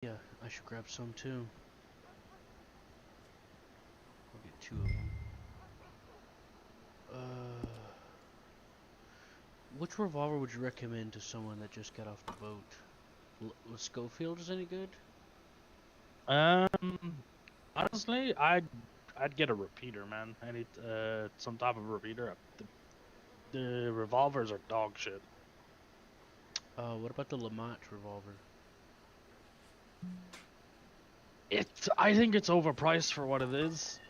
Yeah, I should grab some too. I'll get two of them. Which revolver would you recommend to someone that just got off the boat? Was Schofield is any good? Um, Honestly, I'd get a repeater, man. I need some type of repeater. The revolvers are dog shit. What about the Lamont revolver? I think it's overpriced for what it is.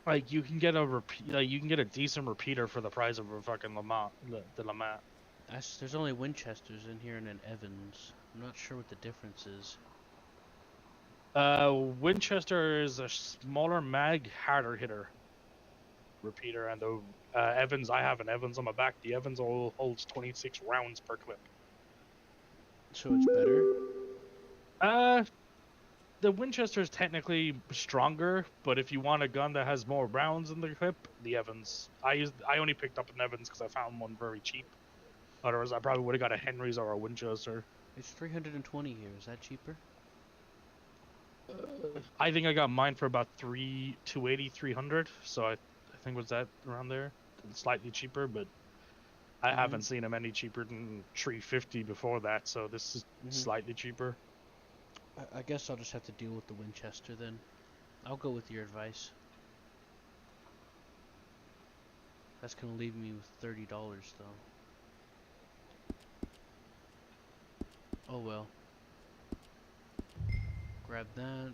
Like you can get a decent repeater for the price of a fucking Lamont, the Lamont. There's only Winchesters in here and an Evans. I'm not sure what the difference is. Winchester is a smaller mag, harder hitter repeater, and the Evans, I have an Evans on my back. The Evans holds 26 rounds per clip. So it's better? Uh, the Winchester is technically stronger, but if you want a gun that has more rounds in the clip, the Evans. I only picked up an Evans because I found one very cheap. Otherwise, I probably would have got a Henry's or a Winchester. It's 320 here. Is that cheaper? I think I got mine for about 280, 300. So I think was that around there, slightly cheaper, but I haven't seen them any cheaper than 350 before that. So this is slightly cheaper. I guess I'll just have to deal with the Winchester then. I'll go with your advice. That's gonna leave me with $30 though. Oh well. Grab that.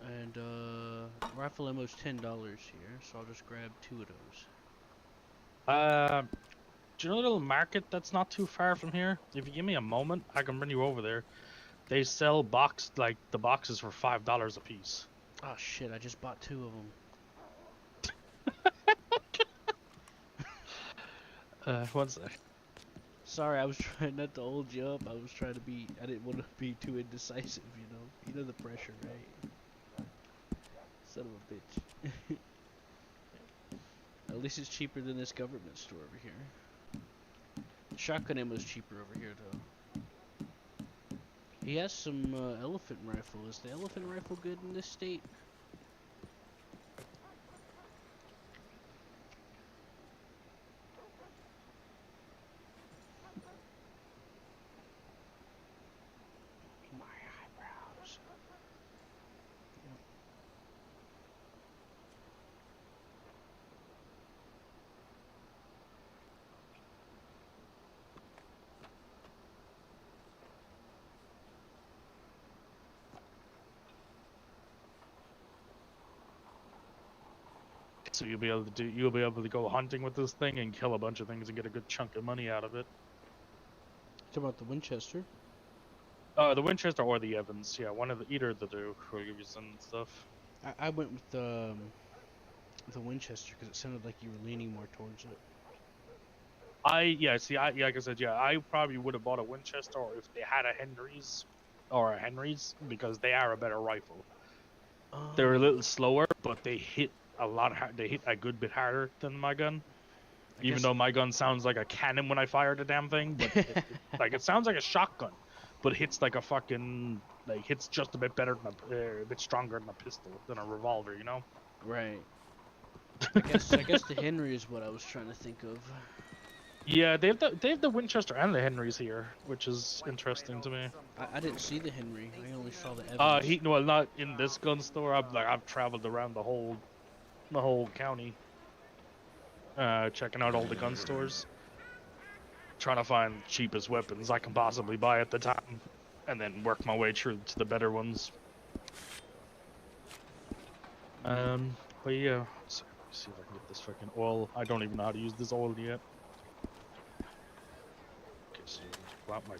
And rifle ammo's $10 here, so I'll just grab two of those. Do you know a little market that's not too far from here? If you give me a moment, I can bring you over there. They sell the boxes for $5 a piece. Oh shit, I just bought two of them. One sec. Sorry, I was trying not to hold you up. I didn't want to be too indecisive, you know? You know the pressure, right? Son of a bitch. At least it's cheaper than this government store over here. Shotgun ammo's cheaper over here, though. He has some elephant rifle. Is the elephant rifle good in this state? My eyebrows. So you'll be able to go hunting with this thing and kill a bunch of things and get a good chunk of money out of it. Talk about the Winchester. The Winchester or the Evans, yeah, either of the two will give you some stuff. I went with the Winchester because it sounded like you were leaning more towards it. Like I said, I probably would have bought a Winchester or if they had a Henry's because they are a better rifle. They're a little slower, but they hit a good bit harder than my gun. Even though my gun sounds like a cannon when I fire the damn thing, but it sounds like a shotgun, but hits like a fucking hits just a bit better than a bit stronger than a pistol than a revolver, you know? Right. I guess the Henry is what I was trying to think of. Yeah, they have the Winchester and the Henrys here, which is interesting to me. I didn't see the Henry. I only saw the Evans. Not in this gun store. I've traveled around the whole county, checking out all the gun stores, trying to find cheapest weapons I can possibly buy at the time, and then work my way through to the better ones. But yeah, let's see if I can get this fucking oil. I don't even know how to use this oil yet. Okay, so throw my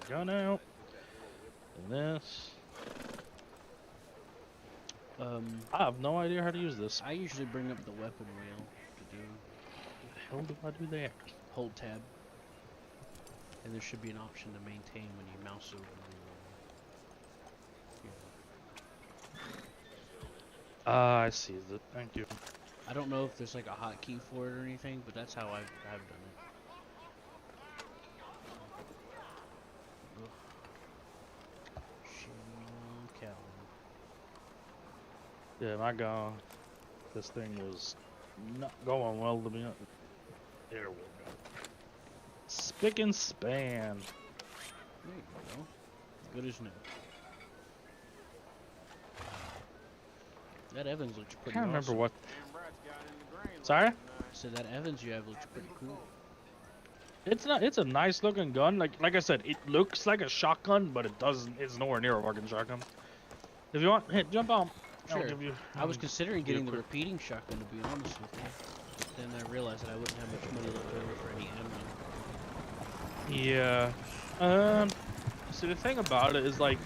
gun out, and this. I have no idea how to use this. I usually bring up the weapon wheel to do. What the hell do I do there? Hold tab. And there should be an option to maintain when you mouse over the I see that. Thank you. I don't know if there's like a hotkey for it or anything, but that's how I've done it. Yeah, my god. This thing was not going well to be honest. There we go. Spick and span. There you go. Good as new. That Evans looks I pretty can't remember awesome. what. Sorry? I said that Evans you have looks pretty cool. It's not. It's a nice looking gun. Like I said, it looks like a shotgun, but it doesn't. It's nowhere near a fucking shotgun. If you want, hit jump on. I'll Sure. give you. I was considering give you a getting the quick- repeating shotgun, to be honest with you. But then I realized that I wouldn't have much money left over for any ammo. Yeah. So the thing about it is like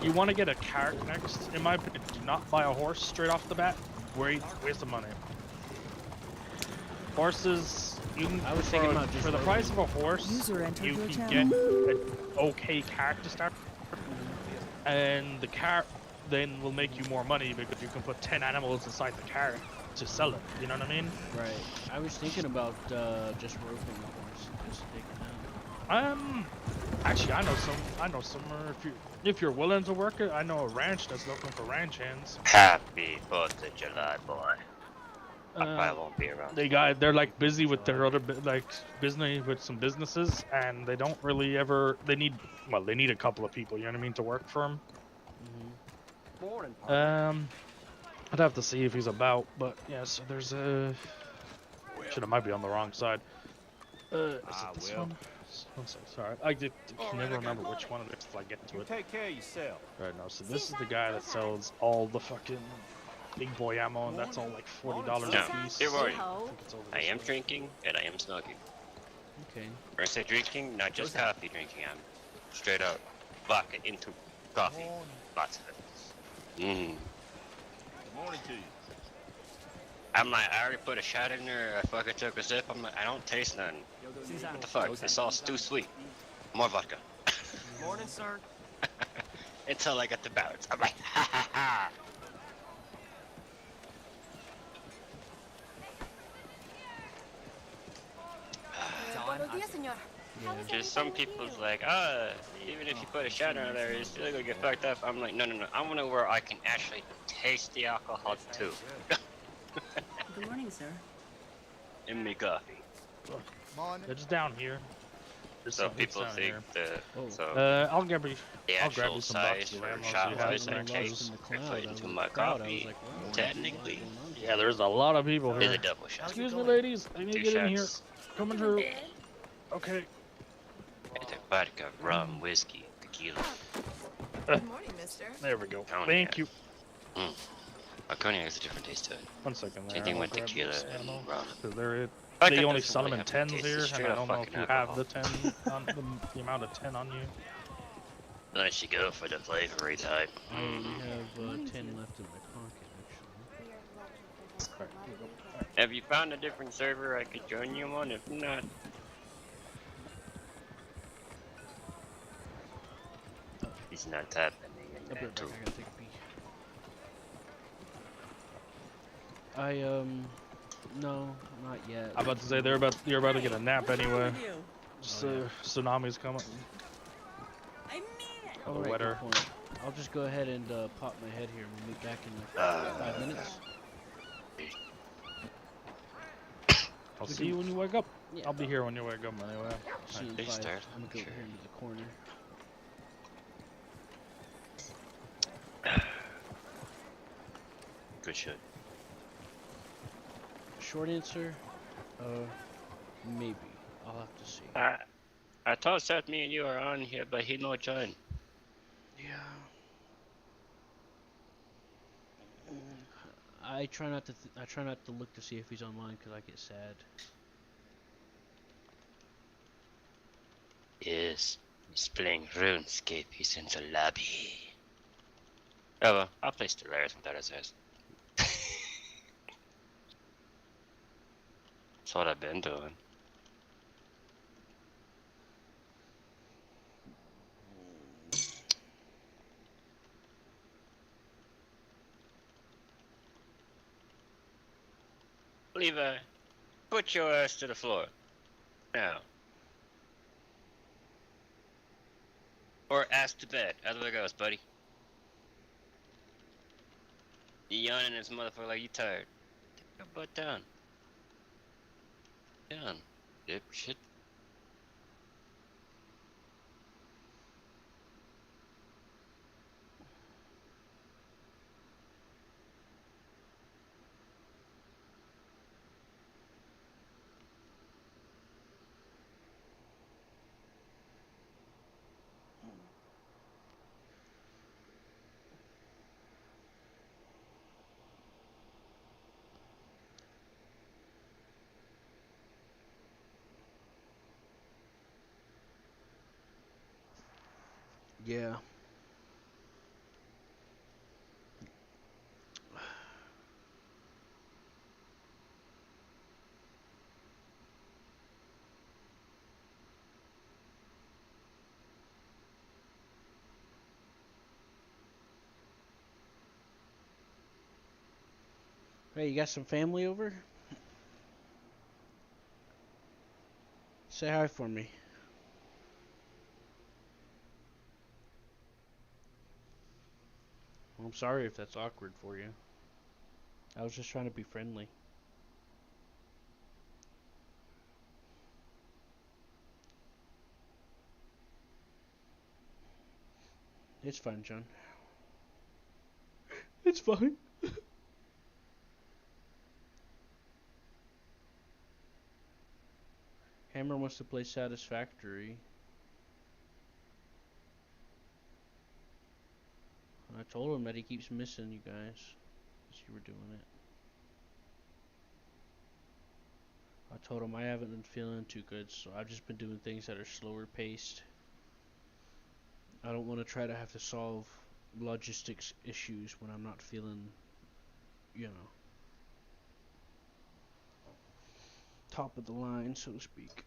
you want to get a cart next. In my opinion, do not buy a horse straight off the bat. Waste of money. Horses, you can, I was thinking about just for the roping. price of a horse, User entered you your can channel. get an okay cart to start, and the cart then will make you more money because you can put 10 animals inside the cart to sell it. You know what I mean? Right. I was thinking about just roping the horse and just taking out. Actually, I know somewhere if you're willing to work it. I know a ranch that's looking for ranch hands. Happy 4th of July, boy. I probably won't be around. They're like busy with their other business with some businesses, and they don't really ever. They need a couple of people. You know what I mean, to work for them. Morning, I'd have to see if he's about, but yeah. So there's a. Shit, I might be on the wrong side. Is it this one? One sec, sorry, I can never remember which one it is if I get to You it. take care of yourself. Right now, so this is the guy that sells all the fucking big boy ammo, and that's all like $40 No, a piece. here are you. I think it's over I this am way. drinking and I am smoking. Okay. When I say drinking, not just coffee drinking, I'm straight up vodka into coffee. Lots of it. Mmm. Good morning to you. I'm like, I already put a shot in there, I fucking took a sip, I'm like, I don't taste nothing. What the fuck? This sauce too sweet. More vodka. Morning, sir. Until I get the balance. I'm like, ha ha ha. Buenos días, señor. How is Just some everything people's here? like, even if you put a shot in there, you're still gonna get fucked up. I'm like, no. I wanna where I can actually taste the alcohol too. Good morning, sir. In me coffee. They're just down here. There's So some- it's people down think here. the Oh. so I'll grab you. the I'll grab actual you some size boxes of for ammo so shot you I have was was some. and lost taste in the for cloud. put I was into in my the crowd. I was coffee. like, whoa, what's Technically, going on Yeah, there's a lot of people is here. a double shot. Excuse me, ladies. I need to Two get in here. shots. Coming through. Okay. It's a vodka, rum, whiskey, tequila. Good morning, mister. There we go. Cognac. Thank you. A cognac has a different taste to it. 1 second there. Same thing I'll with grab tequila this and ammo. rum. 'Cause they're Vodka they only doesn't sell them really in have a 10s taste, here, it's and straight I up don't know if fucking you have alcohol. the 10 on the amount of 10 on you. Unless you go for the flavory type. I only have 10 left in my pocket, actually. Alright, here we go. Have you found a different server I could join you on? If not, he's not tapping me in I'll be that right back. too. I gotta take a pee. No, not yet. I'm about to say you're about to get a nap What's wrong anyway. with you? Just, tsunami's coming. I mean it. All the right, weather. good point. I'll just go ahead and pop my head here. We'll meet back in like 5 minutes. I'll see you when you wake up. Yeah, I'll be here when you wake up anyway. see you in They 5. start. I'm gonna go over Sure. here into the corner. Good shit. Short answer, maybe. I'll have to see. I thought Seth, me and you are on here, but he no join. Yeah. I try not to. I try not to look to see if he's online because I get sad. Yes, he's playing RuneScape. He's in the lobby. Oh well, I'll play Stellaris when that says. That's what I've been doing. Levi, put your ass to the floor. Now. Or ass to bed. Either way goes, buddy. You yawning this motherfucker like you tired. Take your butt down. Down. Dipshit. Yeah. Hey, you got some family over? Say hi for me. Well, I'm sorry if that's awkward for you. I was just trying to be friendly. It's fine, John. It's fine. Hammer wants to play Satisfactory. I told him that he keeps missing you guys as you were doing it. I told him I haven't been feeling too good, so I've just been doing things that are slower paced. I don't want to try to have to solve logistics issues when I'm not feeling, you know, top of the line, so to speak.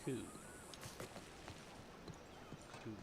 Cool. Cool.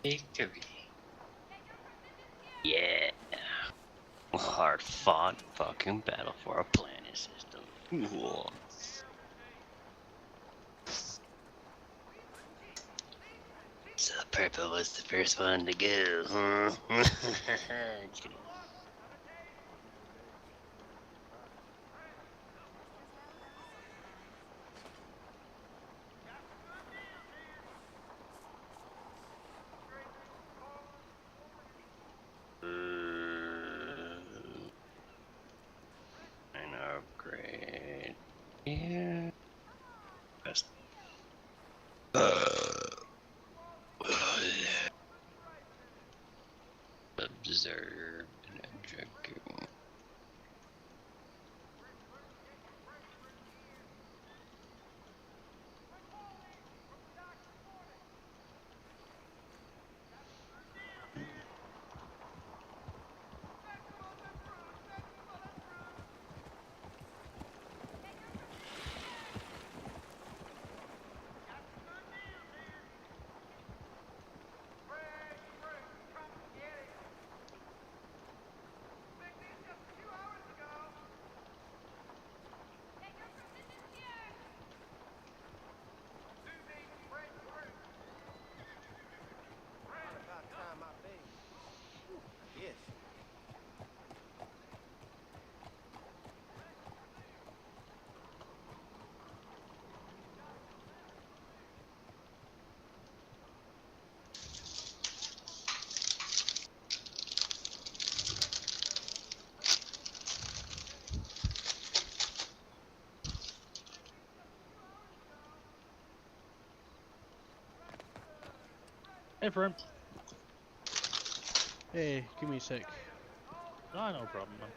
Victory. Yeah. Hard fought fucking battle for a planning system. Whoa. So Purple was the first one to go, huh? Just kidding. An upgrade. Yeah. Best. Observe and object. About time I bathed. Yes. Hey, friend. Hey, give me a sec. Ah, no problem, man.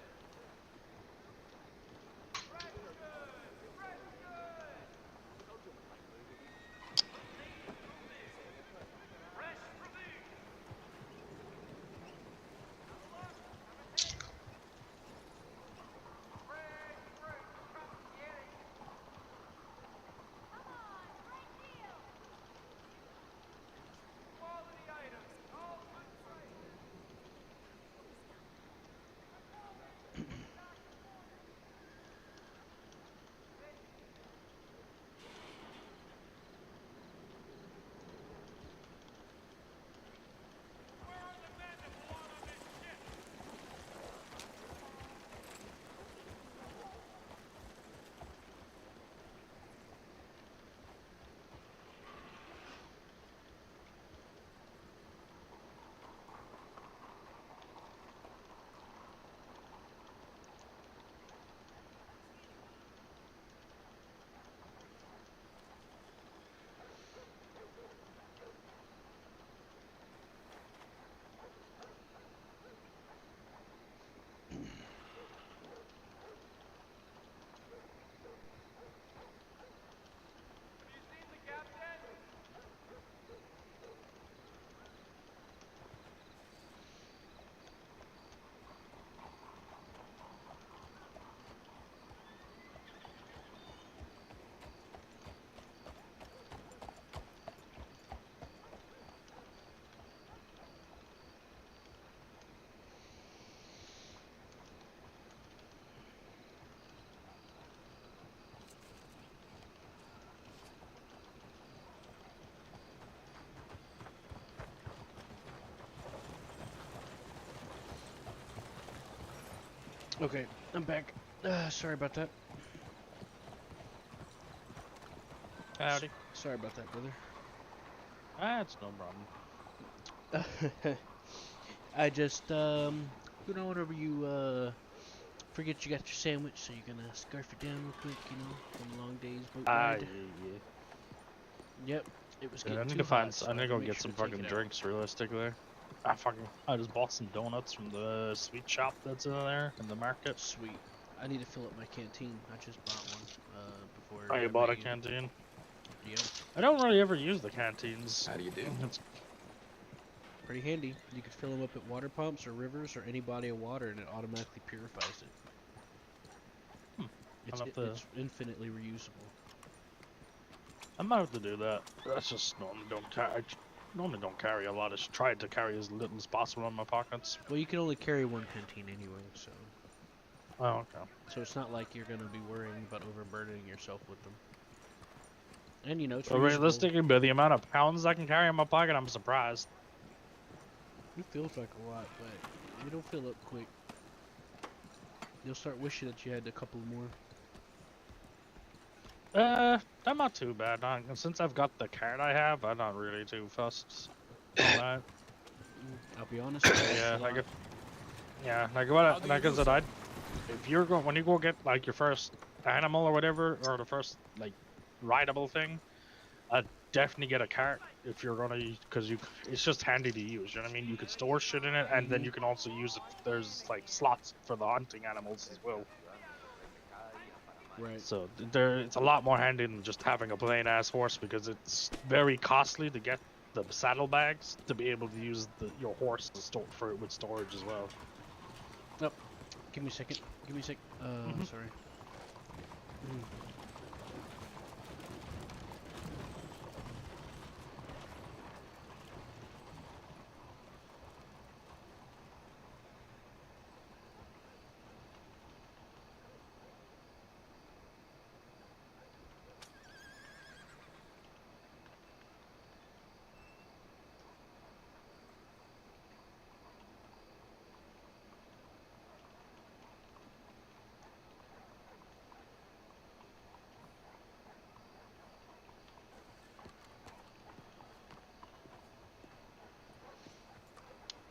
Okay, I'm back. Sorry about that. Howdy. Sorry about that, brother. That's no problem. I just, whenever you, forget you got your sandwich, so you're gonna scarf it down real quick, from a long day's boat Ah, ride. yeah. Yep, it was Dude, getting I need too to find. hot, so I I need had to to go make get sure some to take fucking it out. drinks realistically. I just bought some donuts from the sweet shop that's in there in the market. Sweet. I need to fill up my canteen. I just bought one, before Oh, you I bought a made. canteen? Yep, I don't really ever use the canteens. How do you do? It's, pretty handy. You could fill them up at water pumps or rivers or any body of water, and it automatically purifies it. I'll It's have to. it's infinitely reusable. I might have to do that. That's just no, don't charge. normally don't carry a lot. I should try to carry as little as possible in my pockets. Well, you can only carry one canteen anyway, so Oh, okay. it's not like you're gonna be worrying about overburdening yourself with them. And you know, it's But reusable. realistically, by the amount of pounds I can carry in my pocket, I'm surprised. It feels like a lot, but it'll fill up quick. You'll start wishing that you had a couple more. I'm not too bad. Since I've got the card I have, I'm not really too fussed. Alright. I'll be honest. Yeah, like I said, if you're going when you go get like your first animal or whatever, or the first like rideable thing, I'd definitely get a cart if you're gonna, because it's just handy to use. You know what I mean? You could store shit in it, and then you can also use it. There's like slots for the hunting animals as well. Right. So it's a lot more handy than just having a plain ass horse, because it's very costly to get the saddlebags to be able to use your horse to store for it with storage as well. Nope. Give me a second. Give me a sec. Sorry.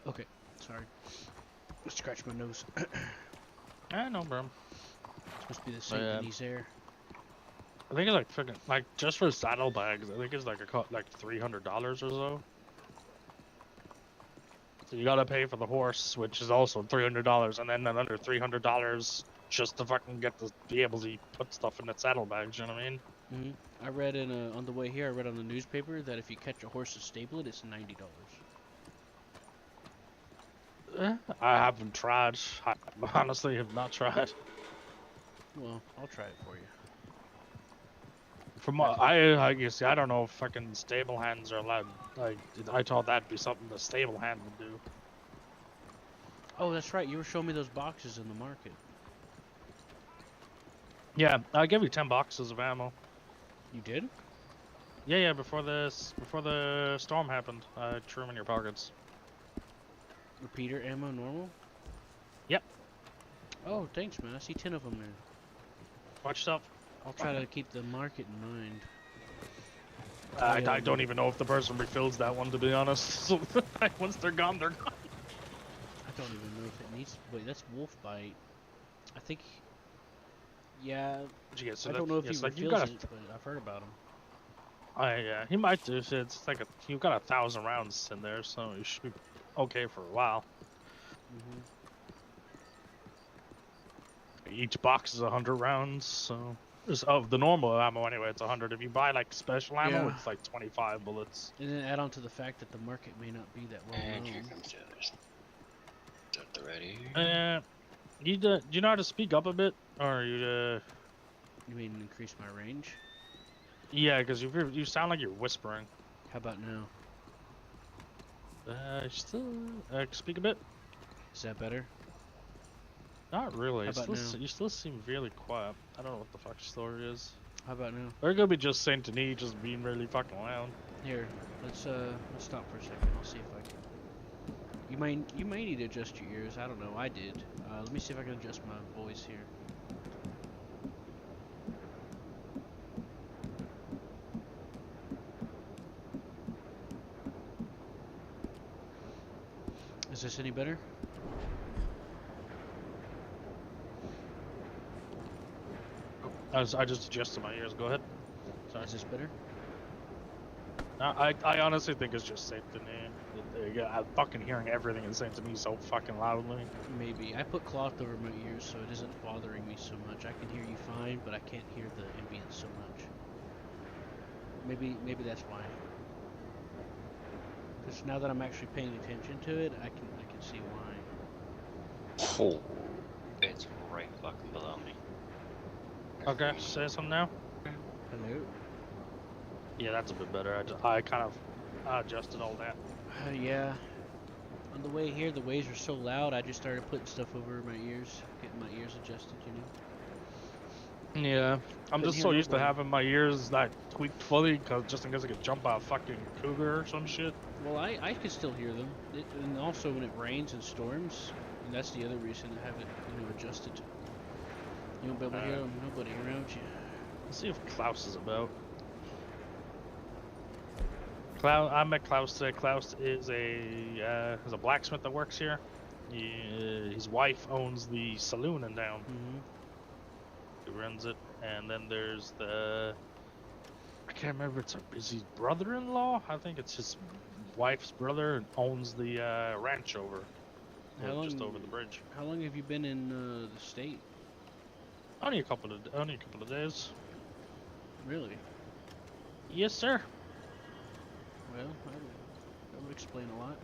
Okay. Sorry. Scratch my nose. No problem. Supposed to be the St. Denis air. I think it's like freaking like just for saddlebags. I think it's like $300 or so. So you gotta pay for the horse, which is also $300, and then another $300 just to fucking be able to put stuff in the saddlebags. You know what I mean? I read on the way here. I read on the newspaper that if you catch a horse to stable it, it's $90. I haven't tried. I honestly have not tried. Well, I'll try it for you. From what I guess, I don't know if fucking stable hands are allowed. Like, I thought that'd be something the stable hand would do. Oh, that's right. You were showing me those boxes in the market. Yeah, I gave you 10 boxes of ammo. You did? Yeah, before the storm happened, I threw them in your pockets. Repeater ammo normal? Yep. Oh, thanks, man. I see 10 of them there. Watch yourself. I'll try to keep the market in mind. I don't even know if the person refills that one, to be honest. So once they're gone, they're gone. I don't even know if it needs. Wait, that's wolf bite. I think. Yeah. I don't know if he refills it, but I've heard about him. Yeah, he might do. It's like you've got 1,000 rounds in there, so you should be okay for a while. Each box is 100 rounds, so of the normal ammo anyway, it's 100. If you buy like special ammo, it's like 25 bullets. And then add on to the fact that the market may not be that well And known. here comes the others. Is that ready? Do you know how to speak up a bit, or you? You mean increase my range? Yeah, because you sound like you're whispering. How about now? Still speak a bit. Is that better? Not really. How about now? You still seem really quiet. I don't know what the fuck your story is. How about now? Or it could be just Saint Denis just being really fucking loud. Here, let's stop for a second. I'll see if I can. You may need to adjust your ears. I don't know. I did. Let me see if I can adjust my voice here. Is this any better? I just adjusted my ears. Go ahead. Sorry. Is this better? I honestly think it's just Saint Denis. I'm fucking hearing everything in Saint Denis so fucking loudly. Maybe. I put cloth over my ears so it isn't bothering me so much. I can hear you fine, but I can't hear the ambience so much. Maybe that's why. Because now that I'm actually paying attention to it, I can see why. Oh, it's right fucking below me. Okay, say something now. Hello? Yeah, that's a bit better. I kind of adjusted all that. Yeah. On the way here, the waves were so loud, I just started putting stuff over my ears, getting my ears adjusted, you know? Yeah, I'm Couldn't just hear so used to nobody. having my ears like tweaked fully, cause just in case I could jump out a fucking cougar or some shit. Well, I can still hear them. And also when it rains and storms, and that's the other reason I have it, adjusted. You won't be able to hear them, nobody around you. Let's see if Klaus is about. Klaus, I met Klaus today. Klaus is a blacksmith that works here. His wife owns the saloon in town. He runs it, and then there's the. I can't remember. It's his brother-in-law. I think it's his wife's brother and owns the ranch over, just over the bridge. How long have you been in the state? Only a couple of days. Really? Yes, sir. Well, that would explain a lot.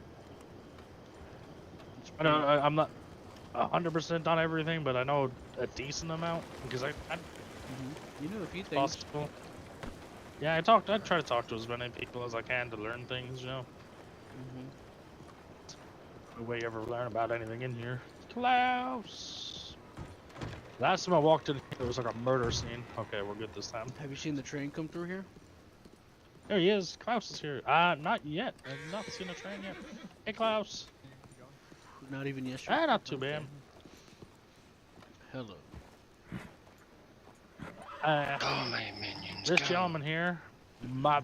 It's I know I'm not 100% on everything, but I know a decent amount because I You know a few things. possible. Yeah, I try to talk to as many people as I can to learn things, you know. No way you ever learn about anything in here. Klaus! Last time I walked in here, there was like a murder scene. Okay, we're good this time. Have you seen the train come through here? There he is. Klaus is here. Not yet. I've not seen a train yet. Hey, Klaus. Not even yesterday? Not too bad. Hello. Oh, my minions. This go. gentleman here might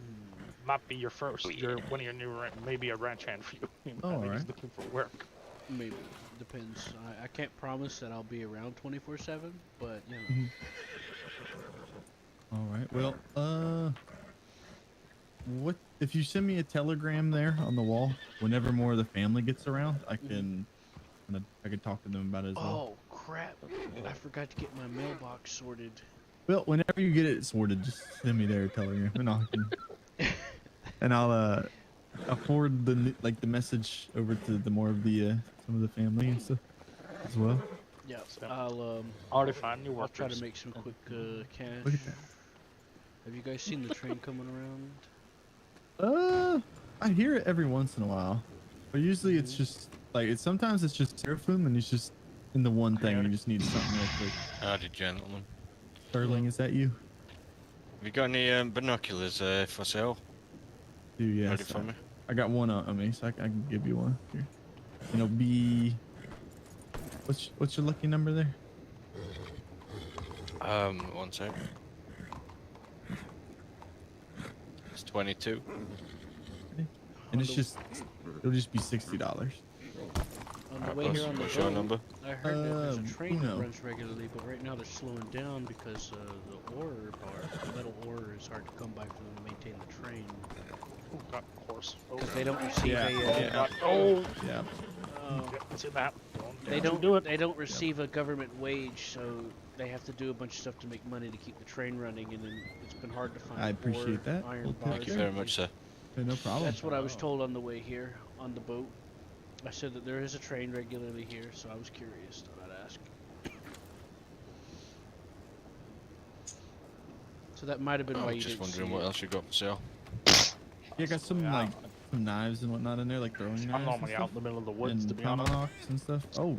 be your first. One of your new, maybe a ranch hand for you. Oh, I think alright. he's looking for work. Maybe. Depends. I can't promise that I'll be around 24/7, but, you know. All right. Well, what if you send me a telegram there on the wall? Whenever more of the family gets around, I can talk to them about it as well. Oh, crap. I forgot to get my mailbox sorted. Well, whenever you get it sorted, just send me their telegram, and I'll forward the message over to the more of the some of the family and stuff as well. Yeah, I'll Already find new I'll workers. try to make some quick cash. Look at that. Have you guys seen the train coming around? I hear it every once in a while, but usually it's just sometimes it's just Seraphim and it's just in the one thing you just need something real quick. Howdy, gentlemen. Sterling, is that you? Have you got any binoculars for sale? Dude, yes. Ready for me? I got one on me, so I can give you one. Here. And it'll be. What's your lucky number there? 1 sec. It's 22. And it's it'll just be $60. On the way here on the What's your boat, number? I heard that there's a train that Uno. runs regularly, but right now they're slowing down because the ore bar, the metal ore is hard to come by for them to maintain the train. Oh, God, of course. Oh, Because they don't receive Yeah. Oh, Yeah. see that? They don't do it. They don't receive a government wage, so they have to do a bunch of stuff to make money to keep the train running, and then it's been hard to find. I appreciate ore, that. Iron Well, bars, Thank you and very things. much, sir. Hey, no problem. That's what I was told on the way here on the boat. I said that there is a train regularly here, so I was curious. Thought I'd ask. So that might have been I why was you just didn't see wondering what it. else you got for sale. Yeah, I got some some knives and whatnot in there, like throwing knives. I'm normally and out in stuff, the middle of the woods, and to be honest. tomahawks and stuff. Oh,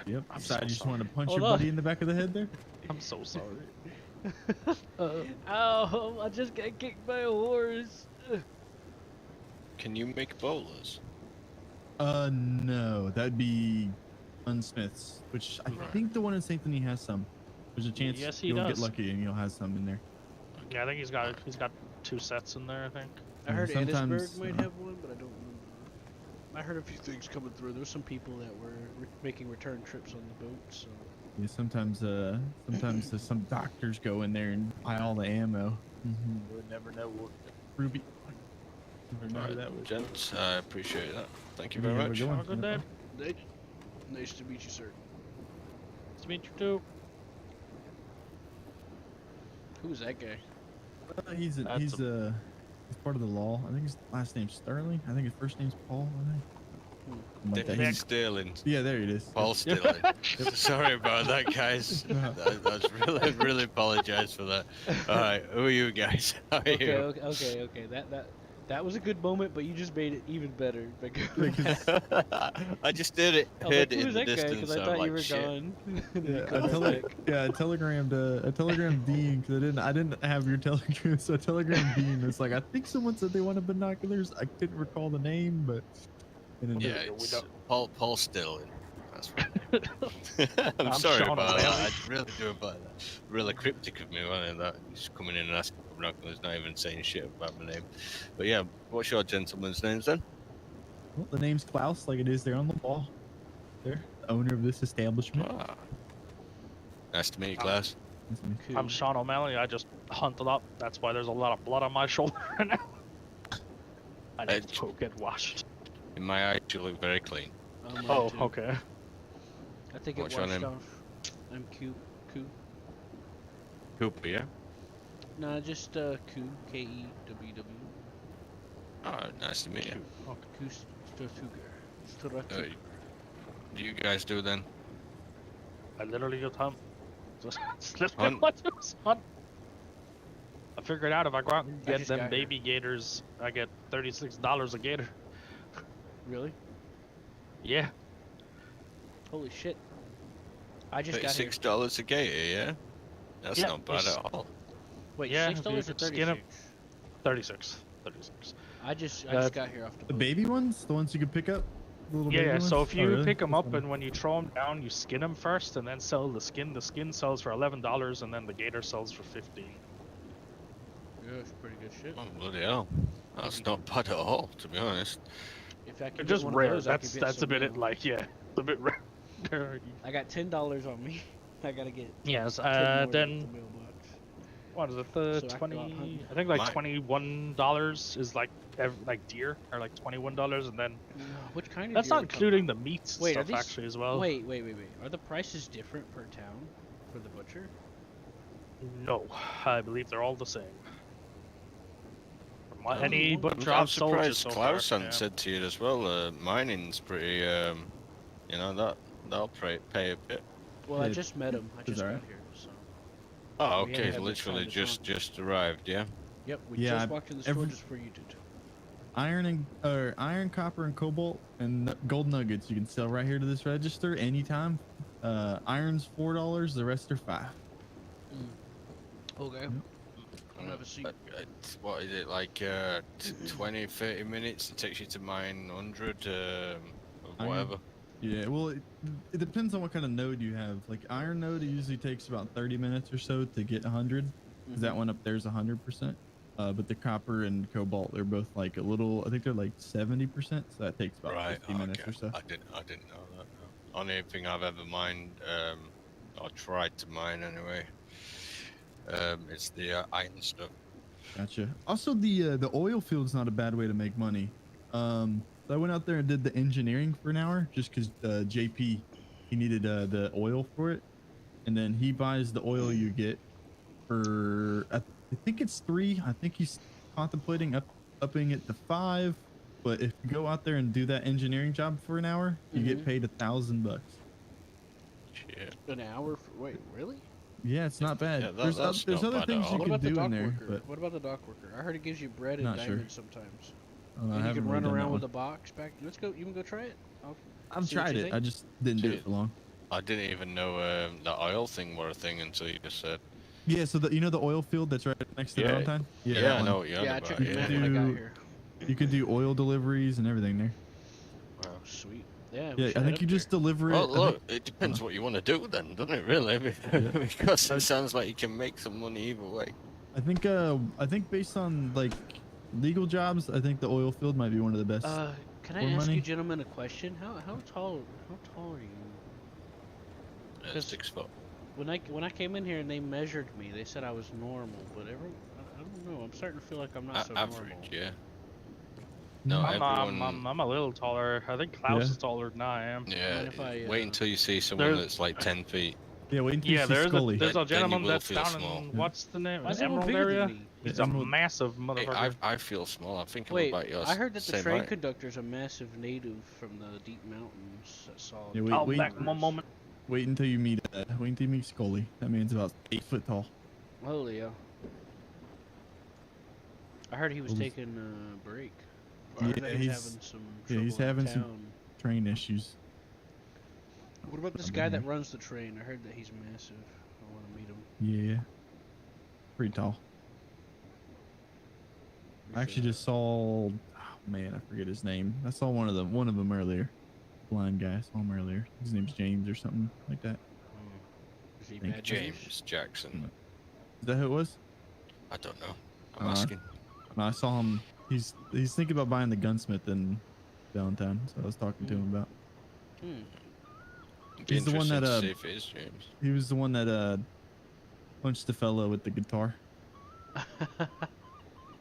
yep. I'm So so you just sorry. want to punch Hold your on. buddy in the back of the head there? I'm so sorry. Oh, I just got kicked by a horse. Can you make bowlers? No, that'd be Gunsmiths, which I think the one in St. Denis has some. There's a chance Yes, he you'll get does. lucky and you'll have some in there. Yeah, I think he's got 2 sets in there, I think. I heard sometimes, Edisburg might have one, but I don't remember. I heard a few things coming through. There were some people that were making return trips on the boat, so. Yeah, sometimes some doctors go in there and buy all the ammo. You would never know what Ruby. Never know who that was. Gents, I appreciate that. Thank you Yeah, very have a much. good one. Have a good day. Nice to meet you, sir. Nice to meet you too. Who's that guy? He's part of the law. I think his last name's Sterling. I think his first name's Paul. I think. Something like that. David He's- Sterling. Yeah, there it is. Paul Sterling. Sorry about that, guys. I really apologize for that. Alright, who are you guys? How are you? Okay. That was a good moment, but you just made it even better. I just did it. I was Heard like, it in who's the that guy? distance. Because I I'm thought you like, were shit. gone. And then you Yeah, come right back. I telegrammed Dean because I didn't have your telegram, so I telegrammed Dean. It's like I think someone said they wanted binoculars. I couldn't recall the name, but and then Yeah, we it's don't- Paul Stilling. That's right. I'm sorry Sean about O'Malley. that. I really do about that. Really cryptic of me, wasn't it? That he's coming in and asking for binoculars, not even saying shit about my name. But yeah, what's your gentleman's names then? well, the name's Klaus, like it is there on the wall. There, the owner of this establishment. Ah, nice to meet you, Klaus. Cool. I'm Sean O'Malley. I just hunted up. That's why there's a lot of blood on my shoulder right now. I need to go get washed. In my eyes, you look very clean. Oh, okay. I think What's it your washed name? off. I'm Q. Cooper, yeah? Nah, just Q. K-E-W-W. Oh, nice to meet you. Q. Stutuger. What do you guys do then? I literally just hunt. Just literally Hunt? what it was, hunt. I figured out if I go out and I get just them got baby gators, I get $36 a gator. Really? Yeah. Holy shit. I just got here. $36 a gator, yeah? That's Yeah, not bad it's- at all. Wait, Yeah, $6 if you or could skin 'em. 36? 36. I just got here off the The boat. baby ones, the ones you could pick up. The little baby Yeah, so ones? if Oh, you really? pick them That's up funny. and when you throw them down, you skin them first and then sell the skin. The skin sells for $11 and then the gator sells for $15. Yeah, it's pretty good shit. Oh, bloody hell. That's not bad at all, to be honest. If I They're could just get one rare. of those, I could get That's a some bit now. like, yeah, it's a bit rare. I got $10 on me. I gotta get. Yes, 10 more to hit then the mailbox. what is it? The So I can go out 20. hunting. I think like My- $21 is like deer are like $21, and then No, which kind of that's deer not are we talking including the meats Wait, are stuff these- actually as well. Wait. Are the prices different per town for the butcher? No, I believe they're all the same. From what Oh, any I'm butcher I'm I've sold to surprised so Klaus far. hadn't said to you as well, mining's pretty, that'll pay a bit. Well, I Yeah, just met him. I just alright. got here, so. Oh, We haven't okay, had much literally time to talk. just arrived, yeah? Yep, we Yeah, just walked in the store every- just for you did. Iron, copper, and cobalt, and gold nuggets you can sell right here to this register anytime. Iron's $4, the rest are $5. Okay. Mm, Have a seat. What is it, like 20, 30 minutes? It takes you to mine 100, or Iron? whatever. Yeah, well, it depends on what kind of node you have. Like iron node, it usually takes about 30 minutes or so to get 100. 'Cause that one up there's 100%. But the copper and cobalt, they're both like a little. I think they're like 70%. So that takes about Right, 50 minutes okay. or so. I didn't know that. No. Only thing I've ever mined, or tried to mine anyway, is the iron stuff. Gotcha. Also, the oil field's not a bad way to make money. So I went out there and did the engineering for an hour just because JP he needed the oil for it, and then he buys the oil you get for I think it's 3. I think he's contemplating upping it to 5. But if you go out there and do that engineering job for an hour, you get paid $1,000. Shit. An hour? Wait, really? Yeah, it's not bad. Yeah, there's that's there's not other bad at things all. you What can about the do in dock there, worker? but What about the dock worker? I heard it gives you bread and Not sure. diamonds sometimes. I And you haven't can really run done that around with one. a box back. Let's go. You can go try it. I've see what tried you it. think. I just didn't do Dude. it for long. I didn't even know the oil thing were a thing until you just said. Yeah, so you know the oil field that's right next to Yeah. Valentine? Yeah, that I one. know what you're Yeah, on I about. checked the yeah. map Yeah. when I got Do- here. You could do oil deliveries and everything there. Wow. Sweet. Yeah. we Yeah, should I head think up you just there. deliver it. Well, I think- look, it depends what you want to do then, doesn't it? Really, because it sounds like you can make some money either way. I think based on like legal jobs, I think the oil field might be one of the best. Can I More ask money? you gentlemen a question? How tall are you? 'Cause- 6 foot. When I came in here and they measured me, they said I was normal, but I don't know. I'm starting to feel like I'm not so Average, normal. yeah. No, everyone. I'm a little taller. I think Klaus Yeah. is taller than I am. Yeah, Mind if I, wait until you see someone There's- that's like 10 feet. Yeah, wait until you Yeah, see Scully. there's a Then you gentleman will that's feel down small. in what's the name? Why is everyone Emerald bigger area. than me? He's Yeah, a Emerald. massive Hey, motherfucker. I feel small. I think I'm Wait, about your I heard that the same train height. conductor's a massive native from the deep mountains. I saw. Yeah, I'll wait, back one moment. wait until you meet Scully. That man's about 8 foot tall. Holy yeah. I heard he was What was- taking a break. I heard that he was having some trouble he's in having town. some train issues. What about this guy that runs the train? I heard that he's massive. I want to meet him. Yeah, pretty tall. I actually just saw. Oh man, I forget his name. I saw one of them earlier. Blind guy. I saw him earlier. His name's James or something like that. Is he Thank bad James Jackson. Is that who it was? I don't know. I'm asking. No, I saw him. He's thinking about buying the gunsmith in Valentine, so I was talking to him about. Be He's the one interesting that to see if it is James. he was the one that punched the fellow with the guitar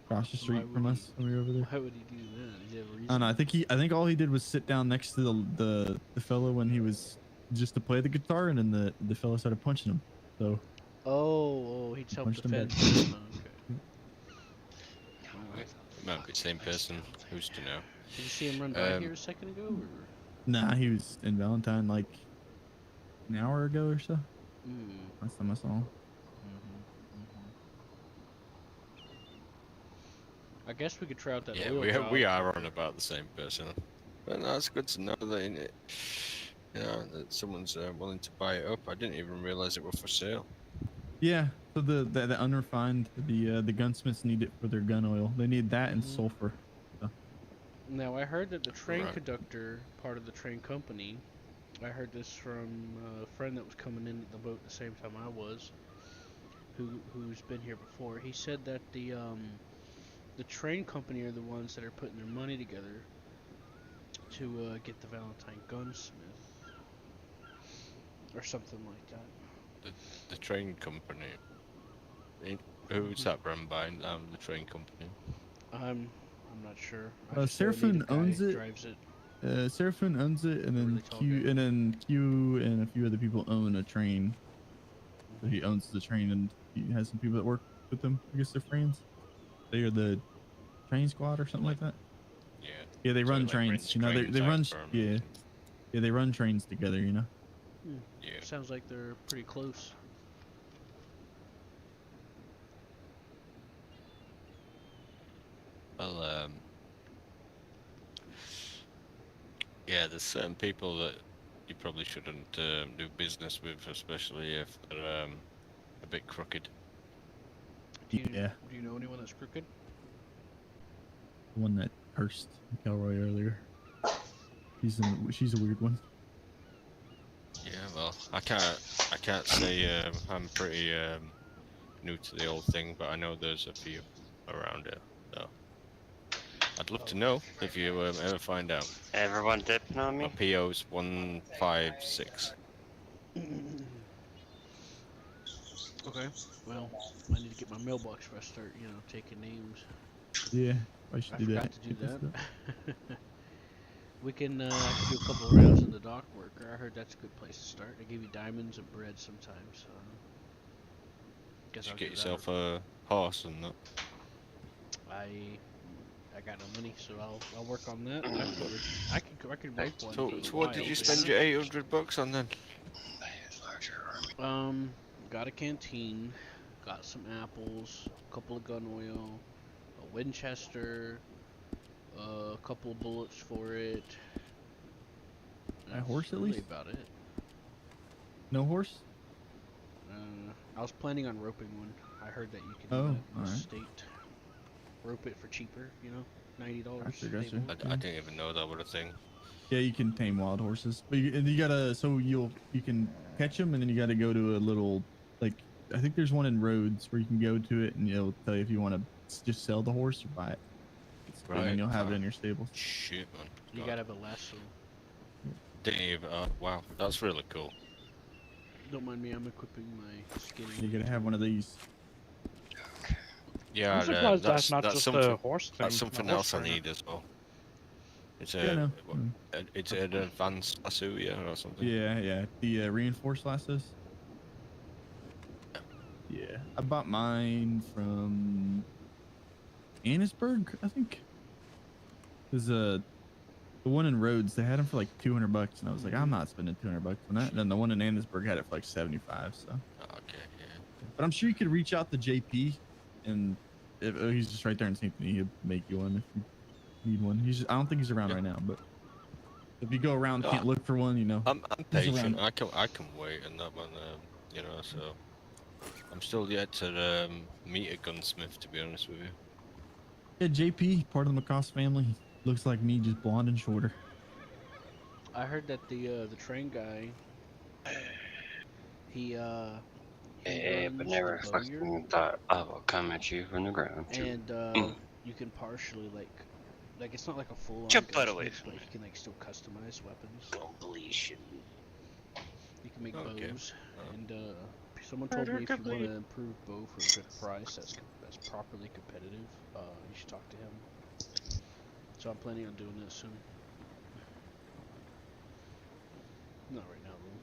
across the street from us when we were over there. Why would he do that? Did he have a reason? I don't know. I think all he did was sit down next to the fellow when he was just to play the guitar, and then the fellow started punching him. So. Oh, he helped punched him defend. back. Okay. Might be the same person. Who's to know? Did you see him run by here a second ago? Or? Nah, he was in Valentine like an hour ago or so. Last time I saw him. I guess we could try out that Yeah, oil we are on about the same person. But no, it's good to know that that someone's willing to buy it up. I didn't even realize it was for sale. Yeah, so the unrefined, the gunsmiths need it for their gun oil. They need that and sulfur. So. Now I heard that the train conductor, part of the train company, I heard this from a friend that was coming in at the boat the same time I was, who's been here before. He said that the train company are the ones that are putting their money together to get the Valentine gunsmith or something like that. The train company. Who's that run by? The train company. I'm not sure. Seraphim owns it. Drives it. Seraphim owns it, and then Q and a few other people own a train. So he owns the train, and he has some people that work with him. I guess they're friends. They are the train squad or something like that. Yeah. Yeah, they So run like trains. rents You know, they trains run. out for 'em. Yeah, they run trains together. You know. Yeah. Sounds like they're pretty close. Well, yeah, there's certain people that you probably shouldn't do business with, especially if they're a bit crooked. Do you Yeah. know anyone that's crooked? The one that cursed Kelroy earlier. She's a weird one. Yeah, well, I can't say I'm pretty new to the whole thing, but I know there's a few around here. So I'd love to know if you ever find out. Everyone dipping on My me? PO's 156. Okay. Well, I need to get my mailbox before I start, taking names. Yeah, I should I do forgot that. to do that. We can, I can do a couple of rounds in the dock worker. I heard that's a good place to start. They give you diamonds and bread sometimes. Guess You I'll get do that. yourself a horse and that. I got no money, so I'll work on that. I could make one. So for a what did while, you spend your 800 bucks on then? Got a canteen, got some apples, a couple of gun oil, a Winchester, a couple of bullets for it. A horse at really least? about it. No horse? I was planning on roping one. I heard that you can Oh, do that in the alright. state. Rope it for cheaper, $90. Gotcha, they gotcha. won't. I didn't even know that was a thing. Yeah, you can tame wild horses, but you gotta. So you can catch them, and then you gotta go to a little, like, I think there's one in Rhodes where you can go to it, and it'll tell you if you want to just sell the horse or buy it. And then you'll have it in your stables. Shit, man. You God. gotta have a lasso. Didn't even. Wow, that's really cool. Don't mind me, I'm equipping my skin. You gotta have one of these. Yeah, I'm surprised that's not just something, a horse thing. that's something a horse else I trainer. need as well. It's Yeah, no. it's an advanced lasso, yeah, or something. Yeah. The reinforced lassos. Yeah, I bought mine from Annisburg, I think. There's the one in Rhodes. They had them for like $200, and I was like, I'm not spending $200 on that. And then the one in Annisburg had it for like 75. So, Okay, yeah. but I'm sure you could reach out to JP and he's just right there in St. He'll make you one if you need one. I don't think he's around right now, but if you go around, Oh, can't look for one, you know. I'm he's patient. around. I can wait and that one. You know, so I'm still yet to meet a gunsmith. To be honest with you. Yeah, JP, part of the McCoss family. Looks like me, just blonde and shorter. I heard that the train guy, he Hey, but runs the never Bowyer, fucking thought I will come at you from the ground. and you can partially like it's not like a full-on Jump right away gunsmith, from but me. you can like still customize weapons. Completion. You can make Okay. bows, and someone told me if you want to improve bow for a good price, that's properly competitive. You should talk to him. So I'm planning on doing that soon. Not right now, though.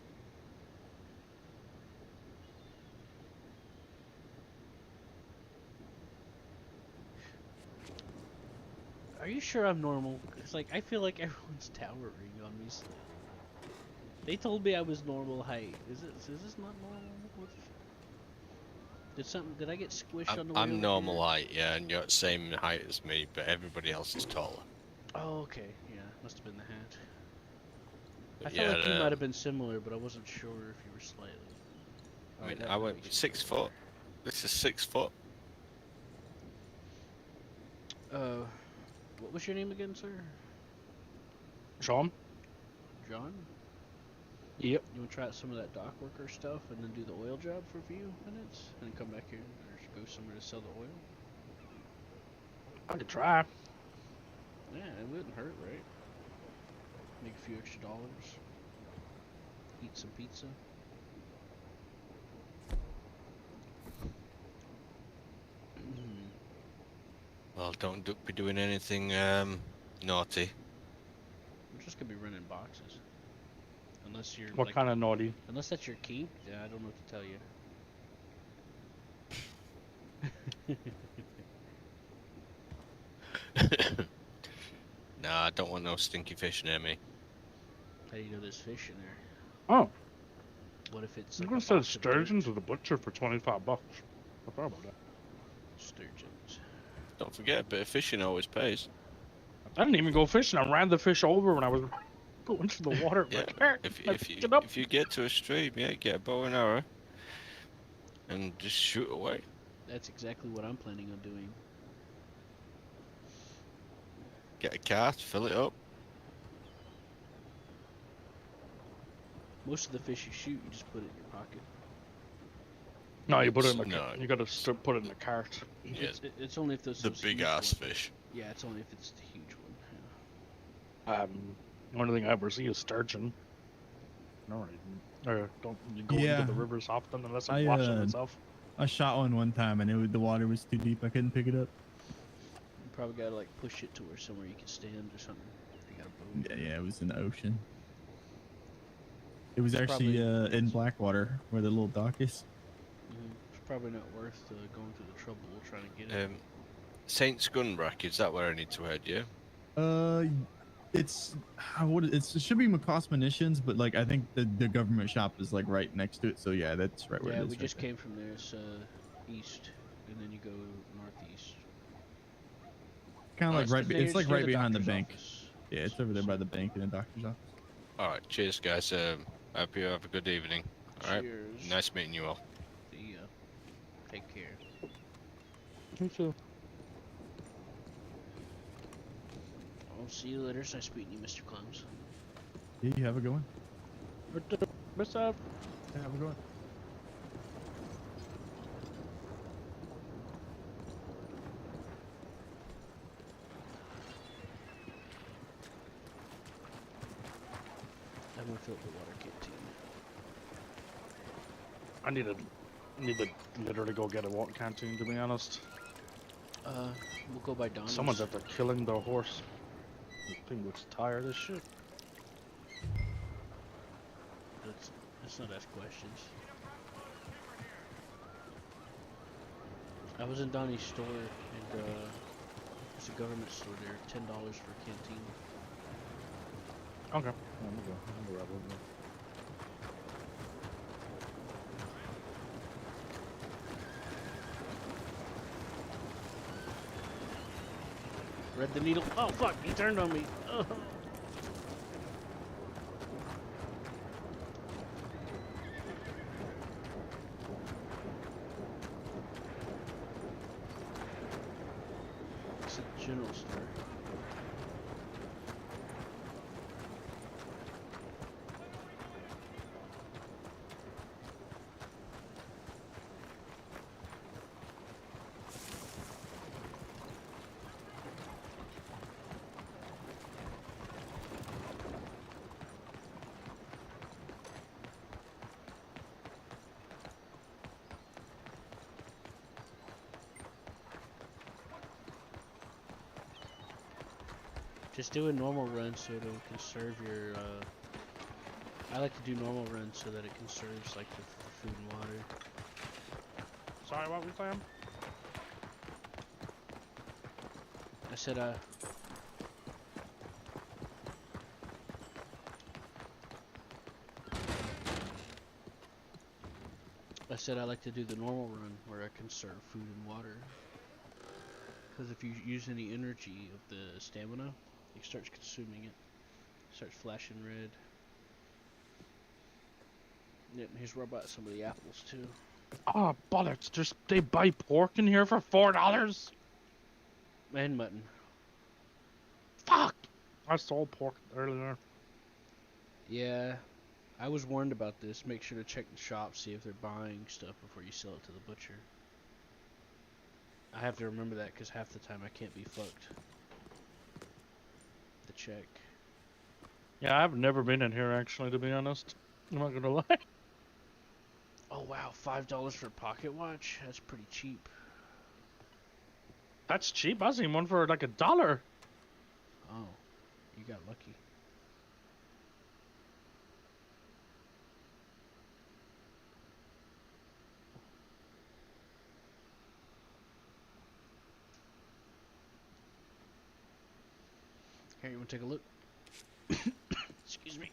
Are you sure I'm normal? It's like I feel like everyone's towering on me. So they told me I was normal height. Is this not normal? Did I get squished on the way I'm over normal here? height, yeah, and you're the same height as me, but everybody else is taller. Oh, okay. Yeah, must have been the hat. But I felt like you yeah, might have been similar, but I wasn't sure if you were slightly. I mean, that I might went be 6 foot. This is 6 foot. What was your name again, sir? Sean? John? Yep. You want to try out some of that dock worker stuff and then do the oil job for a few minutes? And then come back here or go somewhere to sell the oil? I could try. Yeah, it wouldn't hurt, right? Make a few extra dollars. Eat some pizza. Well, don't be doing anything naughty. We're just gonna be running boxes. Unless you're What like, kind of naughty? unless that's your key, yeah, I don't know what to tell you. Nah, I don't want no stinky fish near me. How do you know there's fish in there? Oh, What if it's I'm like gonna a sell box of dirt? sturgeon to the butcher for $25. I thought about that. Sturgeons. Don't forget, a bit of fishing always pays. I didn't even go fishing. I ran the fish over when I was going to the water. Yeah. Like, "Here, If let's you get up." if you get to a stream, yeah, get a bow and arrow, and just shoot away. That's exactly what I'm planning on doing. Get a cart, fill it up. Most of the fish you shoot, you just put it in your pocket. No, you put it in the No. You gotta put it in the cart. Yeah, It's only if there's the those big huge ass ones. fish. Yeah, it's only if it's the huge one. Yeah. The only thing I ever see is sturgeon. No, don't you go Yeah. into the rivers often unless I, it's washing itself? I shot one time and the water was too deep. I couldn't pick it up. You probably gotta like push it to where somewhere you can stand or something. You got a boat. Yeah, it was in the ocean. It was It's actually probably- in Blackwater where the little dock is. It's probably not worth going through the trouble trying to get it. Saint's Gunbrack, is that where I need to head? Yeah. It should be McCoss Munitions, but like I think the government shop is like right next to it. So yeah, that's right where Yeah, it is. we right just there. came from there. It's east, and then you go northeast. Kind of like right. It's like near right behind the doctor's bank. office. Yeah, it's over there by the bank in the doctor's office. All right. Cheers, guys. Hope you have a good evening. All right. Cheers. Nice meeting you all. See ya. Take care. Me too. I'll see you later. It's nice meeting you, Mr. Clums. Yeah, you have a good one. What's up? Yeah, have a good one. I'm gonna fill up the water canteen. I need to literally go get a water canteen, to be honest. We'll go by Don's. Someone's out there killing their horse. This thing looks tired as shit. Let's not ask questions. I was in Donnie's store, and there's a government store there. $10 for a canteen. Okay. I'm gonna grab one. Thread the needle. Oh fuck! He turned on me. Oh. It's a general store. Just do a normal run so it'll conserve your, I like to do normal runs so that it conserves, like, the food and water. Sorry, what was that? I said, I like to do the normal run where I conserve food and water. Because if you use any energy of the stamina, it starts consuming it. Starts flashing red. Yep, here's where I bought some of the apples too. Oh, bollocks. They buy pork in here for $4? And mutton. Fuck! I stole pork earlier. Yeah, I was warned about this. Make sure to check the shop, see if they're buying stuff before you sell it to the butcher. I have to remember that because half the time I can't be fucked. The check. Yeah, I've never been in here actually, to be honest. I'm not gonna lie. Oh wow, $5 for a pocket watch? That's pretty cheap. That's cheap. I seen one for like $1. Oh, you got lucky. Here, you want to take a look? Excuse me.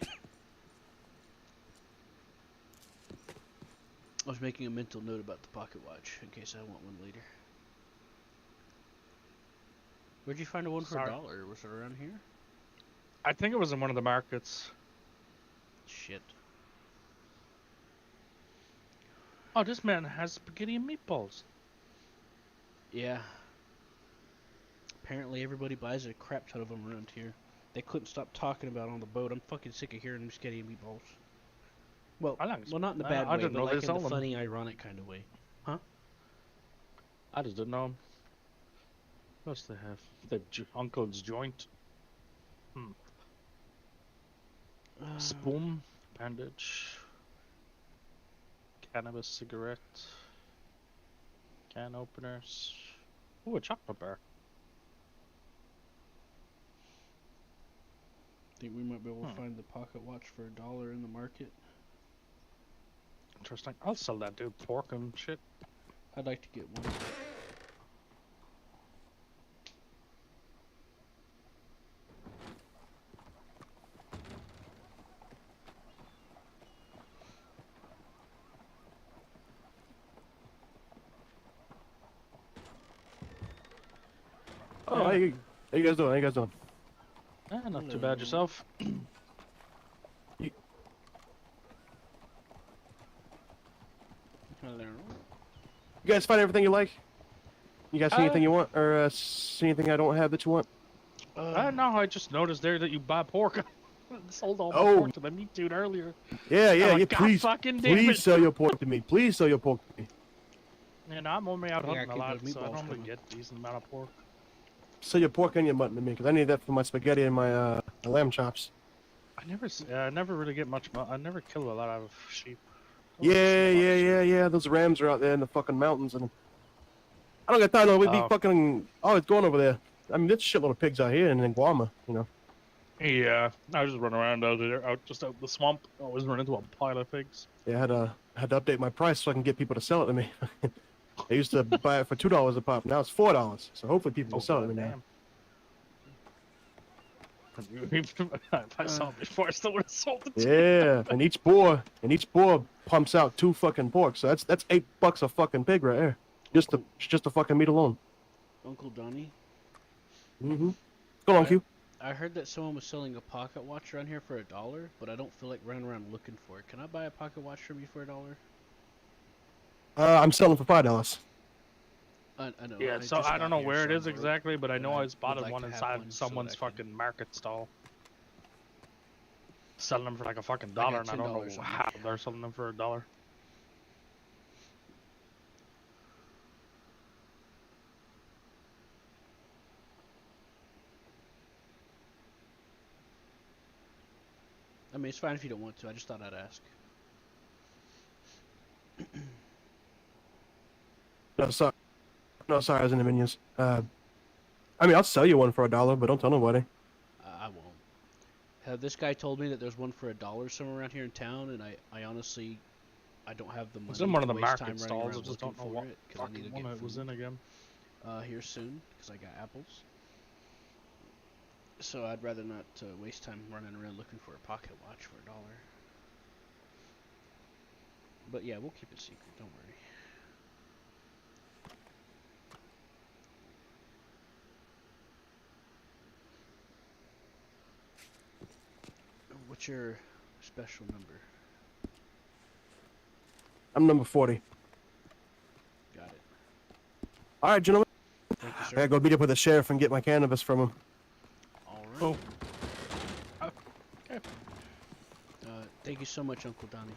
I was making a mental note about the pocket watch in case I want one later. Where'd you find a one for $1? Was it around here? I think it was in one of the markets. Shit. Oh, this man has spaghetti and meatballs. Yeah. Apparently everybody buys a crap ton of them around here. They couldn't stop talking about it on the boat. I'm fucking sick of hearing spaghetti and meatballs. Well, well, not in the bad way, but like in the funny, ironic kind of way. Huh? I just didn't know them. What else they have? They have Uncle's joint. Spoon, bandage, cannabis cigarette, can openers. Ooh, a chocolate bar. Think we might be able to find the pocket watch for $1 in the market. Interesting. I'll sell that dude pork and shit. I'd like to get one. Oh, how you guys doing? How you guys doing? Not too bad yourself. Hello. You guys find everything you like? You guys see anything you want, or see anything I don't have that you want? No, I just noticed there that you buy pork. Sold all my pork to the meat dude earlier. Yeah, like, please, please sell your pork to me. Please sell your pork to me. And I'm only out hunting a lot, so I normally get a decent amount of pork. Sell your pork and your mutton to me, because I need that for my spaghetti and my lamb chops. I never really get much. I never kill a lot of sheep. Yeah. Those rams are out there in the fucking mountains, and I don't got time to be fucking always going over there. I mean, there's a shitload of pigs out here in Guama, you know. Yeah, I just run around out there, out the swamp. I always run into a pile of pigs. Yeah, I had to update my price so I can get people to sell it to me. I used to buy it for $2 a pop. Now it's $4. So hopefully people will sell it to me now. If I saw it before, I still would have sold it. Yeah, and each boar pumps out 2 fucking pork. So that's $8 a fucking pig right there. Just the fucking meat alone. Uncle Donnie. Mm-hmm. What's going on, Q? I heard that someone was selling a pocket watch around here for $1, but I don't feel like running around looking for it. Can I buy a pocket watch from you for $1? I'm selling for $5. I know. Yeah, so I don't know where it is exactly, but I know I spotted one inside someone's fucking market stall. Selling them for like a fucking dollar, and I don't know how they're selling them for $1. I mean, it's fine if you don't want to. I just thought I'd ask. No, sorry. No, sorry, I was in the minions. I mean, I'll sell you one for $1, but don't tell nobody. I won't. This guy told me that there's one for $1 somewhere around here in town, and I honestly, I don't have the money. It's in one of the to waste time market running stalls. I around just don't know looking what for it, 'cause I need to fucking get one it was food. in again. Here soon, because I got apples. So I'd rather not waste time running around looking for a pocket watch for $1. But yeah, we'll keep it secret. Don't worry. What's your special number? I'm number 40. Got it. All right, gentlemen. Thank you, I sir. gotta go meet up with the sheriff and get my cannabis from him. All right. Oh. Okay. Thank you so much, Uncle Donnie.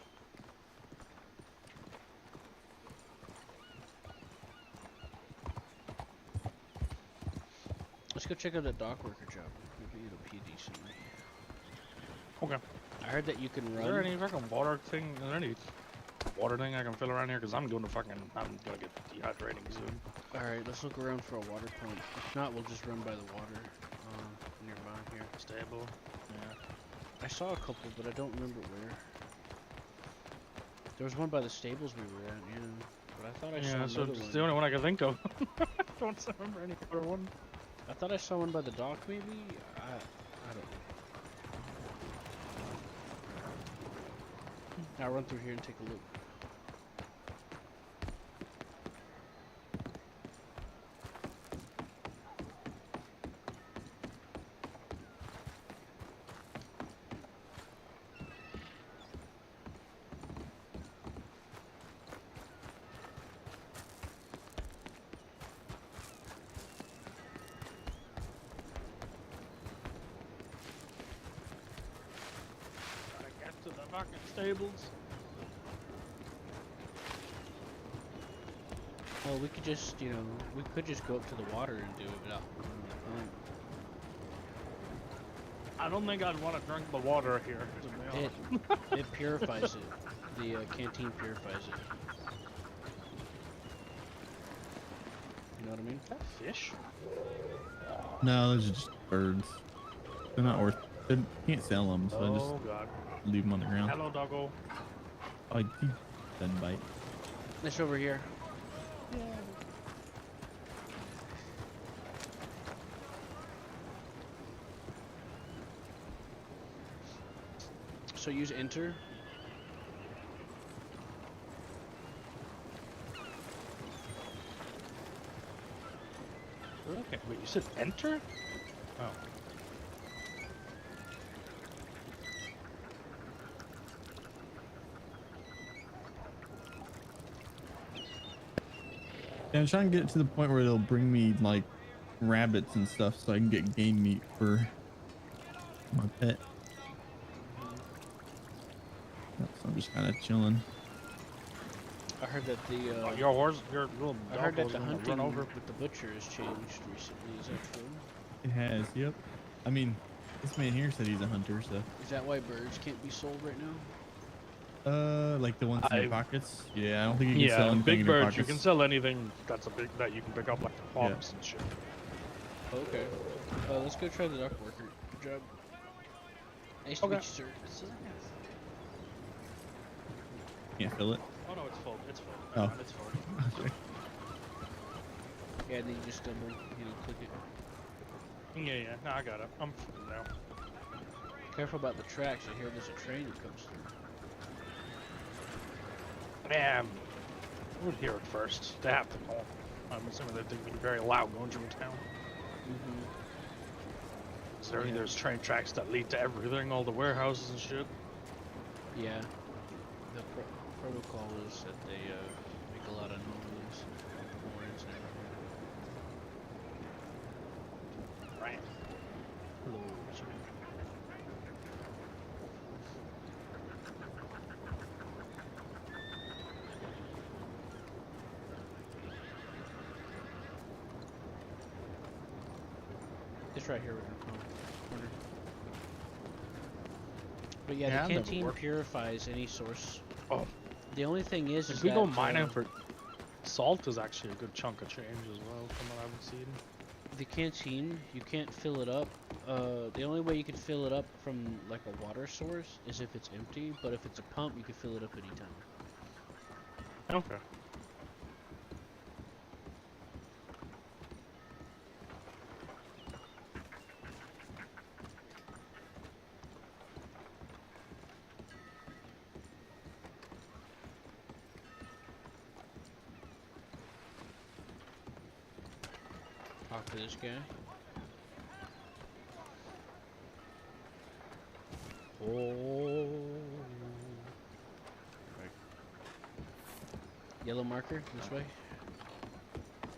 Let's go check out that dock worker job. Maybe it'll pay decently. Okay. I heard that you can run. Is there any fucking water thing? Is there any water thing I can fill around here? Because I'm gonna get dehydrating soon. Alright, let's look around for a water pump. If not, we'll just run by the water nearby here. Stable. Yeah. I saw a couple, but I don't remember where. There was one by the stables we were at, yeah. But I thought I saw Yeah, so another it's one. the only one I can think of. I don't remember any other one. I thought I saw one by the dock, maybe? I don't know. I'll run through here and take a look. Gotta get to the fucking stables. Well, we could just, we could just go up to the water and do it without. I don't think I'd want to drink the water here. To be honest. It purifies it. The canteen purifies it. You know what I mean? Is that fish? No, those are just birds. They're not worth. They can't sell them, so I Oh just god. leave them on the ground. Hello, doggo. Oh, he doesn't bite. It's over here. So use enter. Okay, wait, you said enter? Oh. Yeah, I'm trying to get to the point where it'll bring me like rabbits and stuff so I can get game meat for my pet. So I'm just kind of chilling. I heard that the your little I heard that doggo's the gonna hunting run over. with the butcher has changed recently. Is that true? It has, yep. I mean, this man here said he's a hunter, so. Is that why birds can't be sold right now? Like the ones in your pockets? Yeah, I don't think you can Yeah, sell anything big in your birds. pockets. You can sell anything that's a big that you can pick up, like the pumps and shit. Okay. Let's go try the duck worker job. Nice to meet you, sir. Can't fill it. Oh no, it's full. It's full. Oh. It's full. Okay. Yeah, and then you just double, click it. Yeah. No, I got it. I'm full now. Careful about the tracks. I hear there's a train that comes through. Man, I would hear it first. They have to know. I'm assuming that they'd be very loud going through town. Mm-hmm. Considering there's train tracks that lead to everything, all the warehouses and shit. Yeah. The protocol is that they make a lot of noise, horns and everything. Right. Hello, sir. It's right here in the corner. But yeah, Yeah, the I've never canteen worked. purifies any source. Oh. The only thing is If that we go mining for salt is actually a good chunk of change as well, from what I've seen. the canteen, you can't fill it up. The only way you can fill it up from like a water source is if it's empty, but if it's a pump, you can fill it up anytime. Okay. Talk to this guy. Oh. Right. Yellow marker, this way.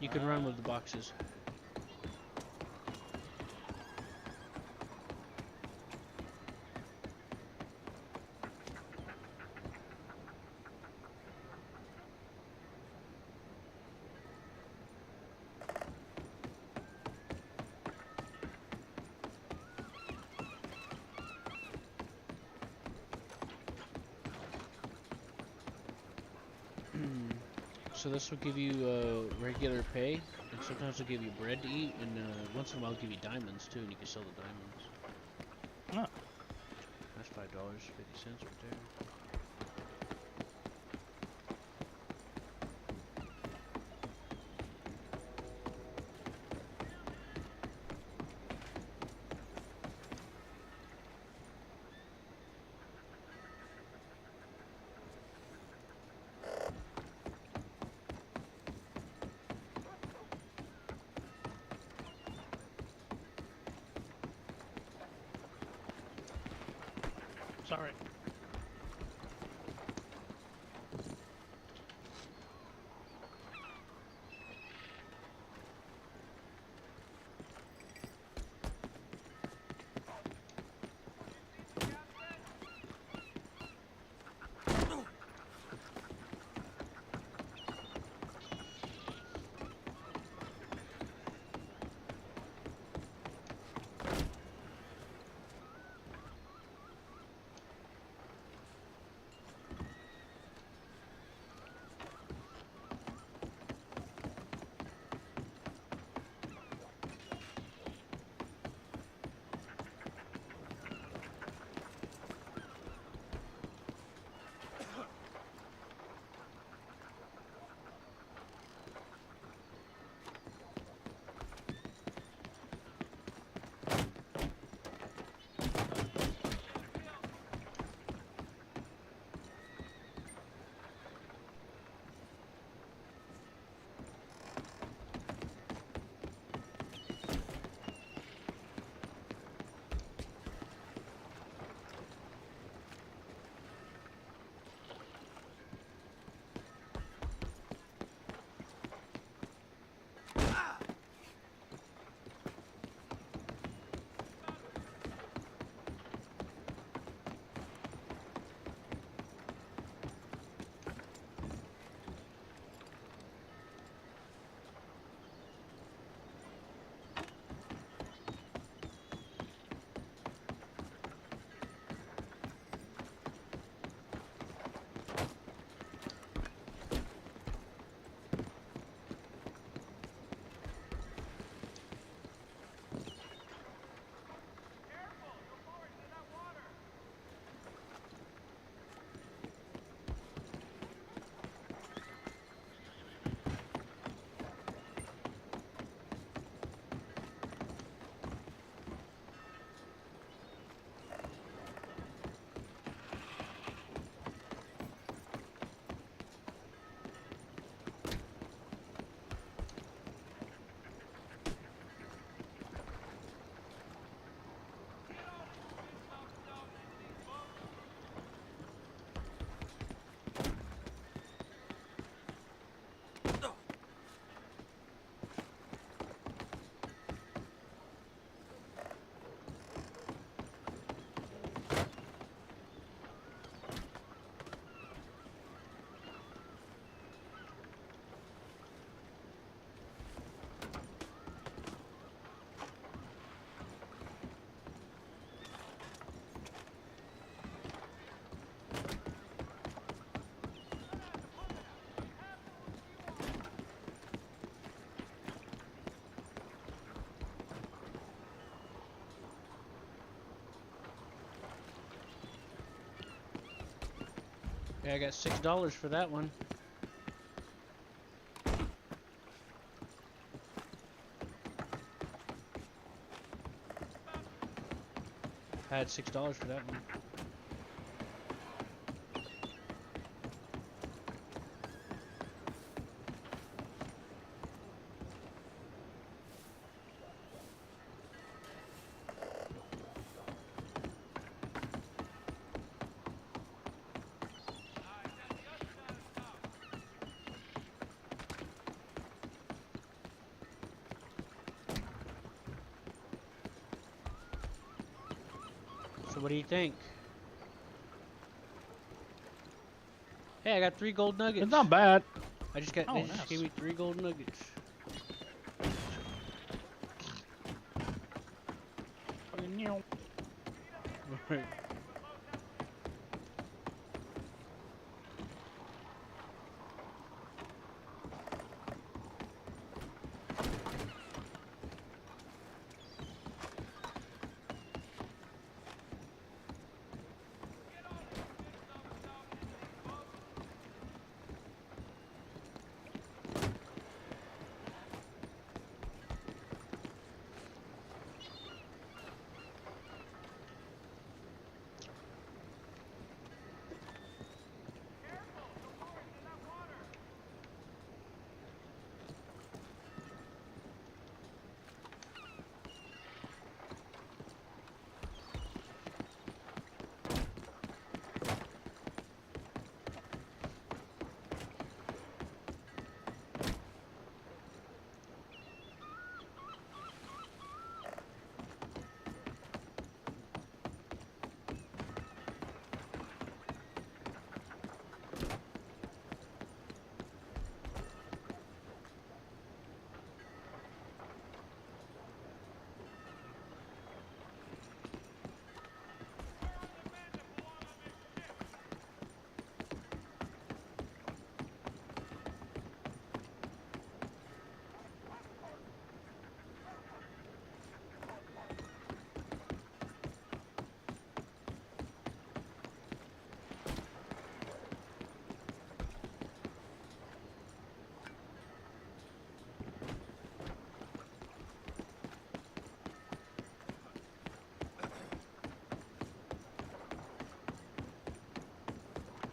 You can run with the boxes. So this will give you regular pay, and sometimes it'll give you bread to eat, and once in a while it'll give you diamonds too, and you can sell the diamonds. Oh. That's $5.50 right there. Sorry. Okay, I got $6 for that one. I had $6 for that one. So what do you think? Hey, I got 3 gold nuggets. It's not bad. I just got. Oh, They just nice. gave me 3 gold nuggets. Right.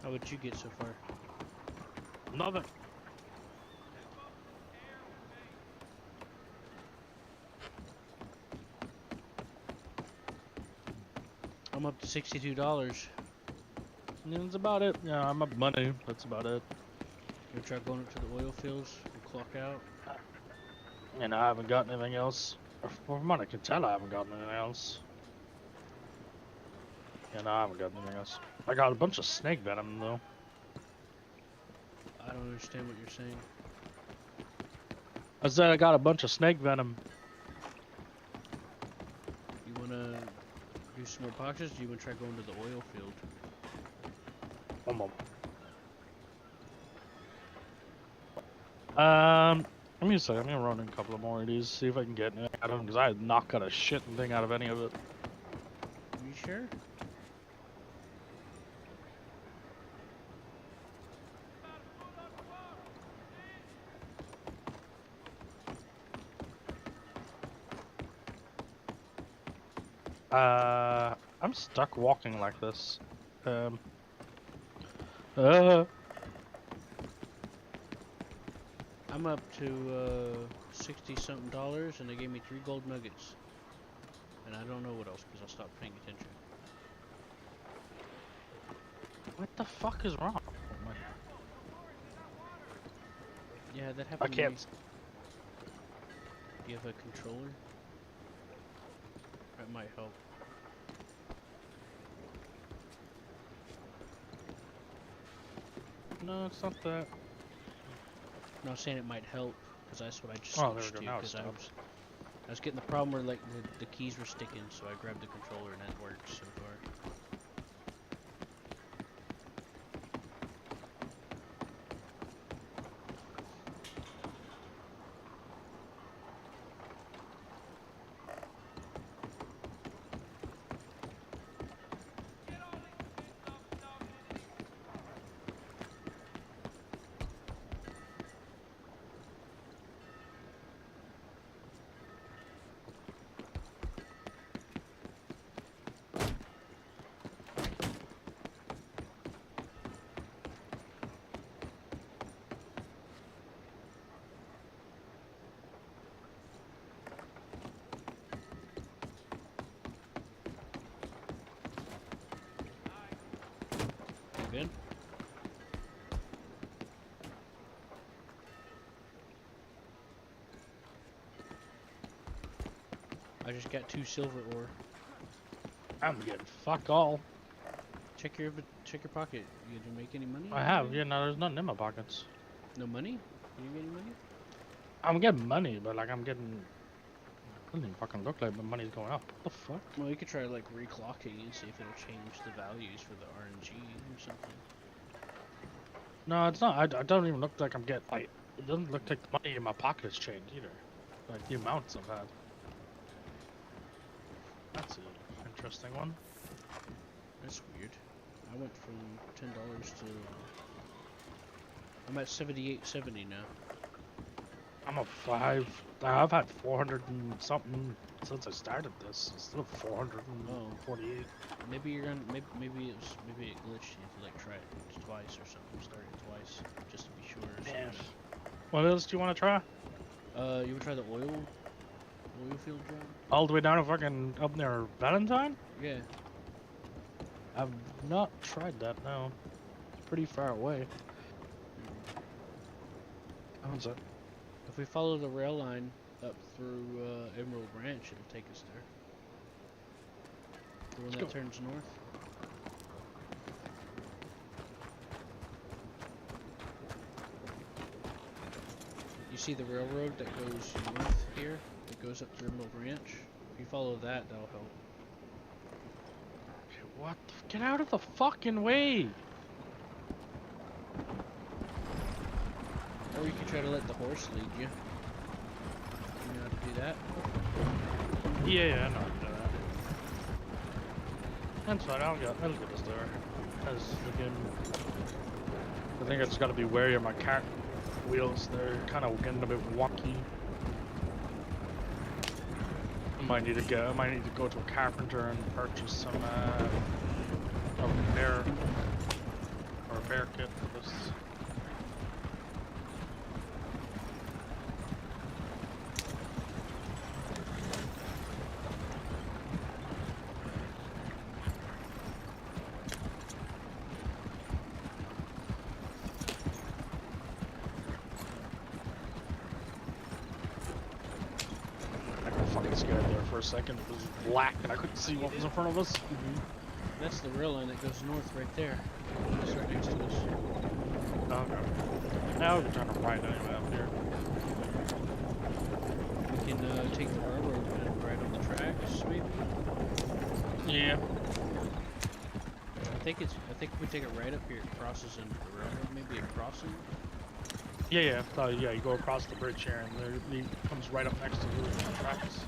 How would you get so far? Nothing. I'm up to $62. Yeah, that's about it. Yeah, I'm up money. That's about it. You try going up to the oil fields and clock out? And I haven't got anything else. From what I can tell, I haven't got anything else. Yeah, no, I haven't got anything else. I got a bunch of snake venom, though. I don't understand what you're saying. I said I got a bunch of snake venom. You wanna do some more boxes? Or do you wanna try going to the oil field? One moment. Let me see. I'm gonna run in a couple of more of these, see if I can get anything out of them, because I have not got a shit thing out of any of it. Are you sure? I'm stuck walking like this. Uh, I'm up to 60-something dollars, and they gave me 3 gold nuggets. And I don't know what else, because I stopped paying attention. what the fuck is wrong? Yeah, that I happened to can't. me. Do you have a controller? That might help. No, it's not that. No, I'm saying it might help, because that's what I just Oh, there we switched go. to, Now it because stops. I was getting the problem where like the keys were sticking, so I grabbed the controller and that worked so far. I just got 2 silver ore. I'm getting fuck all. Check your pocket. You didn't make any money? I have, yeah, no, there's nothing in my pockets. No money? You get any money? I'm getting money, but like I'm getting... It doesn't even fucking look like my money's going up. What the fuck? Well, you could try like reclocking and see if it'll change the values for the RNG or something. No, it's not. I don't even look like I'm getting... Like, it doesn't look like the money in my pocket has changed either. Like the amounts I've had. That's an interesting one. That's weird. I went from $10 to... I'm at 78.70 now. I'm a 5. I've had 400 and something since I started this. It's still 448. Maybe you're gonna maybe it glitched. You have to like try it twice or something. Start it twice just to be sure. Or Yeah. something. What else do you want to try? You would try the oil field job? All the way down to fucking up near Valentine? Yeah. I've not tried that. No, it's pretty far away. How's that? If we follow the rail line up through Emerald Branch, it'll take us there. The one that turns north. You see the railroad that goes north here? That goes up to Emerald Branch? If you follow that, that'll help. Okay, what? Get out of the fucking way! Or you can try to let the horse lead you. You know how to do that? Yeah, I know how to do that. That's fine, I'll get us there. As again, I think I just gotta be wary of my cart wheels. They're kind of getting a bit wonky. I might need to go to a carpenter and purchase some a repair kit for this. For a second, it was black and I couldn't see what was in front of us. That's the rail line that goes north right there. It's right next to us. Okay. Now we can turn right anyway up here. We can take the railroad and ride on the tracks, maybe? Yeah. I think if we take it right up here, it crosses into the railroad. Maybe a crossing? Yeah. Yeah, you go across the bridge here and it comes right up next to the tracks.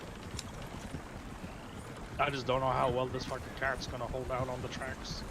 I just don't know how well this fucking cart's gonna hold out on the tracks.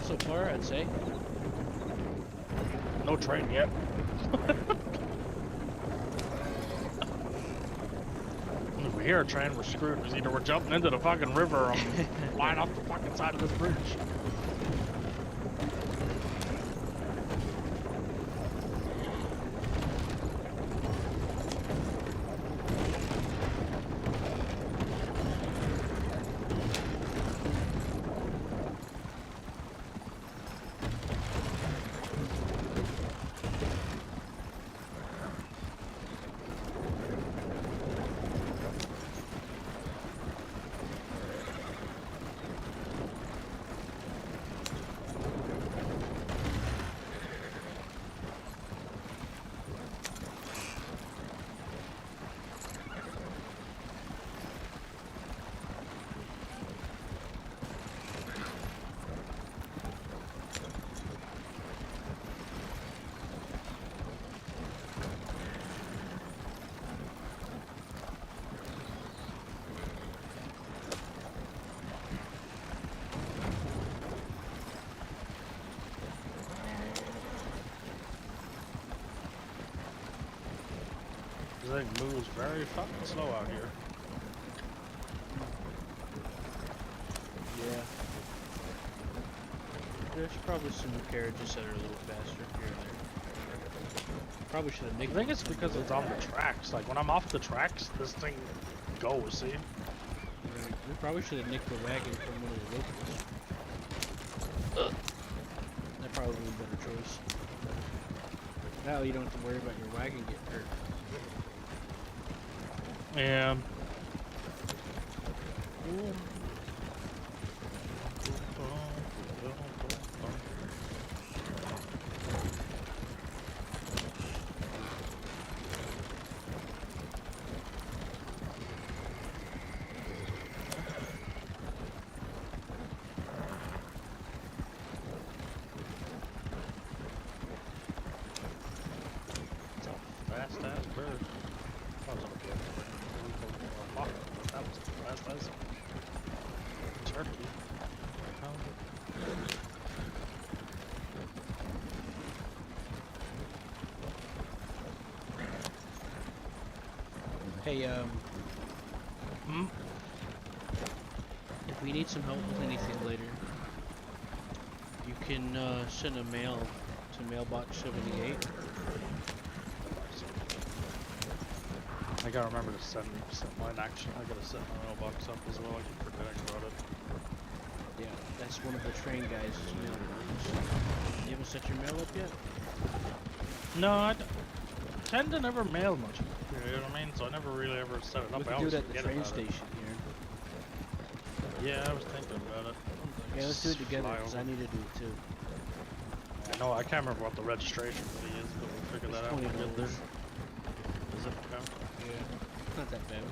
So far, I'd say. No train yet. If we hear a train, we're screwed, because either we're jumping into the fucking river or I'm flying off the fucking side of this bridge. thing moves very fucking slow out here. Yeah. There's probably some carriages that are a little faster here and there. Probably should have I nicked think it it's from because the it's on the tracks. Like when I'm off the tracks, this thing goes, see? Right. We probably should have nicked the wagon from one of the locals. That probably would be a better choice. Now you don't have to worry about your wagon getting hurt. Yeah. Fast ass bird. That was okay. That was fast as turkey. Hey, if we need some help with anything later, you can send a mail to mailbox 78. I gotta remember to set mine actually. I gotta set my mailbox up as well. I keep forgetting about it. Yeah, that's one of the train guys' mailboxes. You haven't set your mail up yet? No, I tend to never mail much. You know what I mean? So I never really ever set it up. We I can do always it at the forget train about it. station here. Yeah, I was thinking about it. Yeah, let's do it together Fly because over. I need to do it too. I know, I can't remember what the registration fee is, but we'll figure that out when we get there. $20. Is it? Okay. Yeah, not that bad.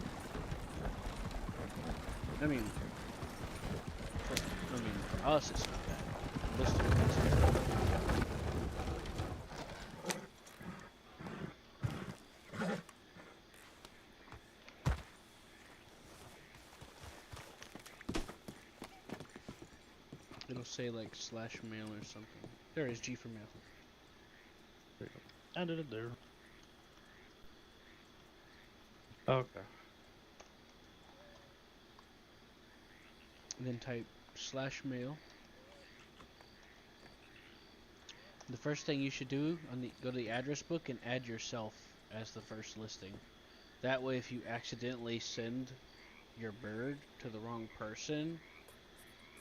I mean, for us it's not bad. Listeners, it's bad. It'll say like slash mail or something. There is G for mail. There you go. I did it there. Okay. And then type slash mail. The first thing you should do go to the address book and add yourself as the first listing. That way, if you accidentally send your bird to the wrong person,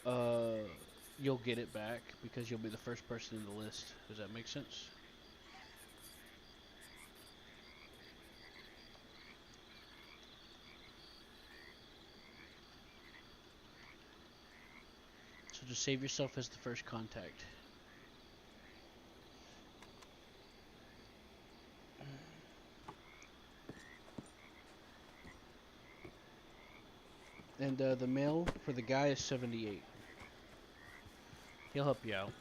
you'll get it back because you'll be the first person in the list. Does that make sense? So just save yourself as the first contact. And the mail for the guy is 78. He'll help you out.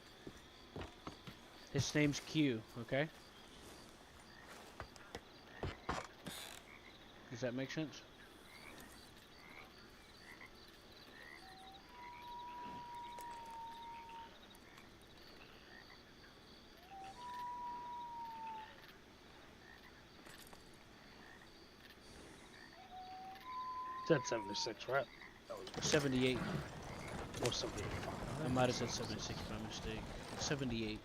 His name's Q, okay? Does that make sense? Said 76, right? That was 78. or 78. I might have said 76 by mistake. It's 78.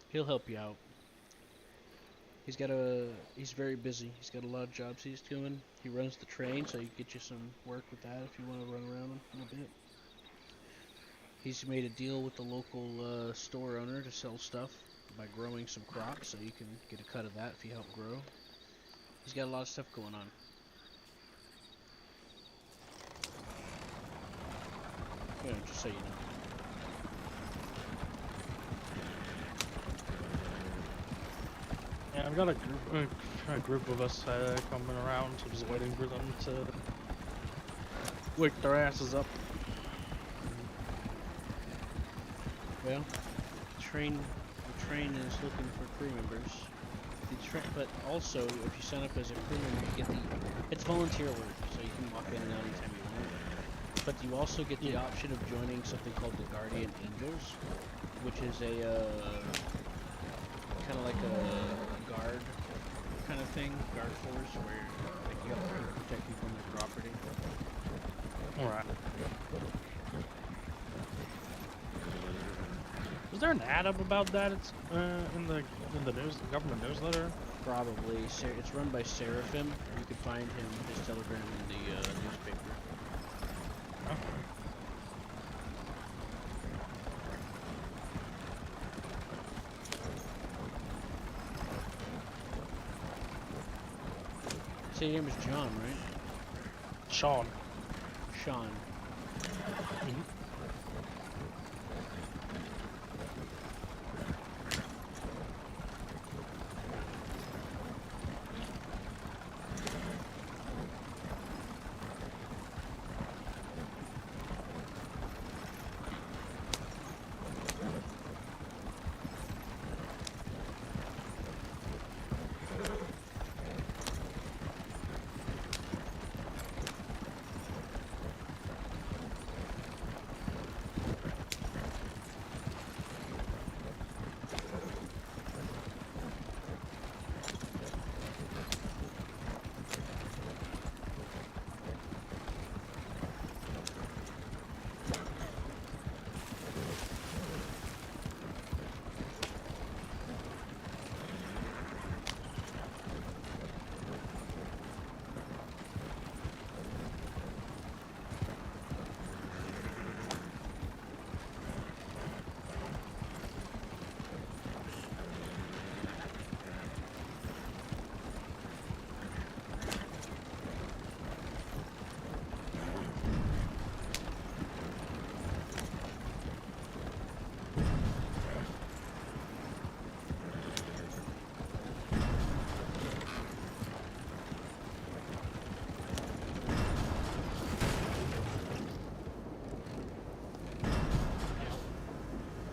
He'll help you out. He's very busy. He's got a lot of jobs he's doing. He runs the train, so he can get you some work with that if you want to run around him a bit. He's made a deal with the local store owner to sell stuff by growing some crops, so you can get a cut of that if you help grow. He's got a lot of stuff going on. Yeah, just so you know. Yeah, I've got a group of us coming around, so just waiting for them to wake their asses up. Well, the train is looking for crew members. But also, if you sign up as a crew member, you get it's volunteer work, so you can walk in and out anytime you want. But you also get the option of joining something called the Guardian Angels, which is a kind of like a guard kind of thing, guard force, where like you have to protect people on their property. Alright. Was there an ad up about that? It's in the news, the government newsletter. Probably. It's run by Seraphim. You can find him, his telegram in the newspaper. Oh. Say your name is John, right? Sean. Sean.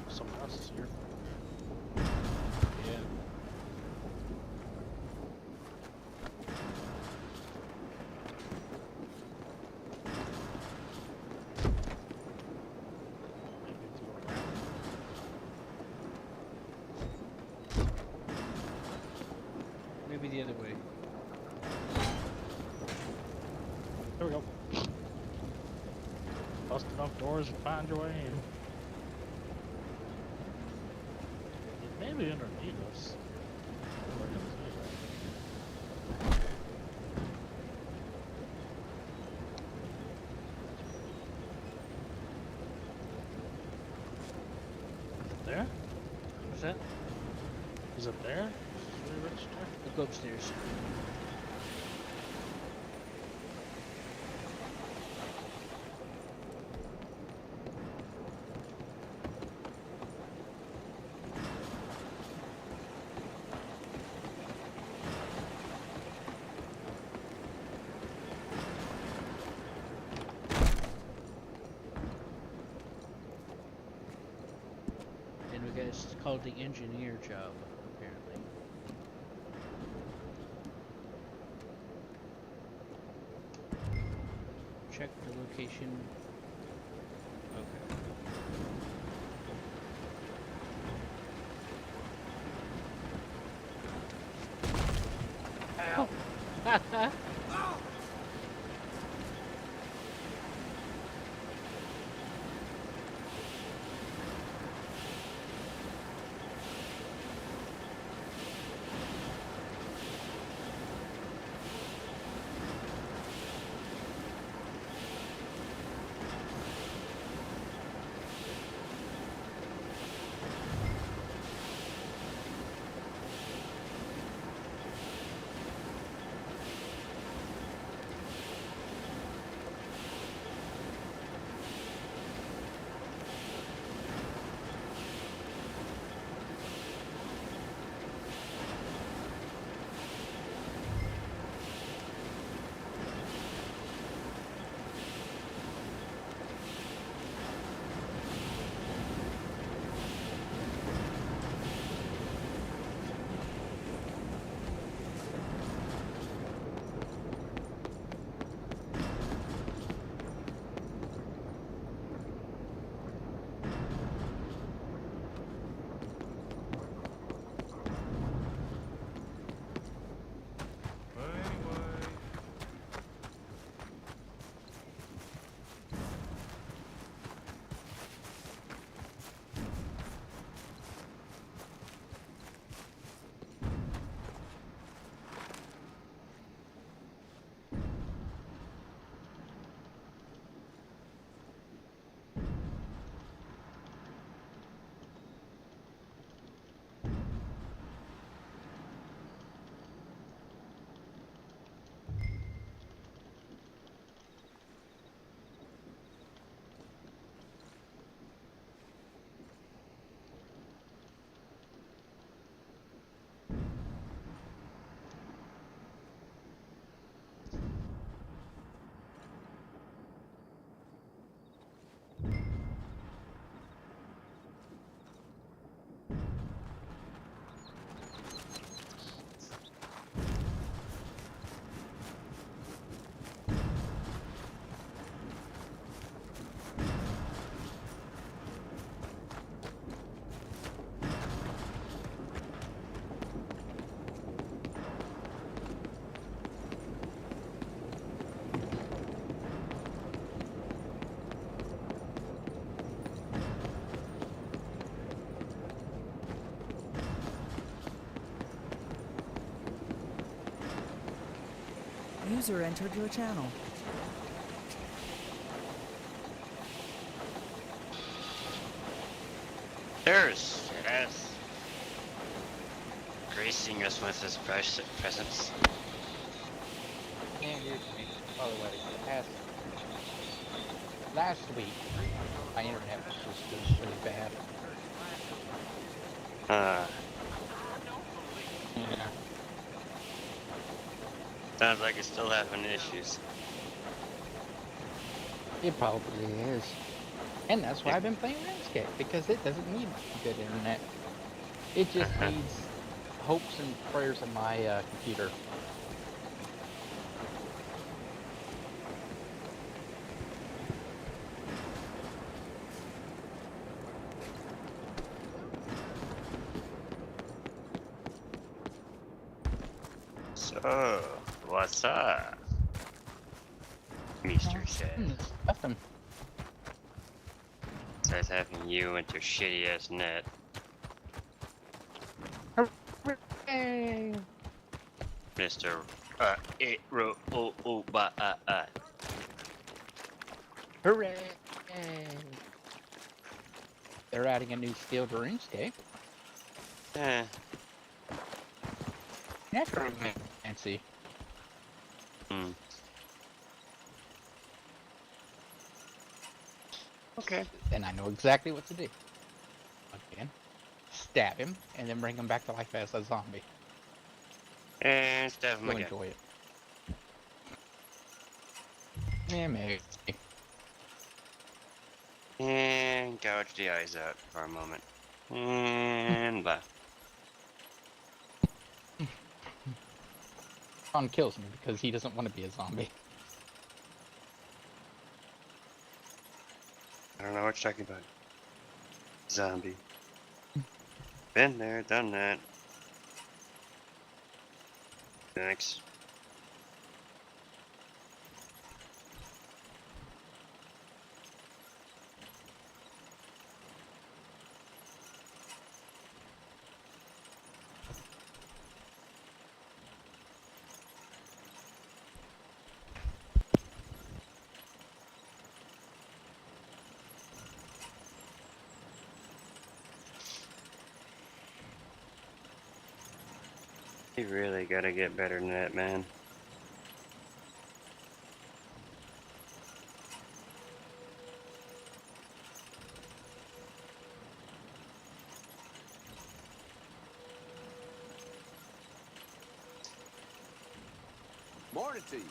Someone else is here. Yeah. Maybe the other way. There we go. Bust enough doors and find your way in. It may be underneath us. There? What's that? Is it there? Should we register? Look upstairs. And we got it's called the engineer job, apparently. Check the location. Okay. Ow. User entered your channel. There's yes. Gracing us with his presence. And here's me. By the way, last week, my internet was just really bad. Yeah. Sounds like it's still having issues. It probably is. And that's why I've been playing RuneScape, because it doesn't need good internet. It just needs hopes and prayers of my computer. So, what's up? Mr. says. Nothing. Says having you into shitty ass net. Hey. Mr. Hooray! They're adding a new skill to RuneScape. Necromancy. Okay. And I know exactly what to do. Again, stab him, and then bring him back to life as a zombie. And stab him You'll again. enjoy it. Yeah, maybe. And gouge the eyes out for a moment. And bye. Sean kills me because he doesn't want to be a zombie. I don't know what you're talking about. Zombie. Been there, done that. Thanks. You really gotta get better than that, man. Morning to you.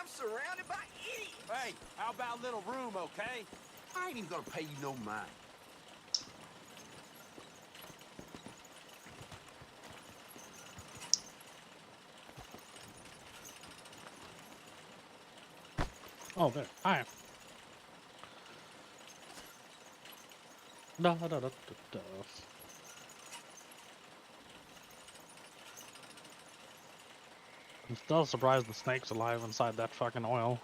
I'm surrounded by idiots. Hey, how about a little room, okay? I ain't even gonna pay you no mind. Oh, there. Hi. Da, da, da, da, da. I'm still surprised the snake's alive inside that fucking oil.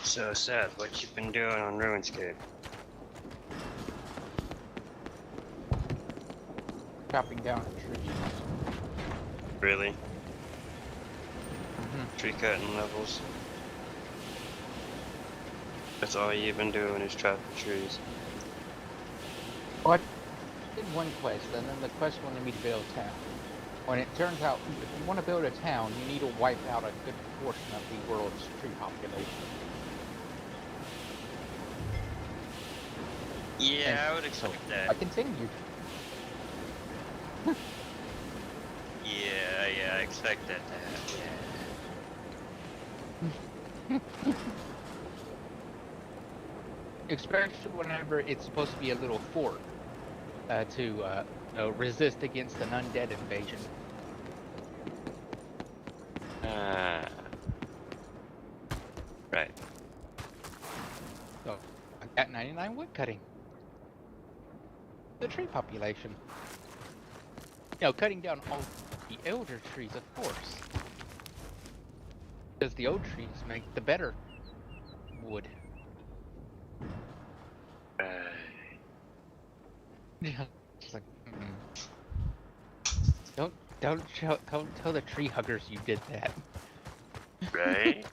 So sad, what you been doing on RuneScape? Chopping down trees. Really? Mhm. Tree cutting levels? That's all you've been doing is chopping trees. Well, I did one quest, and then the quest wanted me to build a town. When it turns out, if you want to build a town, you need to wipe out a good portion of the world's tree population. Yeah, And I would expect I that. continued. Yeah, I expect that to happen. Especially whenever it's supposed to be a little fort to resist against an undead invasion. Right. So I got 99 wood cutting. The tree population. You know, cutting down all the elder trees, of course. Because the old trees make the better wood. Yeah. It's like, don't tell the tree huggers you did that. Right?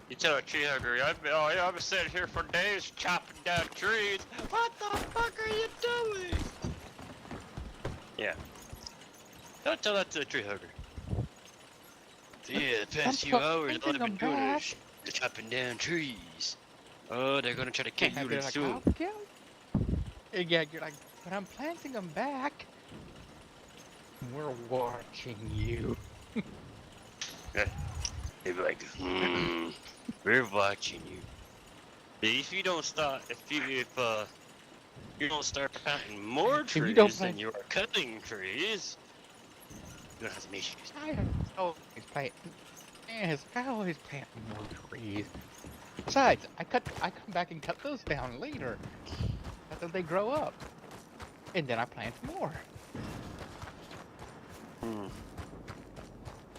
You tell a tree hugger, I've been sitting here for days chopping down trees. What the fuck are you doing? Yeah. Don't tell that to the tree hugger. Yeah, the past few hours all I've been doing is chopping down trees. Oh, they're gonna try to kill you Like, soon. yeah, you're like, but I'm planting them back. We're watching you. Yeah. They'd be like, we're watching you. If you don't stop, if you don't start planting more trees than you are cutting trees, you're gonna have some issues. I always plant more trees. Besides, I come back and cut those down later after they grow up, and then I plant more.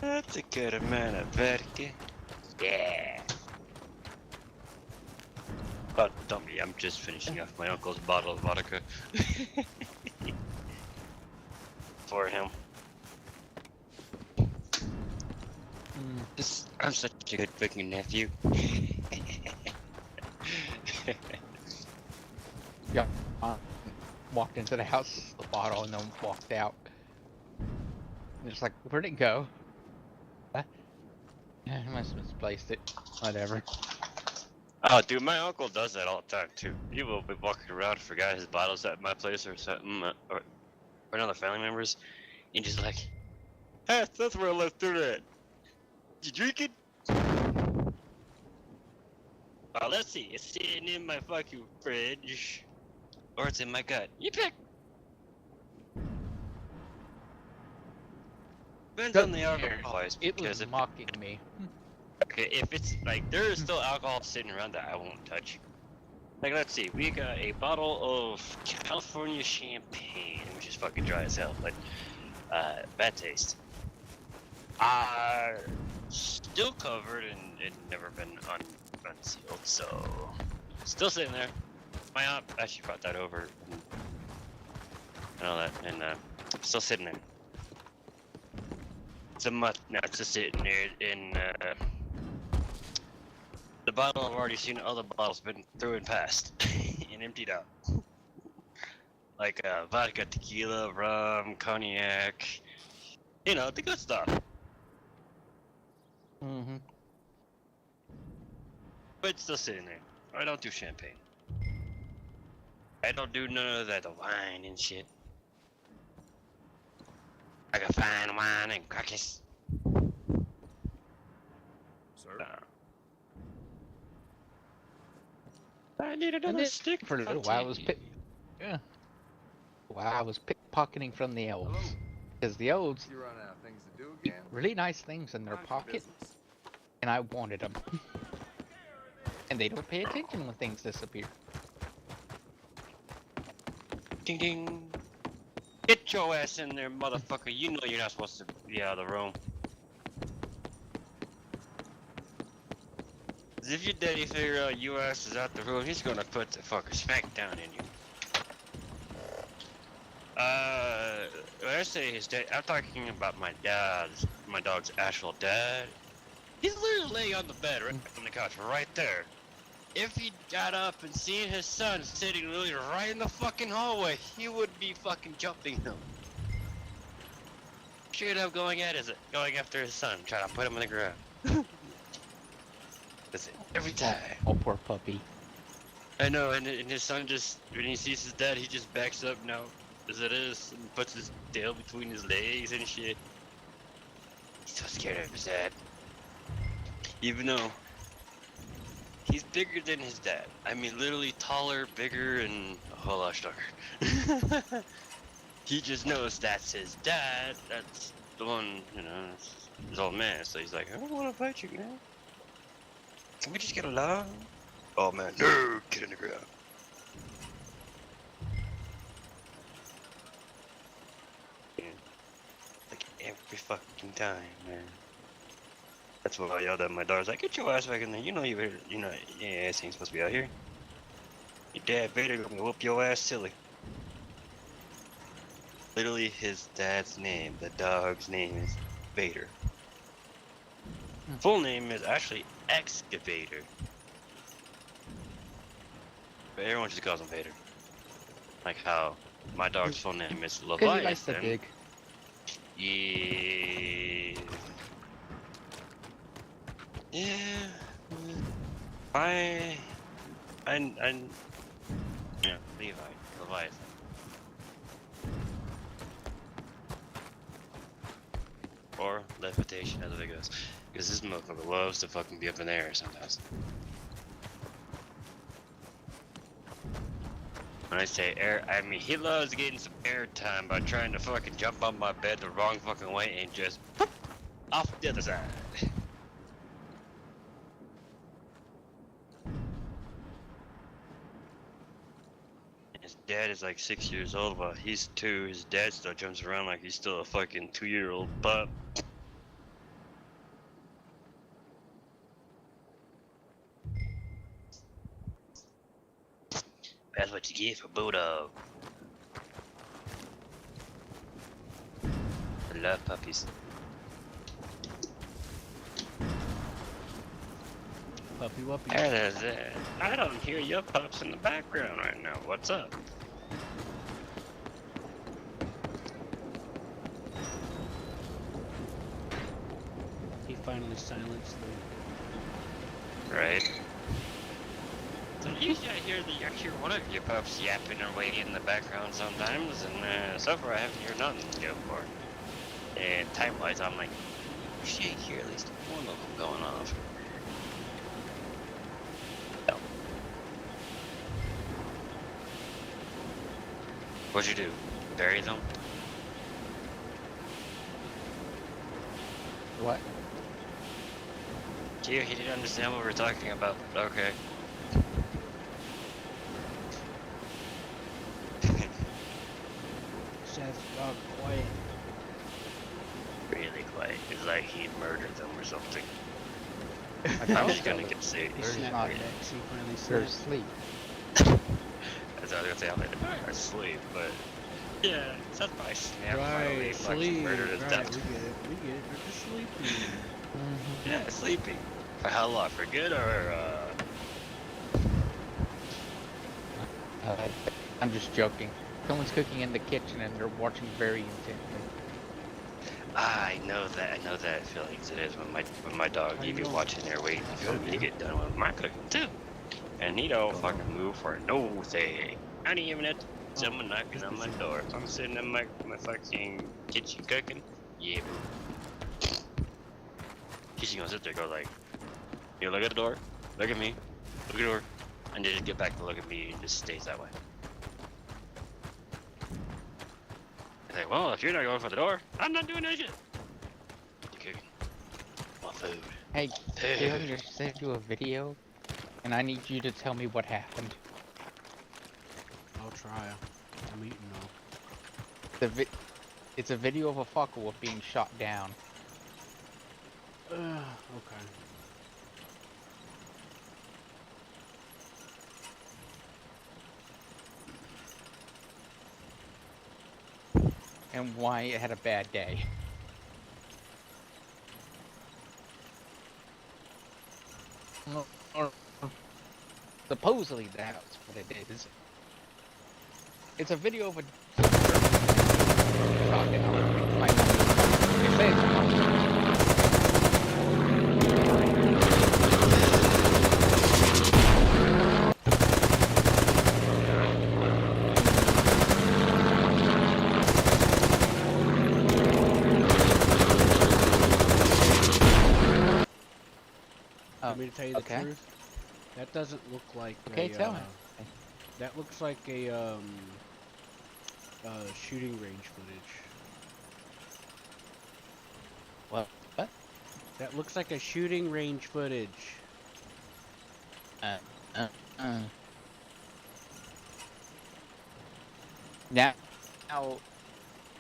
That's a good amount of vodka. Yeah. But dummy, I'm just finishing off my uncle's bottle of vodka for him. I'm such a good freaking nephew. Yeah, walked into the house, the bottle, and then walked out. And just like, where'd it go? What? I must have misplaced it. Whatever. Oh, dude, my uncle does that all the time too. He will be walking around, forgot his bottles at my place or something, or another family members, and just like, hey, that's where I left it at. Did you drink it? Oh, let's see. It's sitting in my fucking fridge, or it's in my gut. You pick. Depends on the alcohol. It was mocking me. Okay, if it's like there is still alcohol sitting around that I won't touch. Like, let's see, we got a bottle of California champagne, which is fucking dry as hell, but bad taste. Still covered and never been unsealed, so still sitting there. My aunt actually brought that over and all that, and still sitting there. It's a month now, it's just sitting there in the bottle. I've already seen other bottles been through and passed and emptied out. Like vodka, tequila, rum, cognac, you know, the good stuff. Mm-hmm. But it's still sitting there. I don't do champagne. I don't do none of that, the wine and shit. I got fine wine and crackers. Sir? I need another stick for a little while. I was pickpocketing from the elves, because the elves You run out of things to do again? really nice things in their pocket, and I wanted them. And they don't pay attention when things disappear. Ding ding. Get your ass in there, motherfucker. You know you're not supposed to be out of the room. if your daddy figure out your ass is out the room, he's gonna put the fucker smack down in you. When I say his dad, I'm talking about my dog's actual dad. He's literally laying on the bed, right on the couch, right there. If he got up and seen his son sitting literally right in the fucking hallway, he would be fucking jumping him. Straight up going after his son, trying to put him in the ground. That's it, every time. Oh, poor puppy. I know, and his son just, when he sees his dad, he just backs up now, as it is, and puts his tail between his legs and shit. He's so scared of his dad. Even though he's bigger than his dad. I mean, literally taller, bigger, and a whole lot stronger. He just knows that's his dad. That's the one, you know, his old man. So he's like, I don't want to fight you, man. Can we just get along? Oh man, no, get in the ground. Yeah. Like every fucking time, man. That's why I yelled at my daughter's like, get your ass back in there. You know, yeah, ass ain't supposed to be out here. Your dad Vader gonna whoop your ass silly. Literally his dad's name, the dog's name is Vader. Full name is actually Excavator. But everyone just calls him Vader. Like how my dog's full name is Leviathan. Because he likes to dig. Yeah. Yeah. Yeah, Leviathan. Or levitation, as it goes. Because this motherfucker loves to fucking be up in the air sometimes. When I say air, I mean he loves getting some air time by trying to fucking jump on my bed the wrong fucking way and just poof, off the other side. His dad is like 6 years old, but he's 2. His dad still jumps around like he's still a fucking 2-year-old pup. That's what you get for Bulldog. I love puppies. Puppy wuppy. That is it. I don't hear your pups in the background right now. What's up? He finally silenced them. Right. So usually I hear one of your pups yapping or waiting in the background sometimes, and so far I haven't heard nothing so far. And time-wise, I'm like, you should hear at least one of them going off. No. What'd you do? Bury them? What? Gee, he didn't understand what we were talking about. Okay. Seth's dog quiet. Really quiet. It's like he murdered them or something. I'm just gonna get sick. He snapped not- back, so he finally They're snapped. asleep. That's what I was gonna say. I'm like, asleep, but yeah, that's probably snapped Right, right, fucking sleep. murdered his Right, death. we get it. They're just sleeping. Yeah, sleeping. For how long? For good or I'm just joking. Someone's cooking in the kitchen and they're watching very intently. I know that feelings it is when my dog he be watching there waiting for me to get done with my cooking too. And he don't fucking move for no thing. Not even at someone knocking on my door. If I'm sitting in my fucking kitchen cooking, yeah boo. He's gonna sit there and go like, you look at the door, look at me, look at the door, and then just get back to look at me and just stays that way. It's like, well, if you're not going for the door, I'm not doing that shit. You're cooking. My food. Hey, Dylan just sent you a video, and I need you to tell me what happened. I'll try. I'm eating now. It's a video of a fucker being shot down. Okay. and why it had a bad day. Supposedly that's what it is. It's a video of a talking out. Like, they say it's Want me to tell you the truth? That doesn't look like tell me. That looks like a shooting range footage. What? That looks like a shooting range footage. Now,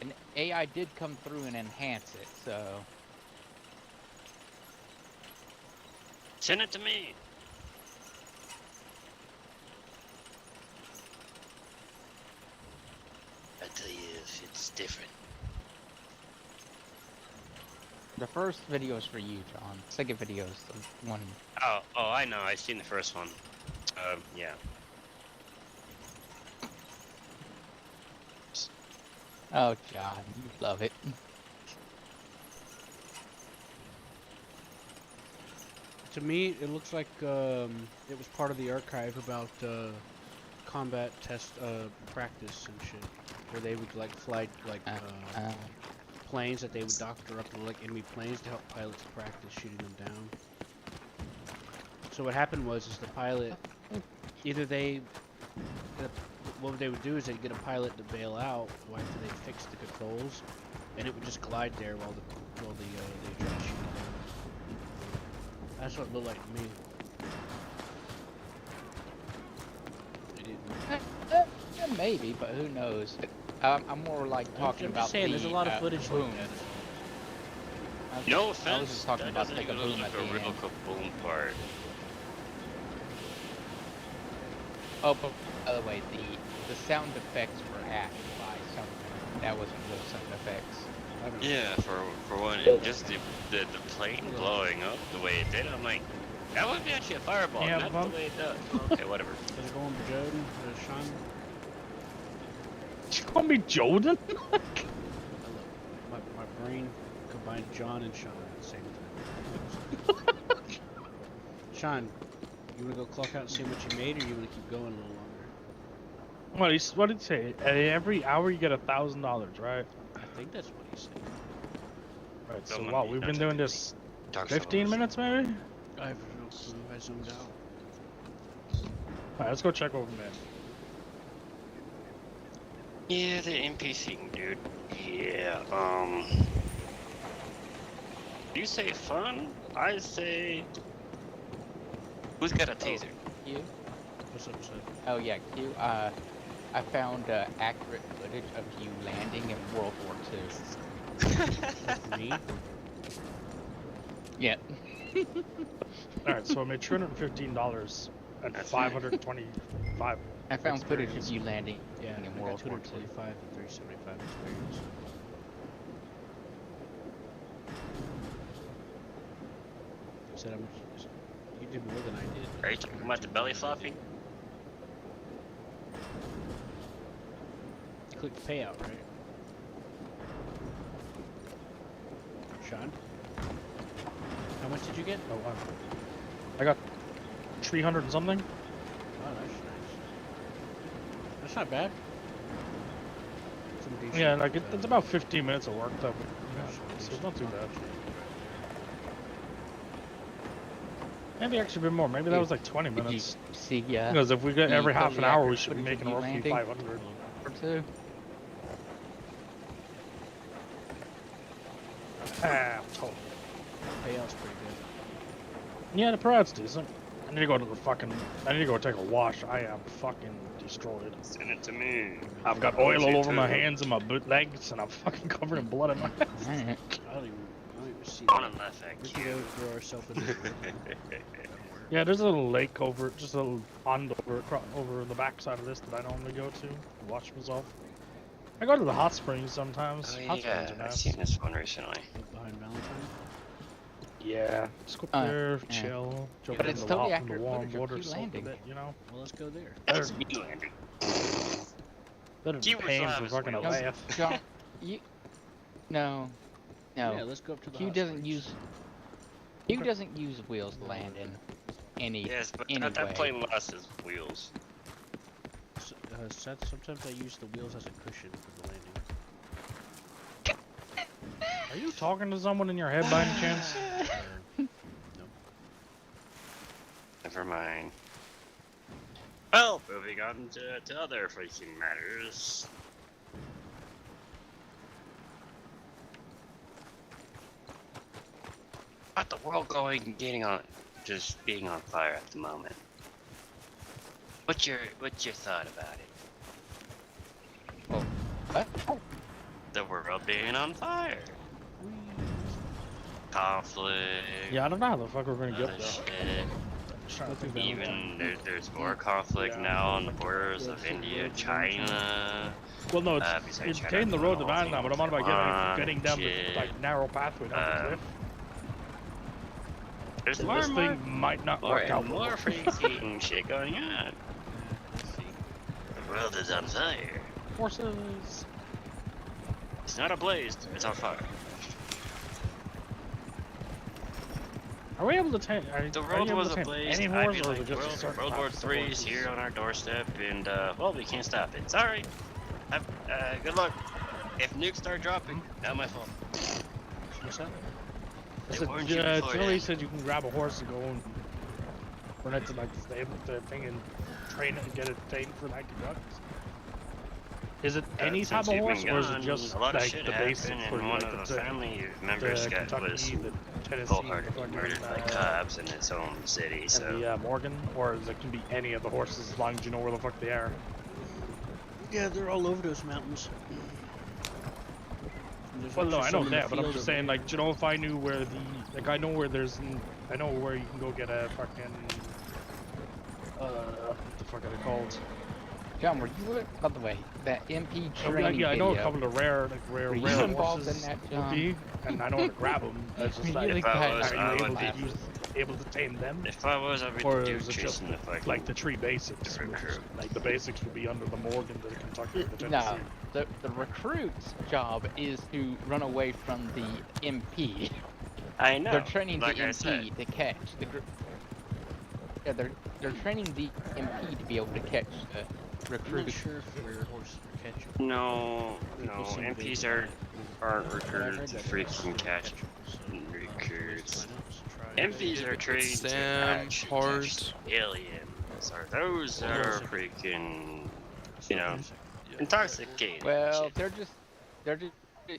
an AI did come through and enhance it, so. Send it to me. I tell you, it's different. The first video is for you, John. Second video is the one. Oh, I know. I've seen the first one. Yeah. Oh, John, you love it. To me, it looks like it was part of the archive about combat test practice and shit, where they would like fly like planes that they would doctor up to like enemy planes to help pilots practice shooting them down. So what happened was, is the pilot, either what they would do is they'd get a pilot to bail out after they fixed the controls, and it would just glide there while they tried to shoot it down. That's what it looked like to me. Maybe, but who knows? I'm more like talking about saying, there's a lot of footage boom. like that. No offense. I was just talking about like a boom at the real end. boom part. Oh, but by the way, the sound effects were added by something. That wasn't real sound effects. Yeah, for one, and just the plane blowing up the way it did, I'm like, that would be actually a fireball, Yeah, not the way it does. Okay, whatever. Is it going to Jordan or Sean? You call me Jordan? My brain combined John and Sean at the same time. Sean, you wanna go clock out and see how much you made, or you wanna keep going a little longer? What did he say? Every hour you get $1,000, right? I think that's what he said. Right. So wow, we've been doing this 15 minutes, maybe. I have no clue. I zoomed out. Alright, let's go check over there. Yeah, the NPC dude. Yeah, you say fun, I say... Who's got a taser? Q? What's up, son? Oh yeah, Q. I found accurate footage of you landing in World War II. Me? Yeah. Alright, so I made $215 and That's 525. I found footage of you landing Yeah, in I World got War 225 II. and 375 experience. Said how much? You did more than I did. Are you talking about the belly flopping? You clicked payout, right? Sean? How much did you get? Oh wow. I got 300 and something. Oh, that's nice. That's not bad. Some decent, Yeah, like it's about 15 minutes of work though. So it's not too bad. Maybe actually a bit more. Maybe that was like 20 Did you minutes. see, Because if we get every half an totally hour, we accurate should be footage of making you roughly landing? 500. Or two? Ah, totally. payout's pretty good. Yeah, the payout's decent. I need to go to the fucking. I need to go take a wash. I am fucking destroyed. Send it to me. I've got oil all over my hands and my boot legs, and I'm fucking covered in blood in my hands. Alright. I don't even see On that. and laugh at We can you. go throw ourselves in the Yeah, there's a little lake over, just a little pond over the back side of this that I normally go to wash myself. I go to the hot springs sometimes. Oh Hot springs yeah, are I've nice. seen this one recently. Up behind Valentine. Yeah, just go up there, chill, jump But in it's the, totally in the accurate warm footage of water, Q soak a landing. bit, you know? Well, let's go there. Better, That's me landing. better Q than was paying live for as fucking a wheels. laugh. John, no, Yeah, let's go up to the Q hot doesn't springs. use Q doesn't use wheels to land in any Yes, but any that way. plane lost his wheels. Sometimes I use the wheels as a cushion for the landing. Are you talking to someone in your head by any chance? No. Never mind. Well, moving on to other freaking matters. How's the world getting on, just being on fire at the moment? What's your thought about it? What? The world being on fire. Conflict. Yeah, I don't know how the fuck we're gonna other get there. shit. Trying to think Even there's more conflict now on the borders of India, China. Well, no, it's besides China, taking the road to the whole thing Vietnam, but I'm with on about Taiwan, getting down the shit. like narrow pathway down the cliff. There's This more and more, thing might not more work out. and more freaking shit going on. The world is on fire. Horses. It's not ablaze, it's on fire. Are we able to tame? The world was ablaze. any I'd horse, be or is like, it just a certain World War class of III is horses? here on our doorstep, and well, we can't stop it. Sorry. Good luck. If nukes start dropping, not my fault. What's that? They Said, warned you before Tilly then. said you can grab a horse and go and run it to like the thing and train it and get it tamed for like conduct. Is it any type Since of we've horse, been or is it gone, just a lot of like shit the basic happened, for and one like of the family members the was Kentucky, the Tennessee, the wholeheartedly fucking, murdered by cops in his home city, and so... the Morgan, or is it can be any of the horses as long as you know where the fuck they are? Yeah, they're all over those mountains. Well, no, I know that, but I'm just saying, like, you know, if I knew where like, I know where I know where you can go get a fucking, what the fuck are they called? John, were you by the way that MP Oh, training yeah, I know a video? couple of rare Were you rare involved horses in that, would John? be, and I know where to grab them. It's just like, Really If I bad was, are I you would able be... to able to tame them? If I was, I'd be Or the dude is it just chasing the fucking... like the tree basics? the recruit. Like the basics would be under the Morgan, the Kentucky, the Tennessee. No, the recruit's job is to run away from the MP. I know. They're training like the I MP said. to catch the. Yeah, they're training the MP to be able to catch the I'm recruit. not sure if rare horses are catchable. No, People seem to be- MPs aren't But I recruited heard to that freaking catch recruits. recruits. MPs are trained to actually catch aliens, or those that are freaking, you know, intoxicated. Well, they're just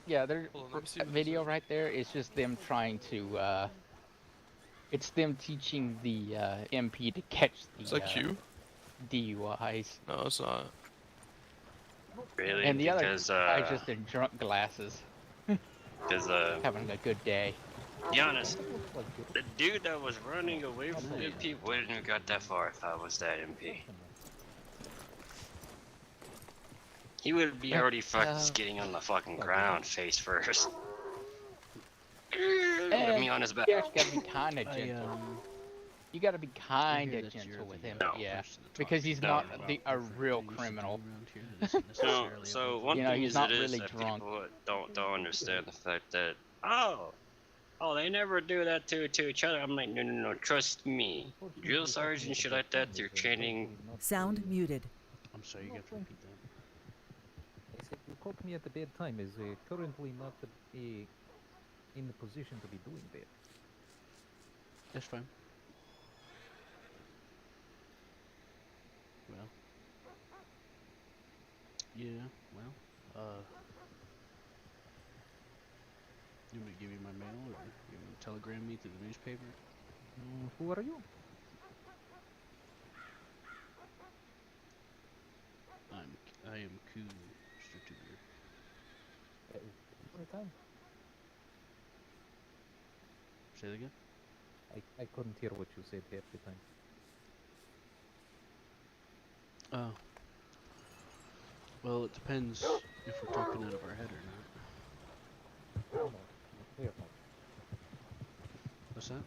yeah, that video right there is just them trying to it's them teaching the MP to catch the Is that Q? DUIs. No, it's not. Really? And the other Because, guy just in drunk glasses, because, having a good day. be honest, the dude that was running away from the MP wouldn't have got that far if I was that MP. He would be already fucking skidding on the fucking ground face first. Let me on his back. You actually gotta be kind of gentle. You gotta be kind of gentle with him, yeah, because he's not a real criminal. So one You know, thing he's is not it is really that drunk. people don't understand the fact that oh they never do that to each other. I'm like no, trust me. Drill sergeant shit like that through training. Sound muted. I'm sorry, you got to repeat that. I said you called me at a bad time, is currently not in the position to be doing that. That's fine. Well. Yeah, well, you want me to give you my mail, or you want to telegram me through the newspaper? Who are you? I am Ku, Mr. Tudor. What time? Say that again? I couldn't hear what you said half the time. Oh. Well, it depends. If we're talking out of our head or not. No, we are not. What's that?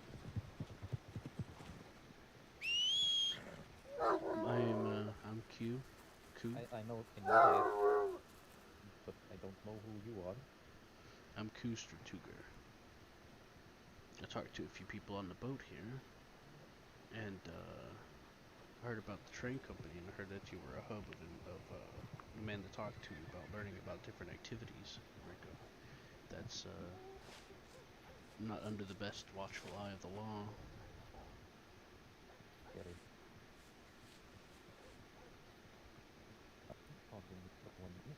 I'm Q. I know that, but I don't know who you are. I'm Q Stratuger. I talked to a few people on the boat here, and I heard about the train company, and I heard that you were a hub of men to talk to about learning about different activities. That's not under the best watchful eye of the law. Get it. Talking with someone new.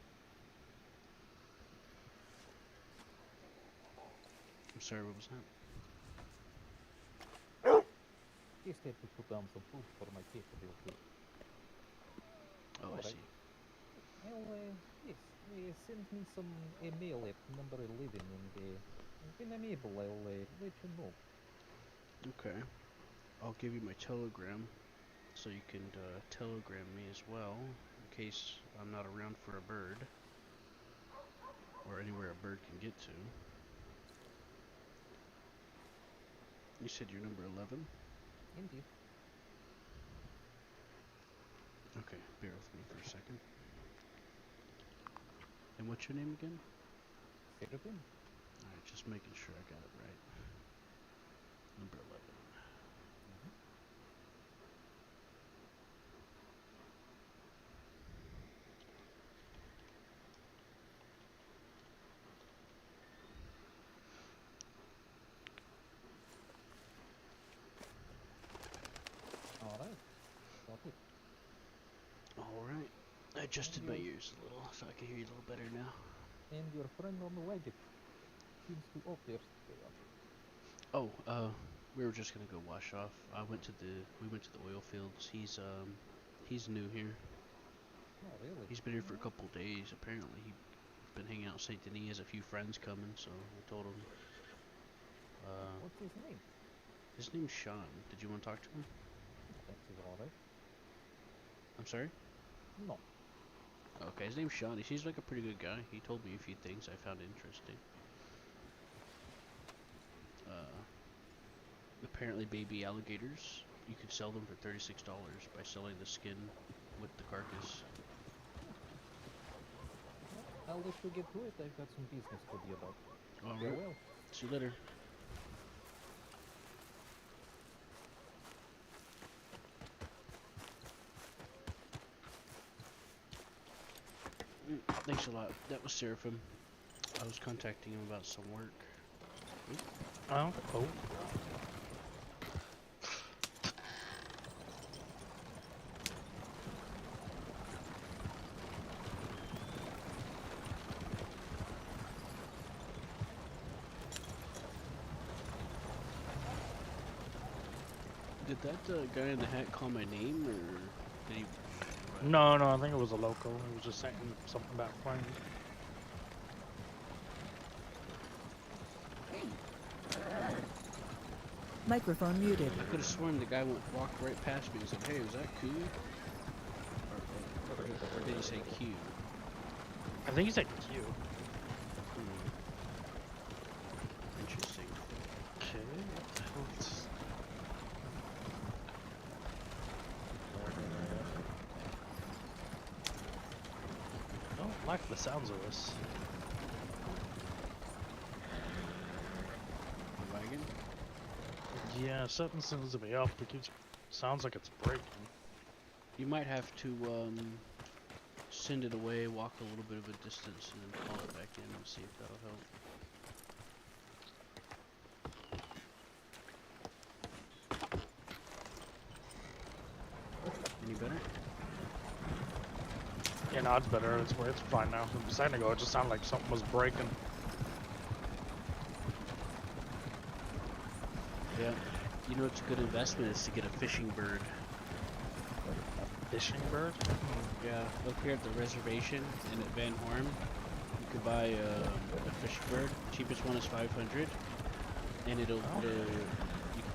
I'm sorry, what was that? He said to put down some food for my kid real quick. Oh, I see. Well, yes, send me some email at number 11 and when I'm able, I'll let you know. Okay. I'll give you my telegram so you can telegram me as well in case I'm not around for a bird or anywhere a bird can get to. You said you're number 11? Indeed. Okay, bear with me for a second. And what's your name again? Seraphim? Alright, just making sure I got it right. Number 11. Alright. Got it. Alright. I adjusted my ears a little so I can hear you a little better now. And your friend on the wagon seems to there. Oh, we were just gonna go wash off. We went to the oil fields. He's new here. Oh, really? He's been here for a couple days. Apparently, he's been hanging out in St. Denis. He has a few friends coming, so I told him. What's his name? His name's Sean. Did you want to talk to him? That's alright. I'm sorry? No. Okay, his name's Sean. He seems like a pretty good guy. He told me a few things I found interesting. Apparently baby alligators, you could sell them for $36 by selling the skin with the carcass. I'll let you get to it. I've got some business to be about. Alright. Farewell. See you later. Thanks a lot. That was Seraphim. I was contacting him about some work. Oh. Did that guy in the hat call my name, or did he? No, I think it was a local. He was just saying something about planes. Microphone muted. I could have sworn the guy walked right past me and said, "Hey, was that Q?" Or did he say Q? I think he said Q. Interesting. Okay. I don't like the sounds of this. The wagon? Yeah, something seems to be up. It keeps sounds like it's breaking. You might have to send it away, walk a little bit of a distance, and then call it back in and see if that'll help. Any better? Yeah, no, it's better. It's fine now. A second ago, it just sounded like something was breaking. Yeah. You know what's a good investment is to get a fishing bird. Fishing bird? Yeah. Look here at the reservation and at Van Horn. You could buy a fishing bird. Cheapest one is $500, and you can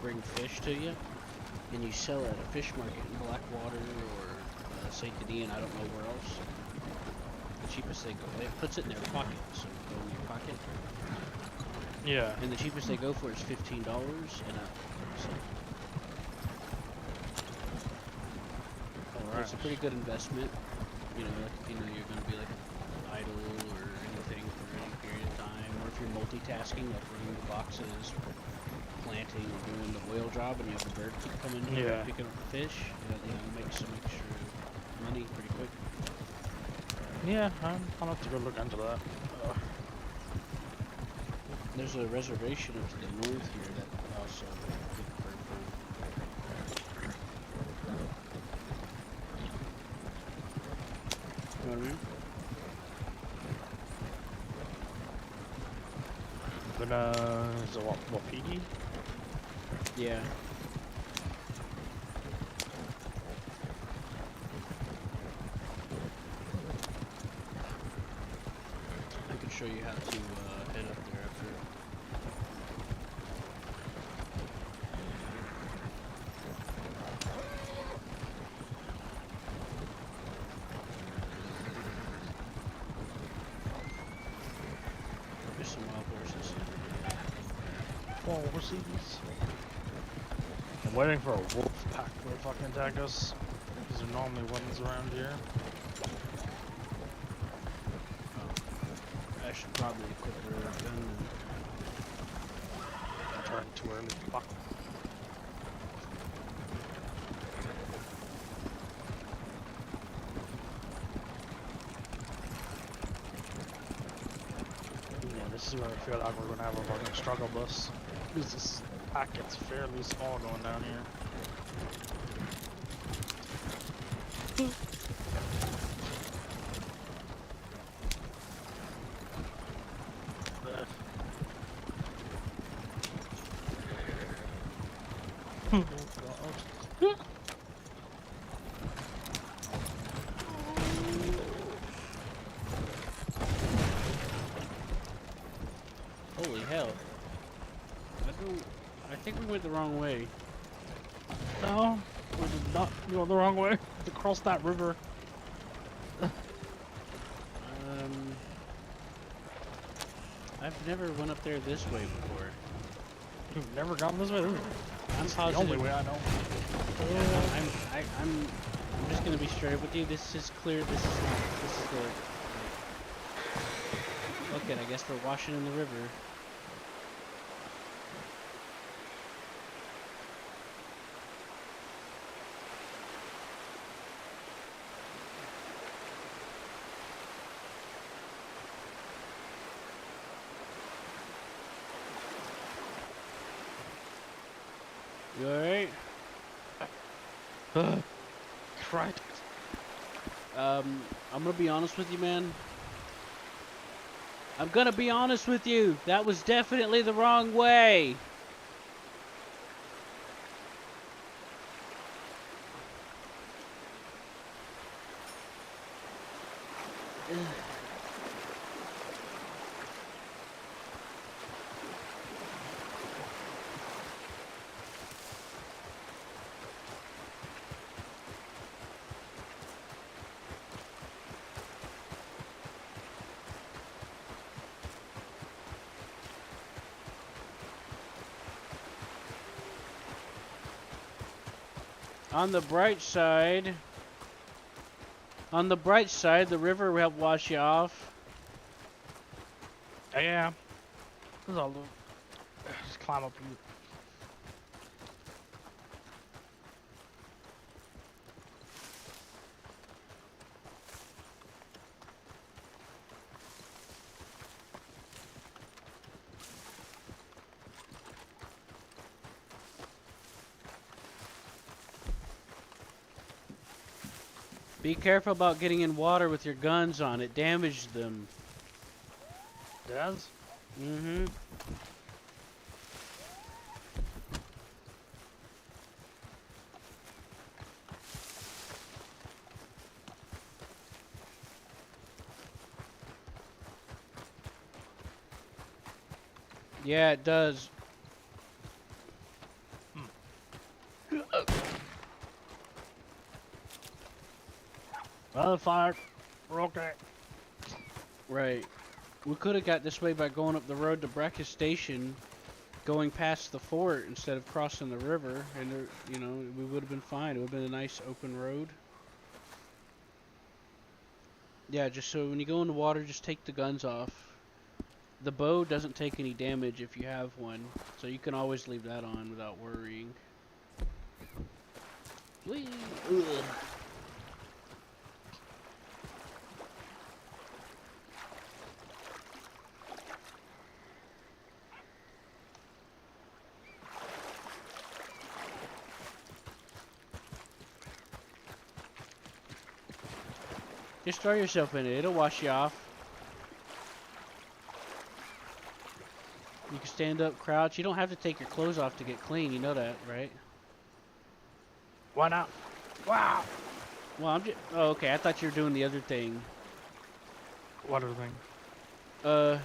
bring fish to you, and you sell it at a fish market in Blackwater or St. Denis, and I don't know where else. the cheapest they go. It puts it in their pocket, so you go in your pocket. Yeah. And the cheapest they go for is $15 and up. So. Alright. It's a pretty good investment. You know, you're going to be like idle or anything for any period of time, or if you're multitasking, like running the boxes, or planting, or doing the oil job, and you have the bird keep coming here and picking up the fish, you make some extra money pretty quick. Yeah, I'll have to go look into that. There's a reservation up to the north here that also good bird farm. You know what I mean? Is it Wapiti? Yeah. I can show you how to head up there after. There's some wild horses. Wild horses. I'm waiting for a wolf pack to fucking attack us. Because there are normally ones around here. I should probably equip her gun and turn too early. Fuck. Yeah, this is where I feel like we're gonna have a fucking struggle bus. Because this pack gets fairly small going down here. holy hell. I think we went the wrong way. No, we did not go the wrong way. To cross that river. I've never went up there this way before. You've never gone this way? I'm positive. The only way I know. I'm just gonna be straight up with you. This is clear. This is the. Okay, I guess we're washing in the river. You alright? Right. I'm gonna be honest with you, man. I'm gonna be honest with you. That was definitely the wrong way. On the bright side, the river will help wash you off. Yeah. Just climb up here. Be careful about getting in water with your guns on. It damaged them. Does? Mm-hmm. Yeah, it does. Well, fire. We're okay. Right. We could have got this way by going up the road to Brackus Station, going past the fort instead of crossing the river, and there, you know, we would have been fine. It would have been a nice open road. Yeah, just so when you go in the water, just take the guns off. The bow doesn't take any damage if you have one, so you can always leave that on without worrying. Whee! Ugh. Just throw yourself in it. It'll wash you off. You can stand up, crouch. You don't have to take your clothes off to get clean. You know that, right? Why not? Wow. Well, I'm just... Oh, okay. I thought you were doing the other thing. What other thing?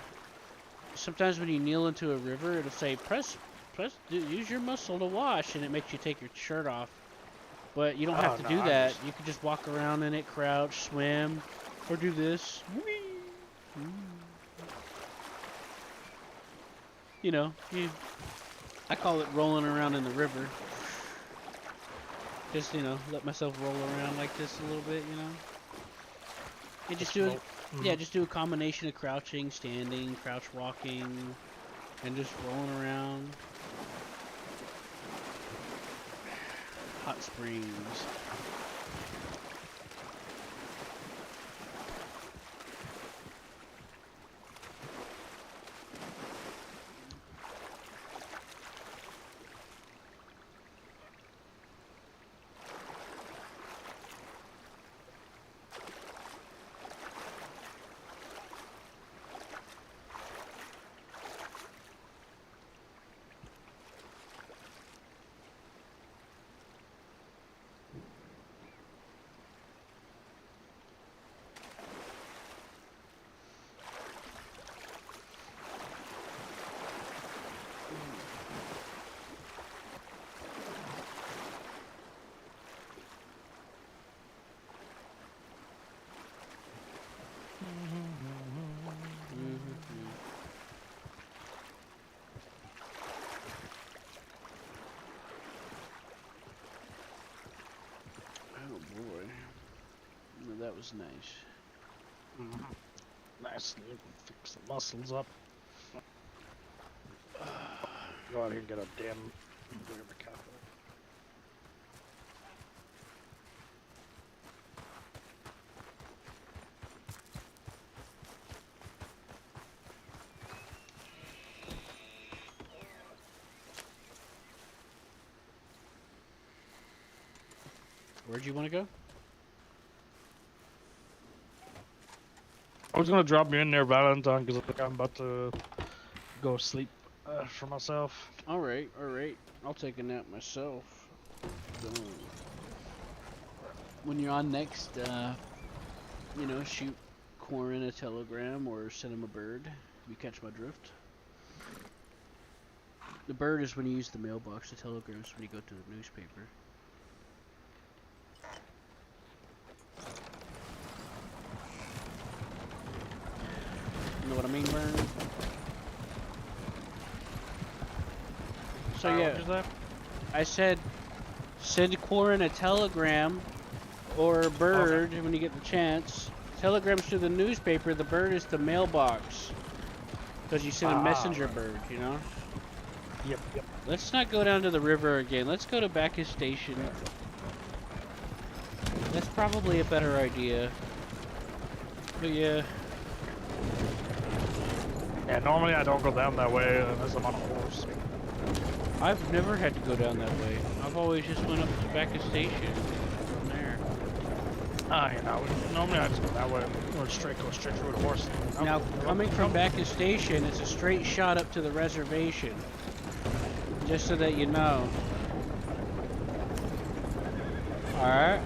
Sometimes when you kneel into a river, it'll say, use your muscle to wash, and it makes you take your shirt off. But you don't have to do that. You can just walk around in it, crouch, swim, or do this. Whee! You know, I call it rolling around in the river. Just, you know, let myself roll around like this a little bit, you know. And just do it. Yeah, just do a combination of crouching, standing, crouch walking, and just rolling around. Hot springs. Oh boy, well, that was nice. Nice. You can fix the muscles up. Go out here and get a damn whatever cap. Where'd you want to go? I was gonna drop you in there, Valentine, because I think I'm about to go sleep for myself. All right. I'll take a nap myself. So, when you're on next, you know, shoot Corin a telegram or send him a bird. You catch my drift. The bird is when you use the mailbox. The telegram is when you go to the newspaper. You know what I mean, Vern? So yeah, I said send Corin a telegram or a bird when you get the chance. Telegram's to the newspaper, the bird is the mailbox. Because you send a messenger bird, you know? Yep. Let's not go down to the river again. Let's go to Bacchus Station. That's probably a better idea. But yeah. Yeah, normally I don't go down that way unless I'm on a horse. I've never had to go down that way. I've always just went up to Bacchus Station from there. You know, normally I just go that way. Or go straight through the horse. Now, coming from Bacchus Station, it's a straight shot up to the reservation. Just so that you know. Alright.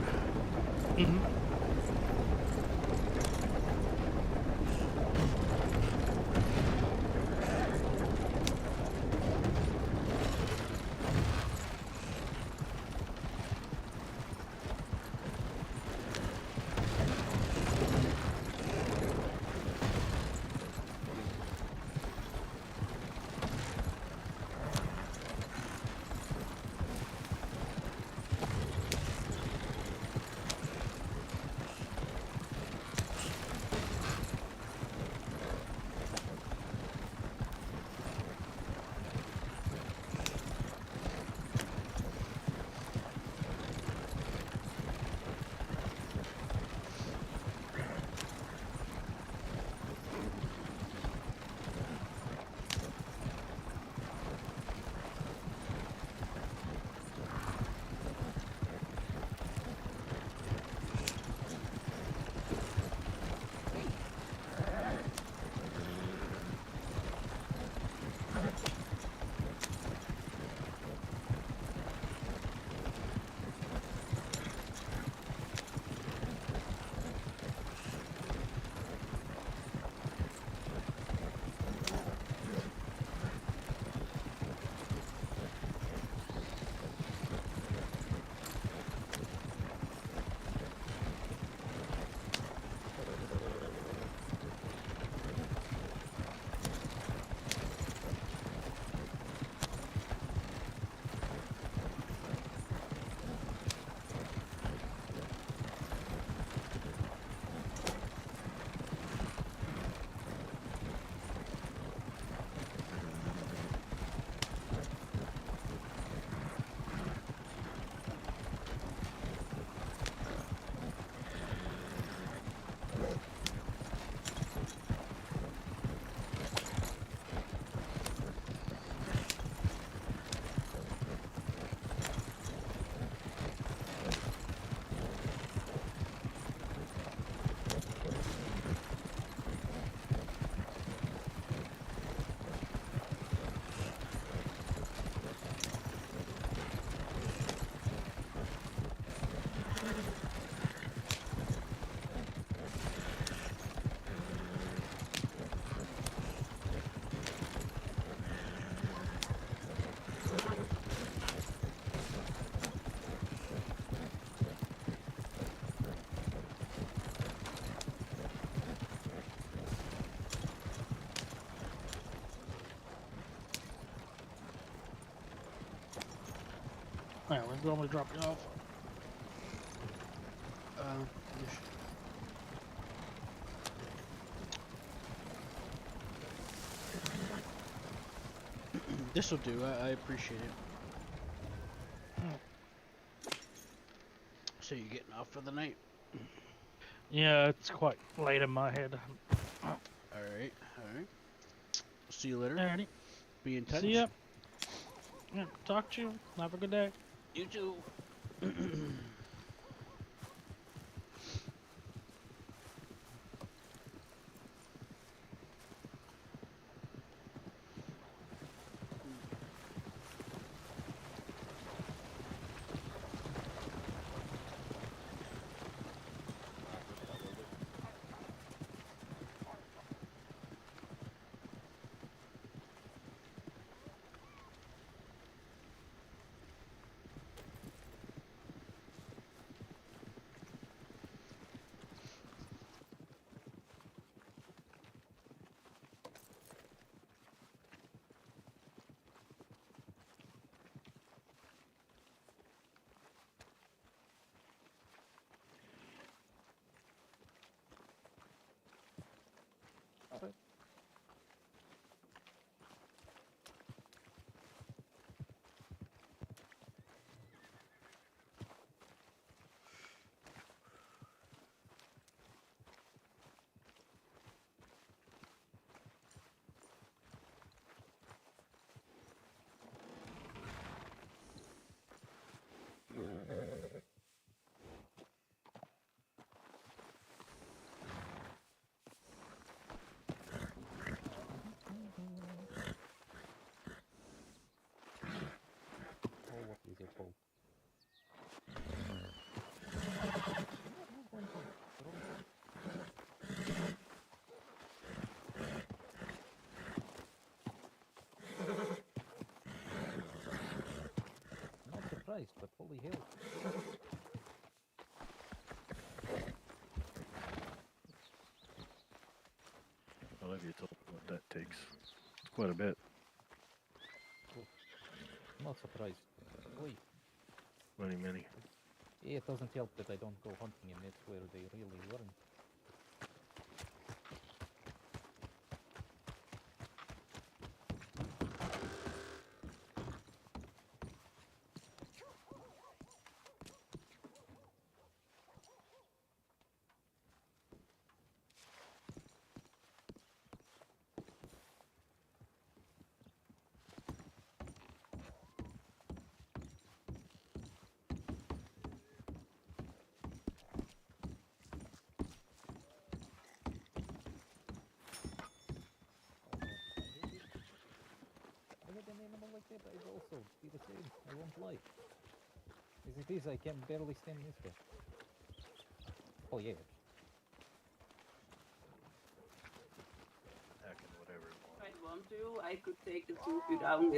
Alright, where do you want me to drop you off? This will do. I appreciate it. So you're getting off for the night? Yeah, it's quite late in my head. Alright, alright. See you later. Alrighty. Be in touch. See ya. Yeah, talk to you. Have a good day. You too. Oh, what is it called? Not surprised, but holy hell. I'll have you told what that takes. It's quite a bit. Not surprised. Wait. Many. Yeah, it doesn't help that I don't go hunting and that's where they really learn. I had an animal like that, I'd also be the same, I won't lie. As it is, I can barely stand this way. Oh yeah. Hacking whatever it wants. If I'd want to, I could take the two of you down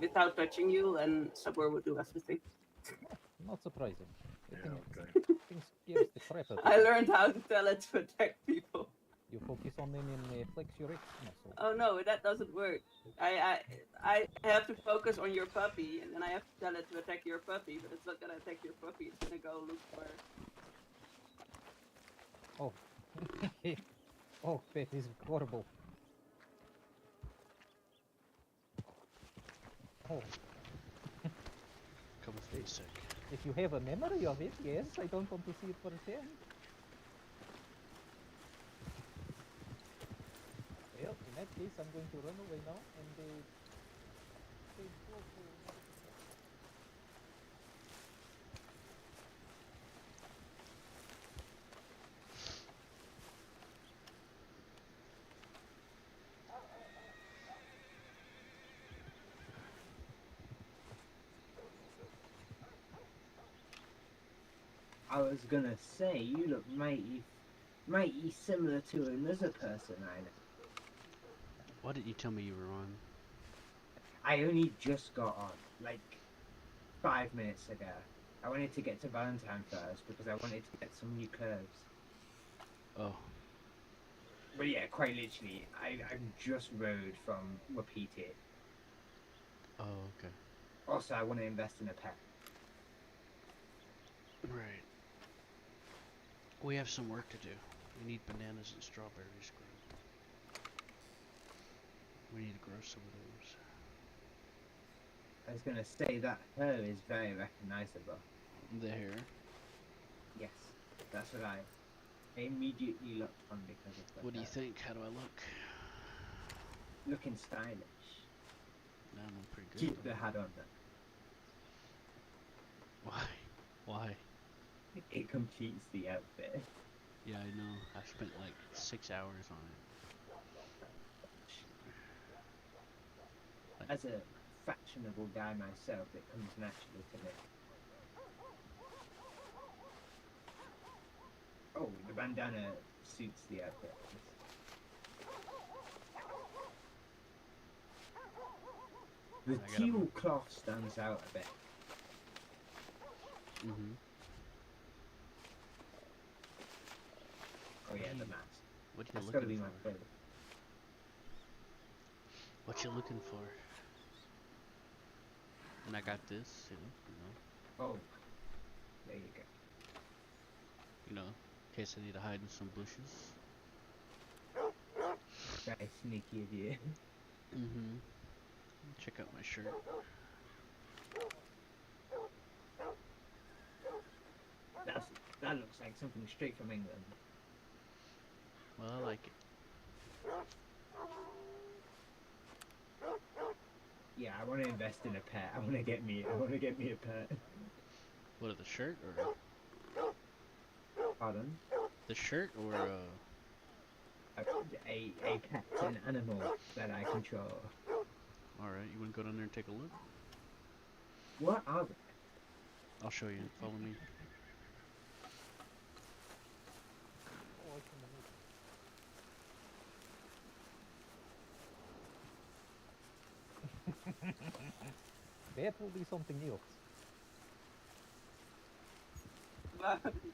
without touching you, and Sabor would do everything. Not surprising. Yeah, okay. Thing scares the crap out of I me. learned how to tell it to attack people. You focus on them and flex your X muscle. Oh no, that doesn't work. I have to focus on your puppy, and then I have to tell it to attack your puppy, but it's not gonna attack your puppy. It's gonna go look for. Oh. Oh, that is horrible. Oh. Come with me a sec. If you have a memory of it, yes, I don't want to see it firsthand. Well, in that case, I'm going to run away now and say go for another patrol. I was gonna say, you look mighty similar to another person I know. Why didn't you tell me you were on? I only just got on, like 5 minutes ago. I wanted to get to Valentine first because I wanted to get some new curves. Oh. But yeah, quite literally, I just rode from Repeated. Oh, okay. Also, I want to invest in a pet. Right. We have some work to do. We need bananas and strawberries grown. We need to grow some of those. I was gonna say that hair is very recognizable. The hair? Yes, that's what I immediately looked on because of the What do you hair. think? How do I look? Looking stylish. No, I'm pretty good. Keep the hat on then. Why? Why? It completes the outfit. Yeah, I know. I spent like 6 hours on it. As a fashionable guy myself, it comes naturally to me. Oh, the bandana suits the outfit. The teal cloth stands out a bit. Mm-hmm. Oh yeah, the mask. What you That's looking gotta be my for? favorite. What you looking for? And I got this, you know. Oh, there you go. You know, in case I need to hide in some bushes. Very sneaky of you. Mm-hmm. Check out my shirt. That looks like something straight from England. Well, I like it. Yeah, I want to invest in a pet. I want to get me a pet. What, the shirt or? Pardon? The shirt or a pet, an animal that I control. Alright, you wanna go down there and take a look? What are they? I'll show you. Follow me. That will be something else.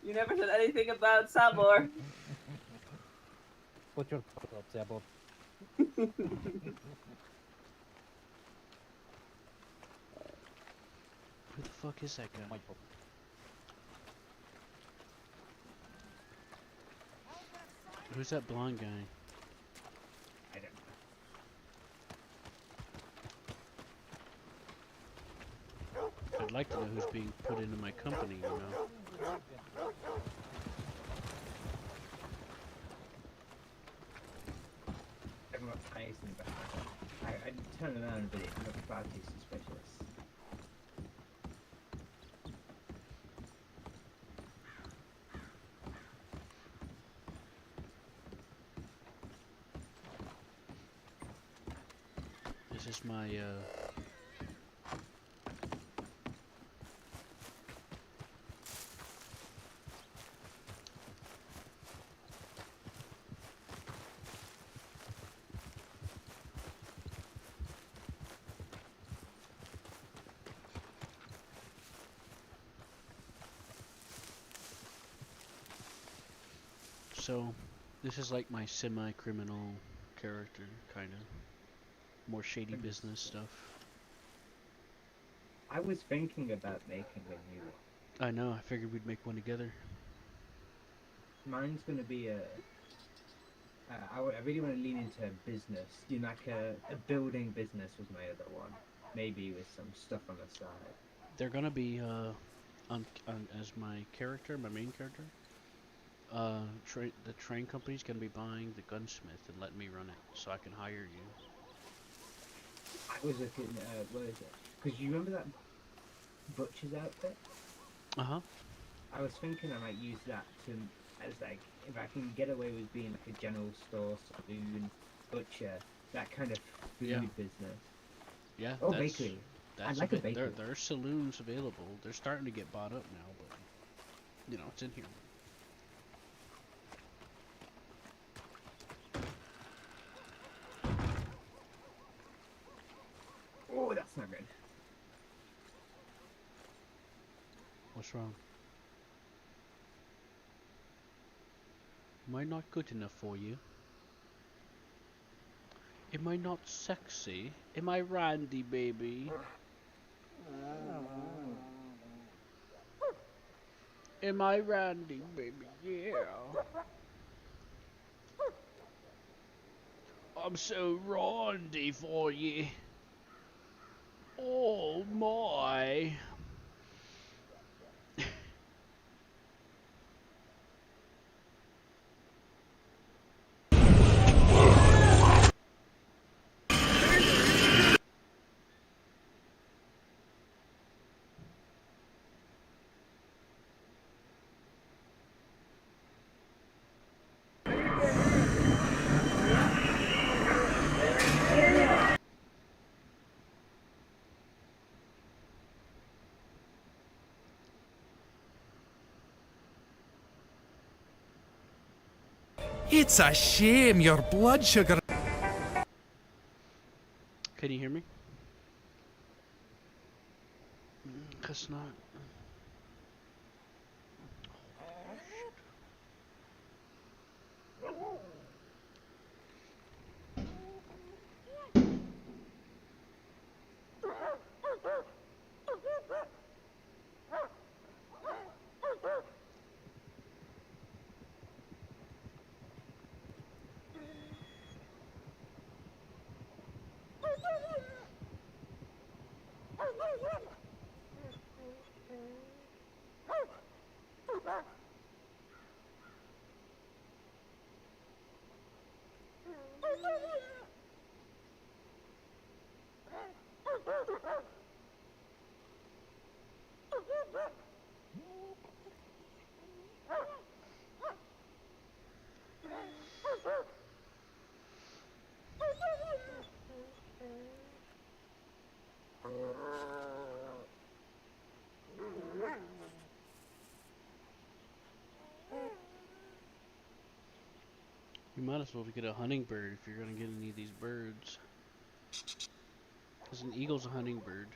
You never said anything about Sabor. Put your foot up, Sabor. Who the fuck is that guy? Michael. Who's that blonde guy? I don't know. I'd like to know who's being put into my company, you know. Everyone's nice in the background. I turn around but it looks far too suspicious. This is my, So, this is like my semi-criminal character, kind of. More shady business stuff. I was thinking about making a new one. I know, I figured we'd make one together. Mine's gonna be a... I really want to lean into business. Do like a building business was my other one. Maybe with some stuff on the side. They're gonna be, as my character, my main character. The train company's gonna be buying the gunsmith and letting me run it, so I can hire you. I was looking, where is it? Because you remember that butcher's outfit? Uh-huh. I was thinking I might use that as like, if I can get away with being like a general store, saloon, butcher, that kind of food business. Yeah, oh, bakery. That's I'd like a bakery. There are saloons available. They're starting to get bought up now, but, you know, it's in here. Oh, that's not good. What's wrong? Am I not good enough for you? Am I not sexy? Am I Randy, baby? Am I Randy, baby? Yeah. I'm so randy for you. Oh my. It's a shame your blood sugar. Can you hear me? Guess not. You might as well get a hummingbird if you're gonna get any of these birds. Because an eagle's a hummingbird.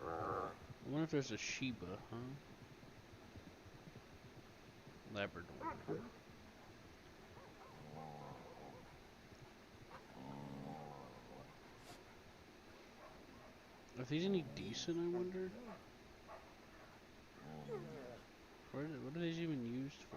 I wonder if there's a Shiba, huh? Labrador. Are these any decent, I wonder? What are these even used for?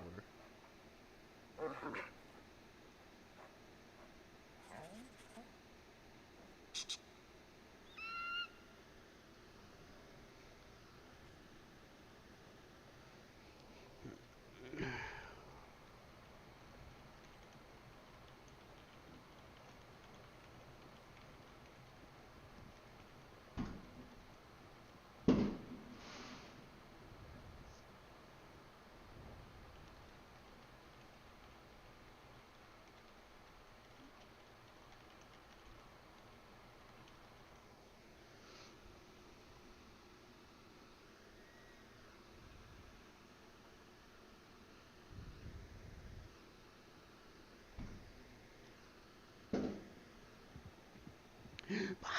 My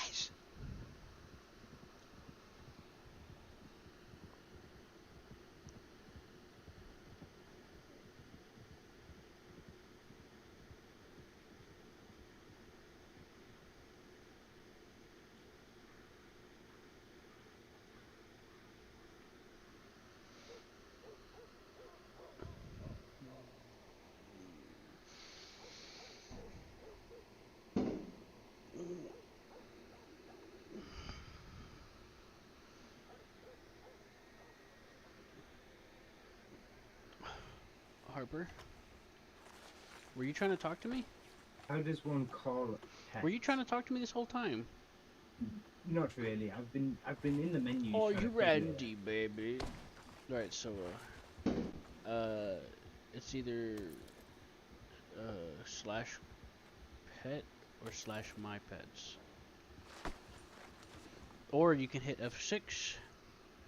eyes! Harper? Were you trying to talk to me? How does one call a pet? Were you trying to talk to me this whole time? Not really. I've been in the menu. Oh, trying you to figure it Randy, baby. Alright, so, it's either, slash pet or slash my pets. Or you can hit F6,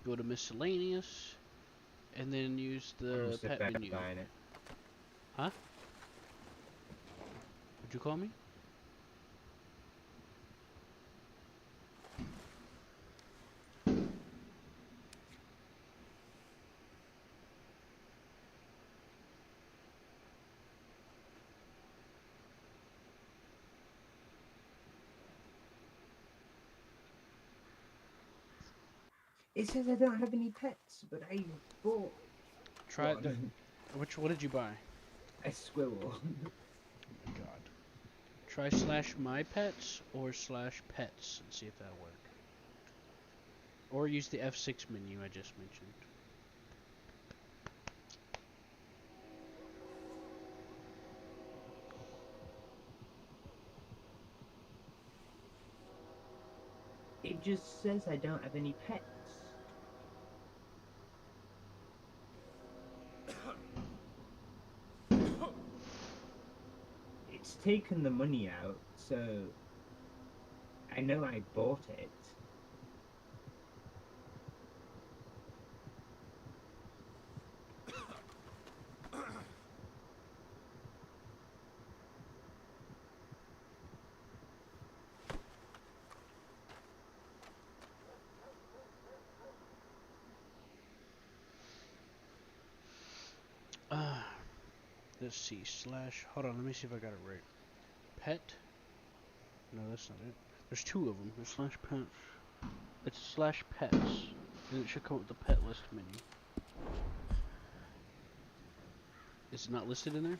go to miscellaneous, and then use the pet menu. Huh? What'd you call me? It says I don't have any pets, but I bought Try one. the. What did you buy? A squirrel. Oh my god. Try slash my pets or slash pets and see if that'll work. Or use the F6 menu I just mentioned. It just says I don't have any pets. It's taken the money out, so I know I bought it. Let's see, slash, hold on, let me see if I got it right. Pet? No, that's not it. There's two of them. There's slash pets. It's slash pets. And it should come with the pet list menu. Is it not listed in there?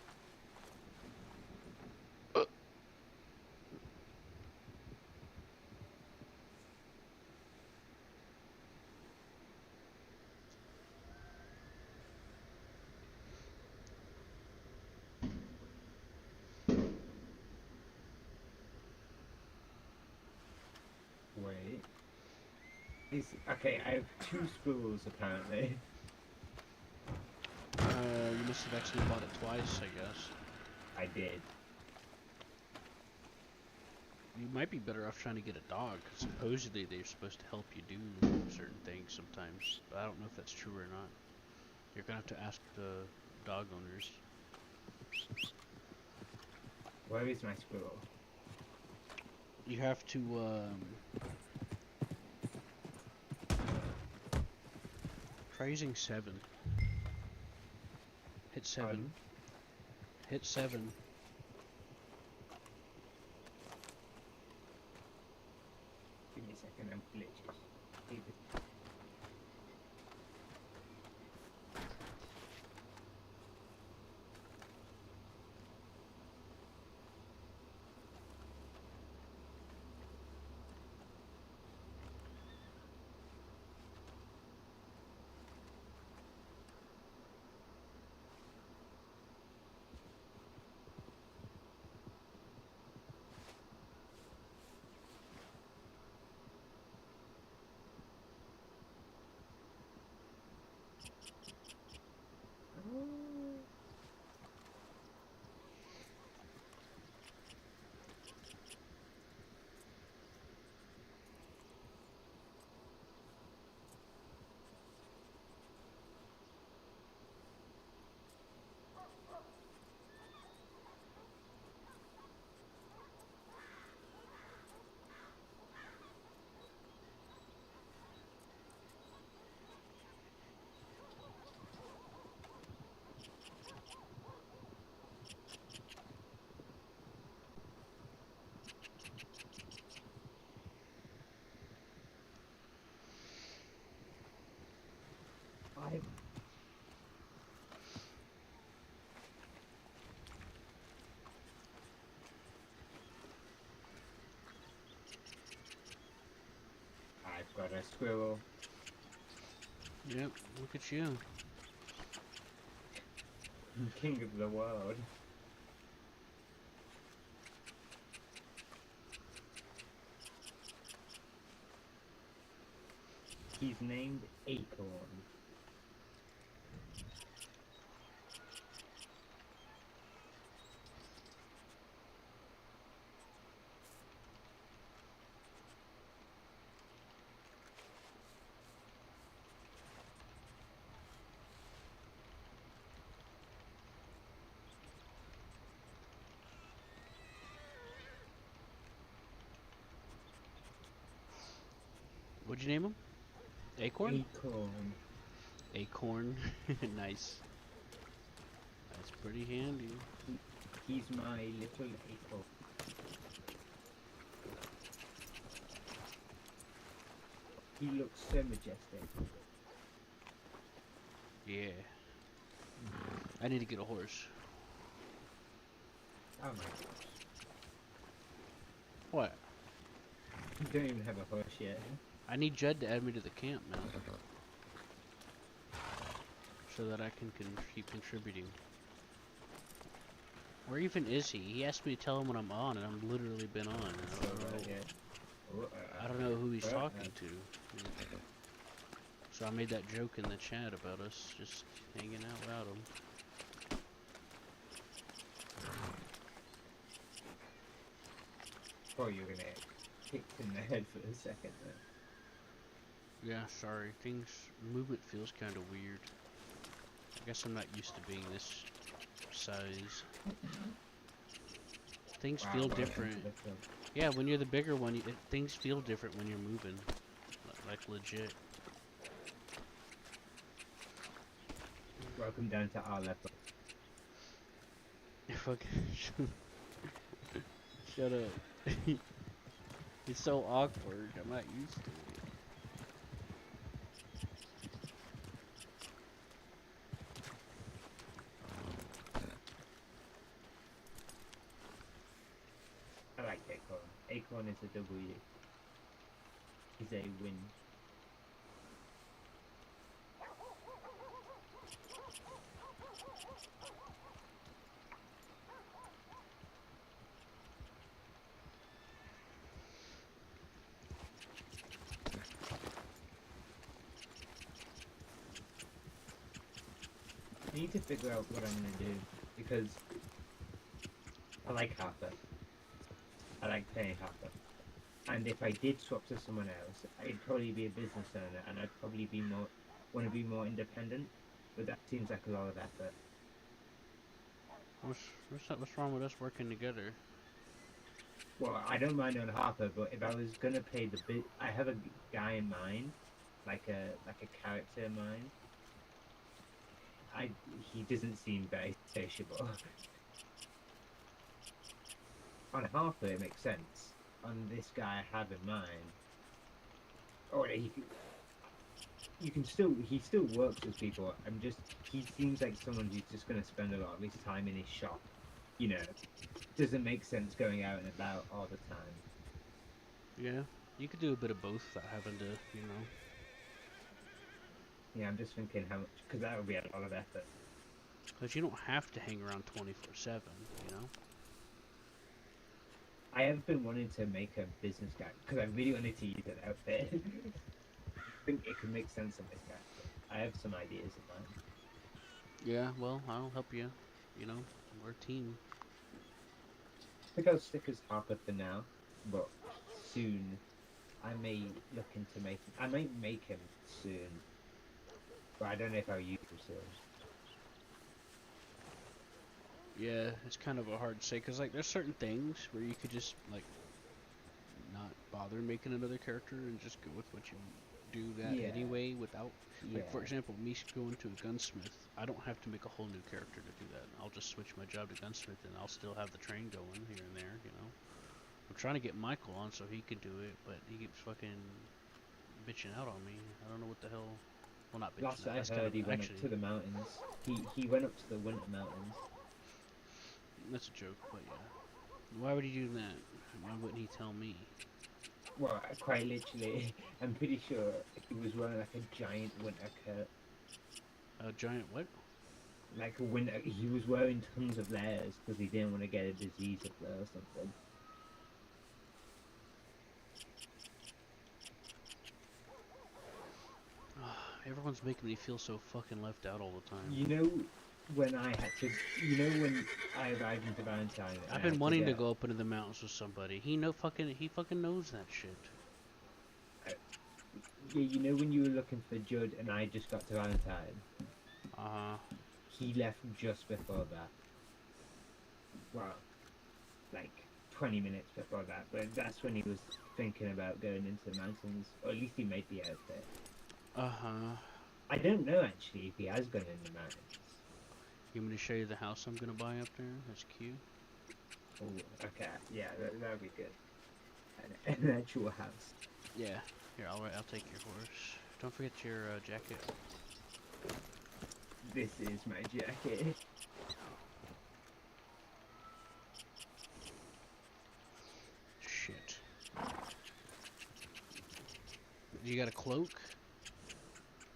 Wait. Okay, I have 2 squirrels apparently. You must have actually bought it twice, I guess. I did. You might be better off trying to get a dog, 'cause supposedly they're supposed to help you do certain things sometimes. But I don't know if that's true or not. You're gonna have to ask the dog owners. Where is my squirrel? You have to, try using 7. Hit 7. Hit 7. Give me a second, I'm glitches. I've got a squirrel. Yep, look at you. King of the world. He's named Acorn. What'd you name him? Acorn? Acorn. Acorn. Nice. That's pretty handy. He's my little acorn. he looks so majestic. Yeah. I need to get a horse. Oh my gosh. What? You don't even have a horse yet. I need Judd to add me to the camp, man. So that I can keep contributing. Where even is he? He asked me to tell him when I'm on, and I've literally been on. I don't know who he's talking to. So I made that joke in the chat about us just hanging out without him. Oh, you're gonna get kicked in the head for a second there. Yeah, sorry. Movement feels kind of weird. I guess I'm not used to being this size. Things feel different. Yeah, when you're the bigger one, things feel different when you're moving. Like legit. Welcome down to our level. Fucking shut up. It's so awkward. I'm not used to it. I like Acorn. Acorn is a W. He's a win. I need to figure out what I'm gonna do because I like Harper. I like paying Harper. And if I did swap to someone else, I'd probably be a business owner and I'd probably be want to be more independent. But that seems like a lot of effort. What's wrong with us working together? Well, I don't mind on Harper, but if I was gonna pay the bit, I have a guy in mind, like a character in mind. He doesn't seem very sociable. On Harper, it makes sense. On this guy I have in mind, he still works with people. He seems like someone who's just gonna spend a lot of his time in his shop. You know, doesn't make sense going out and about all the time. Yeah, you could do a bit of both without having to, Yeah, I'm just thinking how much, because that would be a lot of effort. Because you don't have to hang around 24/7, you know? I have been wanting to make a business guide, because I really wanted to use an outfit. I think it could make sense on this character. I have some ideas in mind. Yeah, well, I'll help you. You know, we're a team. I think I'll stick as Harper for now, but soon I may look into I might make him soon, but I don't know if I'll use him soon. Yeah, it's kind of a hard say, because, like, there's certain things where you could just, like, not bother making another character and just go with what you do anyway without, like, for example, me going to a gunsmith, I don't have to make a whole new character to do that. I'll just switch my job to gunsmith and I'll still have the train going here and there, you know? I'm trying to get Michael on so he can do it, but he keeps fucking bitching out on me. I don't know what the hell. Well, not bitching. Last I heard, he went up to the mountains. He went up to the winter mountains. That's a joke, but yeah. Why would he do that? Why wouldn't he tell me? Well, quite literally, I'm pretty sure he was wearing like a giant winter coat. A giant what? Like a winter. He was wearing tons of layers because he didn't want to get a disease up there or something. Everyone's making me feel so fucking left out all the time. You know, when I had to, when I arrived into Valentine, I've been wanting to go up into the mountains with somebody. He fucking knows that shit. Yeah, you know when you were looking for Judd and I just got to Valentine? He left just before that. Well, like 20 minutes before that, but that's when he was thinking about going into the mountains, or at least he made the outfit. I don't know actually if he has gone in the mountains. You want me to show you the house I'm gonna buy up there? That's cute. Oh, okay. Yeah, that would be good. An actual house. Yeah. Here, I'll take your horse. Don't forget your jacket. This is my jacket. Shit. You got a cloak?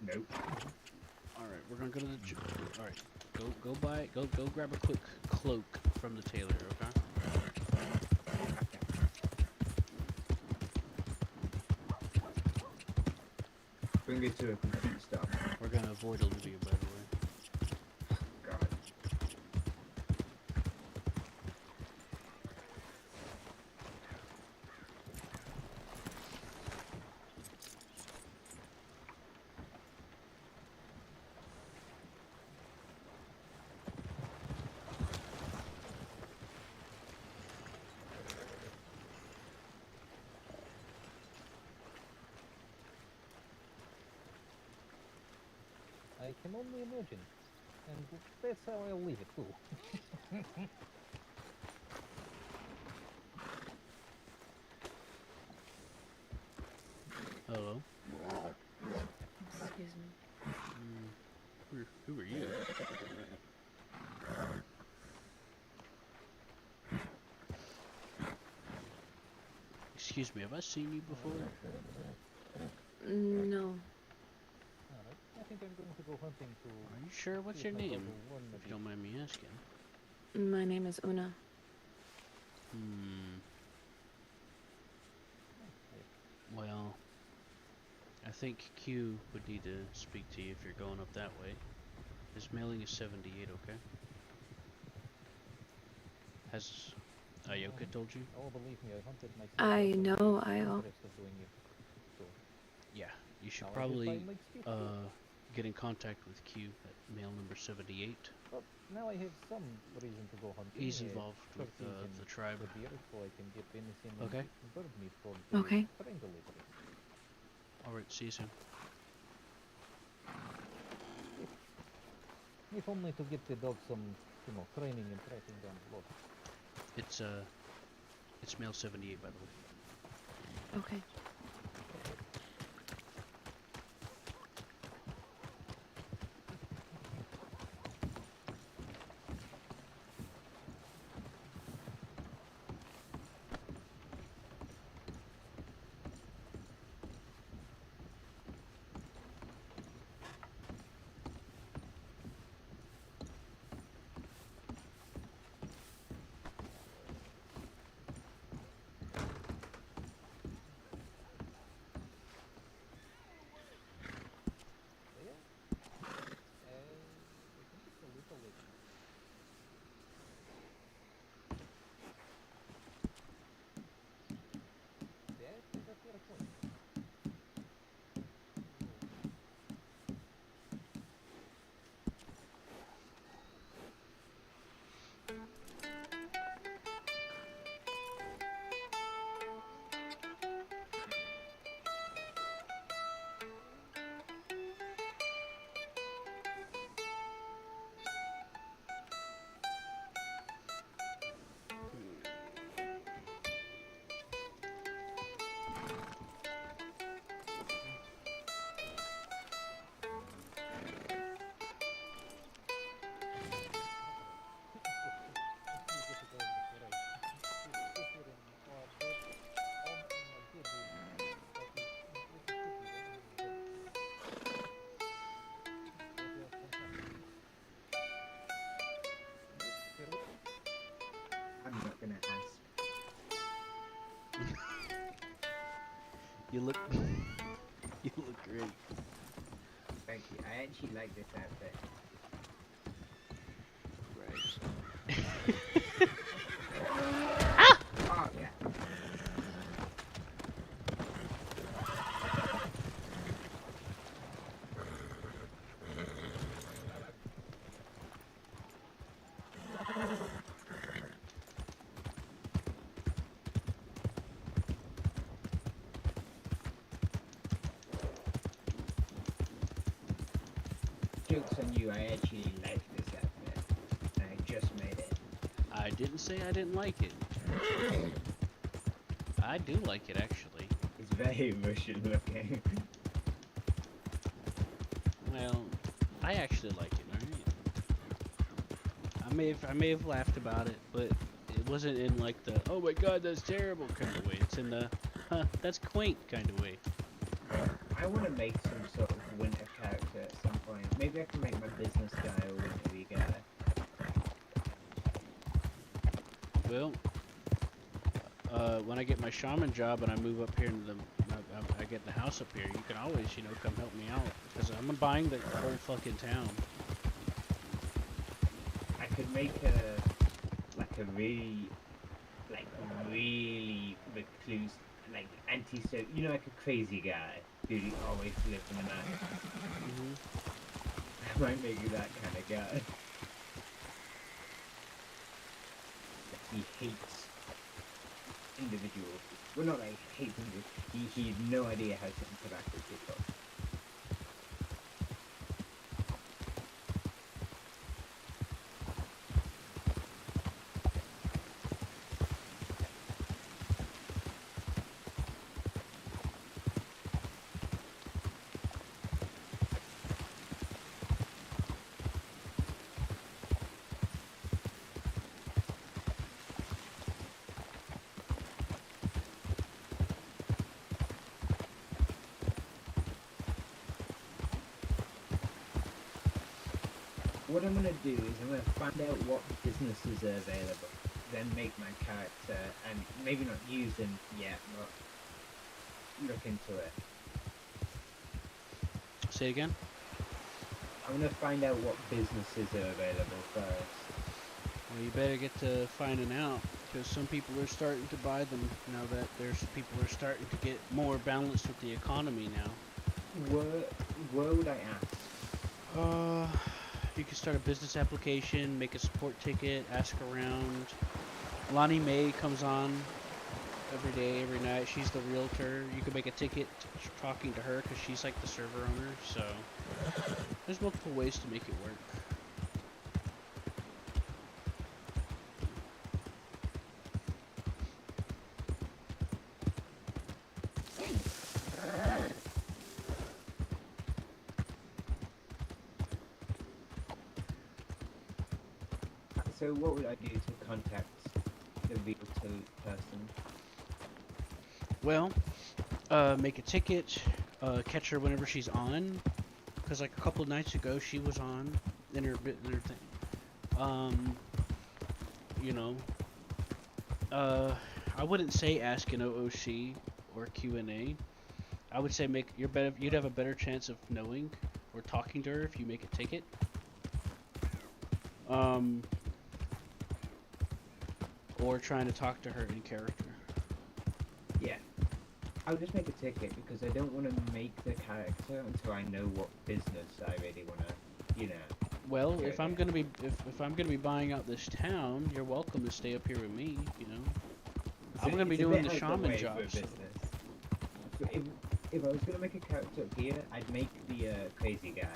Nope. Alright, we're gonna go to the... Alright, go grab a quick cloak from the tailor, okay? Bring it to a complete stop. We're gonna avoid Olivia, by the way. Got it. I can only imagine. And that's how I'll leave it too. Hello? Excuse me. Who are you? Excuse me, have I seen you before? No. Alright, I think I'm going to go hunting to... Are you sure? What's your name? If you don't mind me asking. My name is Una. Well, I think Q would need to speak to you if you're going up that way. His mailing is 78, okay? Has Ayoka told you? Oh, believe me, I hunted myself. I know, I'll... Yeah, you should Now I probably just find, like, speak to you. get in contact with Q at mail number 78. But now I have some reason to go hunting. He's involved with turkeys the and tribe. deer, so I can get venison Okay. and bird meat for the Okay. train delivery. Alright, see you soon. If only to get the dog some, you know, training and tracking down blood. It's mail 78, by the way. Okay. I'm not gonna ask. You look you look great. Thank you. I actually like this outfit. Oh yeah. Joke's on you, I actually like this outfit. I just made it. I didn't say I didn't like it. I do like it, actually. It's very Russian looking. Well, I actually like it. Alright. I may have laughed about it, but it wasn't in like the oh my god that's terrible kind of way. It's in the huh that's quaint kind of way. I want to make some sort of winter character at some point. Maybe I can make my business guy a wintery guy. Well, when I get my shaman job and I move up here into the I get the house up here, you can always come help me out because I'm buying the whole fucking town. I could make a really recluse, like anti-so, like a crazy guy who always lives in the mountains. I might make you that kind of guy. He hates individuals. Well, not like hates individuals. He has no idea how to interact with people. What I'm gonna do is I'm gonna find out what businesses are available, then make my character, and maybe not use them yet, but look into it. Say again? I'm gonna find out what businesses are available first. Well, you better get to finding out because some people are starting to buy them now that people are starting to get more balanced with the economy now. Where would I ask? You can start a business application, make a support ticket, ask around. Lonnie Mae comes on every day, every night. She's the realtor. You can make a ticket talking to her because she's like the server owner. So there's multiple ways to make it work. So what would I do to contact the realtor person? Well, make a ticket, catch her whenever she's on, because like a couple of nights ago she was on in her thing. I wouldn't say ask an OOC or Q&A. I would say you'd have a better chance of knowing or talking to her if you make a ticket. Or trying to talk to her in character. Yeah. I'll just make a ticket because I don't want to make the character until I know what business I really want to, Well, if I'm gonna be buying out this town, you're welcome to stay up here with me. I'm gonna be doing the shaman job. So. If I was gonna make a character up here, I'd make the crazy guy.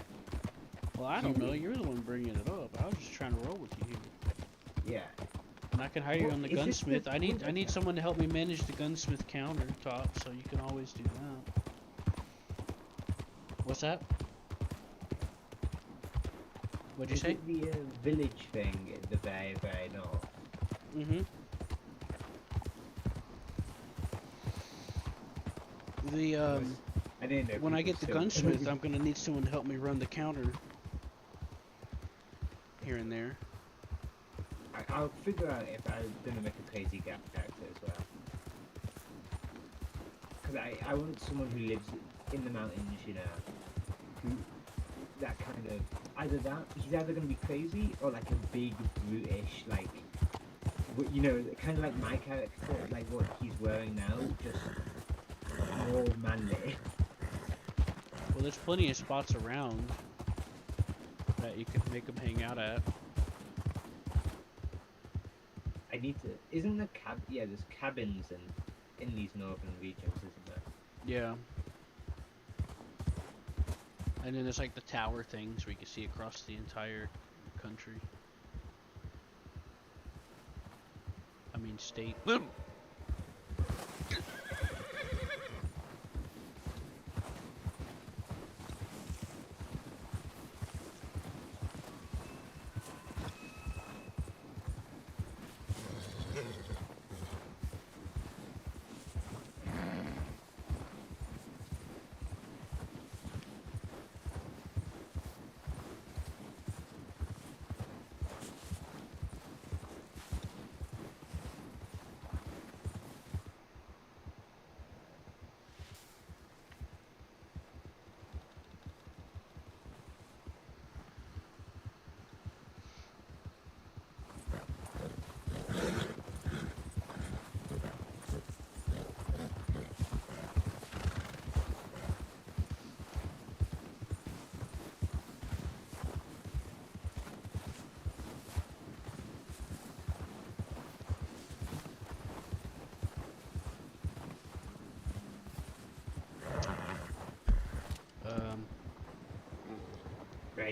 Well, I don't know. You're the one bringing it up. I was just trying to roll with you here. Yeah. And I can hire you on the gunsmith. I need someone to help me manage the gunsmith countertop, so you can always do that. What's that? What'd you say? The village thing at the very, very north. Mm-hmm. When I get the gunsmith, I'm gonna need someone to help me run the counter here and there. I'll figure out if I'm gonna make a crazy character as well. Because I want someone who lives in the mountains, that kind of, he's either gonna be crazy or like a big brutish, like, kind of like my character, like what he's wearing now, just more manly. Well, there's plenty of spots around that you can make them hang out at. I need to. Isn't there there's cabins in these northern regions, isn't there? Yeah. And then there's like the tower things where you can see across the entire country. I mean state.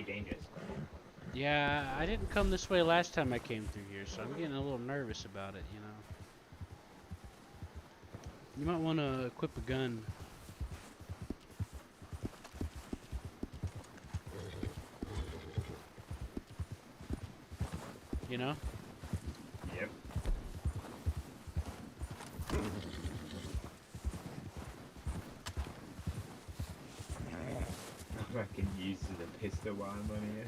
very dangerous. Yeah, I didn't come this way last time I came through here, so I'm getting a little nervous about it, you know. You might want to equip a gun. You know? Yep. I can use the pistol while I'm on here.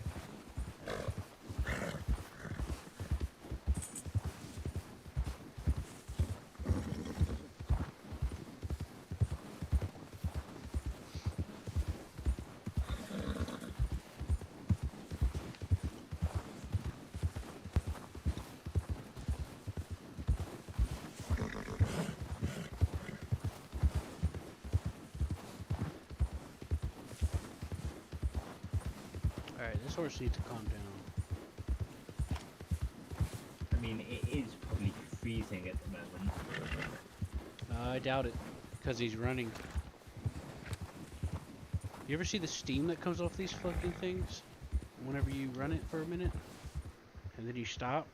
Alright, this horse needs to calm down. I mean, it is probably freezing at the moment. I doubt it, because he's running. You ever see the steam that comes off these fucking things? Whenever you run it for a minute? And then you stop?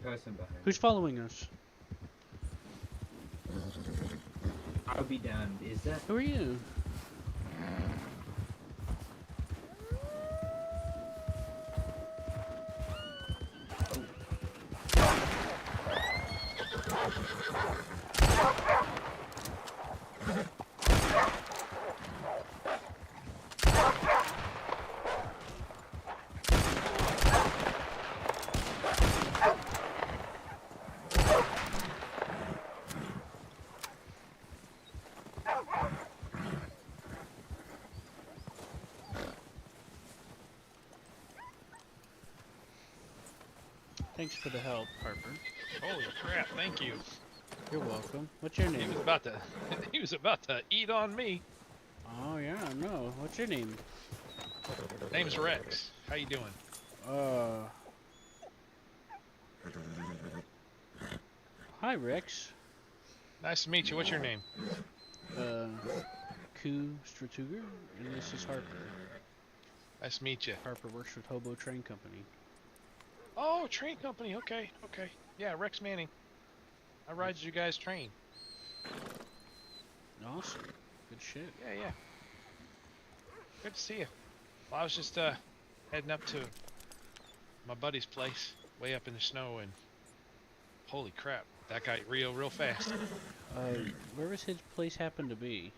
Person behind. Who's following us? I'll be damned. Is that? Who are you? Thanks for the help, Harper. Holy crap! Thank you. You're welcome. What's your He name? was about to. He was about to eat on me. Oh yeah, no. What's your name? Name's Rex. How you doing? Hi, Rex. Nice to meet you. What's your name? Ku Stratuger, and this is Harper. Nice to meet you. Harper works with Hobo Train Company. Oh, train company. Okay, okay. Yeah, Rex Manning. I ride you guys' train. Awesome. Good shit. Yeah, yeah. Good to see you. Well, I was just heading up to my buddy's place, way up in the snow, and holy crap, that got real fast. Where was his place happen to be?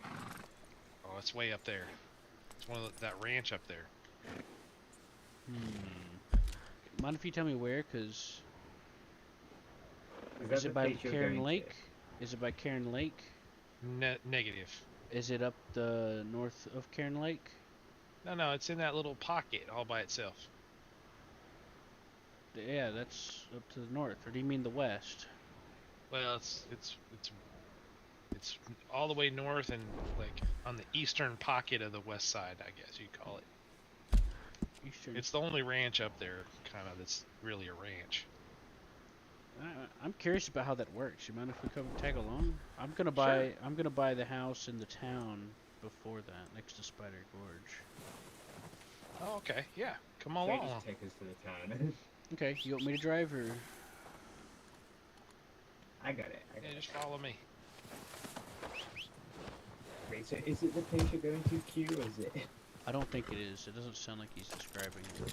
Oh, it's way up there. It's one of that ranch up there. Mind if you tell me where? Cause Is is it by Cairn Lake? Is it by Cairn Lake? Negative. Is it up the north of Cairn Lake? No, it's in that little pocket all by itself. Yeah, that's up to the north. Or do you mean the west? Well, it's all the way north and like on the eastern pocket of the west side, I guess you'd call it. Eastern. It's the only ranch up there, kind of, that's really a ranch. I'm curious about how that works. You mind if we come tag along? I'm gonna buy the house in the town before that, next to Spider Gorge. Oh, okay, yeah, come They along. just take us to the town. Okay, you want me to drive or? I got it. Yeah, just follow me. Wait, so is it the place you're going to, Q, or is it? I don't think it is. It doesn't sound like he's describing it.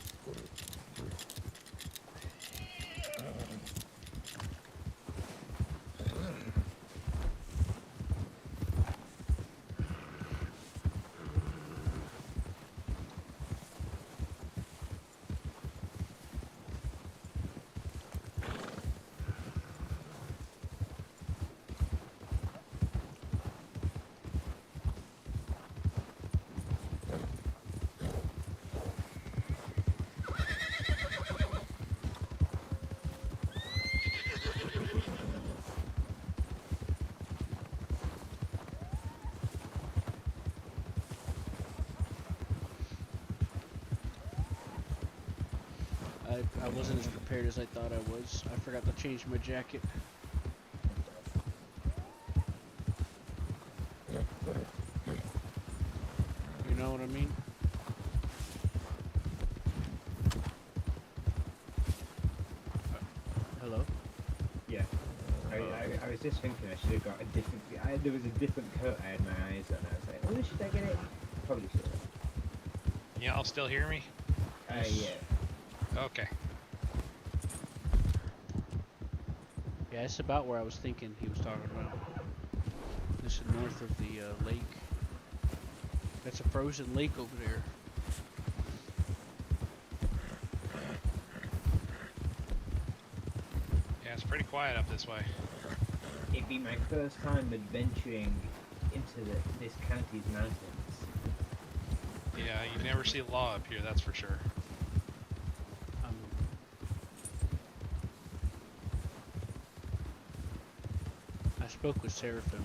I wasn't as prepared as I thought I was. I forgot to change my jacket. You know what I mean? I was just thinking I should have got a different. There was a different coat I had my eyes on. I was like, oh, should I get it? Probably should have. Y'all still hear me? Yeah. Okay. Yeah, it's about where I was thinking he was talking about. This is north of the lake. That's a frozen lake over there. Yeah, it's pretty quiet up this way. It'd be my first time adventuring into this county's mountains. Yeah, you never see law up here, that's for sure. I spoke with Seraphim.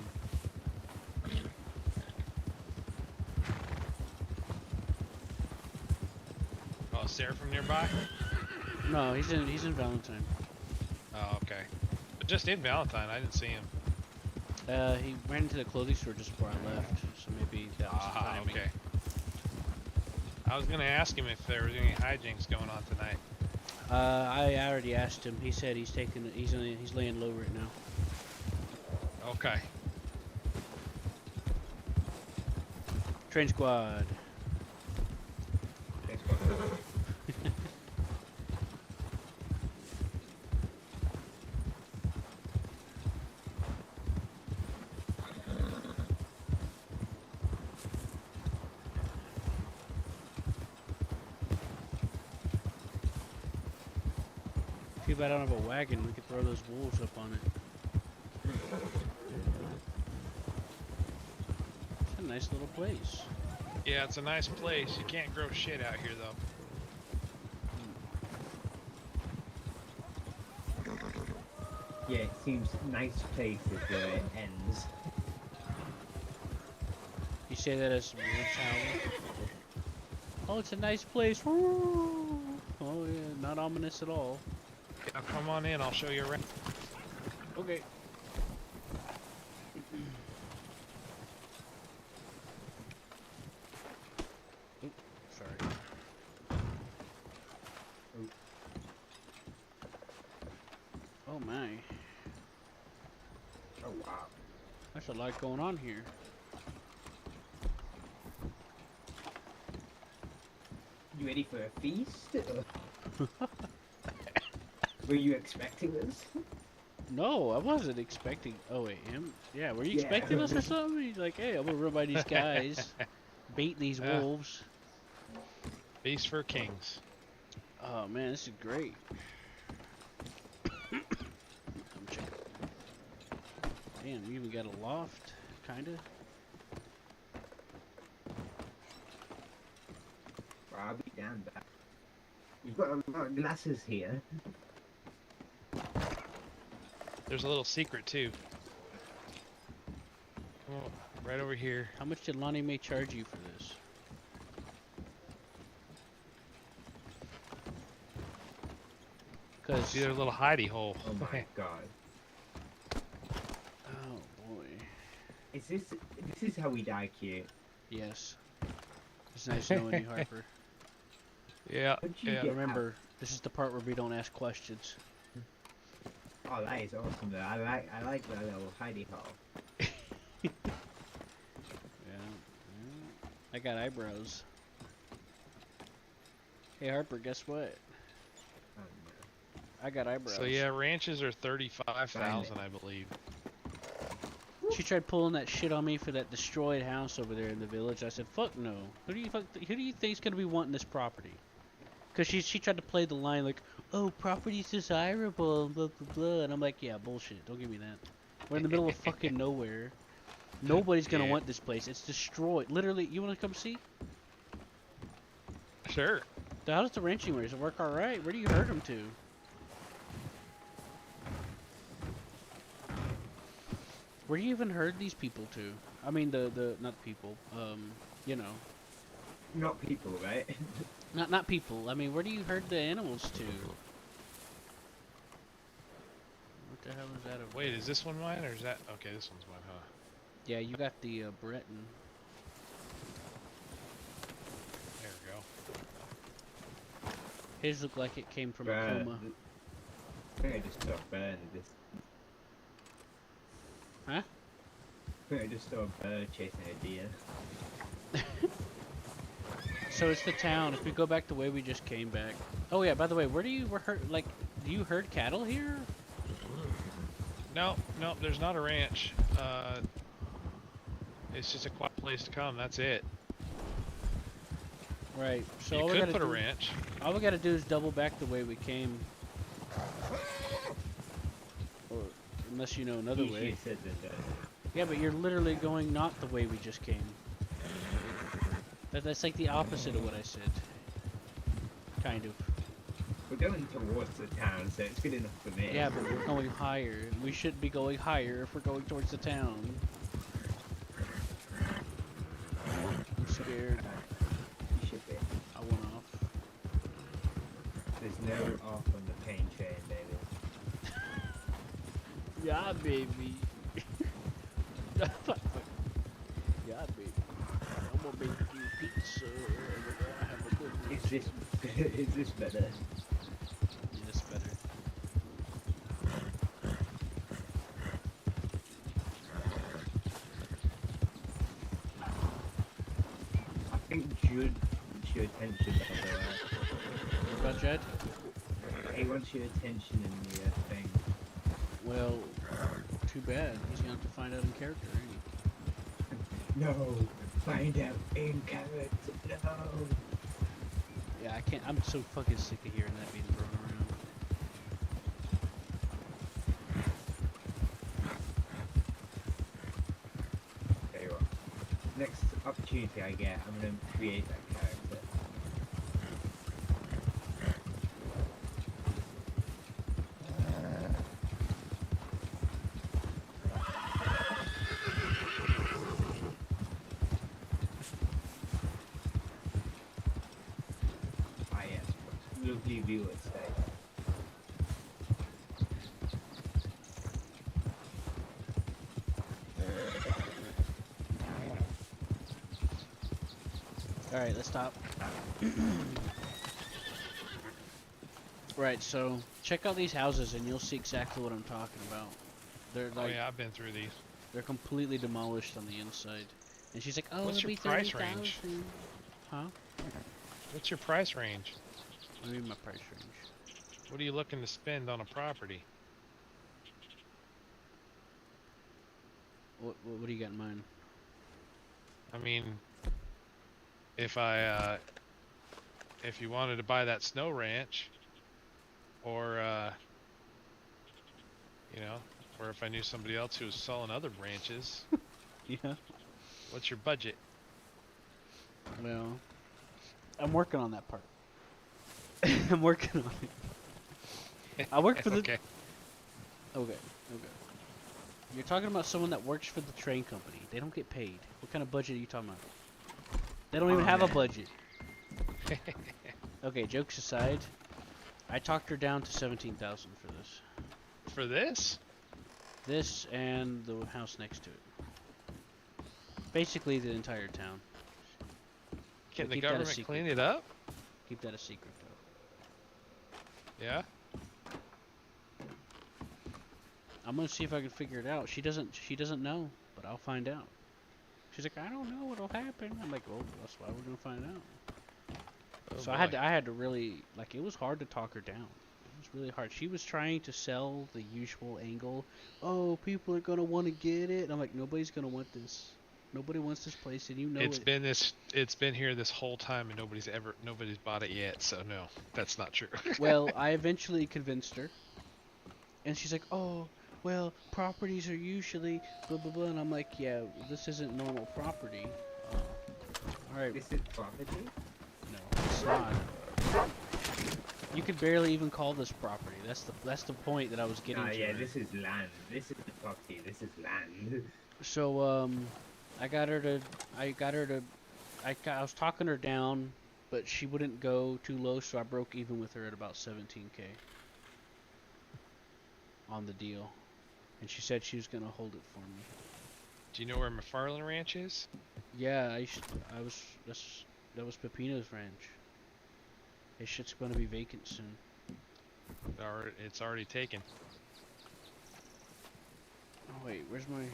Oh, is Seraphim nearby? No, he's in Valentine. Oh, okay. But just in Valentine, I didn't see him. He ran into the clothing store just before I left, so maybe that was the timing. Okay. I was gonna ask him if there was any hijinks going on tonight. I already asked him. He said he's laying low right now. Okay. Train squad. Too bad I don't have a wagon. We could throw those wolves up on it. It's a nice little place. Yeah, it's a nice place. You can't grow shit out here, though. Yeah, it seems nice place is where it ends. You say that as wolves howling? Oh, it's a nice place. Woo! Oh yeah, not ominous at all. Now come on in, I'll show you around. Okay. Sorry. Oh my. Oh wow. There's a lot going on here. You ready for a feast? Were you expecting us? No, I wasn't expecting. Oh wait, him? Yeah, were you expecting us or something? He's like, hey, I'm gonna run by these guys, bait these wolves. Feast for kings. Oh man, this is great. Damn, you even got a loft, kinda. Well, I'll be damned. You've got a lot of glasses here. There's a little secret too. Oh, right over here. How much did Lonnie Mae charge you for this? Cause see their little hidey hole. Oh my god. Oh boy. This is how we die cute. Yes. It's nice knowing you, Harper. Yeah. Yeah. Remember, this is the part where we don't ask questions. Oh, that is awesome though. I like that little hidey hole. Yeah. I got eyebrows. Hey Harper, guess what? Oh, no. I got eyebrows. So yeah, ranches are 35,000, I believe. She tried pulling that shit on me for that destroyed house over there in the village. I said, "Fuck no. Who do you think's gonna be wanting this property?" Cause she tried to play the line like, "Oh, property's desirable," blah blah blah, and I'm like, "Yeah, bullshit. Don't give me that. We're in the middle of fucking nowhere. Nobody's gonna want this place. It's destroyed. Literally. You wanna come see? Sure. How does the ranching work? Does it work all right? Where do you herd them to? Where do you even herd these people to? I mean, the not people. You know. Not people, right? Not people. I mean, where do you herd the animals to? What the hell is that over Wait, is this one mine or is that? Okay, this one's mine, huh? Yeah, you got the Breton. There we go. His looked like it came from a coma. I think I just got burned. This. Huh? I just saw a bird chasing a deer. So it's the town. If we go back the way we just came back. Oh yeah, by the way, where do you do you herd cattle here? No, there's not a ranch. It's just a quiet place to come. That's it. Right. So you all could we gotta put a do, ranch. All we gotta do is double back the way we came. Or unless you know another way. Yeah, but you're literally going not the way we just came. That's like the opposite of what I said. Kind of. We're going towards the town, so it's good enough for me. Yeah, but we're going higher. We should be going higher if we're going towards the town. I'm scared. You should be. I went off. There's no off on the pain train, baby. Yeah, baby. Yeah, baby. I'm gonna make you pizza. And we're gonna have a good Is this better? Yes, better. I think Jude wants your attention, by the way. What about Jed? He wants your attention in the thing. Well, too bad. He's gonna have to find out in character, ain't No, find out in character. No. Yeah, I can't. I'm so fucking sick of hearing that being thrown around. Tell you what, next opportunity I get, I'm gonna create that character. Ah yes, lovely view at stake. Alright, let's stop. Right, so check out these houses and you'll see exactly what I'm talking about. They're like, Oh yeah, I've been through these. they're completely demolished on the inside. And she's like, oh, What's it'll your be price 30,000. range? Huh? What's your price range? What do you mean my price range? What are you looking to spend on a property? What do you got in mind? I mean, if you wanted to buy that snow ranch, or you know, or if I knew somebody else who was selling other ranches, Yeah. what's your budget? Well, I'm working on that part. I'm working on it. I work for the. Okay. Okay. You're talking about someone that works for the train company. They don't get paid. What kind of budget are you talking about? They don't even have a budget. Okay, jokes aside, I talked her down to 17,000 for this. For this? This and the house next to it. Basically, the entire town. Can But the keep that a government secret. clean it up? Keep that a secret, though. Yeah. I'm gonna see if I can figure it out. She doesn't know, but I'll find out. She's like, I don't know what'll happen. I'm like, well, that's why we're gonna find out. Oh, So boy. I had to really, like, it was hard to talk her down. It was really hard. She was trying to sell the usual angle. Oh, people are gonna want to get it. And I'm like, nobody's gonna want this. Nobody wants this place, and you know It's it. it's been here this whole time and nobody's bought it yet, so no, that's not true. Well, I eventually convinced her, and she's like, oh, well, properties are usually blah blah blah, and I'm like, yeah, this isn't normal property. All right. This is property? No, it's not. You could barely even call this property. That's the point that I was getting to. Yeah, right? this is land. This is the property. This is land. So I was talking her down, but she wouldn't go too low, so I broke even with her at about 17K on the deal, and she said she was gonna hold it for me. Do you know where McFarland Ranch is? Yeah, that was Pepino's ranch. His shit's gonna be vacant soon. Or it's already taken. Oh Wait, where's my...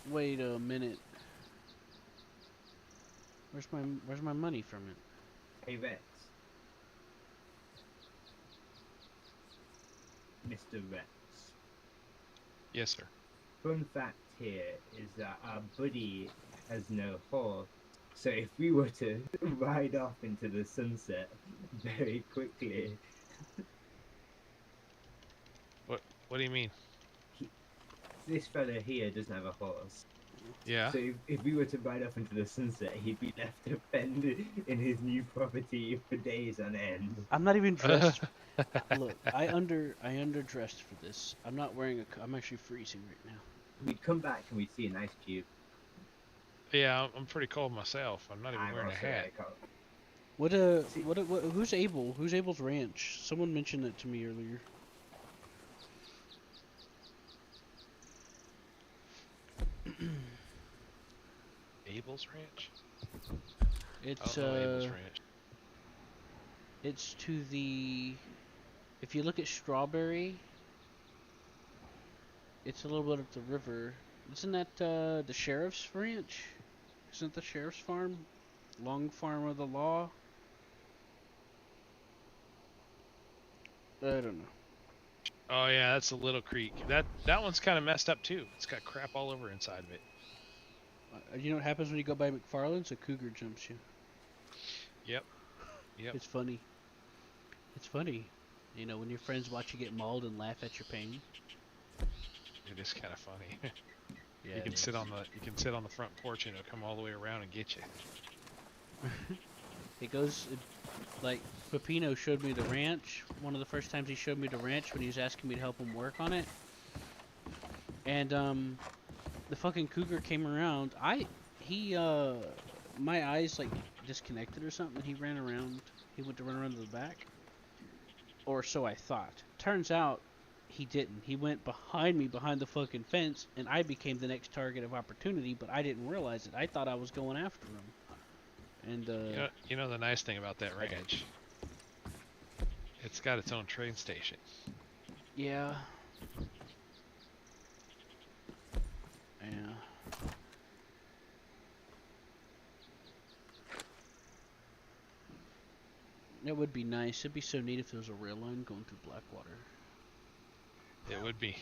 Wait a minute. Where's my money from it? Hey Rex. Mr. Rex. Yes, sir. Fun fact here is that our buddy has no horse, so if we were to ride off into the sunset very quickly... What do you mean? This fella here doesn't have a horse. Yeah. So if we were to ride off into the sunset, he'd be left to fend in his new property for days on end. I'm not even dressed. Look, I underdressed for this. I'm not wearing a... I'm actually freezing right now. We'd come back and we'd see an ice cube. Yeah, I'm pretty cold myself. I'm not even wearing a hat. Who's Abel? Who's Abel's ranch? Someone mentioned that to me earlier. Abel's Ranch? It's Abel's Ranch. It's to the... If you look at Strawberry, it's a little bit up the river. Isn't that the sheriff's ranch? Isn't the sheriff's farm? Long farm of the law? I don't know. Oh yeah, that's a little creek. That one's kind of messed up too. It's got crap all over inside of it. You know what happens when you go by McFarland's? A cougar jumps you. Yep. Yep. It's funny. It's funny. You know, when your friends watch you get mauled and laugh at your pain. It is kind of funny. Yeah, you can sit on the front porch and it'll come all the way around and get you. It goes like Pepino showed me the ranch. One of the first times he showed me the ranch when he was asking me to help him work on it. And the fucking cougar came around. My eyes like disconnected or something. He ran around. He went to run around to the back. Or so I thought. Turns out he didn't. He went behind me, behind the fucking fence, and I became the next target of opportunity, but I didn't realize it. I thought I was going after him. And you know the nice thing about that ranch? It's got its own train station. Yeah. Yeah. It would be nice. It'd be so neat if there was a rail line going through Blackwater. It would be.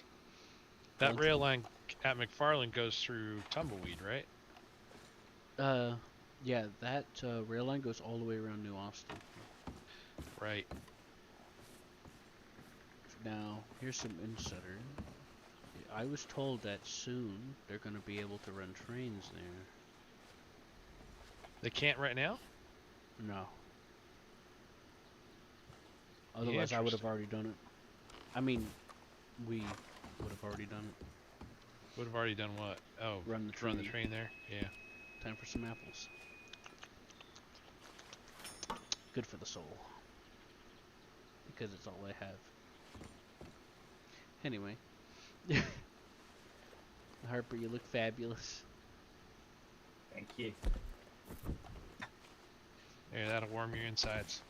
That rail line at McFarland goes through Tumbleweed, right? Yeah, that rail line goes all the way around New Austin. Right. Now, here's some insider. I was told that soon they're going to be able to run trains there. They can't right now? No. Otherwise, I would have already done it. I mean, we would have already done it. Would have already done what? Oh, run the train there? Yeah. Time for some apples. Good for the soul. Because it's all I have. Anyway. Harper, you look fabulous. Thank you. Yeah, that'll warm your insides.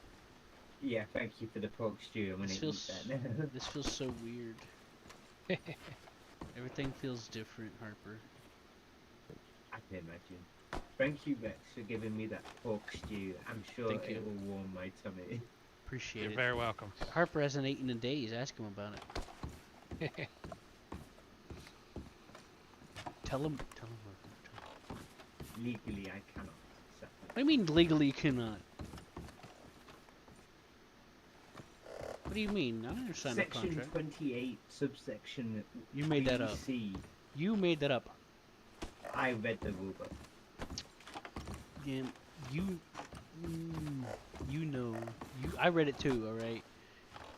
Yeah, thank you for the pork stew. I'm gonna eat that. This feels so weird. Everything feels different, Harper. I can imagine. Thank you, Rex, for giving me that pork stew. I'm sure it will warm my tummy. Appreciate it. You're very welcome. Harper hasn't eaten in days. Ask him about it. Tell him. Legally, I cannot. What do you mean legally you cannot? What do you mean? I don't understand the Section contract. 28, subsection. You made that up. C. You made that up. I read the rule book. Yeah, you know. I read it too. All right,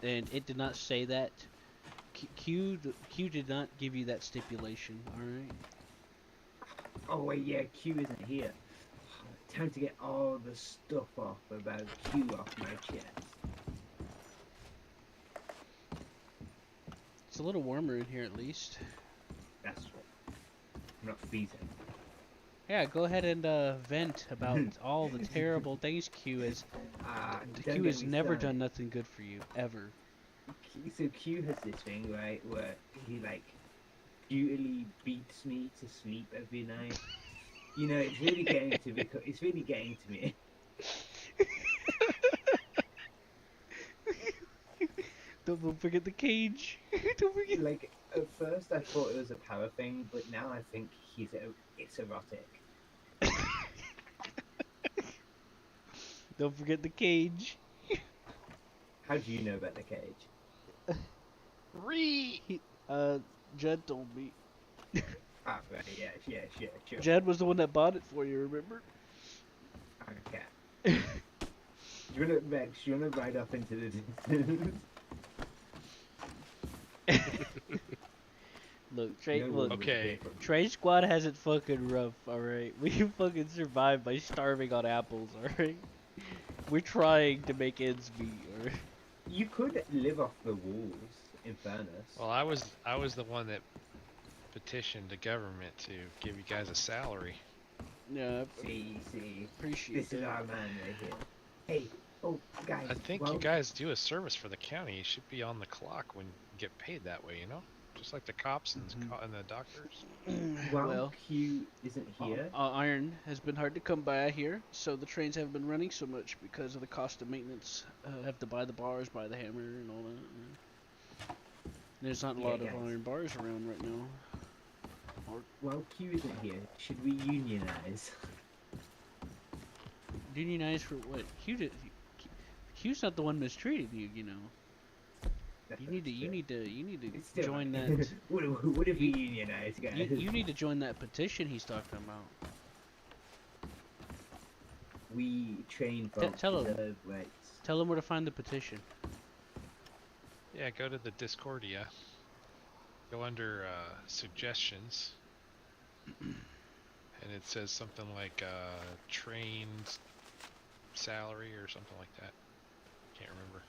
and it did not say that. Q did not give you that stipulation. All right. Oh wait, yeah, Q isn't here. Time to get all the stuff off about Q off my chest. It's a little warmer in here at least. That's right. I'm not freezing. Yeah, go ahead and vent about all the terrible things Q has. Q has never done nothing good for you ever. So Q has this thing, right, where he like brutally beats me to sleep every night. You know, it's really getting to me. It's really getting to me. Don't forget the cage. Don't forget. Like at first, I thought it was a power thing, but now I think it's erotic. Don't forget the cage. How do you know about the cage? Jed told me. Ah, right, yeah, sure. Jed was the one that bought it for you, remember? Okay. Do you wanna, Rex? Do you wanna ride off into the distance? Look, Trey. No Look. one will hear from you. Trey Squad has it fucking rough. All right, we fucking survive by starving on apples. All right, we're trying to make ends meet. All right. You could live off the walls, in fairness. Well, I was the one that petitioned the government to give you guys a salary. Yeah. See. Appreciate This is our man right here. Hey, oh, guys. I think you guys do a service for the county. You should be on the clock when you get paid that way, you know? Just like the cops and the doctors. Well, Q isn't here. Iron has been hard to come by here, so the trains haven't been running so much because of the cost of maintenance. Have to buy the bars, buy the hammer, and all that. There's not a lot of iron bars around right now. Well, Q isn't here. Should we unionize? Unionize for what? Q's not the one mistreating you, you know. You need to join that. What if we unionize, guys? You need to join that petition he's talking about. We train for Tell him. rights. Tell him where to find the petition. Yeah, go to the Discordia. Go under suggestions. And it says something like trained salary or something like that. Can't remember.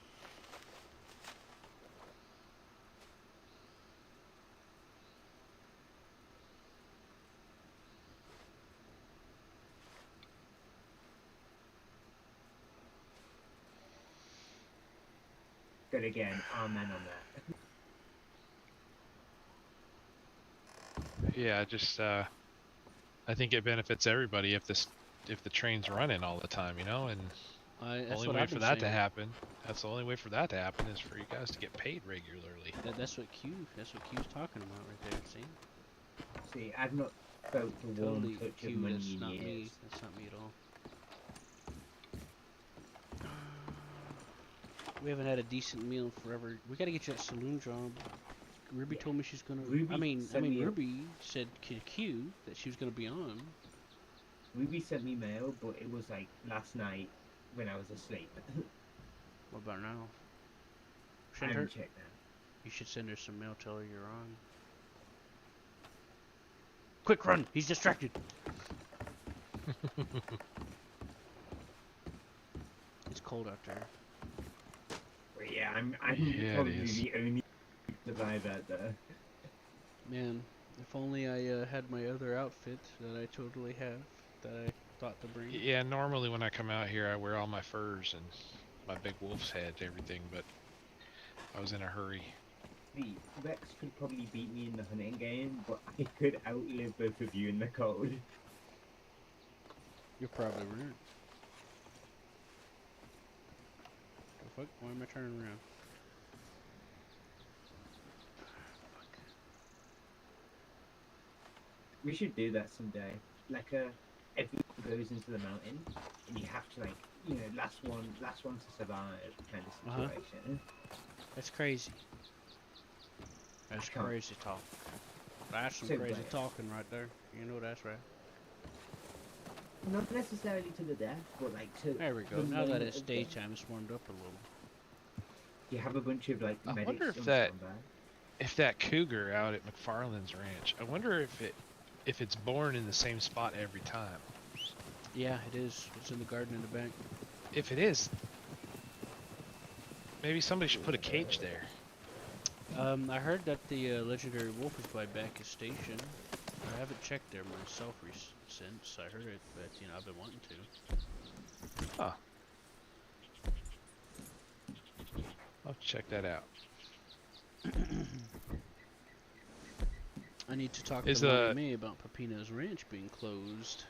Good again. Amen on that. Yeah, just I think it benefits everybody if the train's running all the time, you know, and the only way for that to happen. That's the only way for that to happen is for you guys to get paid regularly. That's what Q's talking about right there. See, I've not felt the warm touch of money that's in not years. me. That's not me at all. We haven't had a decent meal in forever. We gotta get you that saloon job. Ruby told me she's gonna. Ruby said to Q that she was gonna be on. Ruby sent me mail, but it was like last night when I was asleep. What about now? I haven't checked that. You should send her some mail. Tell her you're on. Quick, run! He's distracted. It's cold out there. Well, yeah, I'm probably the only survivor out there. Man, if only I had my other outfit that I totally have that I thought to bring. Yeah, normally when I come out here, I wear all my furs and my big wolf's head and everything, but I was in a hurry. See, Rex could probably beat me in the hunting game, but I could outlive both of you in the cold. You're probably right. The fuck? Why am I turning around? We should do that someday. Like everyone goes into the mountain, and you have to last one to survive kind of situation. That's crazy. That's crazy talk. That's some crazy talking right there. You know that's right. Not necessarily to the death, but like to. There we go. Now that it's daytime, it's warmed up a little. You have a bunch of like. I medics wonder if that cougar out at McFarland's ranch. I wonder if it's born in the same spot every time. Yeah, it is. It's in the garden in the back. If it is, maybe somebody should put a cage there. I heard that the legendary wolf is by Bacchus Station. I haven't checked there myself since I heard it, but I've been wanting to. Huh. I'll check that out. I need to talk Is to Mommy May about Pepino's Ranch being closed.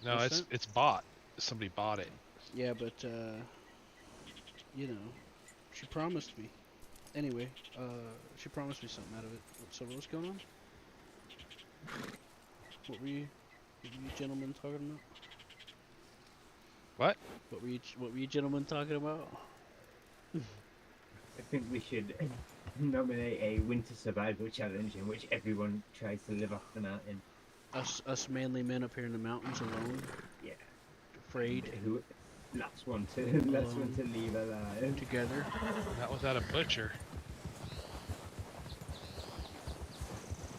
No, it's bought. Somebody bought it. Yeah, but you know, she promised me. Anyway, she promised me something out of it. So what's going on? What were you gentlemen talking about? What? What were you gentlemen talking about? I think we should nominate a winter survival challenge in which everyone tries to live off the mountain. Us manly men up here in the mountains alone. Yeah. Afraid. Who? Last one to leave alive. Together. Not without a butcher.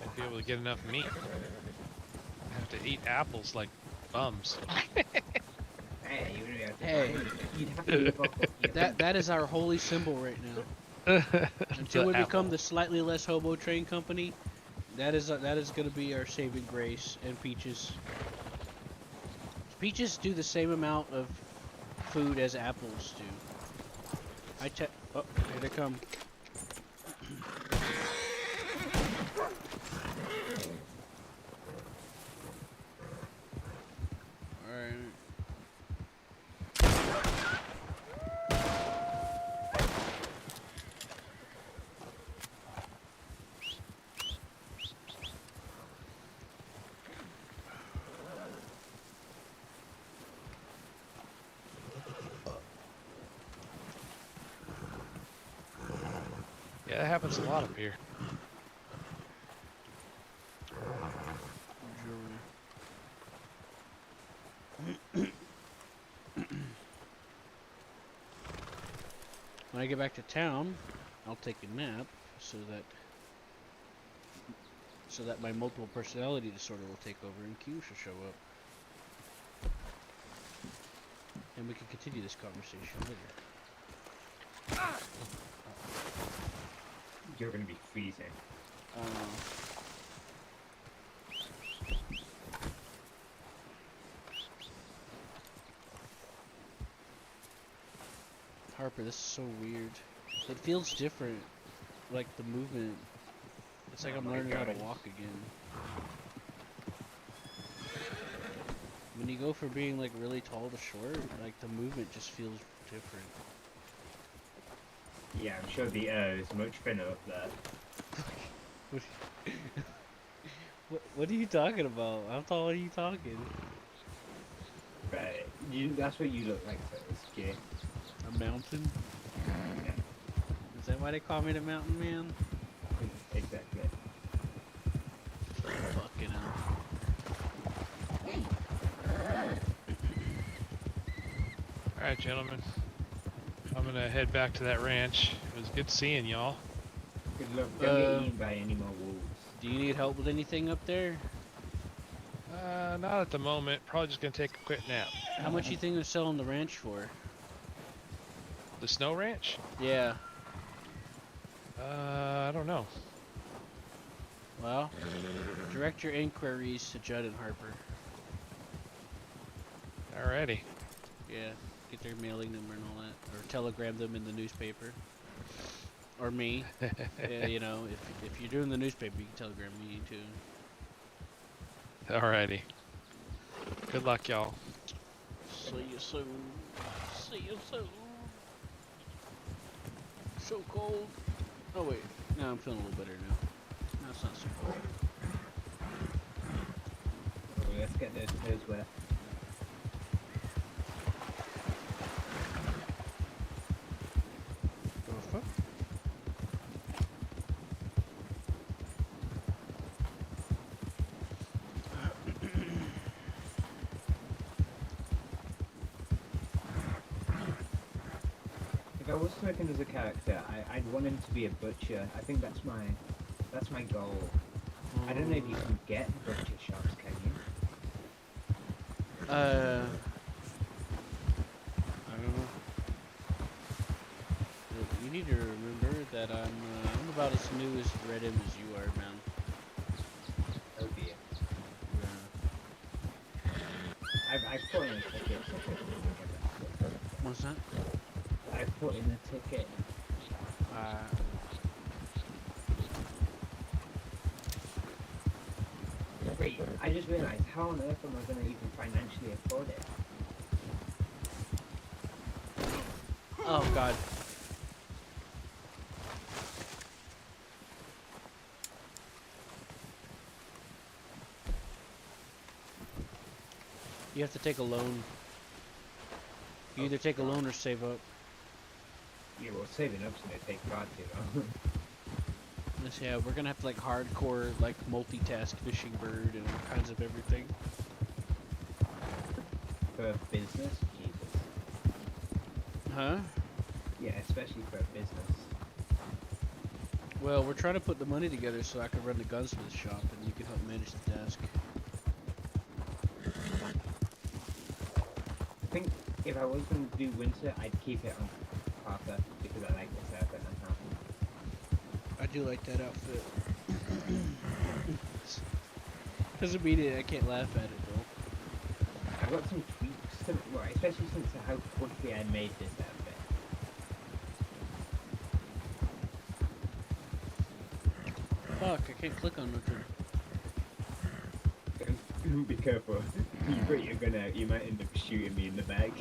I'd be able to get enough meat. I have to eat apples like bums. Hey, that is our holy symbol right now. Until we become the slightly less hobo train company, that is going to be our saving grace. And peaches. Peaches do the same amount of food as apples do. Oh, here they come. Alright. Yeah, that happens a lot up here. When I get back to town, I'll take a nap so that my multiple personality disorder will take over and Q should show up. And we can continue this conversation later. You're gonna be freezing. Harper, this is so weird. It feels different. Like the movement. It's like I'm learning how to walk again. When you go from being like really tall to short, like the movement just feels different. Yeah, I'm sure the air is much thinner up there. What are you talking about? How tall are you talking? Right, that's what you look like first, Jay. A mountain? Yeah. Is that why they call me the mountain man? Exactly. Fucking hell. Alright, gentlemen. I'm gonna head back to that ranch. It was good seeing y'all. Good luck. Don't get eaten by any more wolves. Do you need help with anything up there? Not at the moment. Probably just gonna take a quick nap. How much you think they're selling the ranch for? The snow ranch? Yeah. I don't know. Well, direct your inquiries to Judd and Harper. Alrighty. Yeah, get their mailing number and all that, or telegram them in the newspaper. Or me. Yeah, you know, if you're doing the newspaper, you can telegram me too. Alrighty. Good luck, y'all. See you soon. See you soon. So cold. Oh wait, no, I'm feeling a little better now. No, it's not so cold. Oh, let's get those toes wet. If I was working as a character, I'd want him to be a butcher. I think that's my goal. I don't know if you can get butcher shops, can you? I don't know. You need to remember that I'm about as new as Red M as you are, man. Oh dear. Yeah. I've put in a ticket. What's that? I put in a ticket. I just realized, how on earth am I going to even financially afford it? Oh god. You have to take a loan. You either take a loan or save up. Yeah, well, saving up's going to take far too long. Yes, yeah, we're gonna have to like hardcore, like multitask fishing bird and all kinds of everything. For business? Jesus. Huh? Yeah, especially for a business. Well, we're trying to put the money together so I can run the gunsmith shop and you can help manage the desk. I think if I was going to do winter, I'd keep it on Parker because I like this outfit on top. I do like that outfit. Doesn't mean it, I can't laugh at it though. I've got some tweaks to well, especially since how quickly I made this outfit. Fuck, I can't click on nothing. Be careful. You might end up shooting me in the back.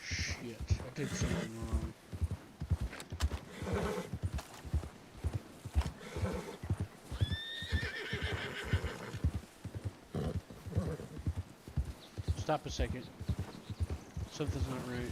Shit, I did something wrong. Stop a second. Something's not right.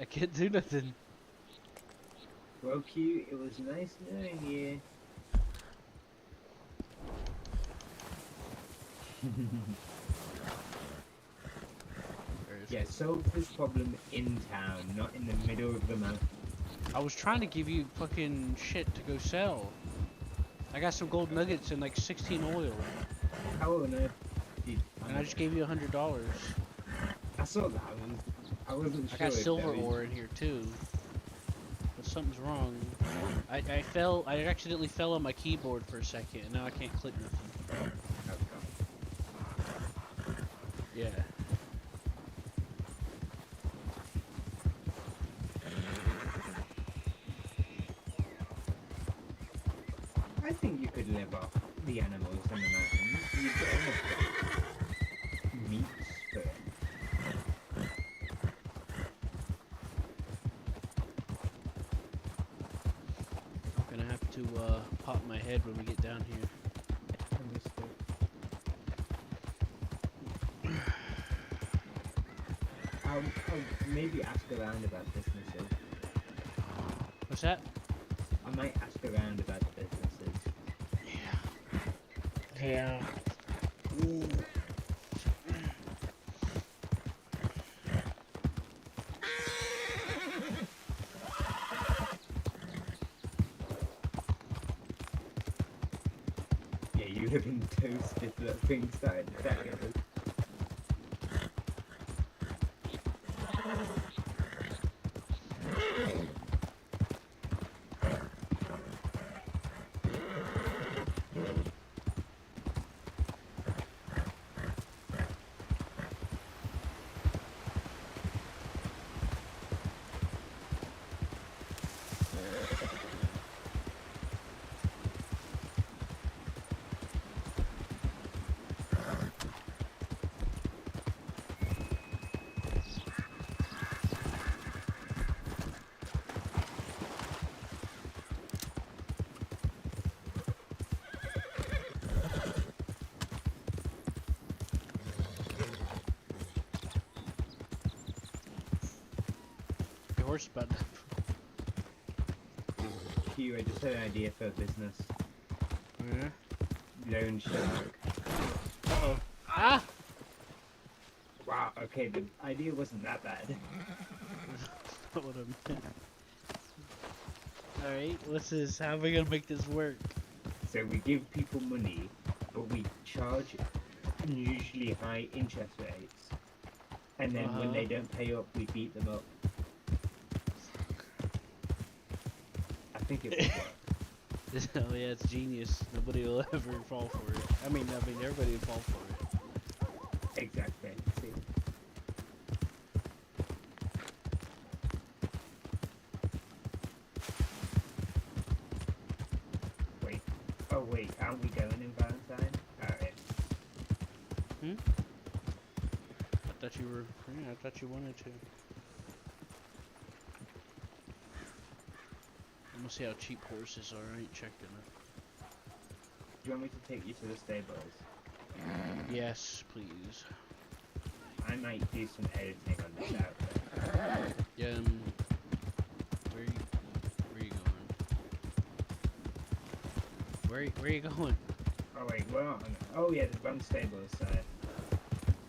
I can't do nothing. Well, Q, it was nice knowing you. Yeah, solve this problem in town, not in the middle of the mountain. I was trying to give you fucking shit to go sell. I got some gold nuggets and like 16 oil. How on earth did... And I just gave you $100. I saw that. I wasn't sure. I got silver ore in here too. But something's wrong. I accidentally fell on my keyboard for a second and now I can't click nothing. Yeah. I think you could live off the animals in the mountains. You've got enough meat for it. I'm gonna have to pop my head when we get down here. I'll maybe ask around about businesses. What's that? I might ask around about businesses. Yeah. Ooh. Yeah, you have been toasted that thing started attacking us. Horse button. Q, I just had an idea for a business. Yeah? Loan shark. Uh-oh. Ah! Wow, okay, the idea wasn't that bad. Not what I meant. Alright, what's this? How am I gonna make this work? So we give people money, but we charge unusually high interest rates, and then when they don't pay up, we beat them up. I think it would work. Oh yeah, it's genius. Nobody will ever fall for it. I mean, everybody will fall for it. Exactly. See? Wait. Oh wait, aren't we going in Valentine? Alright. I thought you were. Yeah, I thought you wanted to. I'm gonna see how cheap horses are. I ain't checked them. Do you want me to take you to the stables? Yes, please. I might do some editing on this outfit. Yeah. Where you going? Where you going? Oh wait, we're on. Oh yeah, the wrong stables side.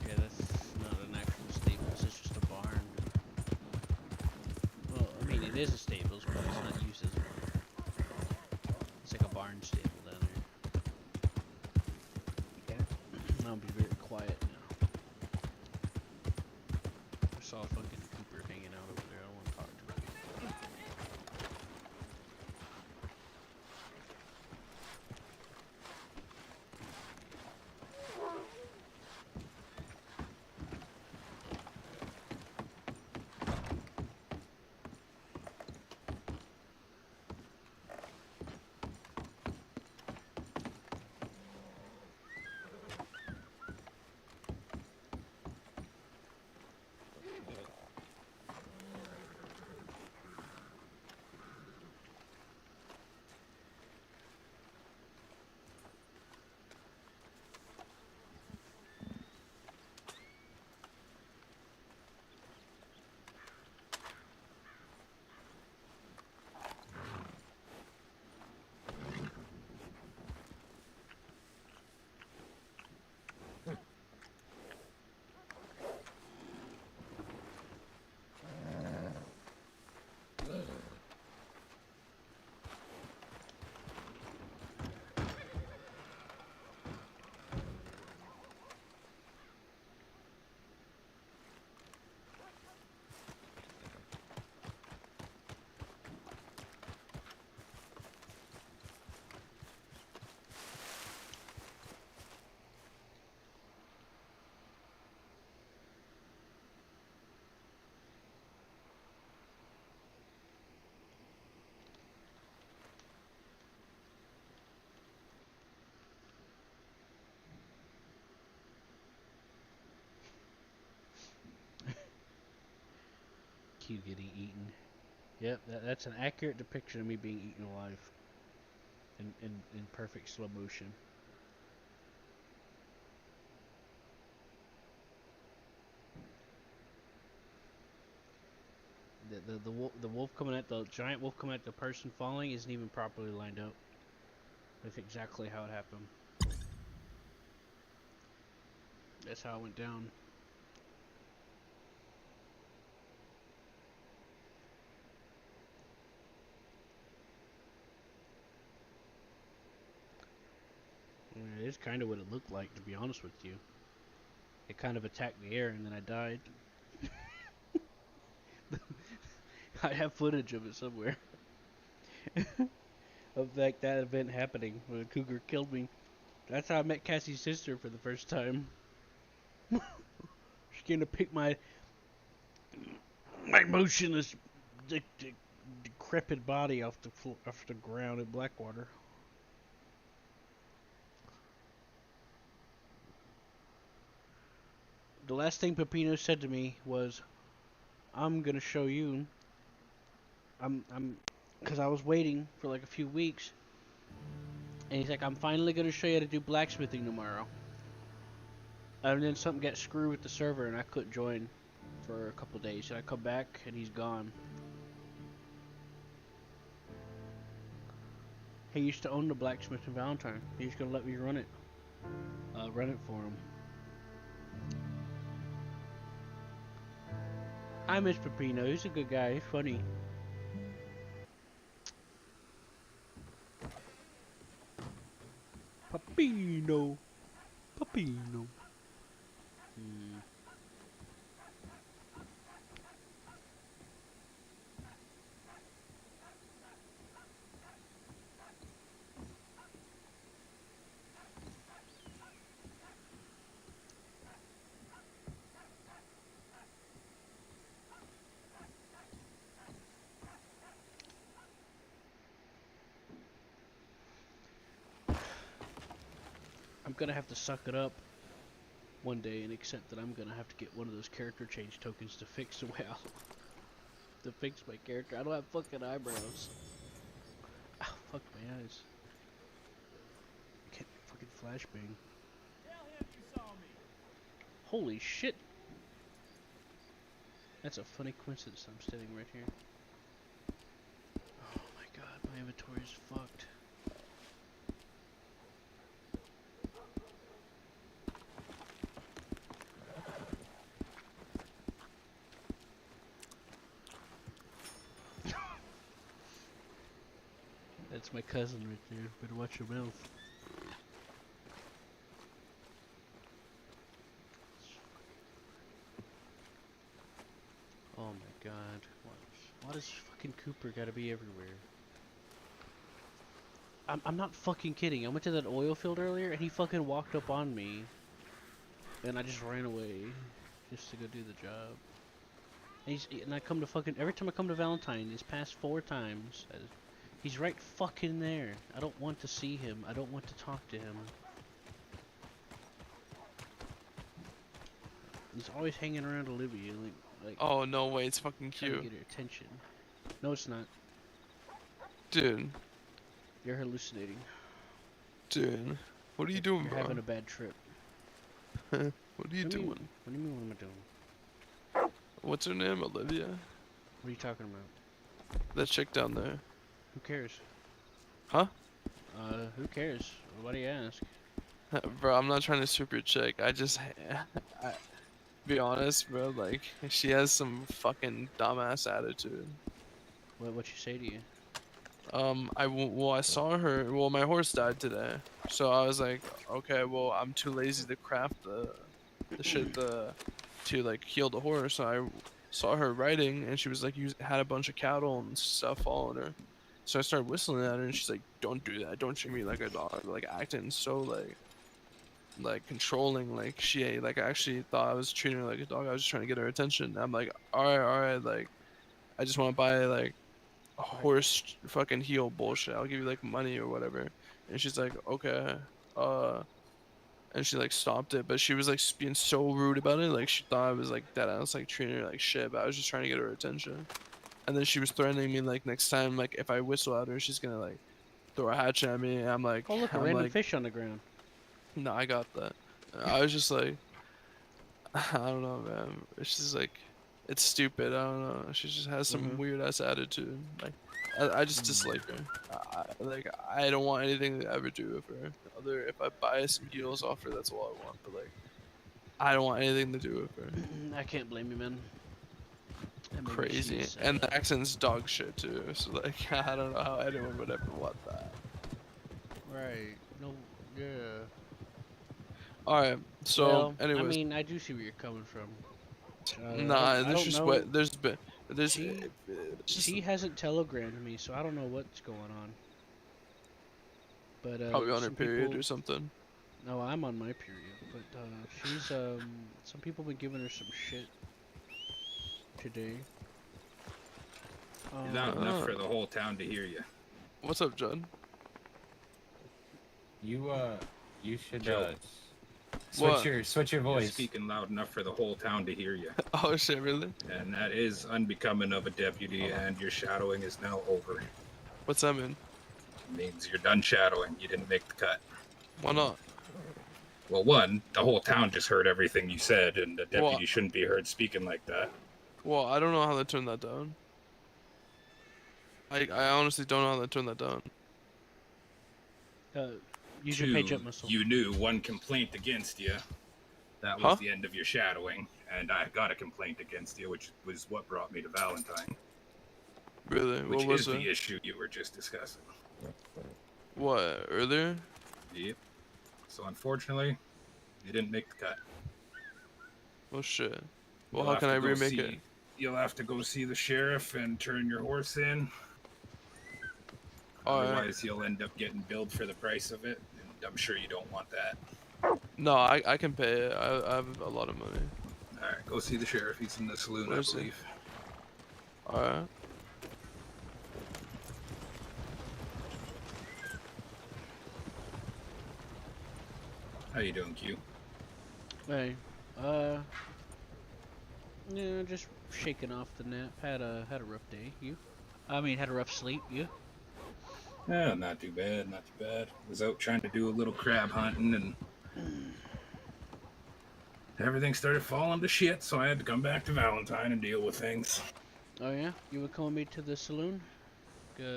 Yeah, that's not an actual stables. It's just a barn. Well, I mean, it is a stables, but it's not used as one. It's like a barn stable down there. Yeah. I'll be very quiet now. I saw fucking Cooper hanging out over there. I don't want to talk to him. Q getting eaten. Yep, that's an accurate depiction of me being eaten alive. In perfect slow motion. The wolf coming at the giant wolf coming at the person falling isn't even properly lined up. That's exactly how it happened. That's how it went down. It is kind of what it looked like, to be honest with you. It kind of attacked the air and then I died. I have footage of it somewhere. Of like that event happening when a cougar killed me. That's how I met Cassie's sister for the first time. She came to pick my motionless, decrepit body off the ground in Blackwater. The last thing Pepino said to me was, "I'm gonna show you." Because I was waiting for like a few weeks, and he's like, "I'm finally gonna show you how to do blacksmithing tomorrow." And then something got screwed with the server, and I couldn't join for a couple days. And I come back, and he's gone. He used to own the blacksmith in Valentine. He's gonna let me run it. Run it for him. I miss Pepino. He's a good guy. He's funny. Papino. Papino. I'm gonna have to suck it up one day and accept that I'm gonna have to get one of those character change tokens to fix to fix my character. I don't have fucking eyebrows. Ow, fuck my eyes. I can't fucking flashbang. Holy shit! That's a funny coincidence. I'm standing right here. Oh my god, my inventory is fucked. That's my cousin right there. Better watch your mouth. Oh my god. Why does fucking Cooper gotta be everywhere? I'm not fucking kidding. I went to that oil field earlier and he fucking walked up on me. And I just ran away. Just to go do the job. And I come to fucking... Every time I come to Valentine, these past 4 times... He's right fucking there. I don't want to see him. I don't want to talk to him. He's always hanging around Olivia. Like oh, no way. It's fucking cute. Trying to get her attention. No, it's not. Dude. You're hallucinating. Dude. What are you doing, You're bro? having a bad trip. What are you doing? What do you mean what am I doing? What's her name? Olivia? What are you talking about? That chick down there. Who cares? Huh? Who cares? Why do you ask? Bro, I'm not trying to super chick. Be honest, bro, like, she has some fucking dumbass attitude. What'd she say to you? I saw her, well, my horse died today. So I was like, okay, well, I'm too lazy to craft the shit to, like, heal the horse. So I saw her riding, and she was like, had a bunch of cattle and stuff following her. So I started whistling at her, and she's like, don't do that, don't treat me like a dog, like, acting so, like controlling, like, she, like, actually thought I was treating her like a dog. I was just trying to get her attention. I'm like, alright, like, I just want to buy, like, a horse fucking heel bullshit. I'll give you, like, money or whatever. And she's like, okay, and she, like, stopped it, but she was, like, being so rude about it, like, she thought I was, like, that I was, like, treating her like shit, but I was just trying to get her attention. And then she was threatening me, like, next time, like, if I whistle at her, she's gonna, like, throw a hatchet at me. And I'm like, oh, look, a random fish on the ground. No, I got that. I was just like, I don't know, man. She's like, it's stupid. I don't know. She just has some weird ass attitude. Like, I just dislike her. Like, I don't want anything to ever do with her. Other, if I buy some heels off her, that's all I want. But like, I don't want anything to do with her. I can't blame you, man. Crazy, and the accent's dog shit too. So like, I don't know how anyone would ever want that. Right. No. Yeah. Alright, so well, anyways. I mean, I do see where you're coming from. Nah, there's just what she hasn't telegrammed me, so I don't know what's going on. But probably on her period or something. No, I'm on my period, but she's some people been giving her some shit today. Not enough for the whole town to hear you. What's up, John? You should Joe. switch your You're voice. speaking loud enough for the whole town to hear you. Oh shit, really? And that is unbecoming of a deputy, and your shadowing is now over. What's that mean? It means you're done shadowing. You didn't make the cut. Why not? Well, one, the whole town just heard everything you said, and the deputy shouldn't be heard speaking like that. Well, I don't know how to turn that down. I honestly don't know how to turn that down. Use your page up muscle. You knew one complaint against you. That was the end of your shadowing, and I got a complaint against you, which was what brought me to Valentine. Really? Which What was is it? the issue you were just discussing. What, earlier? Yep. So unfortunately, you didn't make the cut. Oh shit. Well, You'll how can have I to go remake see- it? You'll have to go see the sheriff and turn your horse in. Alright. Otherwise, you'll end up getting billed for the price of it, and I'm sure you don't want that. No, I can pay it. I have a lot of money. Alright, go see the sheriff. He's in the saloon, Where I is he? believe. Alright. How you doing, Q? Hey, yeah, just shaking off the nap. Had a rough day. You? I mean, had a rough sleep. You? Yeah, not too bad, not too bad. Was out trying to do a little crab hunting, and everything started falling to shit, so I had to come back to Valentine and deal with things. Oh yeah? You would call me to the saloon? Sure,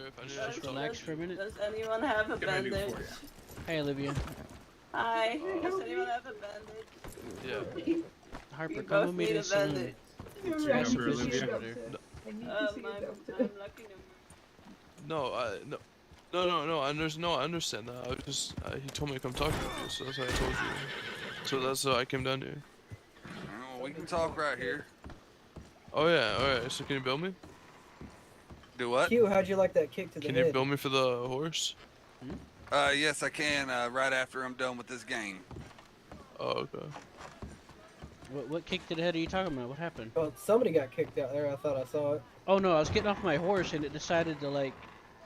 if I just relax for a minute. Does anyone have a What can I do bandage? for you? Hey, Olivia. Hi. Does anyone have a bandage? Yeah. Harper, You come both with me to need the a saloon. bandage. What's You your got some number, business Olivia? over there. I'm lucky number. No, I understand that. I was just, he told me to come talk to you, so that's why I told you. So that's why I came down here. Well, we can talk right here. Oh yeah, alright, so can you bill me? Do what? Q, how'd you like that kick to the Can head? you bill me for the horse? Yes, I can, right after I'm done with this game. Oh, okay. What kick to the head are you talking about? What happened? Well, somebody got kicked out there. I thought I saw it. Oh no, I was getting off my horse and it decided to like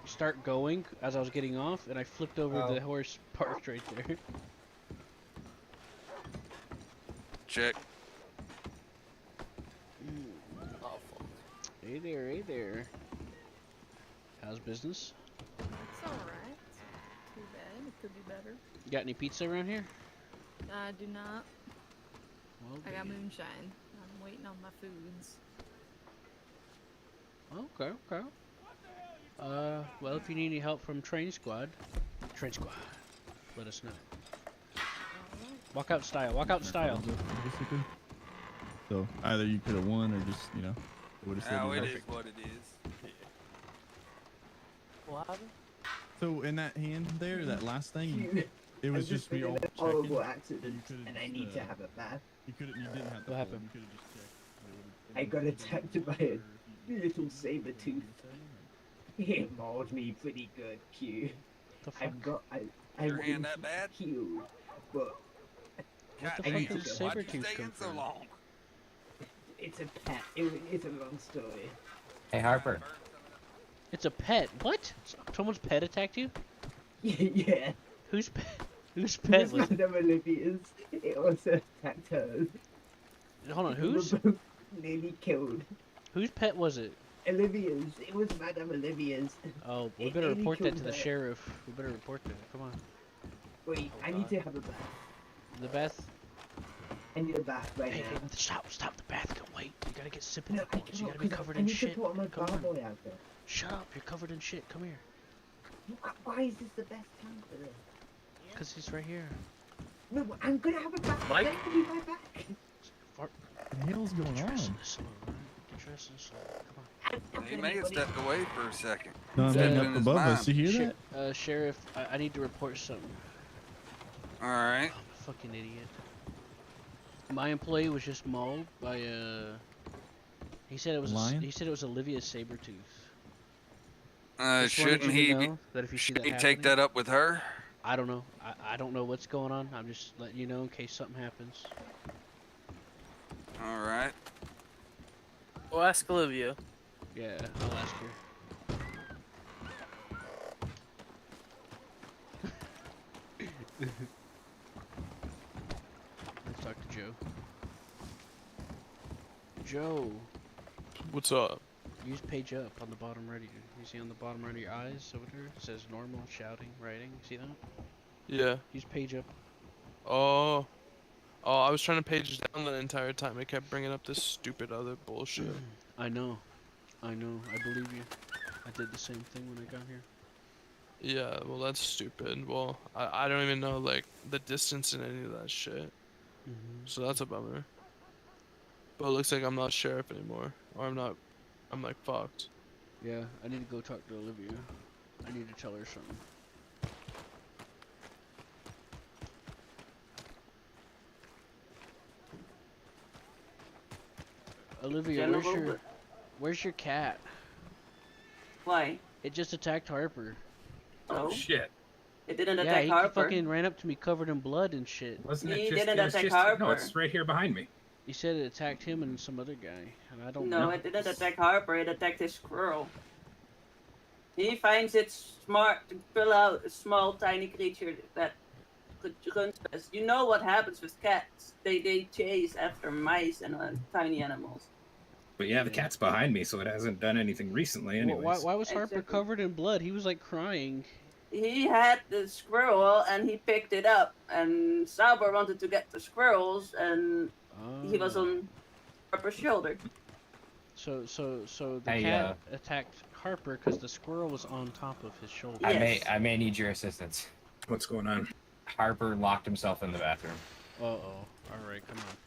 start going as I was getting off, and I flipped over Oh. the horse parked right there. Check. Hey there, hey there. How's business? It's alright. Too bad. It could be better. You got any pizza around here? I do not. Well, I got then. moonshine. I'm waiting on my foods. Okay, okay. Well, if you need any help from Train Squad, let us know. Walk out style, walk out style. Basically. So either you could have won or just, you know, would have said Now it is perfect. what it is. What happened? So in that hand there, that last thing, it was I've just we been all in a checking. horrible accident, You could've and I just, need to have a bath. You didn't have to. What happened? You could have just checked. I got attacked by a little saber tooth. It mauled me pretty good, Q. I Your hand wouldn't that bad? healed, but God I need damn, to why'd go. you stay in so long? It's a pet. It's a long story. Hey, Harper. It's a pet. What? Someone's pet attacked you? Yeah. Whose pet? Whose It pet was was it? Madame Olivia's. It also attacked hers. Hold on, We were whose? both nearly killed. Whose pet was it? Olivia's. It was Madame Olivia's. Oh, we It better nearly report that killed to the her. sheriff. We better report that. Come on. Wait, I need to have a bath. The bath. I need a bath right Hey, now. stop the bath. Go wait. You gotta get sipping No, the I balls. You cannot, gotta be 'cause covered I in need shit. to put my Come on. barboy out there. Shut up. You're covered in shit. Come here. Why is this the best time for this? Cause he's right here. No, I'm gonna have a bath. Mike? Then I'll be right back. Fart. What the hell's going on? Get dressed in the saloon. Get dressed in the saloon. Come on. He may have stepped away for a second. No, I'm Stepped heading in up his above mind. us. You hear that? Sheriff, I need to report something. Alright. I'm a fucking idiot. My employee was just mauled by he said it was Lion? he said it was Olivia's saber-tooth. Shouldn't he That if you see should that he take happening- that up with her? I don't know. I don't know what's going on. I'm just letting you know in case something happens. Alright. Well, ask Olivia. Yeah, I'll ask her. Let's talk to Joe. Joe. What's up? Use page up on the bottom right. You see on the bottom right of your eyes over there? It says normal, shouting, writing. See that? Yeah. Use page up. Oh. Oh, I was trying to page down the entire time. It kept bringing up this stupid other bullshit. I know. I know. I believe you. I did the same thing when I got here. Yeah, well, that's stupid. Well, I don't even know, like, the distance in any of that shit. So that's a bummer. But it looks like I'm not sheriff anymore. Or I'm like fucked. Yeah, I need to go talk to Olivia. I need to tell her something. Olivia, general. where's your cat? Why? It just attacked Harper. Oh shit! It didn't Yeah, attack he Harper. fucking ran up to me covered in blood and shit. Wasn't He it just? didn't It was attack just. Harper. No, it's right here behind me. He said it attacked him and some other guy, and I don't No, know. it didn't attack Harper. It attacked his squirrel. He finds it smart to pull out a small, tiny creature that could run fast. You know what happens with cats? They chase after mice and tiny animals. But yeah, the cat's behind me, so it hasn't done anything recently, anyways. Why was Harper covered in blood? He was like crying. He had the squirrel and he picked it up, and Sauber wanted to get the squirrels, and he was on Harper's shoulder. So the cat attacked Harper because the squirrel was on top of his shoulder. I may need your assistance. What's going on? Harper locked himself in the bathroom. All right, come on.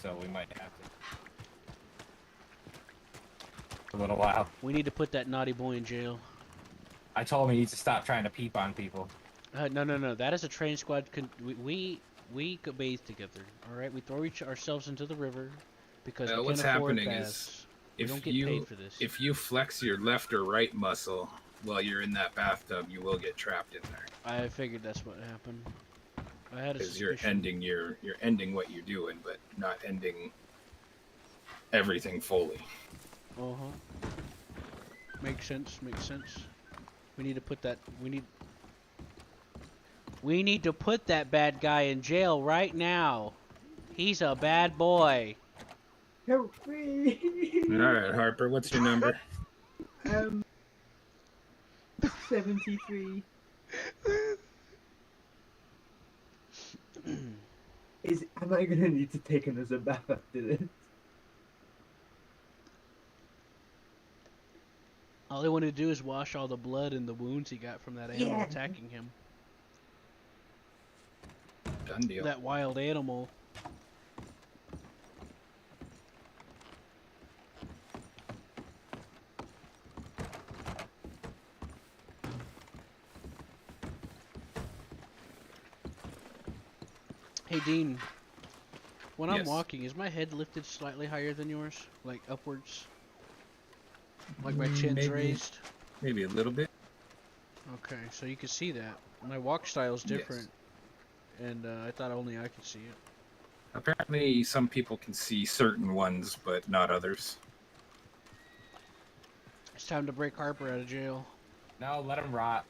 So we might have to. A little while. We need to put that naughty boy in jail. I told him he needs to stop trying to peep on people. No. That is a train squad. We could bathe together. All right, we throw ourselves into the river because we what's can't afford happening baths. is we don't get paid for this. if you flex your left or right muscle while you're in that bathtub, you will get trapped in there. I figured that's what happened. I had a Because you're suspicion. ending ending what you're doing, but not ending everything fully. Makes sense. We need to put that. We need to put that bad guy in jail right now. He's a bad boy. Help me! Alright, Harper, what's your number? 73. Am I gonna need to take another bath after this? All he wanted to do is wash all the blood and the wounds he got from that animal attacking him. Done deal. That wild animal. Hey Dean, when I'm walking, is my head lifted slightly higher than yours? Like upwards? Like my chin's raised? Maybe a little bit. Okay, so you can see that. My walk style is different, and I thought only I could see it. Apparently, some people can see certain ones, but not others. It's time to break Harper out of jail. No, let him rot.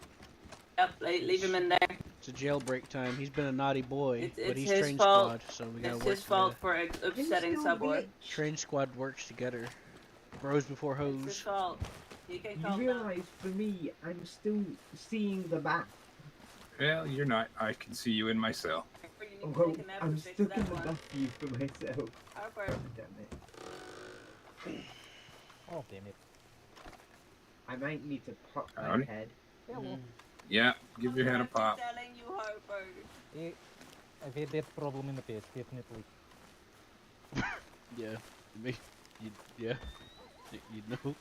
Yep, leave him in there. It's a jailbreak time. He's been a naughty boy, but he's his train fault. squad, so we gotta It's work his fault together. for upsetting Subway. Train squad works together. Bros before It's his hoes. fault. He can You calm down. realise, for me, I'm still seeing the back. Well, you're not. I can see you in my cell. Oh, I'm stuck in the bathroom for myself. Harper. Damn it. Oh, damn it. I might need to pop my Howdy. head. Yeah, give your head a pop. I'm telling you, Harper. I've had that problem in the past, definitely. Yeah, you know.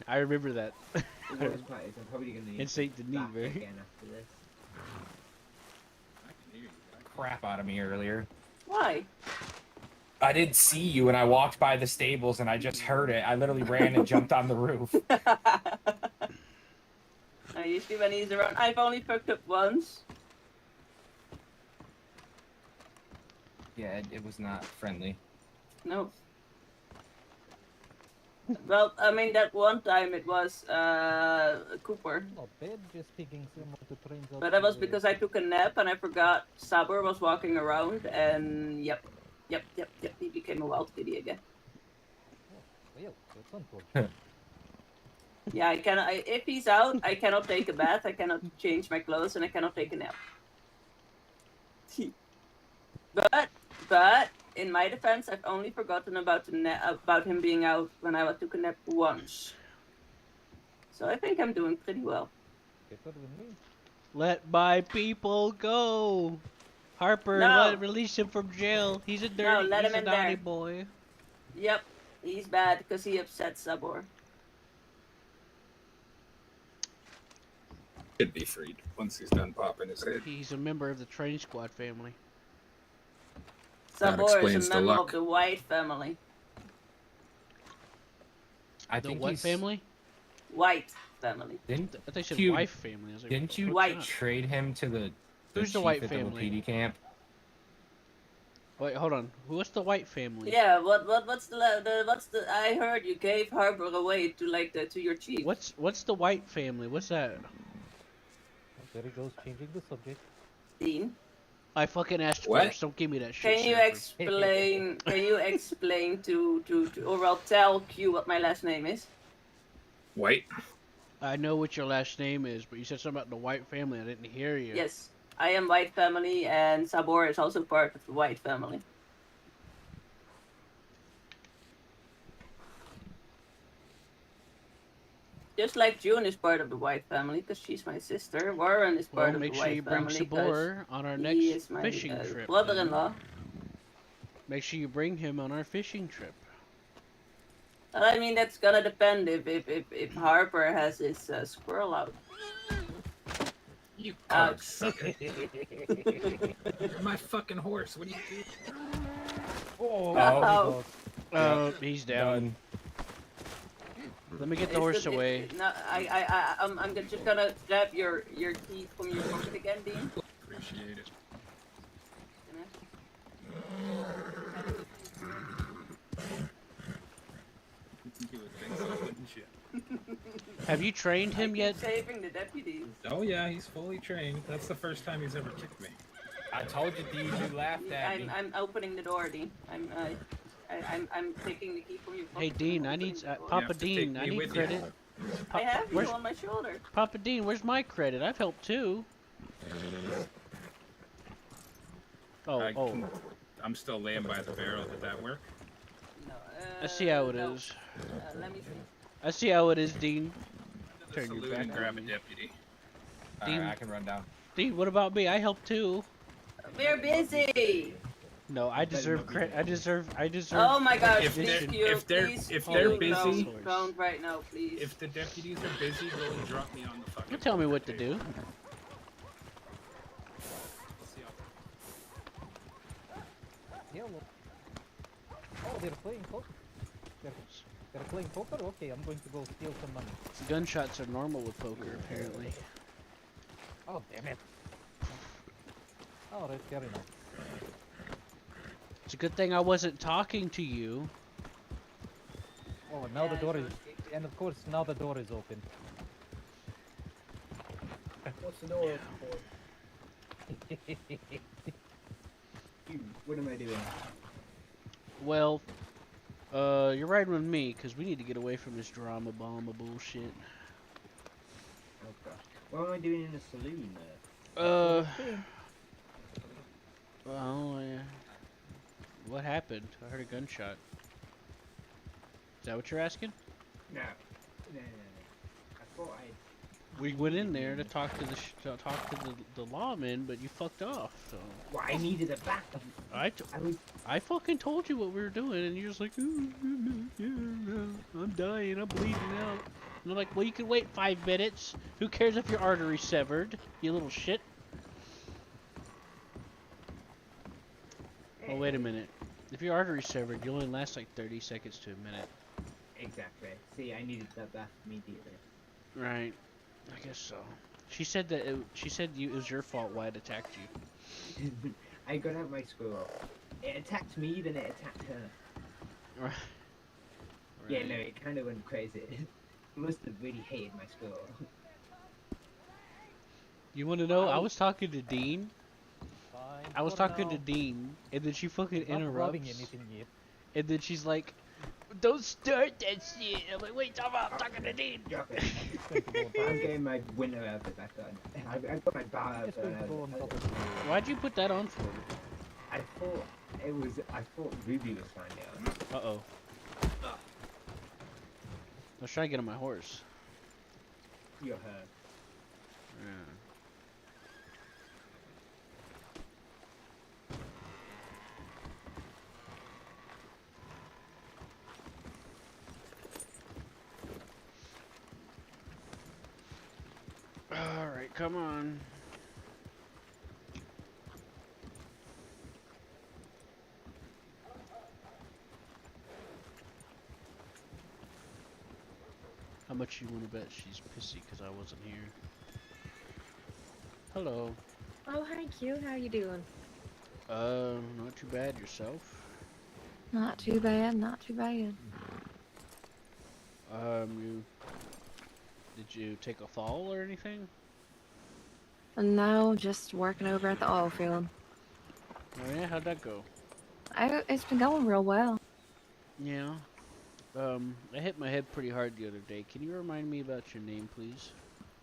I remember that. The worst part is I'm probably gonna need In Saint to Denis, back right? again after this. Crap out of me earlier. Why? I didn't see you when I walked by the stables and I just heard it. I literally ran and jumped on the roof. Usually when he's around, I've only fucked up once. Yeah, it was not friendly. No. Well, I mean, that one time it was Cooper. Not bad, just picking someone to train up. But that was because I took a nap and I forgot Saber was walking around, and yep, he became a wild kitty again. Well, that's unfortunate. Yeah, I cannot. If he's out, I cannot take a bath, I cannot change my clothes, and I cannot take a nap. But in my defense, I've only forgotten about him being out when I took a nap once. So I think I'm doing pretty well. Better than me. Let my people go. Harper, No. release him from jail. He's a dirty, No, let he's him a in naughty there. boy. Yep, he's bad because he upset Sabor. Should be freed once he's done popping his head. He's a member of the train squad family. That Sabor is explains a the member luck. of the White family. I The think what he's family? White family. Didn't I thought you said you- wife family. I was like, Didn't you White. trade him to the Who's the chief white at family? the PD camp? Wait, hold on. What's the white family? Yeah. What's the? I heard you gave Harbor away to to your chief. What's the white family? What's that? There he goes, changing the subject. Dean. I fucking asked What? first. Don't give me that shit. Can you Sanford. explain? Can you explain to or I'll tell Q what my last name is? White. I know what your last name is, but you said something about the white family. I didn't hear you. Yes, I am White family, and Sabor is also part of the White family. Just like June is part of the White family because she's my sister. Warren is part of make the sure White you bring family Sabor on our he next is my, fishing trip. brother-in-law. Make sure you bring him on our fishing trip. I mean, that's gonna depend if Harper has his squirrel out. You Ouch. cocksucker. My fucking horse. What do you do? Oh. He's down. Let me get the horse away. No, I'm just gonna grab your teeth from your pocket again, Dean. Appreciate it. You would think so, wouldn't you? Have you trained him yet? Saving the deputies. Oh yeah, he's fully trained. That's the first time he's ever kicked me. I told you, Dean, you laughed at me. I'm opening the door, Dean. I'm taking the key from your pocket. Hey Dean, I need Papa Dean. I need credit. I have you on my shoulder. Papa Dean, where's my credit? I've helped too. I'm still laying by the barrel. Did that work? No. I see how it is. Let me see. I see how it is, Dean. Turn your Salute back and grab on a me. deputy. Dean, Alright, I can run down. Dean, what about me? I helped too. We're busy. No, I deserve credit. I deserve. Oh my gosh, If please, they're- Q, if they're- please, if Q, they're busy- don't right now, please. If the deputies are busy, go and drop me on the fucking. You tell me what to do. Hello. Oh, they're playing poker. They're playing poker? Okay, I'm going to go steal some money. Gunshots are normal with poker, apparently. Oh, damn it. Alright, fair enough. It's a good thing I wasn't talking to you. Oh, and now the door is... And of course, now the door is open. What's the door open for? What am I doing? Well, you're riding with me, because we need to get away from this drama bomba bullshit. Oh god. What am I doing in a saloon there? Well, what happened? I heard a gunshot. Is that what you're asking? No. No. I thought I... We went in there to talk to the lawman, but you fucked off. So. Well, I needed a backup. I fucking told you what we were doing, and you're just like, "Ooh, yeah, no, I'm dying, I'm bleeding out." And I'm like, well, you can wait 5 minutes. Who cares if your artery's severed, you little shit? Oh, wait a minute. If your artery's severed, you only last like 30 seconds to a minute. Exactly. See, I needed that back immediately. Right. I guess so. She said that it was your fault why it attacked you. I got out my squirrel. It attacked me, then it attacked her. Right. Yeah, no, it kind of went crazy. It must have really hated my squirrel. You want to know? I was talking to Dean. Fine, I was for talking now. to Dean, and then she fucking I'm not rubbing interrupts. anything yet. And then she's like, "Don't start that shit." I'm like, "Wait, I'm talking to Dean." Drop it. I'm getting my winter outfit back on. I got my bar outfit on. Why'd you put that on for? I thought Ruby was finding out. Uh-oh. I was trying to get on my horse. You're her. Yeah. Alright, come on. much you want to bet she's pissy because I wasn't here? Hello. Oh, hi, Q. How you doing? Not too bad. Yourself? Not too bad, not too bad. Did you take a fall or anything? No, just working over at the oil field. Oh yeah, how'd that go? It's been going real well. Yeah. I hit my head pretty hard the other day. Can you remind me about your name, please?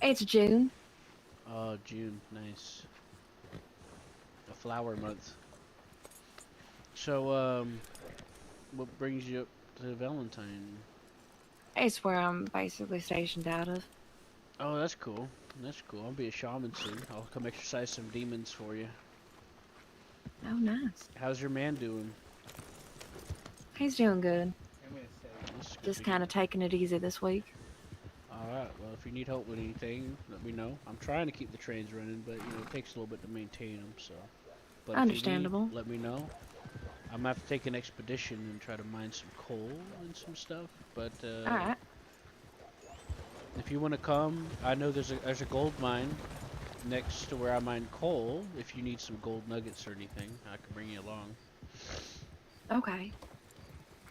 It's June. Oh, June. Nice. A flower month. So, what brings you up to Valentine? It's where I'm basically stationed out of. Oh, that's cool. That's cool. I'll be a shaman soon. I'll come exercise some demons for you. Oh, nice. How's your man doing? He's doing good. That's good Just to kind hear. of taking it easy this week. Alright, well, if you need help with anything, let me know. I'm trying to keep the trains running, but, it takes a little bit to maintain them, so. But Understandable. if you need, let me know. I'm gonna have to take an expedition and try to mine some coal and some stuff, but, Alright. if you want to come, I know there's a gold mine next to where I mine coal. If you need some gold nuggets or anything, I can bring you along. Okay.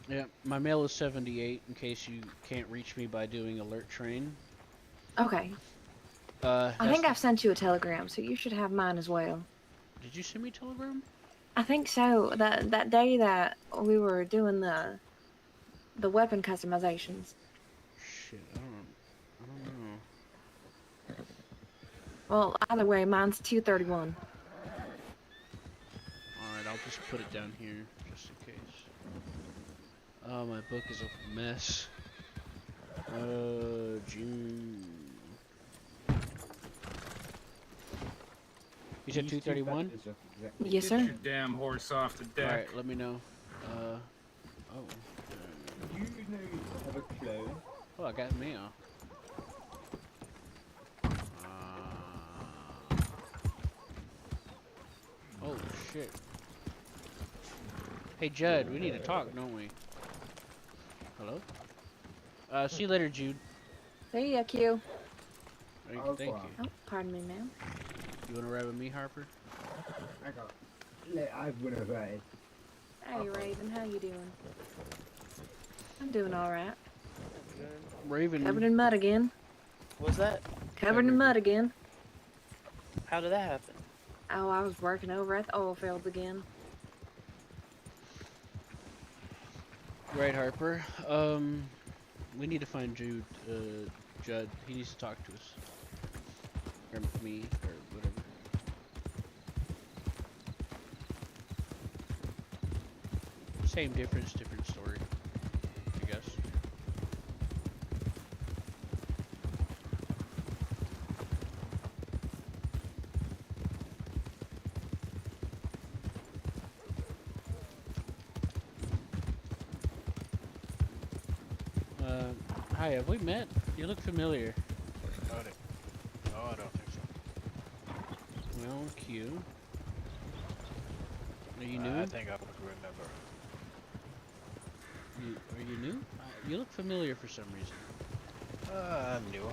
Yeah, my mail is 78 in case you can't reach me by doing alert train. Okay. I think I've sent you a telegram, so you should have mine as well. Did you send me a telegram? I think so. That day that we were doing the weapon customizations. Shit, I don't know. Well, either way, mine's 231. Alright, I'll just put it down here, just in case. Oh, my book is a mess. June. You said 231? Yes, sir. Get your damn horse off the deck. Alright, let me know. Oh. You have a clone. Oh, I got mail. Oh, shit. Hey, Judd, we need to talk, don't we? Hello? See you later, Jude. See ya, Q. Thank you. Oh, pardon me, ma'am. You want to ride with me, Harper? I would have ride. Hey, Raven, how you doing? I'm doing all right. Raven. Covered in mud again. What's that? Covered in mud again. How did that happen? Oh, I was working over at the oil fields again. Right, Harper. We need to find Jude. Judd. He needs to talk to us. Or me, or whatever. Same difference, different story, I guess. Hi, have we met? You look familiar. Oh, I don't think so. Well, Q. Are you new? I think I would remember. Are you new? You look familiar for some reason. I'm new.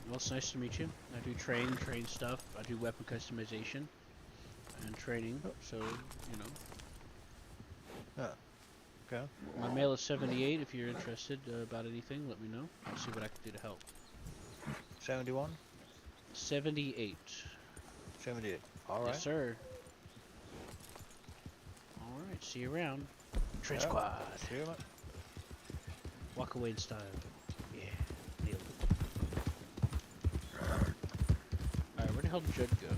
Well, it's nice to meet you. I do train stuff. I do weapon customization and training, so, Okay. My mail is 78. If you're interested about anything, let me know. I'll see what I can do to help. 71? 78. 78. Alright. Yes, sir. Alright, see you around. Trench Yeah. squad. See you, mate. Walk away in style. Yeah. Nailed it. Alright, where the hell did Judd go?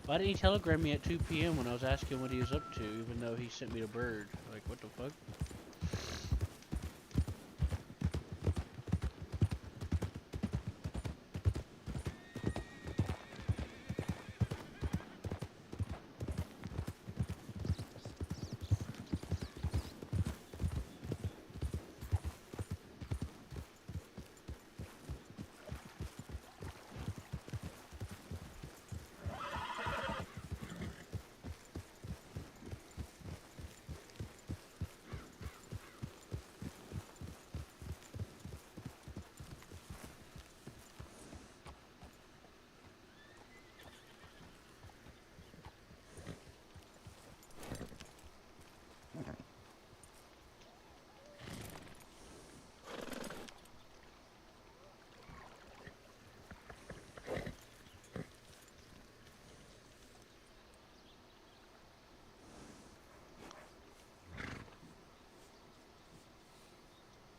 Why didn't he telegram me at 2 p.m. when I was asking what he was up to, even though he sent me a bird? Like, what the fuck?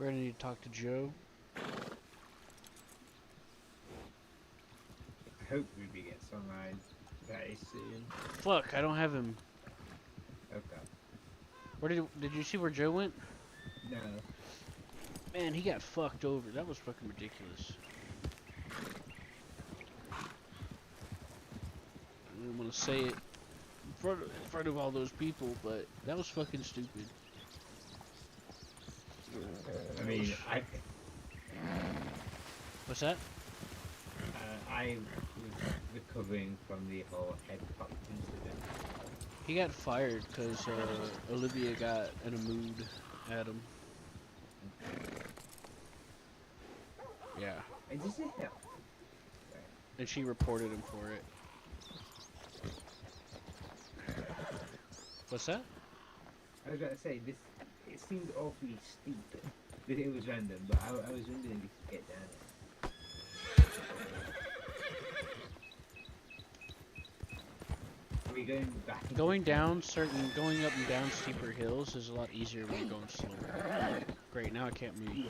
We're gonna need to talk to Joe. I hope Ruby gets sunrise very soon. Fuck, I don't have him. Okay. Where did you see where Joe went? No. Man, he got fucked over. That was fucking ridiculous. I didn't want to say it in front of all those people, but that was fucking stupid. I mean, What's that? I was recovering from the whole head pop incident. He got fired because Olivia got in a mood at him. Yeah. And does it help? And she reported him for it. What's that? I was about to say, it seemed awfully steep that it was random, but I was wondering if you could get down it. Are we going back? Going up and down steeper hills is a lot easier when you're going slower. Great, now I can't move.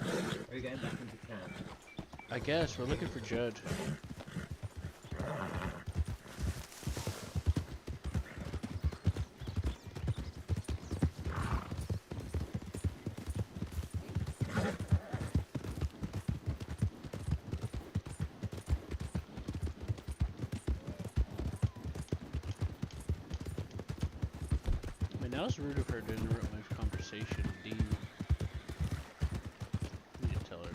Are we going back into town? I guess we're looking for Judd. I mean, that was rude of her to interrupt my conversation. Do you need to tell her that? I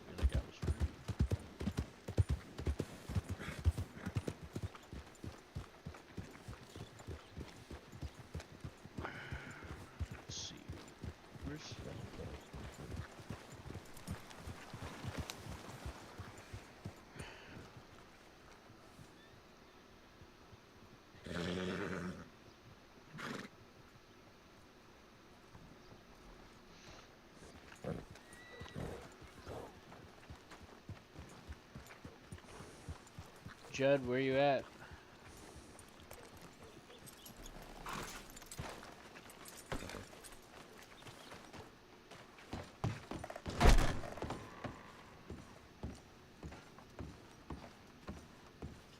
feel like that was rude. Let's see. Where's... Judd, where you at?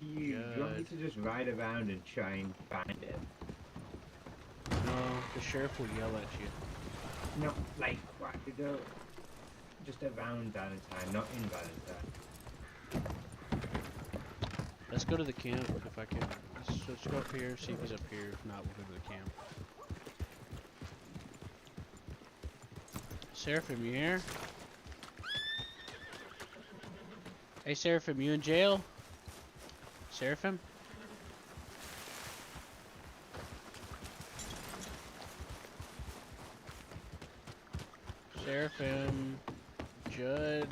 Do you want me to just ride around and try and find it? No, the sheriff will yell at you. No, like, what? To go just around Valentine, not in Valentine. Let's go to the camp if I can. Let's go up here, see if he's up here. If not, we'll go to the camp. Seraphim, you here? Hey, Seraphim, you in jail? Seraphim? Seraphim, Judd.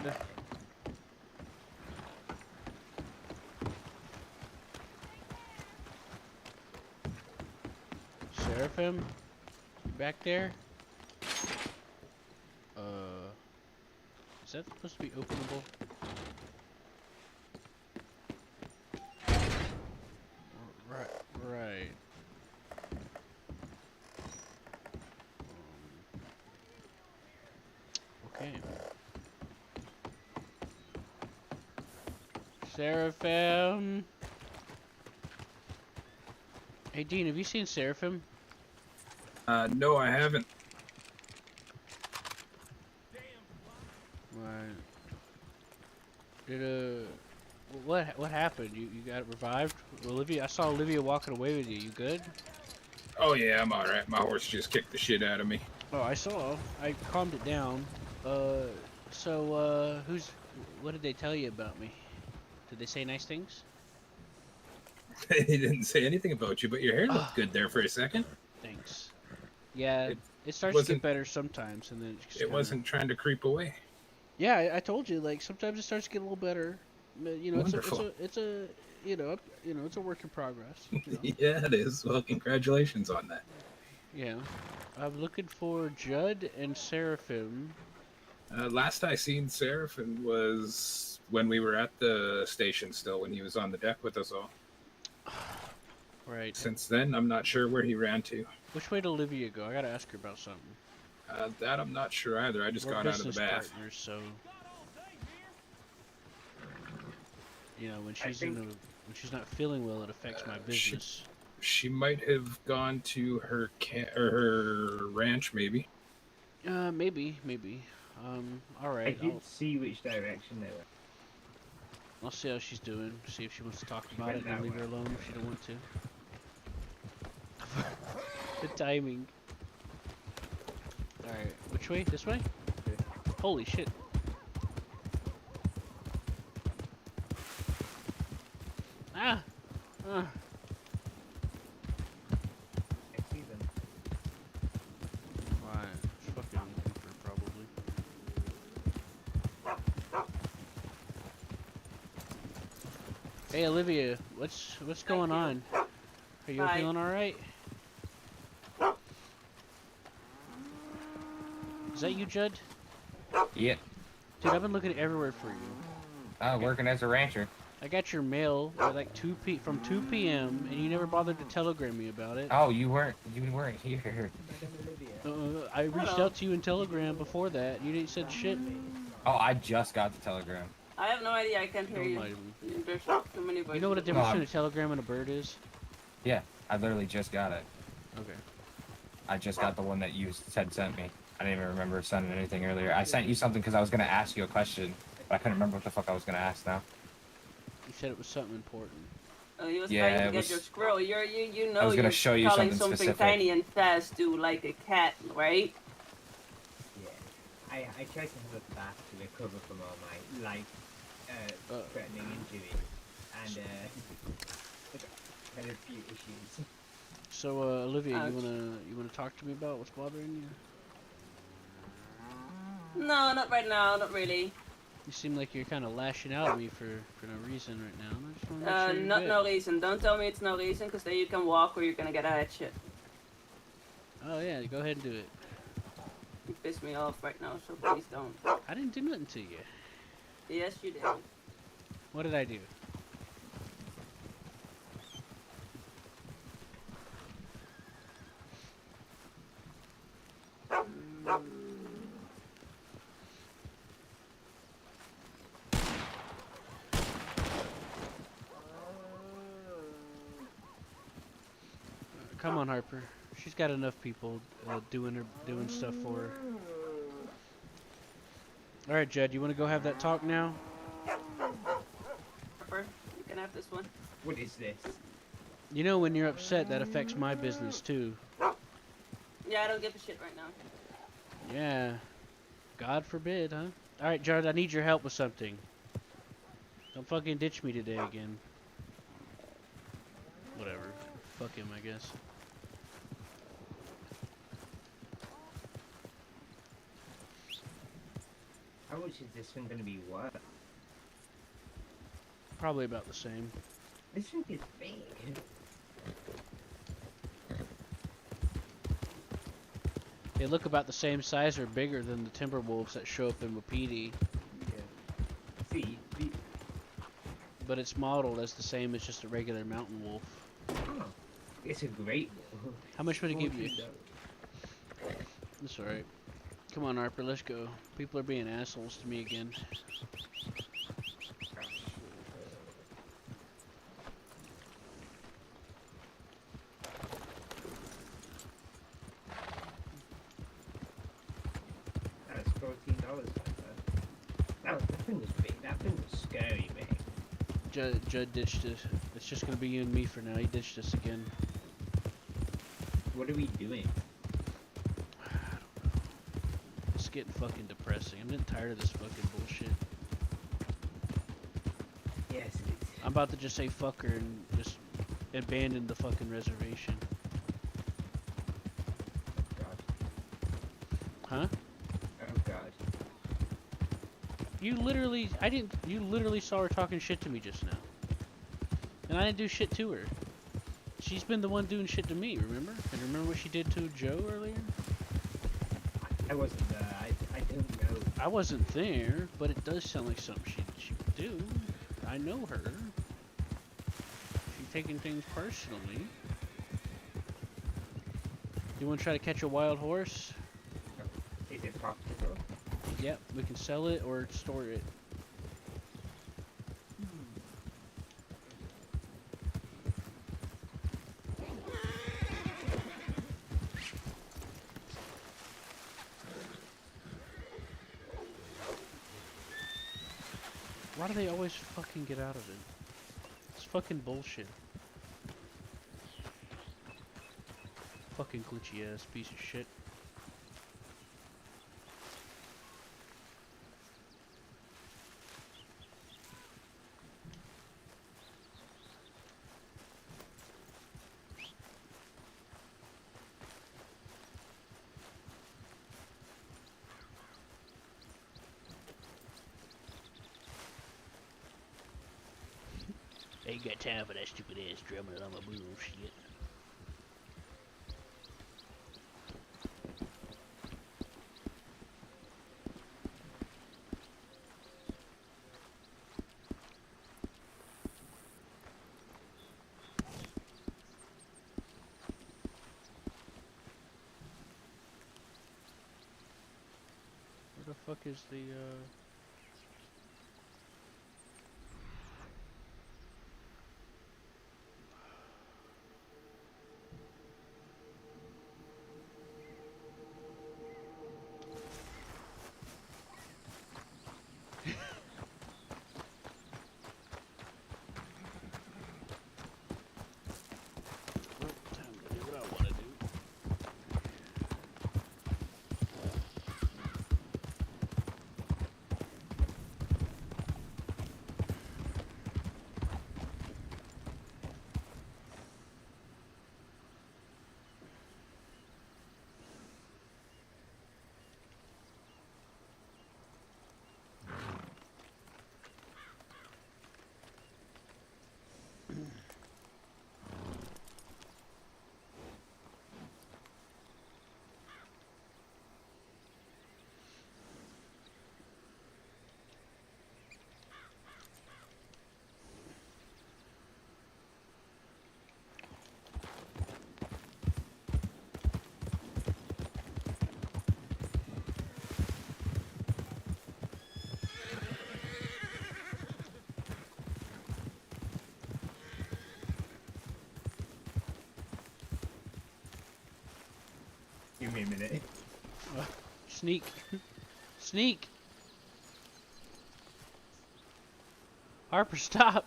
Seraphim? Back there? Is that supposed to be openable? Right. Okay. Seraphim. Hey Dean, have you seen Seraphim? No, I haven't. Right. Did what happened? You got revived? Olivia, I saw Olivia walking away with you. You good? Oh yeah, I'm alright. My horse just kicked the shit out of me. Oh, I saw. I calmed it down. What did they tell you about me? Did they say nice things? They didn't say anything about you, but your hair looked good there for a second. Thanks. Yeah, it starts to get better sometimes, and then it wasn't trying to creep away. Yeah, I told you, like, sometimes it starts to get a little better. You know, Wonderful. it's a work in progress. You know? Yeah, it is. Well, congratulations on that. Yeah, I'm looking for Judd and Seraphim. Last I seen Seraphim was when we were at the station still, when he was on the deck with us all. Right. Since then, I'm not sure where he ran to. Which way did Olivia go? I gotta ask her about something. That I'm not sure either. I just We're got out of the business bath. partners, so you know when she's not feeling well, it affects my business. She might have gone to her her ranch, maybe. Maybe. All right. I didn't see which direction they were. I'll see how she's doing. See if she wants to talk about went it, and that leave way. her alone if she don't want to. The timing. All right. Which way? This way? Holy shit. Ah. I see them. Why? It's fucking Cooper, probably. Hey Olivia, what's going on? Are you Hi. feeling all right? Is that you, Judd? Yeah. Dude, I've been looking everywhere for you. Working as a rancher. I got your mail at like 2 p.m. and you never bothered to telegram me about it. Oh, you weren't here. I reached out to you in Telegram before that. You didn't said shit. Oh, I just got the telegram. I have no idea. I can't hear you. There's too many voices. You know what a difference between a telegram and a bird is? Yeah, I literally just got it. Okay. I just got the one that you said sent me. I didn't even remember sending anything earlier. I sent you something because I was going to ask you a question, but I couldn't remember what the fuck I was going to ask now. You said it was something important. He was Yeah, trying to it get was- your squirrel. You know I was gonna you're show you calling something something specific. tiny and fast to like a cat, right? Yeah. I tried to have a bath to recover from all my life-threatening injuries, and had a few issues. So, Olivia, Ouch. you wanna talk to me about what's bothering you? No, not right now. Not really. You seem like you're kind of lashing out at me for no reason right now. I just want to make sure you're Not good. no reason. Don't tell me it's no reason, because then you can walk or you're gonna get a head shit. Oh yeah, go ahead and do it. You piss me off right now, so please don't. I didn't do nothing to you. Yes, you did. What did I do? Come on, Harper. She's got enough people doing stuff for her. All right, Judd, you want to go have that talk now? Harper, you can have this one. What is this? You know, when you're upset, that affects my business too. Yeah, I don't give a shit right now. Yeah. God forbid, huh? All right, Judd, I need your help with something. Don't fucking ditch me today again. Whatever. Fuck him, I guess. How much is this one going to be worth? Probably about the same. This thing is big. They look about the same size or bigger than the timber wolves that show up in Wapiti. See, But it's modeled as the same as just a regular mountain wolf. oh, it's a great one. How much would it give you? $14. That's alright. Come on, Harper, let's go. People are being assholes to me again. That's $14. That thing was big. That thing was scary, man. Judd ditched us. It's just gonna be you and me for now. He ditched us again. What are we doing? It's getting fucking depressing. I'm getting tired of this fucking bullshit. Yes, it is. I'm about to just say fuck her and just abandon the fucking reservation. Huh? Oh god. You literally saw her talking shit to me just now. And I didn't do shit to her. She's been the one doing shit to me, remember? And remember what she did to Joe earlier? I wasn't there. I don't know. I wasn't there, but it does sound like something she would do. I know her. She taking things personally. You want to try to catch a wild horse? Is it profitable? Yep, we can sell it or store it. Why do they always fucking get out of it? It's fucking bullshit. Fucking glitchy ass piece of shit. Ain't got time for that stupid ass drumming on my bullshit. Where the fuck is the Give me a minute. sneak? Sneak! Harper, stop!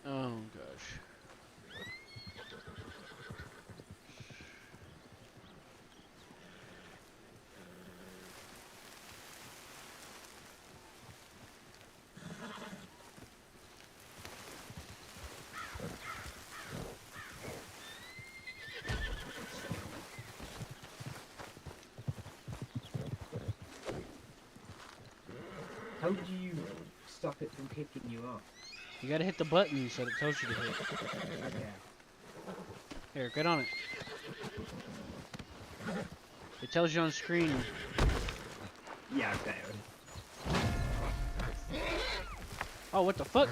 Oh gosh. How do you stop it from kicking you off? You gotta hit the buttons that it tells you to hit. Yeah. Here, get on it. It tells you on screen. Yeah, I've got it. Oh, what the fuck?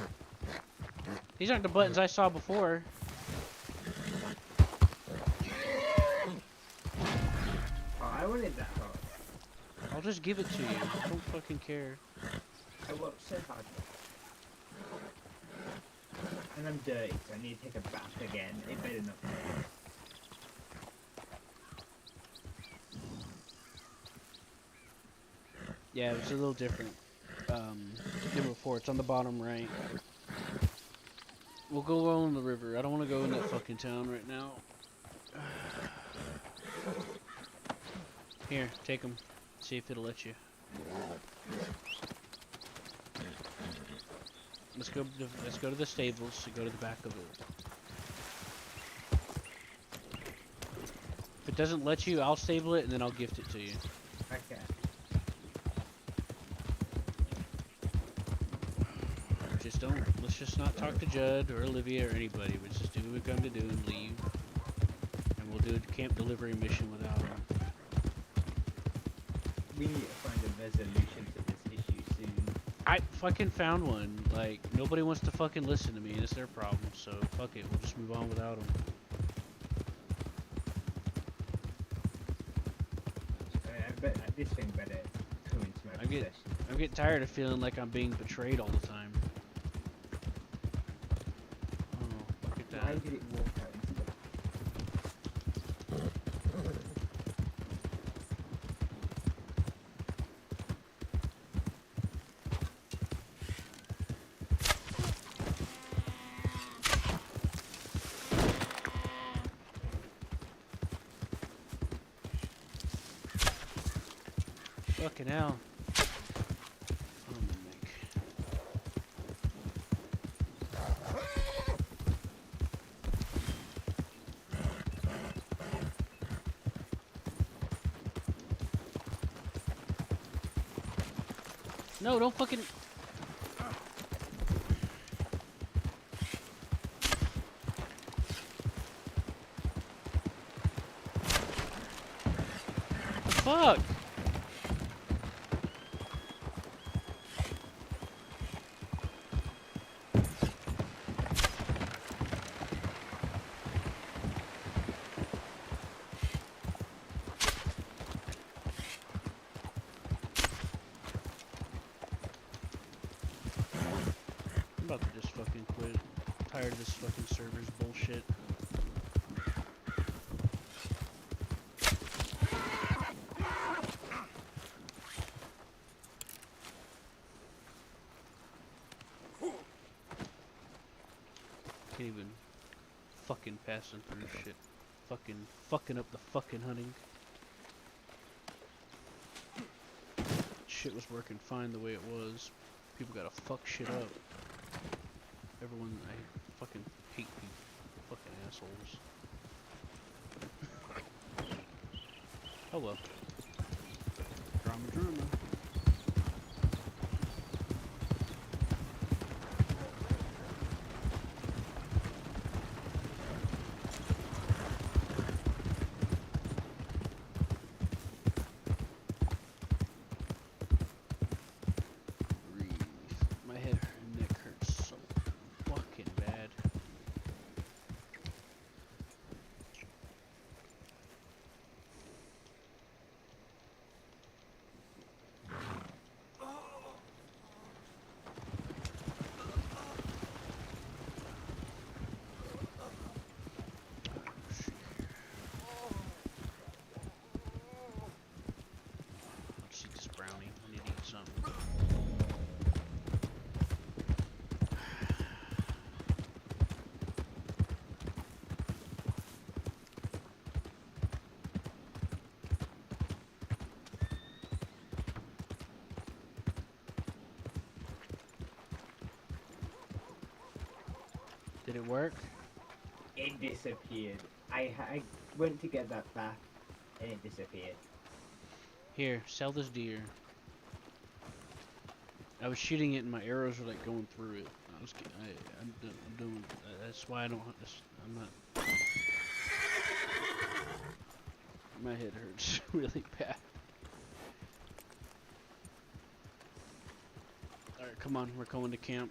These aren't the buttons I saw before. Oh, I wanted that hard. I'll just give it to you. I don't fucking care. I worked so hard. And I'm dirty, so I need to take a bath again. It better not. Yeah, it's a little different than before. It's on the bottom right. We'll go along the river. I don't want to go in that fucking town right now. Here, take them. See if it'll let you. Let's go to the stables to go to the back of it. If it doesn't let you, I'll stable it and then I'll gift it to you. Okay. Let's just not talk to Judd or Olivia or anybody. Let's just do what we've come to do and leave. And we'll do a camp delivery mission without him. We need to find a resolution to this I fucking found one. Like, nobody wants to fucking listen to me, and it's their problem. So, fuck it. We'll just move on without them. I bet this thing better come into my possession. I'm getting tired of feeling like I'm being betrayed all the time. Oh, look at that. Why did it walk out into the... Fucking hell. No, don't fucking... The fuck? I'm about to just fucking quit. I'm tired of this fucking server's bullshit. Can't even fucking passing through shit. Fucking up the fucking hunting. Shit was working fine the way it was. People gotta fuck shit up. Everyone, I fucking hate people. Fucking assholes. Oh well. Drama. My head and neck hurts so fucking bad. Let's eat this brownie. I need to eat something. Did it work? It disappeared. I went to get that back, and it disappeared. Here, sell this deer. I was shooting it and my arrows were like going through it. I'm doing. That's why I don't. I'm not. My head hurts really bad. All right, come on, we're going to camp.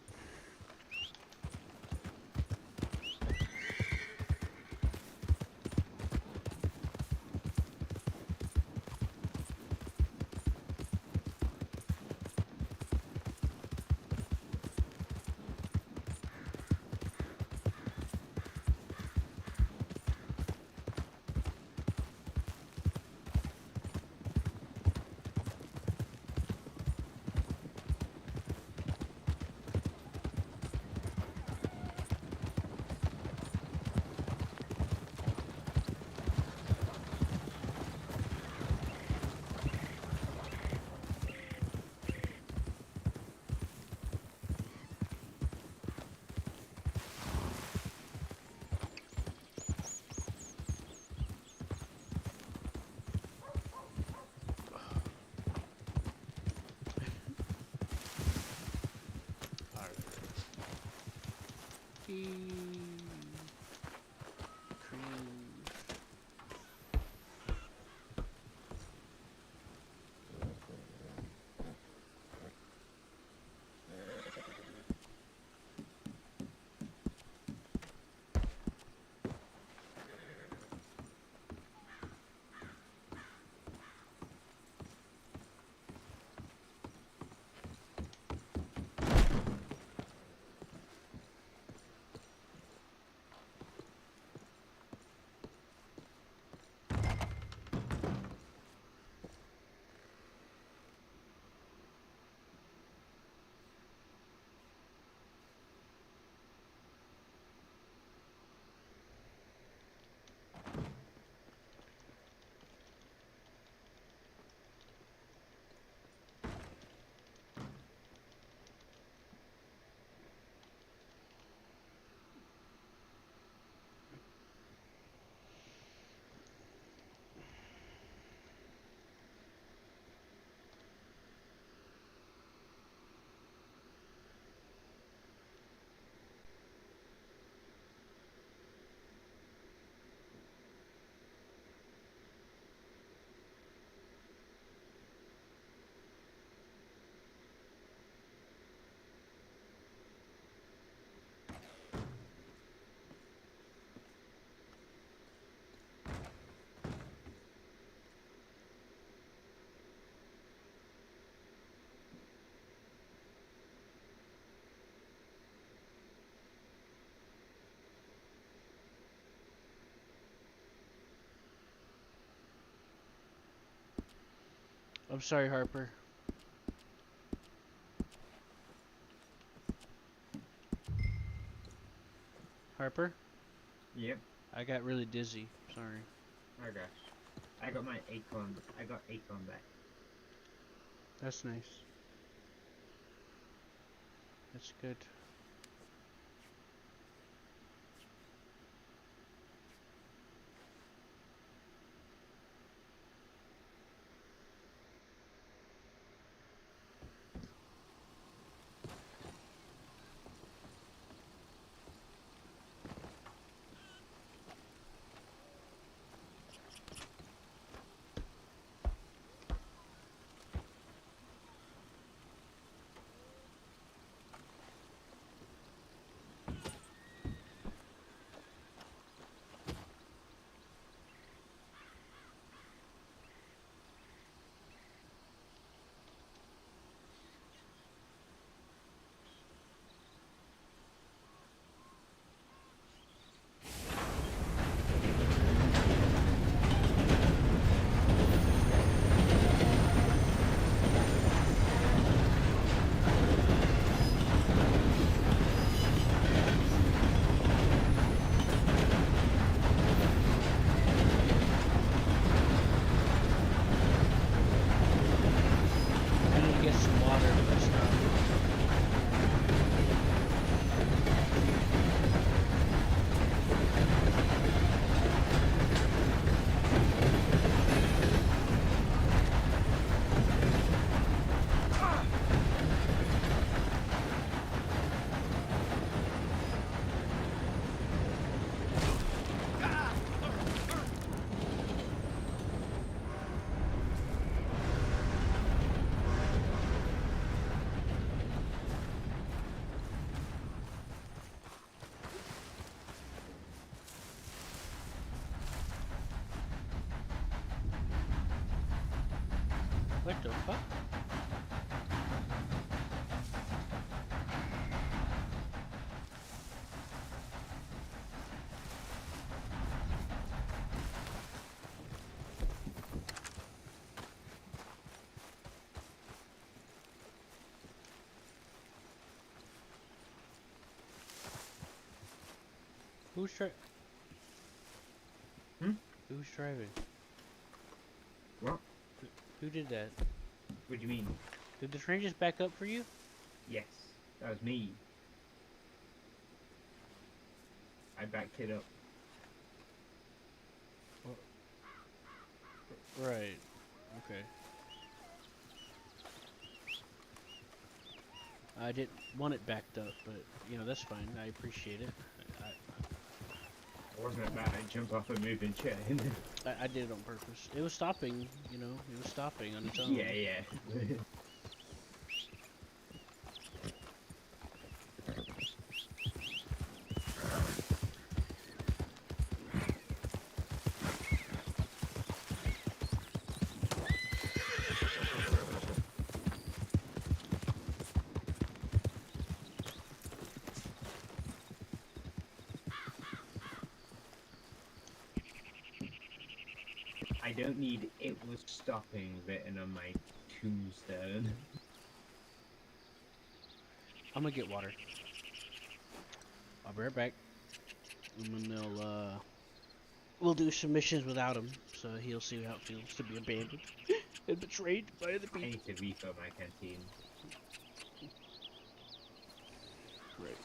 I'm sorry, Harper. Harper? Yep. I got really dizzy. Sorry. Okay. I got my acorn. I got acorn back. That's nice. That's good. I need to get some water, but it's not. What the fuck? Who's Who's driving? What? Who did that? What do you mean? Did the train just back up for you? Yes, that was me. I backed it up. Right. Okay. I didn't want it backed up, but you know that's fine. I appreciate it. It wasn't that bad. I jumped off a moving chair. I did it on purpose. It was stopping, you know. It was stopping on its own. Yeah, yeah. I don't need "it was stopping" written on my tombstone. I'm gonna get water. I'll be right back. And then we'll do some missions without him, so he'll see how it feels to be abandoned and betrayed by the people. I need to refill my canteen. Right.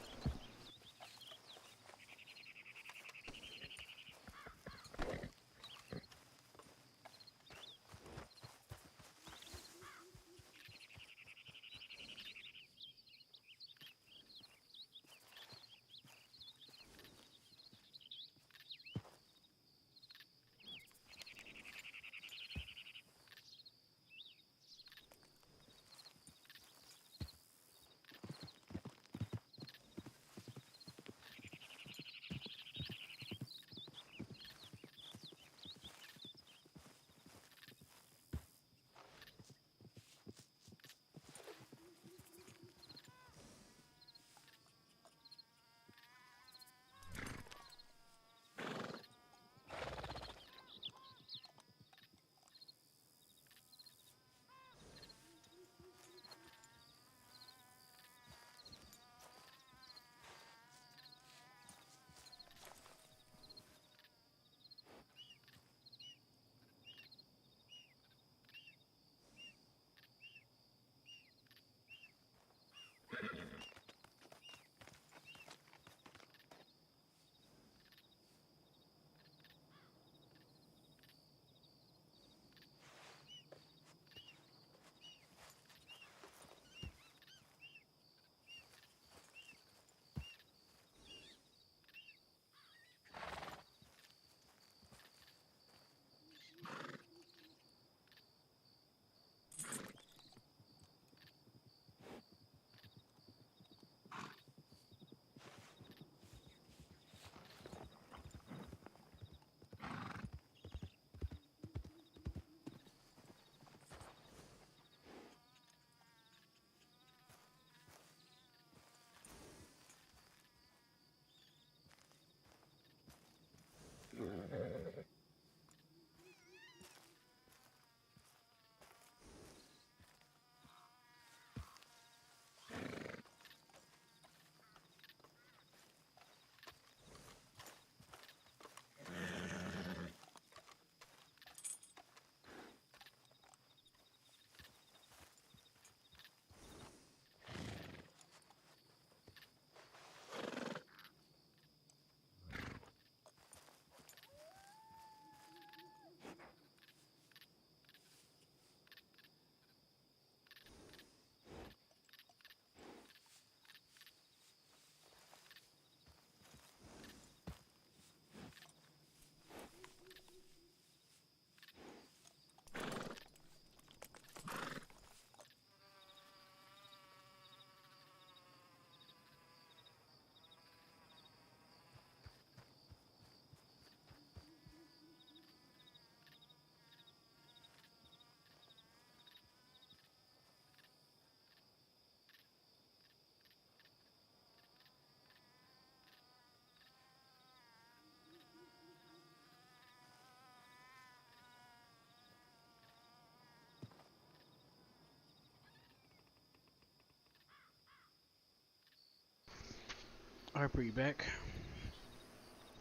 Harper, you back?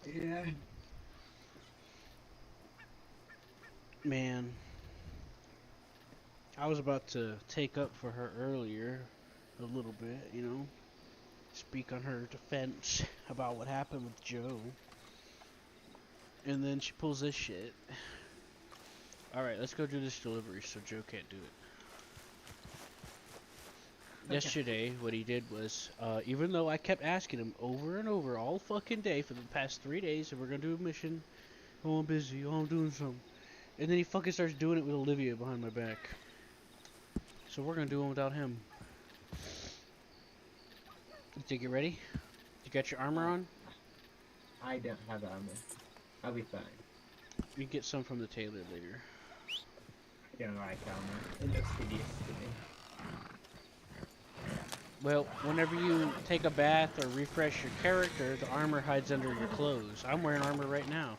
Yeah. Man, I was about to take up for her earlier, a little bit, you know, speak on her defense about what happened with Joe. And then she pulls this shit. Alright, let's go do this delivery so Joe can't do it. Okay. Yesterday, what he did was, even though I kept asking him over and over all fucking day for the past 3 days, if we're gonna do a mission, oh I'm busy, oh I'm doing something. And then he fucking starts doing it with Olivia behind my back. So we're gonna do it without him. You think you're ready? You got your armor on? I don't have armor. I'll be fine. You get some from the tailor later. I don't like armor. It looks hideous to me. Well, whenever you take a bath or refresh your character, the armor hides under your clothes. I'm wearing armor right now.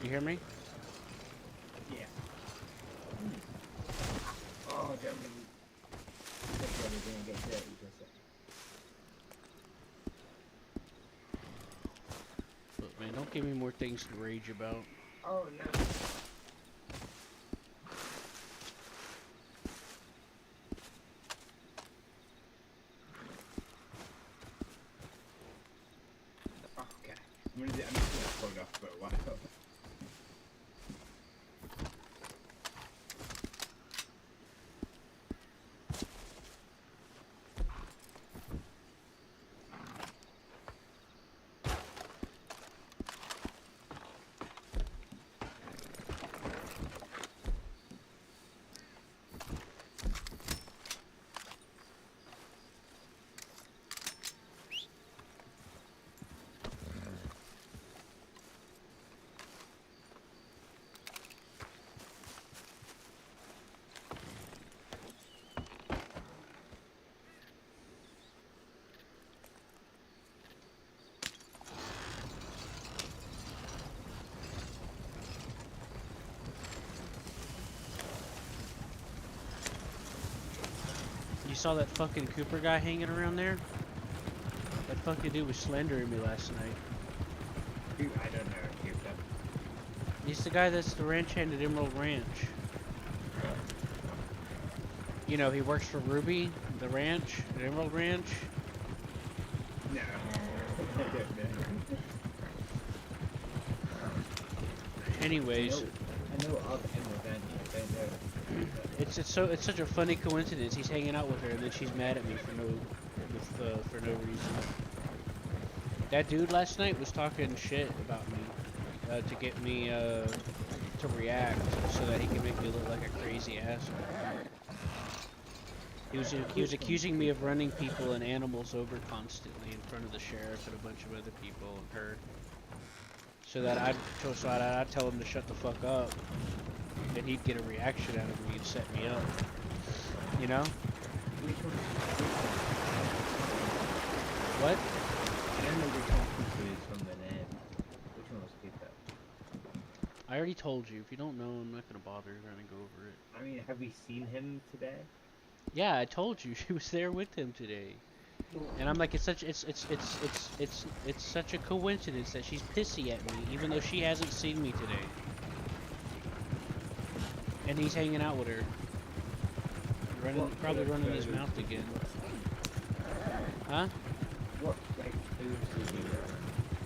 You hear me? Yeah. Oh, don't really. That's why we're gonna get dirty for a second. But man, don't give me more things to rage about. Oh no. Okay. I'm just gonna hold off for a while. You saw that fucking Cooper guy hanging around there? That fucking dude was slandering me last night. I don't know Cooper. He's the guy that's the ranch hand at Emerald Ranch. You know, he works for Ruby, the ranch, at Emerald Ranch. No. I don't know. Anyways. I know of Emerald Ranch, I don't know. It's such a funny coincidence. He's hanging out with her, and then she's mad at me for no reason. That dude last night was talking shit about me to get me to react, so that he could make me look like a crazy asshole. He was accusing me of running people and animals over constantly in front of the sheriff and a bunch of other people and her. So that I'd tell him to shut the fuck up. And he'd get a reaction out of me and set me up. You know? What? I don't know which one Cooper is from the name. Which one was Cooper? I already told you. If you don't know, I'm not gonna bother trying to go over it. I mean, have we seen him today? Yeah, I told you. She was there with him today. And I'm like, it's such a coincidence that she's pissy at me, even though she hasn't seen me today. And he's hanging out with her. Probably running his mouth again. Huh? What clothes does he wear?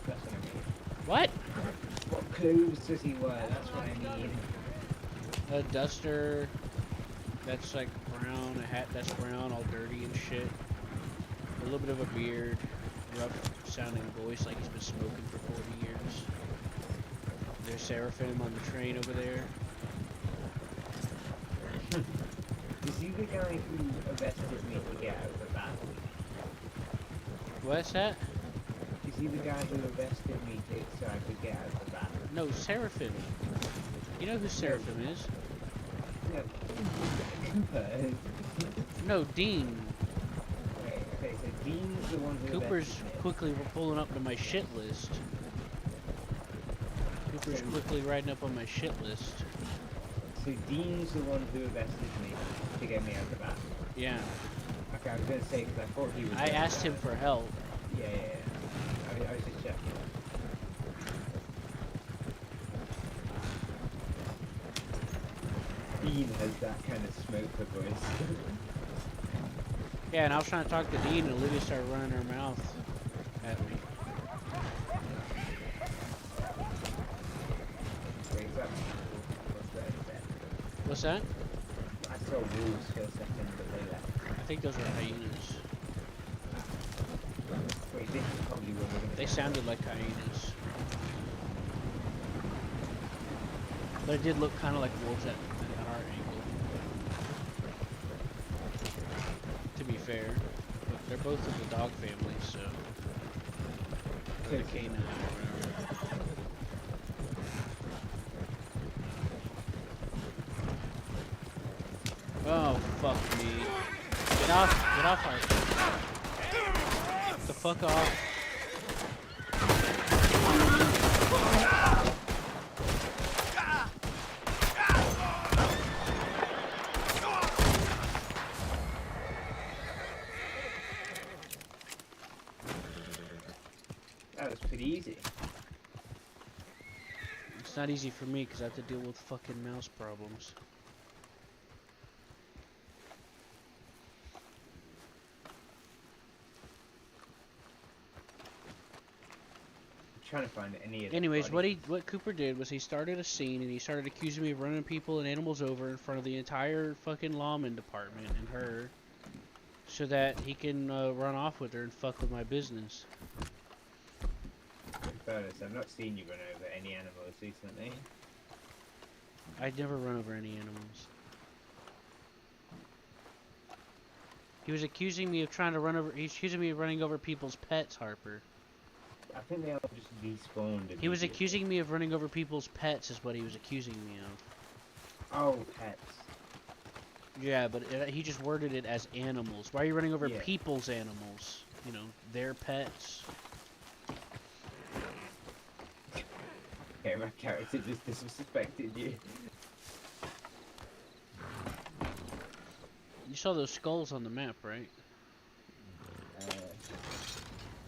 That's what I mean. What? What clothes does he wear? That's what I mean. A duster that's like brown, a hat that's brown, all dirty and shit. A little bit of a beard, rough sounding voice like he's been smoking for 40 years. There's Seraphim on the train over there. Is he the guy who arrested me to get out of the battle? What's that? Is he the guy who arrested me so I could get out of the battle? No, Seraphim. You know who Seraphim is? No. Cooper. No, Dean. Okay, so Dean's the one who Cooper's quickly pulling up to my shit list. Cooper's quickly riding up on my shit list. So Dean's the one who arrested me to get me out of the battle? Yeah. Okay. Okay, I was gonna say because I thought he was. I asked him for help. Yeah. I was just checking. Dean has that kind of smoker voice. Yeah, and I was trying to talk to Dean, and Olivia started running her mouth at me. What's that? I saw wolves for a second, but they left. I think those were hyenas. Wait, this is probably where we're gonna They sounded like hyenas. But it did look kind of like wolves at our angle. To be fair. But they're both of the dog family, so... Or the canine or whatever. Oh, fuck me. Get off our... Get the fuck off. That was pretty easy. It's not easy for me because I have to deal with fucking mouse problems. Trying to find any of the Anyways, what Cooper did was he started a scene and he started accusing me of running people and animals over in front of the entire fucking lawman department and her, so that he can run off with her and fuck with my business. In fairness, I've not seen you run over any animals recently. I'd never run over any animals. He was accusing me of trying to run over. He's accusing me of running over people's pets, Harper. I think they all just despawned. He was accusing me of running over people's pets, is what he was accusing me of. Oh, pets. Yeah, but he just worded it as animals. Why are you running over Yeah. people's animals? You know, their pets. Okay, my character just disrespected you. You saw those skulls on the map, right?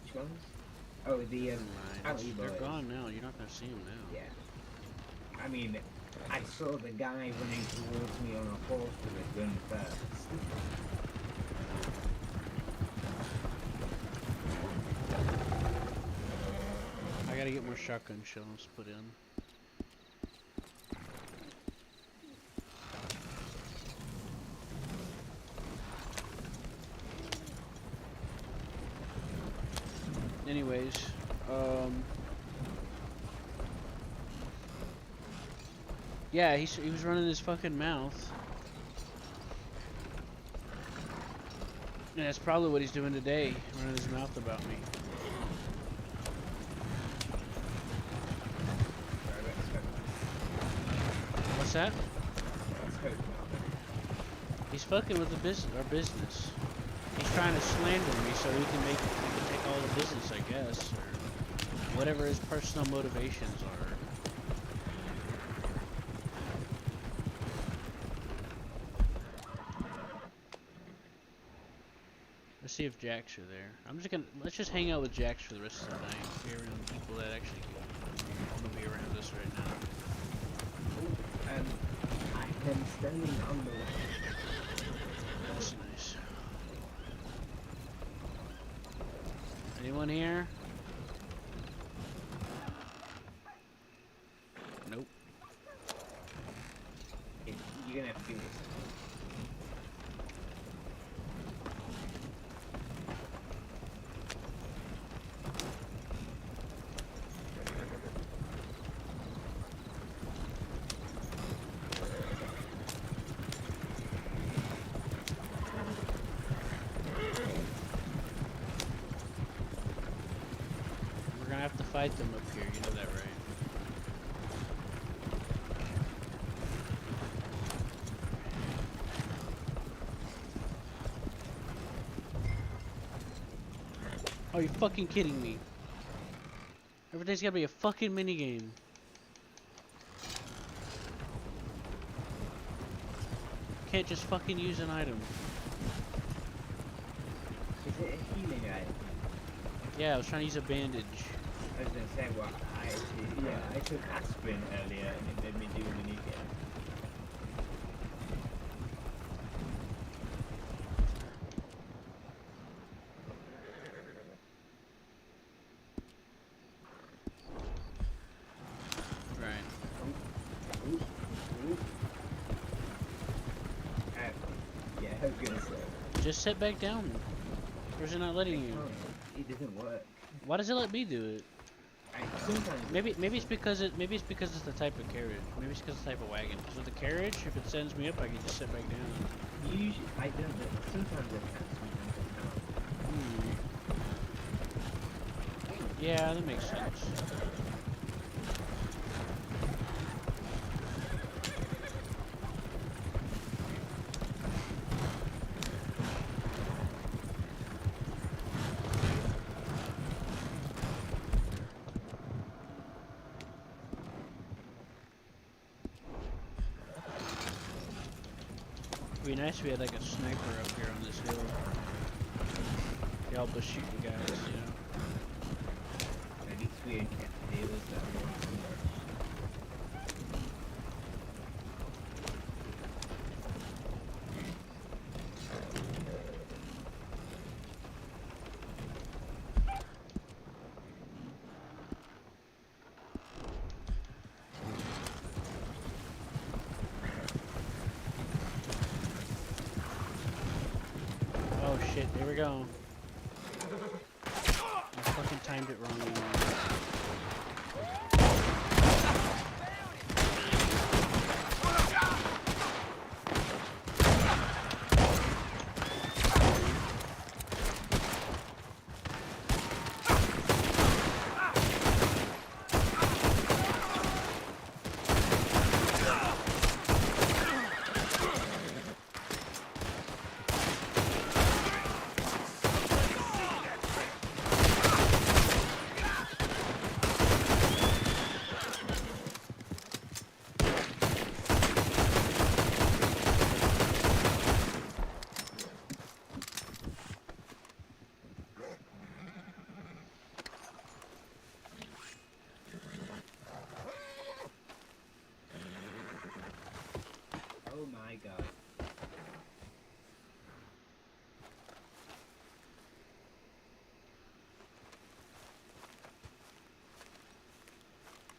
Which ones? Oh, the alley They're boys. gone now. You're not gonna see them now. Yeah. I mean, I saw the guy running towards me on a horse with a gun first. I gotta get more shotgun shells put in. Anyways, yeah, he was running his fucking mouth. And that's probably what he's doing today, running his mouth about me. What's that? He's fucking with our business. He's trying to slander me so he can take all the business, I guess, or whatever his personal motivations are. Let's see if Jack's are there. Let's just hang out with Jax for the rest of the night. Be around people that actually want to be around us right now. I am standing on the way. That's nice. Anyone here? Nope. You're gonna have to do this. We're gonna have to fight them up here, you know that, right? Oh, you're fucking kidding me. Everything's gotta be a fucking minigame. Can't just fucking use an item. it a healing item? Yeah, I was trying to use a bandage. I was gonna say, well, I took aspirin earlier and it made me do the new again. Right. Yeah, I was gonna say. Just sit back down. Or is it not letting you? It doesn't work. Why does it let me do it? Sometimes. Maybe it's because it's the type of carriage. Maybe it's because it's the type of wagon. Because with the carriage, if it sends me up, I can just sit back down. Usually, I don't know. Sometimes it can, sometimes it can't. Yeah, that makes sense. It'd be nice if we had like a sniper up here on this hill. To help us shoot the guys, you know. At least we can't deal with that one. Oh shit, here we go. I fucking timed it wrong. Oh my god.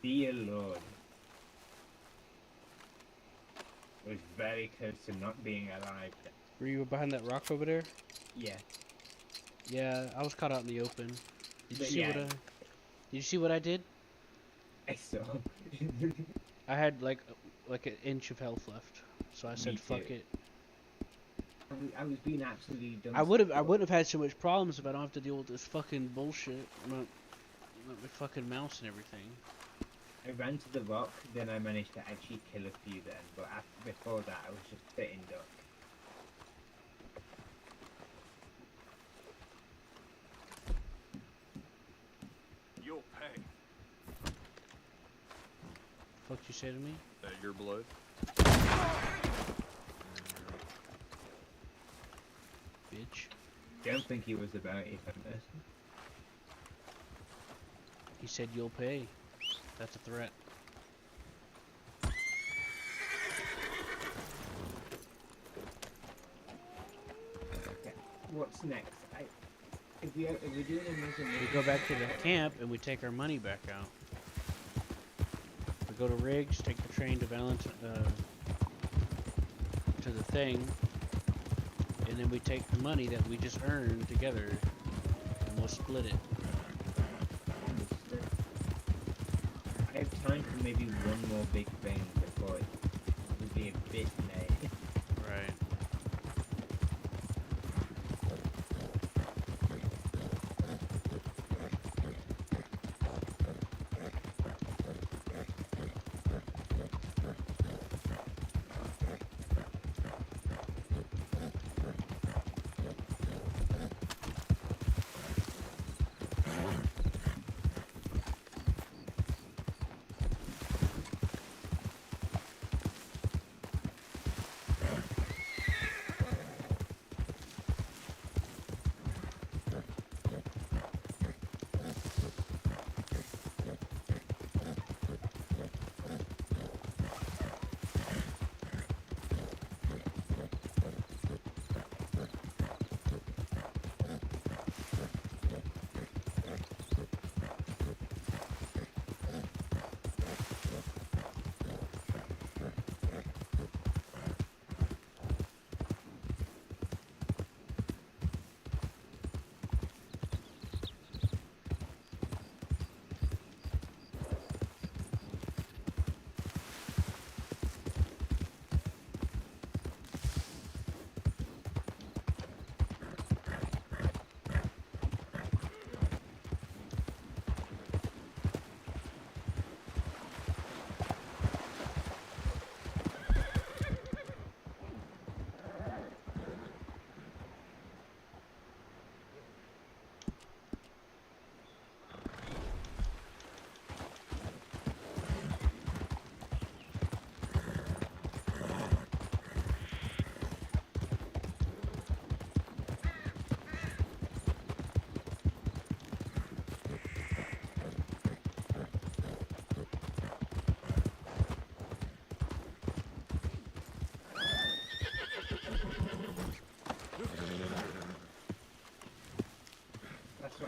Dear Lord. Was very close to not being alive. Were you behind that rock over there? Yeah. Yeah, I was caught out in the open. Did you But see yeah. what I? Did you see what I did? I saw. I had like an inch of health left, so I said, Me "Fuck too. it." I was being absolutely done. I wouldn't have had so much problems if I don't have to deal with this fucking bullshit. Not my fucking mouse and everything. I ran to the rock, then I managed to actually kill a few then, but before that I was just spitting duck. You'll pay. Fuck you say to me? That your blood? Bitch. Don't think he was about it, Hunter. He said you'll pay. That's a threat. Okay. What's next? If we're doing a mission, We go back to the camp and we take our money back out. We go to Riggs, take the train to to the thing, and then we take the money that we just earned together, and we'll split it. I have time for maybe one more big thing before it will be a bit late. Right.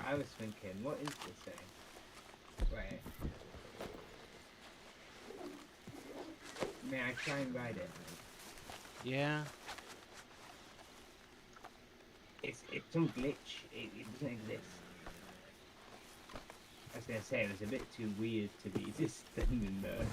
I was thinking, what is this thing? Wait. May I try and ride it? Yeah. It's some glitch. It doesn't exist. I was gonna say it was a bit too weird to be just standing there.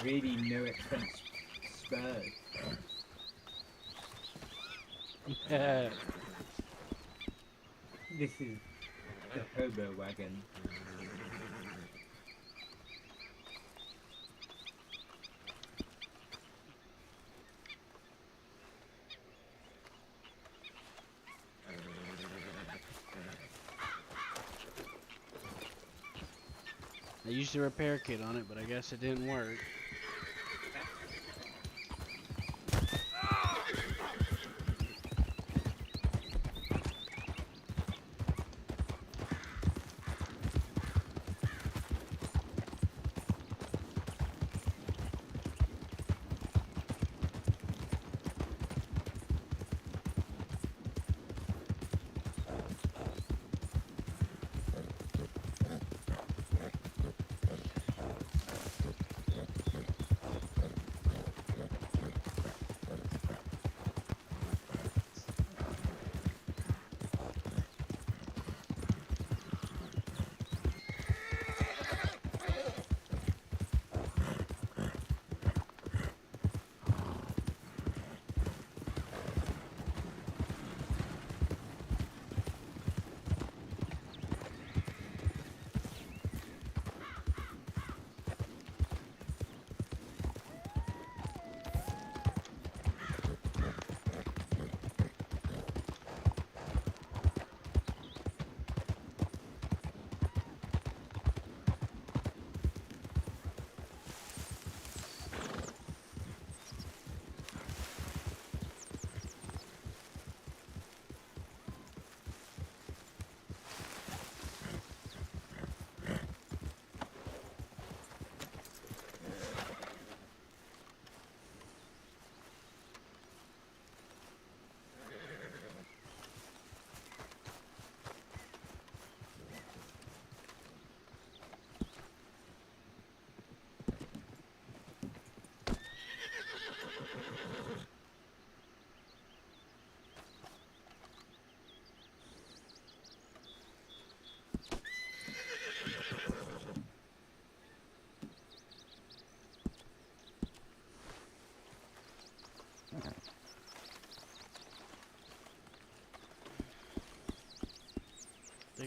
Really no expense spared. Yeah. This is the hobo wagon. I used a repair kit on it, but I guess it didn't work.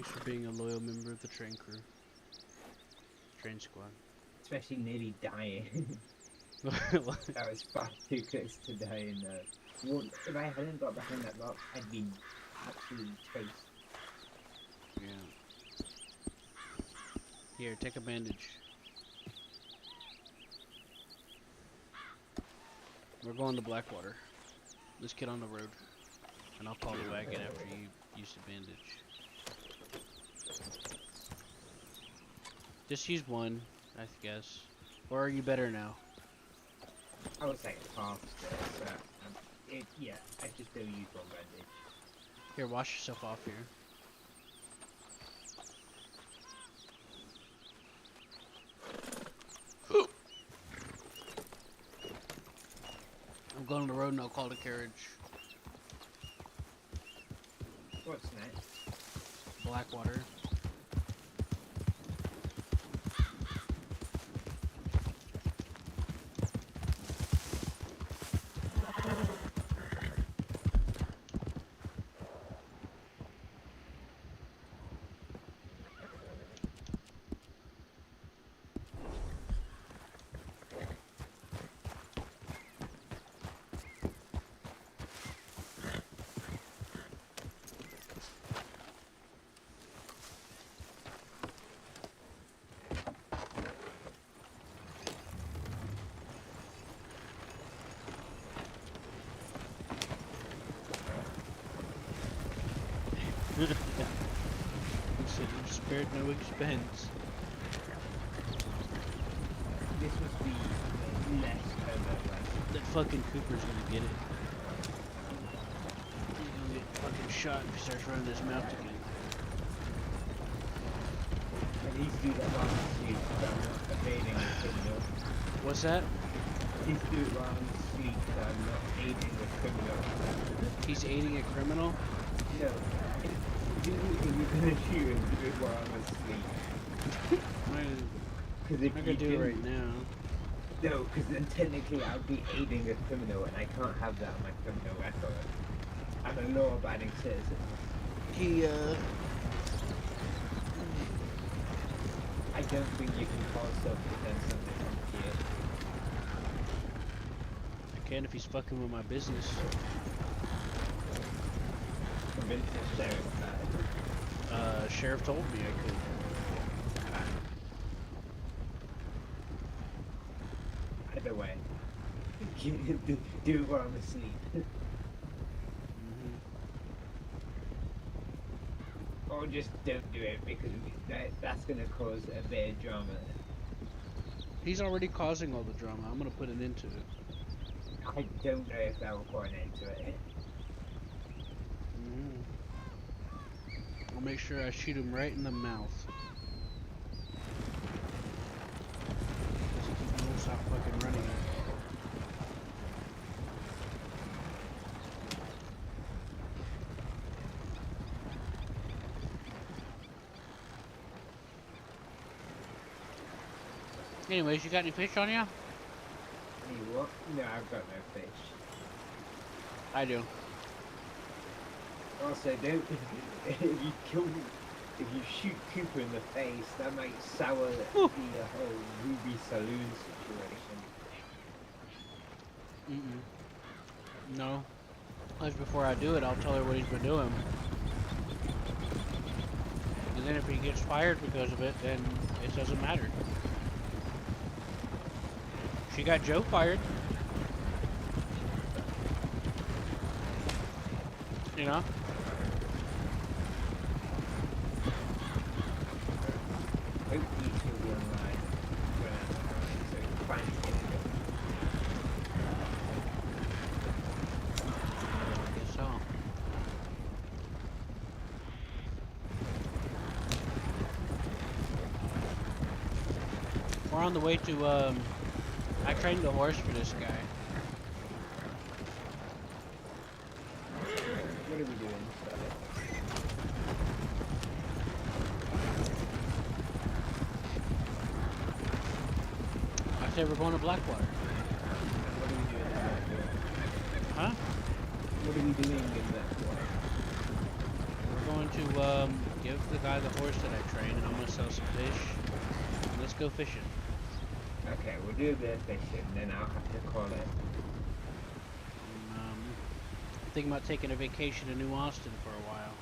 Thanks for being a loyal member of the train crew. Train squad. Especially nearly dying. That was far too close to dying there. Well, if I hadn't got behind that rock, I'd been absolutely toast. Yeah. Here, take a bandage. We're going to Blackwater. Let's get on the road. And I'll call the wagon after you use the bandage. Just use one, I guess. Or are you better now? I was like half there, so yeah, I just still use one bandage. Here, wash yourself off here. I'm going on the road and I'll call the carriage. What's next? Blackwater. You spared no expense. This must be less turbo. That fucking Cooper's gonna get it. He's gonna get fucking shot if he starts running his mouth again. At least do that while I'm asleep, so I'm not evading the criminal. What's that? Please do it while I'm asleep, so I'm not aiding the criminal. He's aiding a criminal? No. If you're gonna shoot him, do it while I'm asleep. Because if I'm you gonna do it right now. No, because then technically I'll be aiding a criminal, and I can't have that on my criminal record. I'm a law-abiding citizen. I don't think you can call self-defense something complicated. I can if he's fucking with my business. Convince the sheriff that. Sheriff told me I could. Either way. Do it while I'm asleep. Or just don't do it, because that's gonna cause a bit of drama. He's already causing all the drama. I'm gonna put an end to it. I don't know if that will put an end to it. I'll make sure I shoot him right in the mouth. He won't stop fucking running. Anyways, you got any fish on you? Hey, what? No, I've got no fish. I do. Also, don't if you shoot Cooper in the face, that might sour the whole Ruby Saloon situation. No. Plus, before I do it, I'll tell her what he's been doing. And then if he gets fired because of it, then it doesn't matter. She got Joe fired. You know? Hopefully she'll be online when so you can finally get it. I guess so. We're on the way to, I trained a horse for this guy. What are we doing? I said we're going to Blackwater. What are we doing in Blackwater? Huh? What are we doing in Blackwater? We're going to, Give the guy the horse that I trained, and I'm gonna sell some fish. And let's go fishing. Okay, we'll do a bit of fishing, then I'll have to call it. I'm thinking about taking a vacation to New Austin for a while.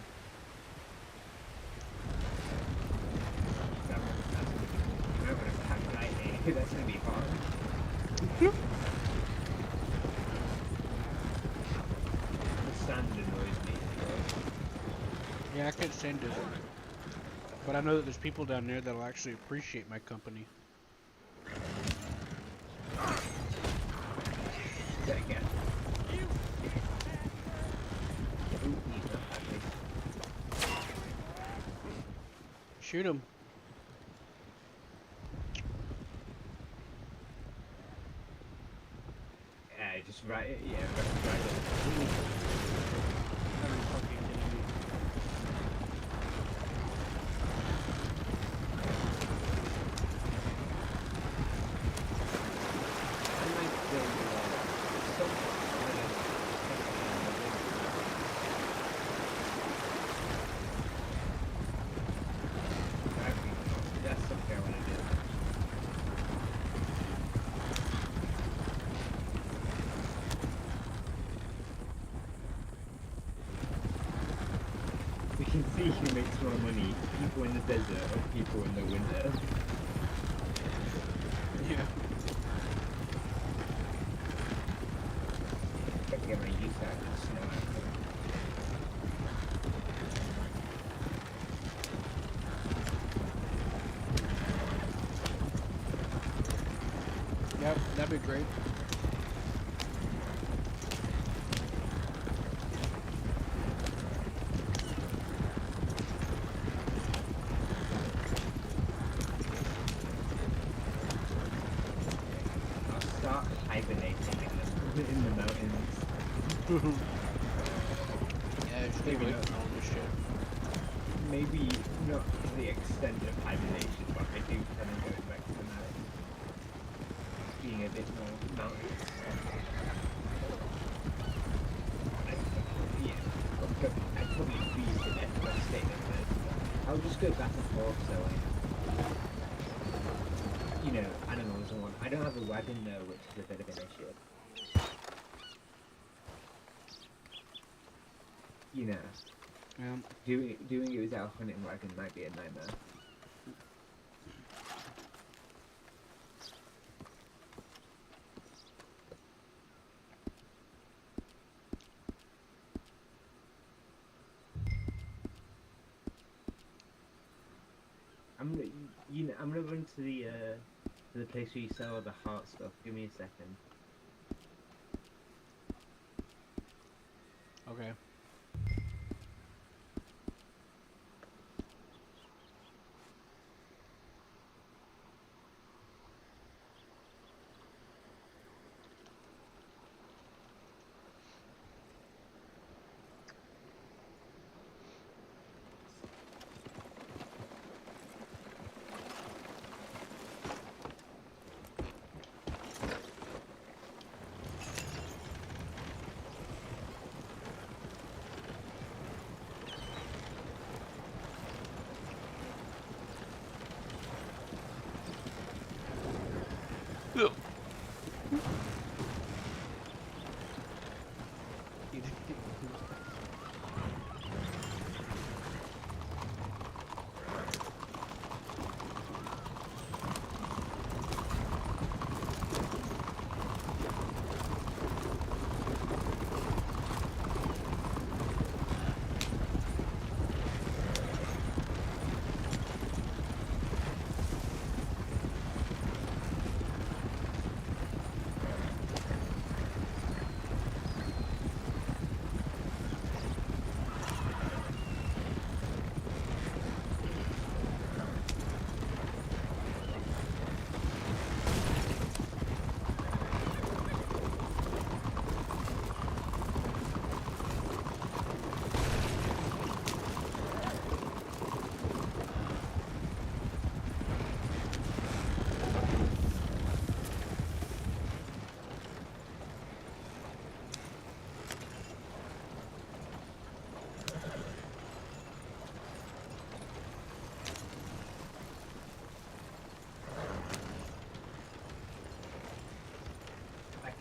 That's gonna be hard. The sand annoys me. Yeah, I could send it. But I know that there's people down there that'll actually appreciate my company. Again. Shoot him. Just right it, yeah, right it. That's okay when it is. We can see who makes more money, people in the desert or people in the winter. Yeah. But get my use out of the snow. Yep, that'd be great. I'll start hibernating in the mountains. Yeah, it's Maybe away not. from all this shit. Maybe not to the extent of hibernation, but I do kind of go back to the mountains. Being a bit more mountains. I'd probably freeze to death if I stayed in bed. I'll just go back and forth, so you know, animals and one. I don't have a wagon though, which is a bit of an issue. You know, doing it without a hunting wagon might be a nightmare. I'm gonna run to the place where you sell all the heart stuff. Give me a second. Okay.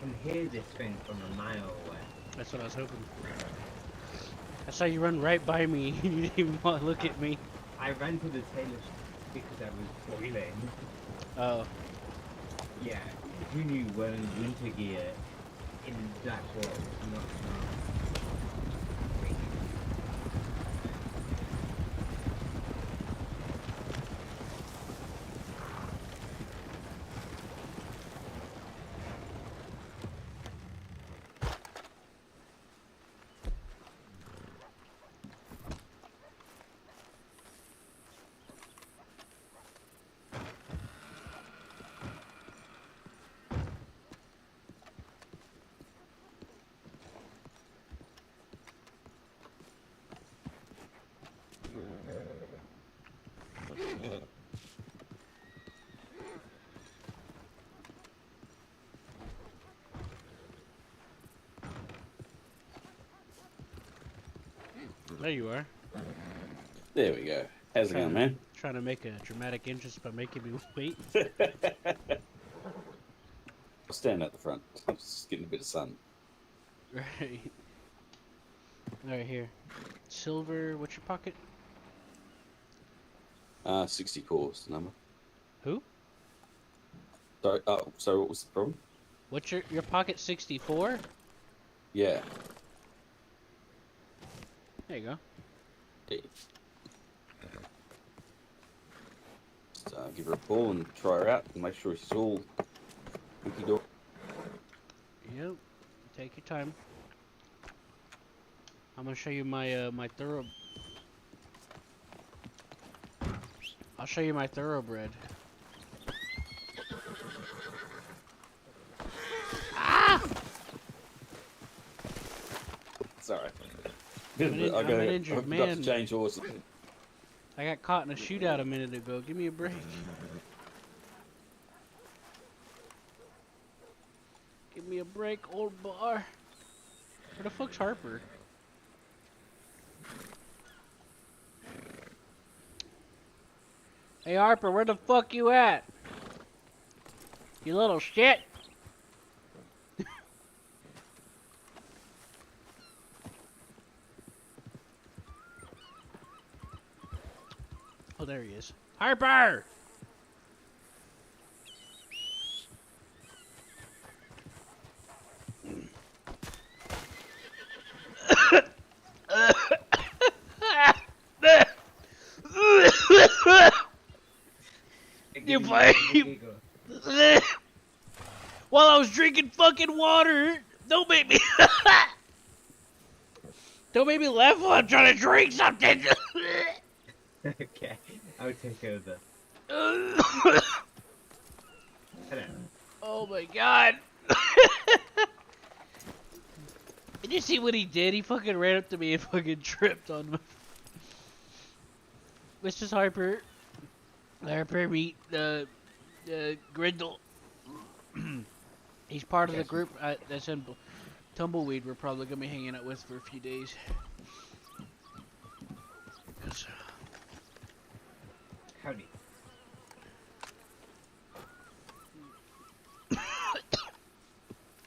can hear this thing from a mile away. That's what I was hoping for. I saw you run right by me. You didn't even want to look at me. I ran to the tailor because I was boiling. Oh. Yeah, who knew wearing winter gear in that world was not smart? There you are. There we go. How's it going, man? Trying to make a dramatic entrance by making me wait. I'll stand at the front. I'm just getting a bit of sun. Right. Alright, here. Silver, what's your pocket? 64 is the number. Who? Sorry, sorry, what was the problem? What's your pocket 64? Yeah. There you go. Yeah. Just, give her a call and try her out and make sure she's all hunky dory. Yep. Take your time. I'm gonna show you my my thorough. I'll show you my thoroughbred. Ah! Sorry. I'm an injured man. Got to change horses. I got caught in a shootout a minute ago. Give me a break. Give me a break, old bar. Where the fuck's Harper? Hey Harper, where the fuck you at? You little shit. Oh, there he is. Harper! You blame. While I was drinking fucking water. Don't make me. Don't make me laugh while I'm trying to drink something. Okay, I'll take over. Oh my god. Did you see what he did? He fucking ran up to me and fucking tripped on me. This is Harper. Harper meet Grindle. He's part of the group that's in Tumbleweed. We're probably gonna be hanging out with for a few days. Howdy.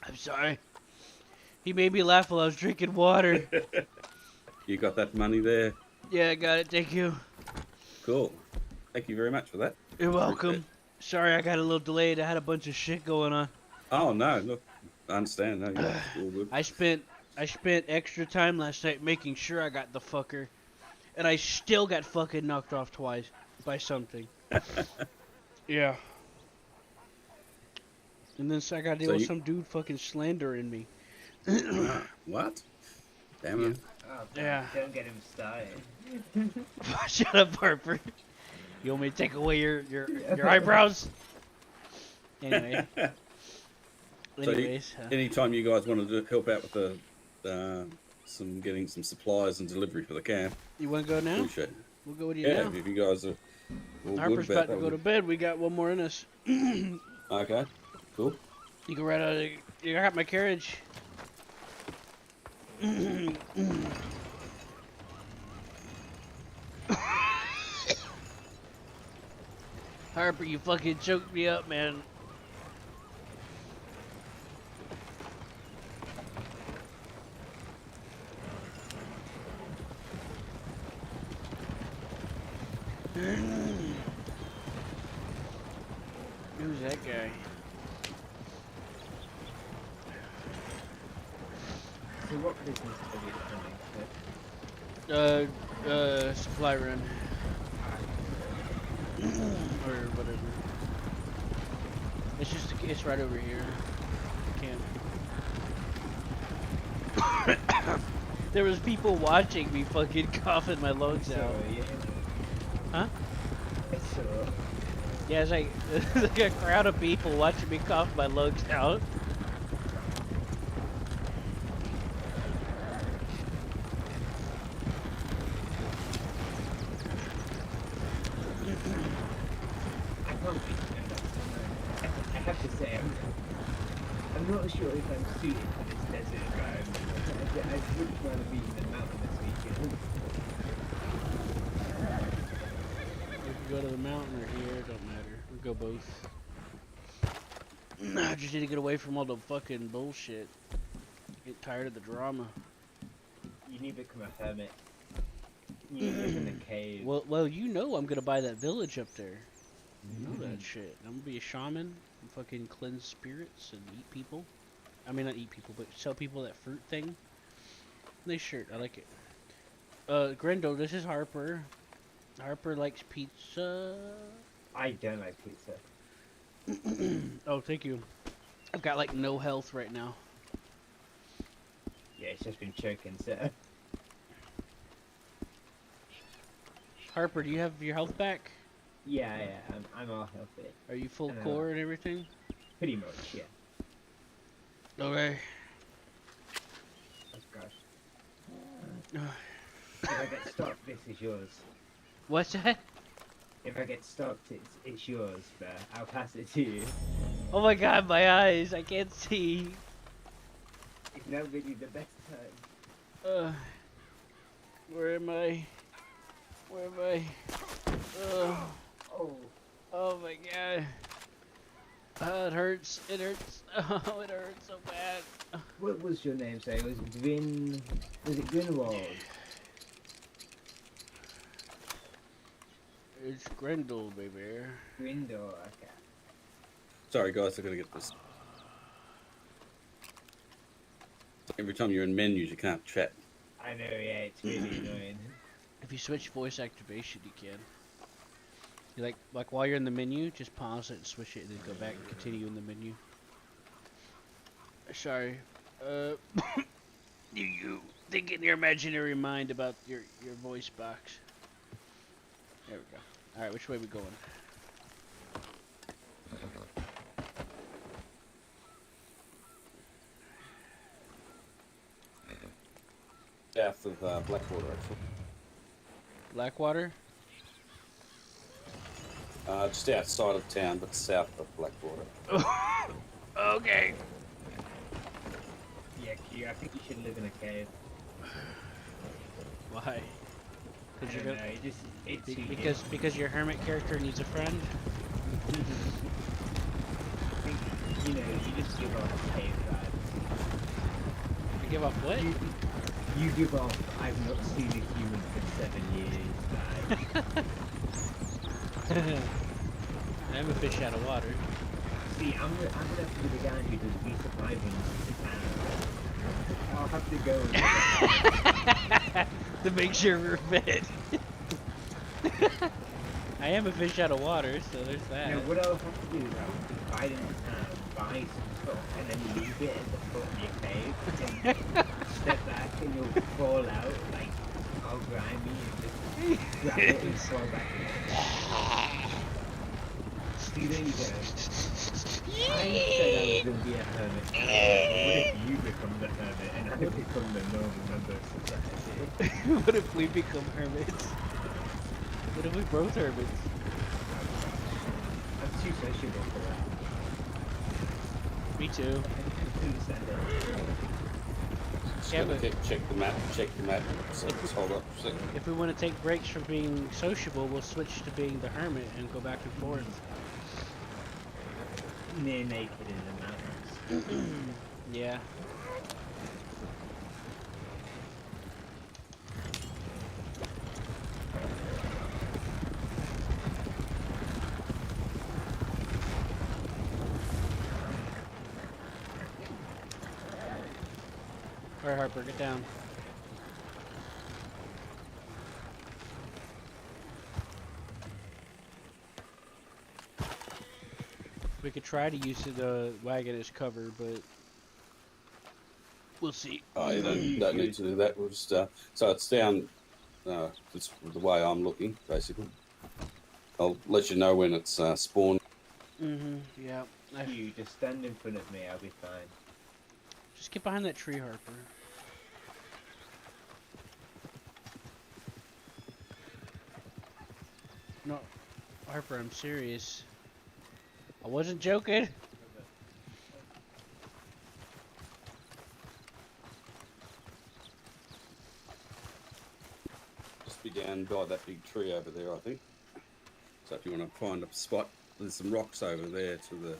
I'm sorry. He made me laugh while I was drinking water. You got that money there? Yeah, I got it. Thank you. Cool. Thank you very much for that. You're welcome. Sorry, I got a little delayed. I had a bunch of shit going on. Oh no, look, I understand. No, yeah, all good. I spent extra time last night making sure I got the fucker, and I still got fucking knocked off twice by something. Yeah. And then so I got to deal with some dude fucking slandering me. What? Damn it. Oh, Yeah. Don't get him started. Shut up, Harper. You want me to take away your eyebrows? Anyway. Anyways. Anytime you guys wanted to help out with the getting some supplies and delivery for the camp. You want to go now? Appreciate it. We'll go with you yeah, now. if you guys are all Harper's good about to go to bed. We got one more in us. Okay, cool. You go right out of the... You got my carriage. Harper, you fucking choked me up, man. Who's that guy? So what business are you running? Supply run. Or whatever. It's right over here. Camp. There was people watching me fucking coughing my lungs out. Huh? Yeah, it's like, like a crowd of people watching me cough my lungs out. I have to say, I'm not sure if I'm suited for this desert environment. I wouldn't want to be in the mountain this weekend. We can go to the mountain or here, it don't matter. We'll go both. I just need to get away from all the fucking bullshit. Get tired of the drama. You need to become a hermit. You live in a cave. Well, you know I'm gonna buy that village up there. You know that shit. I'm gonna be a shaman and fucking cleanse spirits and eat people. I mean, not eat people, but sell people that fruit thing. Nice shirt, I like it. Grendel, this is Harper. Harper likes pizza. I don't like pizza. Oh, thank you. I've got like no health right now. Yeah, it's just been choking, so. Harper, do you have your health back? Yeah, I'm all healthy. Are you full core and everything? Pretty much, yeah. Okay. Let's go. If I get stopped, this is yours. What's that? If I get stopped, it's yours, but I'll pass it to you. Oh my god, my eyes! I can't see. It's not really the best time. Where am I? Where am I? Oh my god. It hurts. It hurts. Oh, it hurts so bad. What was your name, say? Was it Grinwald? It's Grendel, baby. Grindel, okay. Sorry, guys, I gotta get this. Every time you're in menus, you can't chat. I know, yeah, it's really annoying. If you switch voice activation, you can. You like while you're in the menu, just pause it and switch it, and then go back and continue in the menu. Sorry. You think in your imaginary mind about your voice box. There we go. All right, which way are we going? South of Blackwater, actually. Blackwater? Just outside of town, but south of Blackwater. Okay. Yeah, Q, I think you should live in a cave. Why? Because your hermit character needs a friend. You just give off cave vibes. You give off what? You give off. I've not seen a human for 7 years. I'm a fish out of water. See, I'm gonna have to be the guy who does resupplying. I'll have to go to make sure we're fed. I am a fish out of water, so there's that. Now, what I'll have to do is I'll just buy them buy some stuff, and then leave it at the foot of your cave, and step back, and you'll fall out, like, all grimy, and just grab it and fall back in. See, there you go. I said I was going to be a hermit. What if you become the hermit, and I become the normal member of society? What if we become hermits? What if we both hermits? I'm too sociable for that. Me too. Check the map. So let's hold up a second. If we want to take breaks from being sociable, we'll switch to being the hermit and go back and forth. Near naked in the mountains. Yeah. Alright, Harper, get down. We could try to use the wagon as cover, but we'll see. Oh, you don't need to do that. We'll just so it's down. It's the way I'm looking, basically. I'll let you know when it's spawned. Yeah. You just stand in front of me. I'll be fine. Just get behind that tree, Harper. No, Harper, I'm serious. I wasn't joking. Just be down by that big tree over there, I think. So if you want to find a spot, there's some rocks over there to the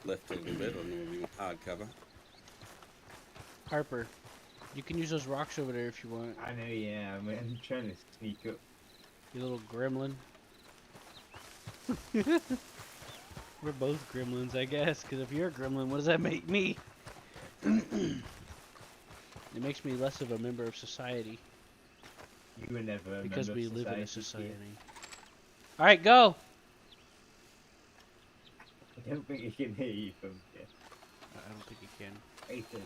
left a little bit. I don't know if you want hard cover. Harper, you can use those rocks over there if you want. I know, yeah. I'm trying to sneak up. You little gremlin. We're both gremlins, I guess, because if you're a gremlin, what does that make me? It makes me less of a member of society. You were never a because member we of live in a society. society. Alright, go! I don't think he can hear you from here. I don't think he can. Ethan.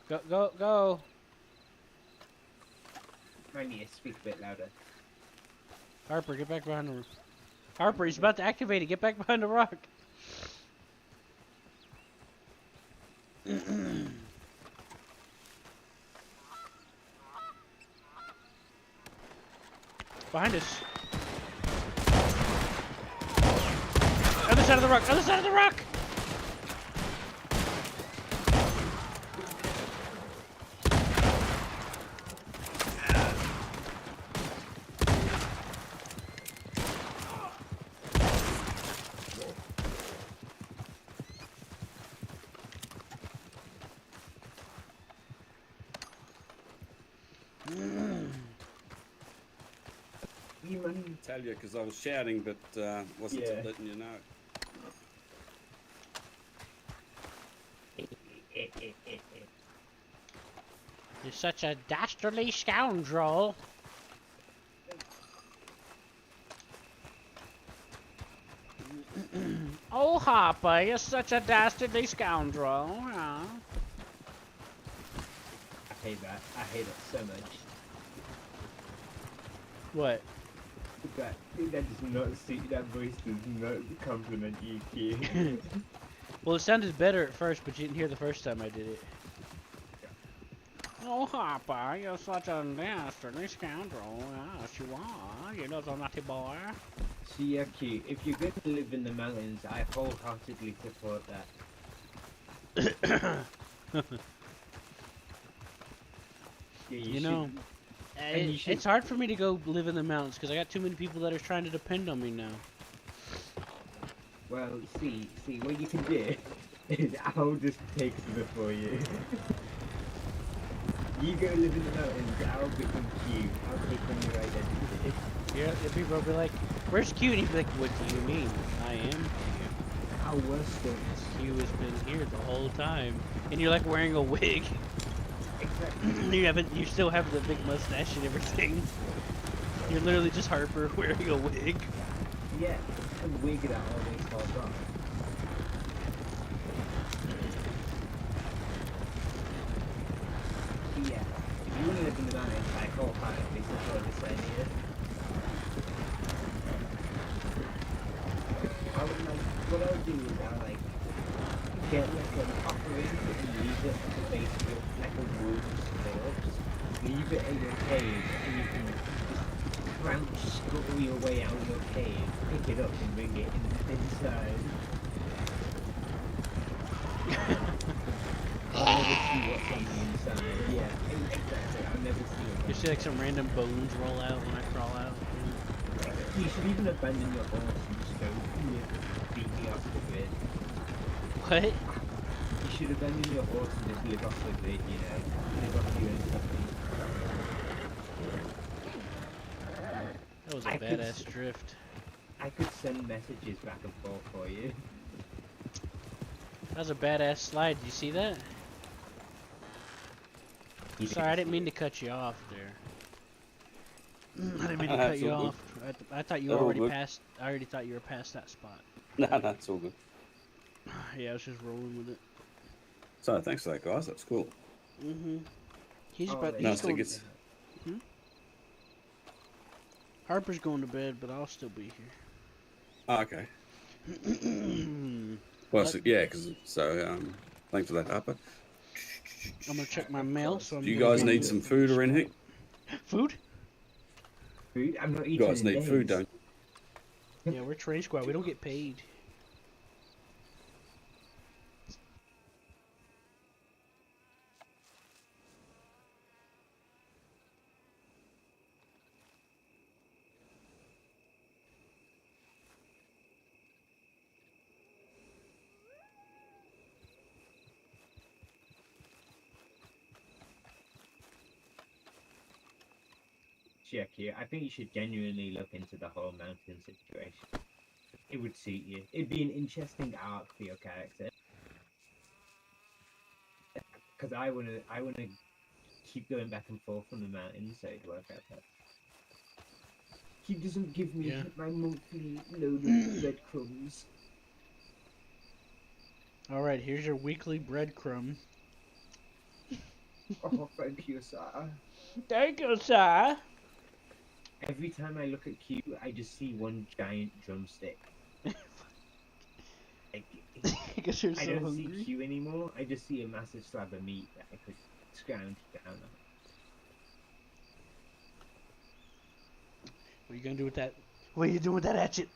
Go, go, go! I need to speak a bit louder. Harper, get back behind the rock. Harper, he's about to activate it. Get back behind the rock. Behind us. Other side of the rock. Other side of the rock. Tell you because I was shouting, but wasn't letting you know. You're such a dastardly scoundrel. Oh, Harper, you're such a dastardly scoundrel. Yeah. I hate that. I hate it so much. What? That does not suit, that voice does not compliment you, Q. Well, it sounded better at first, but you didn't hear the first time I did it. Oh, Harper, you're such a dastardly scoundrel. Yes, you are. You're not a naughty boy. So yeah, Q, if you're going to live in the mountains, I wholeheartedly support that. Yeah, you know, it's hard for me to go live in the mountains because I got too many people that are trying to depend on me now. Well, see, what you can do is I'll just take some for you. You go live in the mountains, I'll become Q. I'll take on your identity. Yeah, the people will be like, "Where's Q?" And he'd be like, "What do you mean? I am Q." How worse things? Q has been here the whole time, and you're like wearing a wig. Exactly. You still have the big mustache and everything. You're literally just Harper wearing a wig. Yeah, a wig that always falls off. Yeah, if you want to live in the mountains, I wholeheartedly support this idea. What I'll do is I'll get like an offering and leave it at the base of your wood stalks. Leave it in your cave and you can just crouch, scuttle your way out of your cave, pick it up and bring it inside. I'll never see what's on the inside. Yeah, exactly. I'll never see it. You see like some random bones roll out when I crawl out. You should even abandon your horse and just go beat me off the grid. What? You should abandon your horse and just live off the grid, you know. Live off your own company. That was a badass drift. I could send messages back and forth for you. That was a badass slide. Did you see that? Sorry, I didn't mean to cut you off there. I didn't mean to cut you off. I thought you were already past. I already thought you were past that spot. No, it's all good. Yeah, I was just rolling with it. So thanks for that, guys. That's cool. He's Oh, about. they- He's Nice to going. get. Harper's going to bed, but I'll still be here. Oh, okay. Well, so, yeah, because thanks for that, Harper. I'm gonna check my mail. So I'm Do you gonna guys go need to- some food or anything? Food? Food? I'm not You eating. guys need food, don't you? Yeah, we're train squad. We don't get paid. Check here. I think you should genuinely look into the whole mountain situation. It would suit you. It'd be an interesting arc for your character. Because I wanna keep going back and forth on the mountain, so it'd work out better. He doesn't give me my monthly load of breadcrumbs. All right, here's your weekly breadcrumb. Oh, thank you, sir. Thank you, sir. Every time I look at Q, I just see one giant drumstick. Like, Because you're I so don't hungry. see Q anymore. I just see a massive slab of meat that I could scrounge down on. What are you gonna do with that? What are you doing with that hatchet?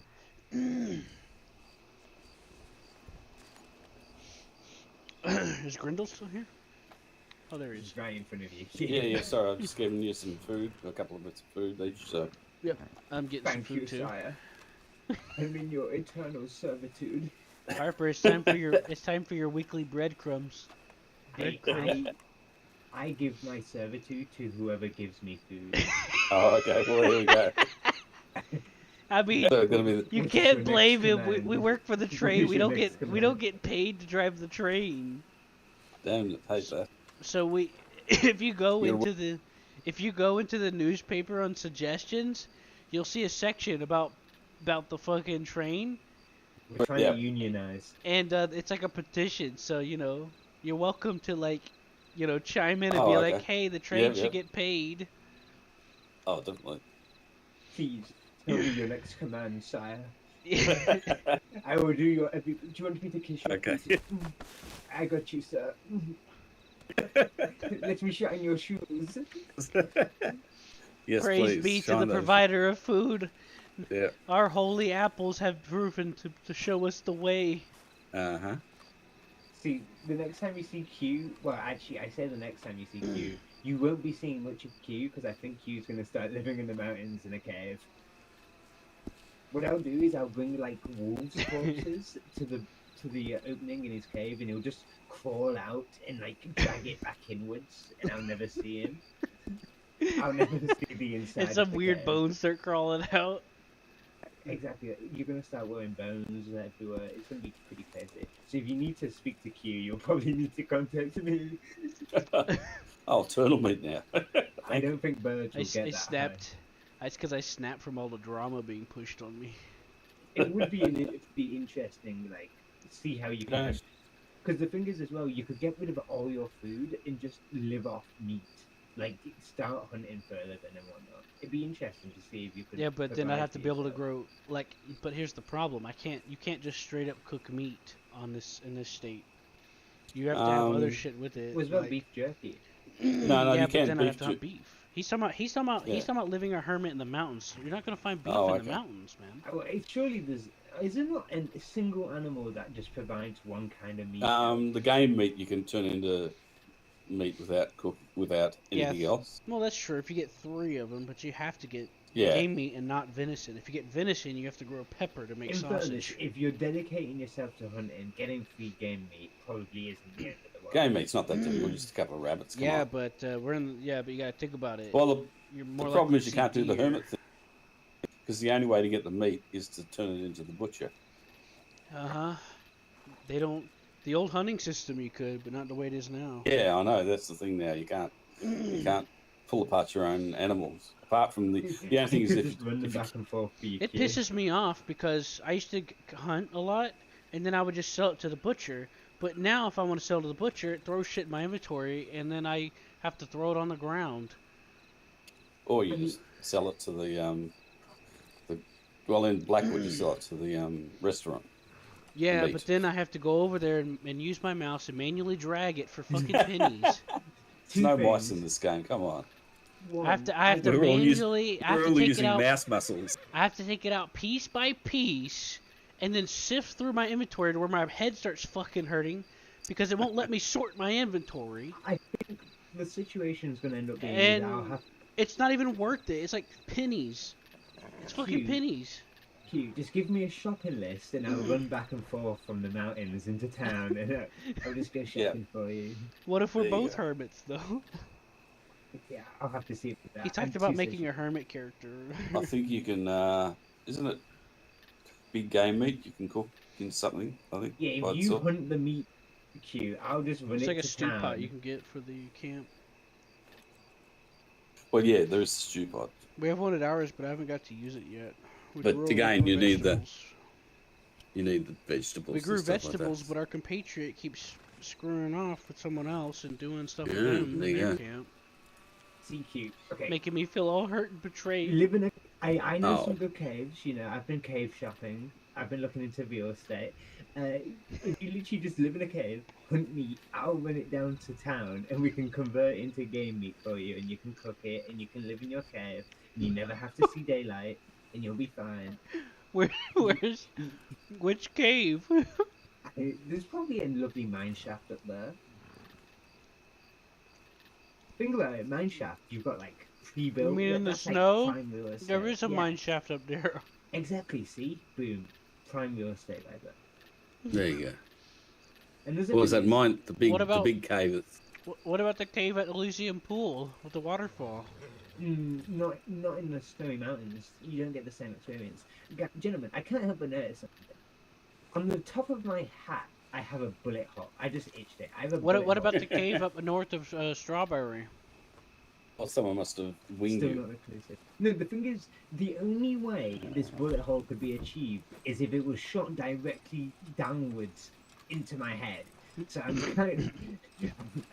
Is Grindle still here? Oh, there he is. He's right in front of you. Yeah. Sorry, I'm just giving you some food, a couple of bits of food each. So. Yep, I'm getting Thank some you, food too. sire. I'm in your eternal servitude. Harper, it's time for your weekly breadcrumbs. I give my servitude to whoever gives me food. Oh, okay. Well, here we go. I mean, So gonna be you What's can't your blame next him. We command? work for the What train. is We your don't next get paid to drive the train. Damn, hate that. So if you go You're- into the newspaper on suggestions, you'll see a section about the fucking train, We're trying to unionize. and it's like a petition. So you're welcome to chime in and Oh, be okay. like, hey, the train Yeah, should yeah. get paid. Oh, definitely. Please tell me your next command, sire. I will do your every. Do you want me to kiss your Okay. feet? I got you, sir. Let me shine your shoes. Yes, Praise please. be to shine the those- provider of food. Yeah. Our holy apples have proven to show us the way. Uh-huh. See, the next time you see Q, well, actually, I say the next time you see Q, you won't be seeing much of Q because I think Q's going to start living in the mountains in a cave. What I'll do is I'll bring like wolves' corpses to the opening in his cave, and he'll just crawl out and like drag it back inwards, and I'll never see him. I'll never see the inside. And of some the weird cave. bones start crawling out. Exactly. You're gonna start wearing bones everywhere. It's gonna be pretty crazy. So if you need to speak to Q, you'll probably need to contact me. Oh, turtle meat now. I don't think birds will get I that snapped. It's because I snapped from all the drama being pushed on me. high. It would be interesting, like see how you can. Because the thing is, as well, you could get rid of all your food and just live off meat. Like start hunting further than and whatnot. It'd be interesting to see if you could. Yeah, but then I provide have to for be able to yourself. grow But here's the problem: you can't just straight up cook meat in this state. You have to have other shit with it. Was about beef jerky? No, yeah, you but can't then I have beef to have jer- beef. He's talking about living a hermit in the mountains. You're not gonna find beef Oh, in okay. the mountains, man. Oh, surely is there not a single animal that just provides one kind of meat? The game meat you can turn into meat without anything else. Well, that's true. If you get 3 of them, but you have to get Yeah. game meat and not venison. If you get venison, you have to grow pepper to make In sausage. fairness, if you're dedicating yourself to hunting, getting free game meat probably isn't the end of the world. Game meat's not that difficult. Just a couple of rabbits. Come Yeah, on. but but you gotta think about it. Well, You're the more problem likely is to you see can't do the deer. hermit thing. Because the only way to get the meat is to turn it into the butcher. They don't. The old hunting system you could, but not the way it is now. Yeah, I know. That's the thing now. You can't pull apart your own animals. Apart from the only thing is if run them back and forth for you. It pisses me off because I used to hunt a lot, and then I would just sell it to the butcher. But now, if I want to sell to the butcher, it throws shit in my inventory, and then I have to throw it on the ground. Or you just sell it to the well, in Blackwood you sell it to the restaurant. Yeah, but then I have to go over there and use my mouse and manually drag it for fucking pennies. There's no mice in this game. Come on. I have to manually. I have to take it out. Mouse muscles. I have to take it out piece by piece, and then sift through my inventory to where my head starts fucking hurting, because it won't let me sort my inventory. I think the situation's gonna end up being. And it's not even worth it. It's like pennies. It's fucking pennies. Q, just give me a shopping list, and I'll run back and forth from the mountains into town, and I'll just go shopping for you. What if we're both hermits, though? Yeah, I'll have to see it. He talked about making a hermit character. I think you can. Isn't it big game meat? You can cook in something. I think. Yeah, if you hunt the meat, Q, I'll just run it's it like a to stew town. pot you can get for the camp. Well, yeah, there is a stew pot. We have one at ours, but I haven't got to use it yet. But again, you need the vegetables. We grew and stuff vegetables, like but our compatriot keeps screwing off with someone else and doing stuff Yeah, with them there in you their go. camp. CQ. Okay. Making me feel all hurt and betrayed. Live in I know Oh. some good caves. You know, I've been cave shopping. I've been looking into real estate. If you literally just live in a cave, hunt meat, I'll run it down to town, and we can convert it into game meat for you, and you can cook it, and you can live in your cave, and you never have to see daylight, and you'll be fine. Where's which cave? There's probably a lovely mine shaft up there. Think about it, mine shaft. You've got like pre-built. You mean in the that's, like, snow? prime real estate. There is a Yeah. mine shaft up there. Exactly. See, boom, prime real estate right there. There you go. And there's a What was big- that? Mine, the What about- big cave. That's, What about the cave at Elysium Pool with the waterfall? Not in the snowy mountains. You don't get the same experience. Gentlemen, I can't help but notice something. On the top of my hat, I have a bullet hole. I just itched it. I have a bullet What about hole. the cave up north of Strawberry? well, someone must have winged Still you. not inclusive. No, the thing is, the only way this bullet hole could be achieved is if it was shot directly downwards into my head. So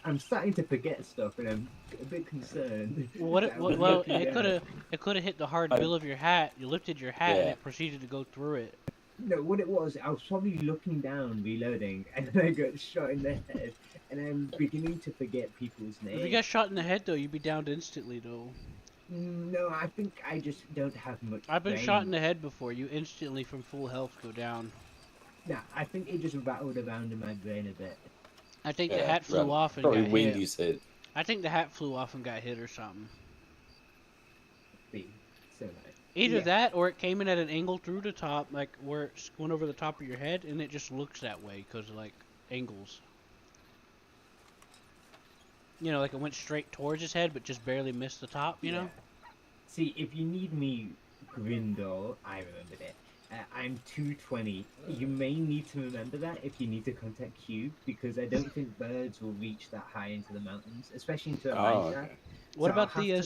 I'm starting to forget stuff, and I'm a bit concerned. Well, that I was well, looking it down. could have hit the hard bill of your hat. You lifted your hat and Yeah. it proceeded to go through it. No, what it was, I was probably looking down, reloading, and then I got shot in the head, and I'm beginning to forget people's names. If you got shot in the head though, you'd be downed instantly though. No, I think I just don't have much. I've been brain. shot in the head before. You instantly from full health go down. Nah, I think it just rattled around in my brain a bit. I think the Yeah, hat flew right. off and Probably got winged hit. his head. I think the hat flew off and got hit or something. So, Either yeah. that or it came in at an angle through the top, like where it went over the top of your head, and it just looks that way because of like angles. You know, like it went straight towards his head, but just barely missed the top. You know. See, if you need me, Grindel, I remembered it. I'm 220. You may need to remember that if you need to contact Q, because I don't think birds will reach that high into the mountains, especially into a mine shaft. What So I'll about the have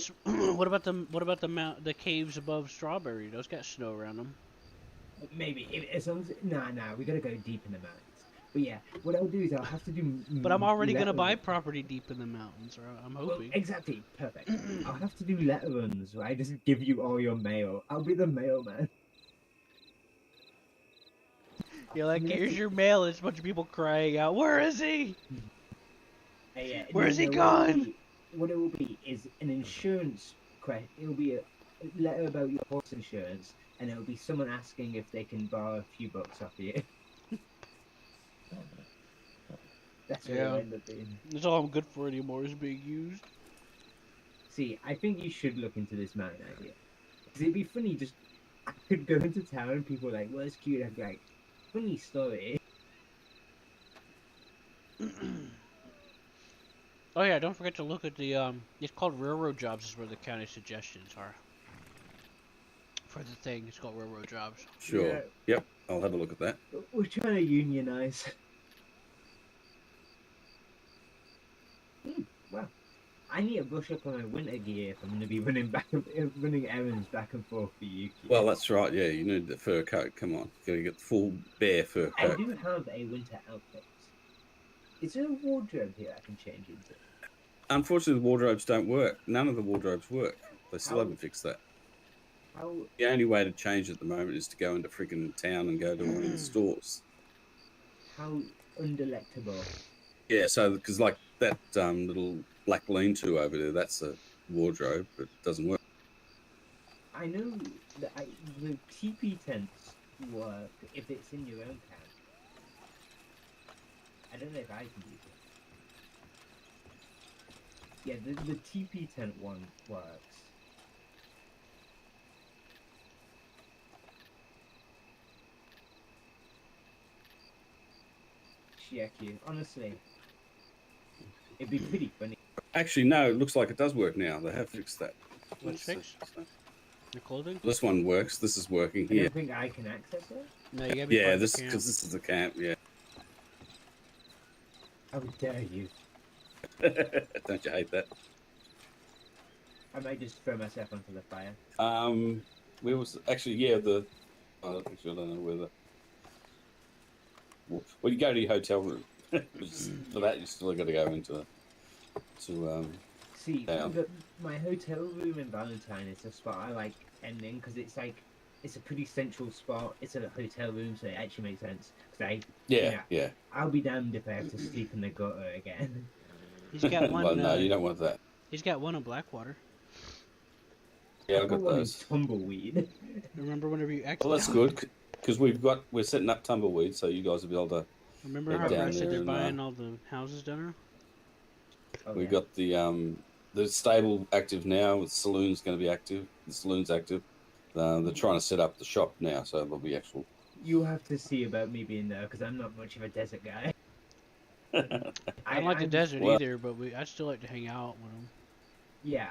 to- what about the caves above Strawberry? Those got snow around them. Maybe as long as nah, we gotta go deep in the mountains. But yeah, what I'll do is I'll have to do. But I'm already gonna letter buy runs. property deep in the mountains, or I'm Well, hoping. exactly, perfect. I'll have to do letter runs where I just give you all your mail. I'll be the mailman. You're like, here's your mail, and there's a bunch of people crying out, "Where is he? Yeah, Where's he no, gone?" What it will be is an insurance question. It will be a letter about your horse insurance, and it will be someone asking if they can borrow a few bucks off you. That's what it'll end up being. That's all I'm good for anymore is being used. See, I think you should look into this mountain idea. 'Cause it'd be funny, just I could go into town and people are like, "Where's cute?" I'd be like, "Funny story." Oh yeah, don't forget to look at the it's called Railroad Jobs is where the county suggestions are. for the thing. It's called Railroad Jobs. Sure. Yeah. Yep. I'll have a look at that. We're trying to unionize. Well, I need to brush up on my winter gear if I'm going to be running errands back and forth for you. Kid. Well, that's right. Yeah, you need the fur coat. Come on, you gotta get the full bear fur I coat. do have a winter outfit. Is there a wardrobe here I can change into? Unfortunately, the wardrobes don't work. None of the wardrobes work. They still How- haven't fixed that. How The only way to change at the moment is to go into freaking town and go to one of the stores. how undelectable. Yeah, so because like that little black lean-to over there, that's a wardrobe, but it doesn't work. I know that the teepee tents work if it's in your own camp. I don't know if I can use it. Yeah, the teepee tent one works. Chiaki, honestly, it'd be pretty funny. Actually, no, it looks like it does work now. They have fixed that. What's fixed? Your clothing? This one works. This is working I here. don't think I can access it. No, you gotta be Yeah, part of the this camp. because this is the camp. Yeah. How dare you? Don't you hate that? I might just throw myself onto the fire. Where was actually? Yeah, the. I don't know where the. Well, you go to your hotel room. For that, you still got to go into. See, town. my hotel room in Valentine is a spot I like ending because it's like it's a pretty central spot. It's a hotel room, so it actually makes sense. Cause Yeah. I'll be damned if I have to sleep in the gutter again. He's got one. Well, no, you don't want that. He's got one in Blackwater. Yeah, I've I've got one in those. tumbleweed. Remember whenever you actually? Well, that's good because we're setting up tumbleweed, so you guys will be able to. Remember head how down I said there they're and, buying all the houses down there? We got the stable active now. The saloon's going to be active. The saloon's active. They're trying to set up the shop now, so there'll be actual. You have to see about me being there because I'm not much of a desert guy. I don't like the desert well- either, but I'd still like to hang out with them. Yeah,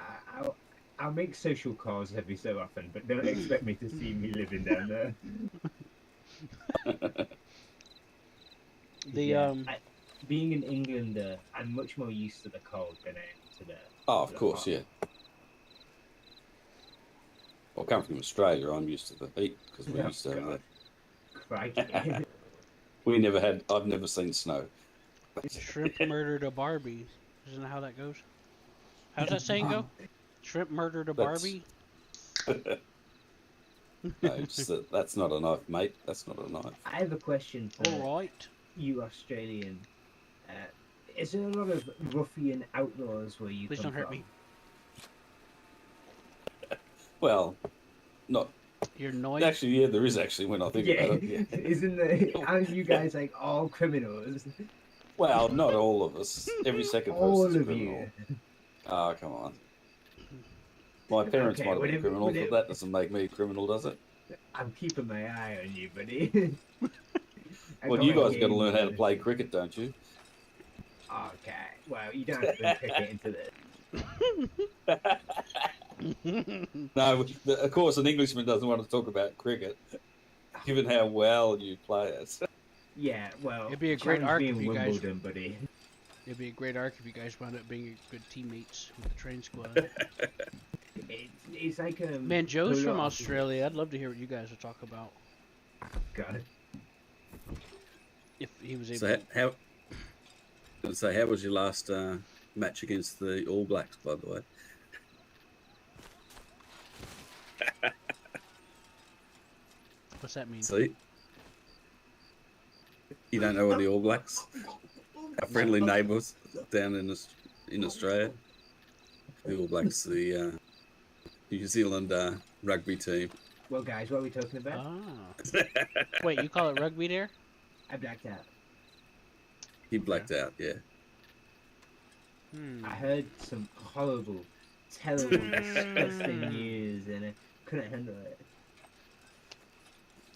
I'll make social calls every so often, but don't expect me to see me living down there. Being an Englander, I'm much more used to the cold than I am to the. Oh, of course, yeah. Well, coming from Australia, I'm used to the heat because we Oh, used to have God. that. Crikey. We never had. I've never seen snow. Shrimp murdered a Barbie. Isn't that how that goes? How's that saying go? Shrimp murdered a Barbie. No, that's not a knife, mate. That's not a knife. I have a question for All right. you Australian. Is there a lot of ruffian outlaws where you Please come don't hurt from? me. Well, not. Your noise. Actually, yeah, there is actually when I think about it. Yeah. Isn't there? Aren't you guys like all criminals? Well, not all of us. Every second All person's a of criminal. you. Oh, come on. My parents Okay, might have been whatever- criminals, but whatever. that doesn't make me a criminal, does it? I'm keeping my eye on you, buddy. I Well, got you my guys got to game learn how to on. play cricket, don't you? Okay. Well, you don't have to bring cricket into this. No, of course, an Englishman doesn't want to talk about cricket, given how well you play it. Yeah, well, It'd be a great challenge arc me if in you guys. Wimbledon, buddy. It'd be a great arc if you guys wound up being good teammates with the train squad. It's like a Man, Joe's from polar Australia. I'd love to hear what you guys would talk about. God. If he was able. So how was your last match against the All Blacks, by the way? What's that mean? See? You don't know what the All Blacks? Our friendly neighbours down in Australia. The All Blacks, the New Zealand rugby team. Well, guys, what are we talking about? Ah. Wait, you call it rugby there? I blacked out. He blacked out, yeah. I heard some horrible, terrible, disgusting news, and I couldn't handle it.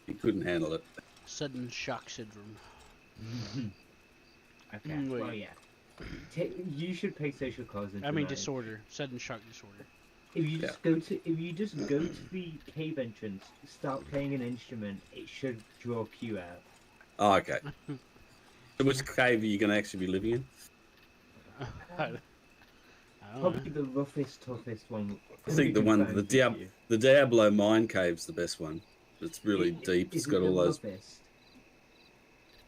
He couldn't handle it. Sudden shock syndrome. Okay, Wait. well, yeah. You should pay social calls into I mean mine. disorder. Sudden shock disorder. If you just go to the cave entrance, start playing an instrument, it should draw Q out. Oh, okay. So which cave are you going to actually be living in? Probably the roughest, toughest one. I think the Diablo mine cave's the best one. It's really deep. It's got all those. Roughest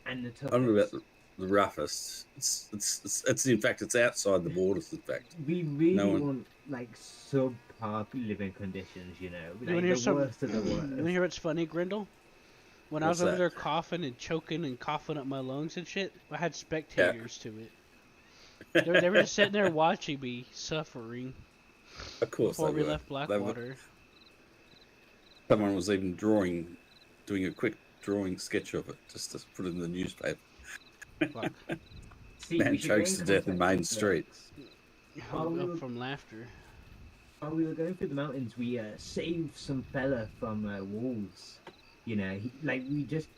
and the toughest. I don't know about the roughest. It's in fact it's outside the borders. In fact, we really want like subpar living conditions. You know, like the worst of the worst. You wanna hear what's funny, Grindle? When I was over there coughing and choking and coughing up my lungs and shit, I had spectators to it. They were just sitting there watching me suffering. Of course, before we left Blackwater. Someone was even doing a quick drawing sketch of it just to put it in the newspaper. Man chokes to death in Main Street. From laughter. While we were going through the mountains, we saved some fella from wolves. You know, we just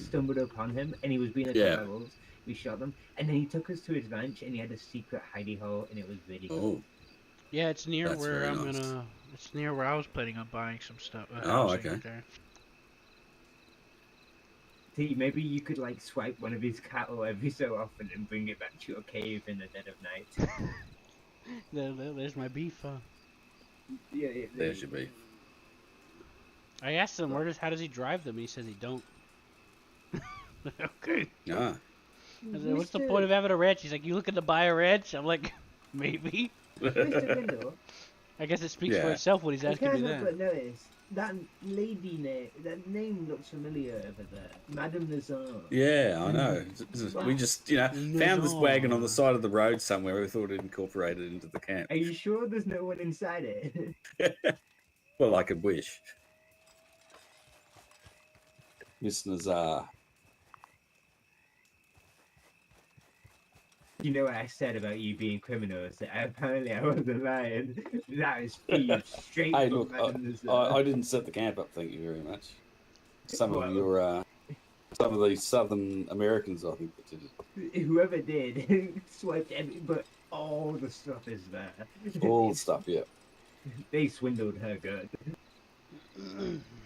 stumbled upon him, and he was being attacked by wolves. We shot them, and then he took us to his ranch, and he had a secret hidey hole, and it was really cool. Yeah, it's near where I'm gonna. It's near where I was planning on buying some stuff. Okay. See, maybe you could swipe one of his cattle every so often and bring it back to your cave in the dead of night. There's my beef, huh? Yeah. There's your beef. I asked him, how does he drive them? He says he don't. Okay. Yeah. I said, what's the point of having a ranch? He's like, you looking to buy a ranch? I'm like, maybe. I guess it speaks for itself when he's asking me that. But notice, that lady name, that name looks familiar over there. Madame Nazar. Yeah, I know. We just, found this wagon on the side of the road somewhere. We thought it incorporated into the camp. Are you sure there's no one inside it? Well, I could wish. Miss Nazar. You know what I said about you being criminals? Apparently I wasn't lying. That is feed straight Hey, from look, Madame Nazar. I didn't set the camp up, thank you very much. Some of these Southern Americans, I think, that did it. Whoever did, swiped but all the stuff is there. All the stuff, yeah. They swindled her good.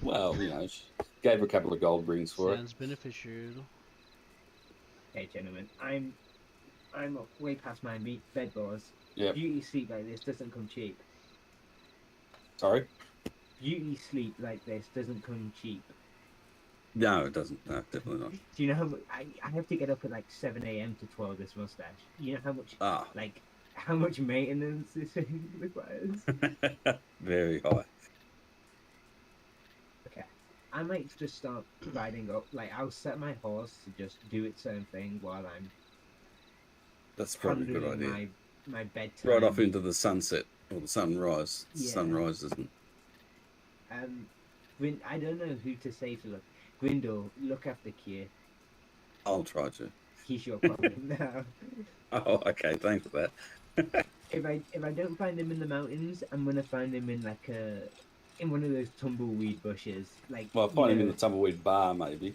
Well, she gave her a couple of gold rings for Sounds beneficial. Hey, gentlemen, I'm way past my bed laws. Yeah. Beauty sleep like this doesn't come cheap. Sorry? Beauty sleep like this doesn't come cheap. No, it doesn't. No, definitely not. Do you know how much I have to get up at 7 a.m. to twirl this mustache? You know how much how much maintenance this thing requires? Very high. Okay. I might just start riding up. I'll set my horse to just do its own thing while I'm. That's probably a good idea. My bedtime. Right off into the sunset or the sunrise. Yeah. Sunrise, isn't. I don't know who to say to look. Grindle, look after Kier. I'll try to. He's your problem now. Oh, okay. Thanks for that. If I don't find him in the mountains, I'm gonna find him in in one of those tumbleweed bushes. Well, find him in the tumbleweed bar, maybe.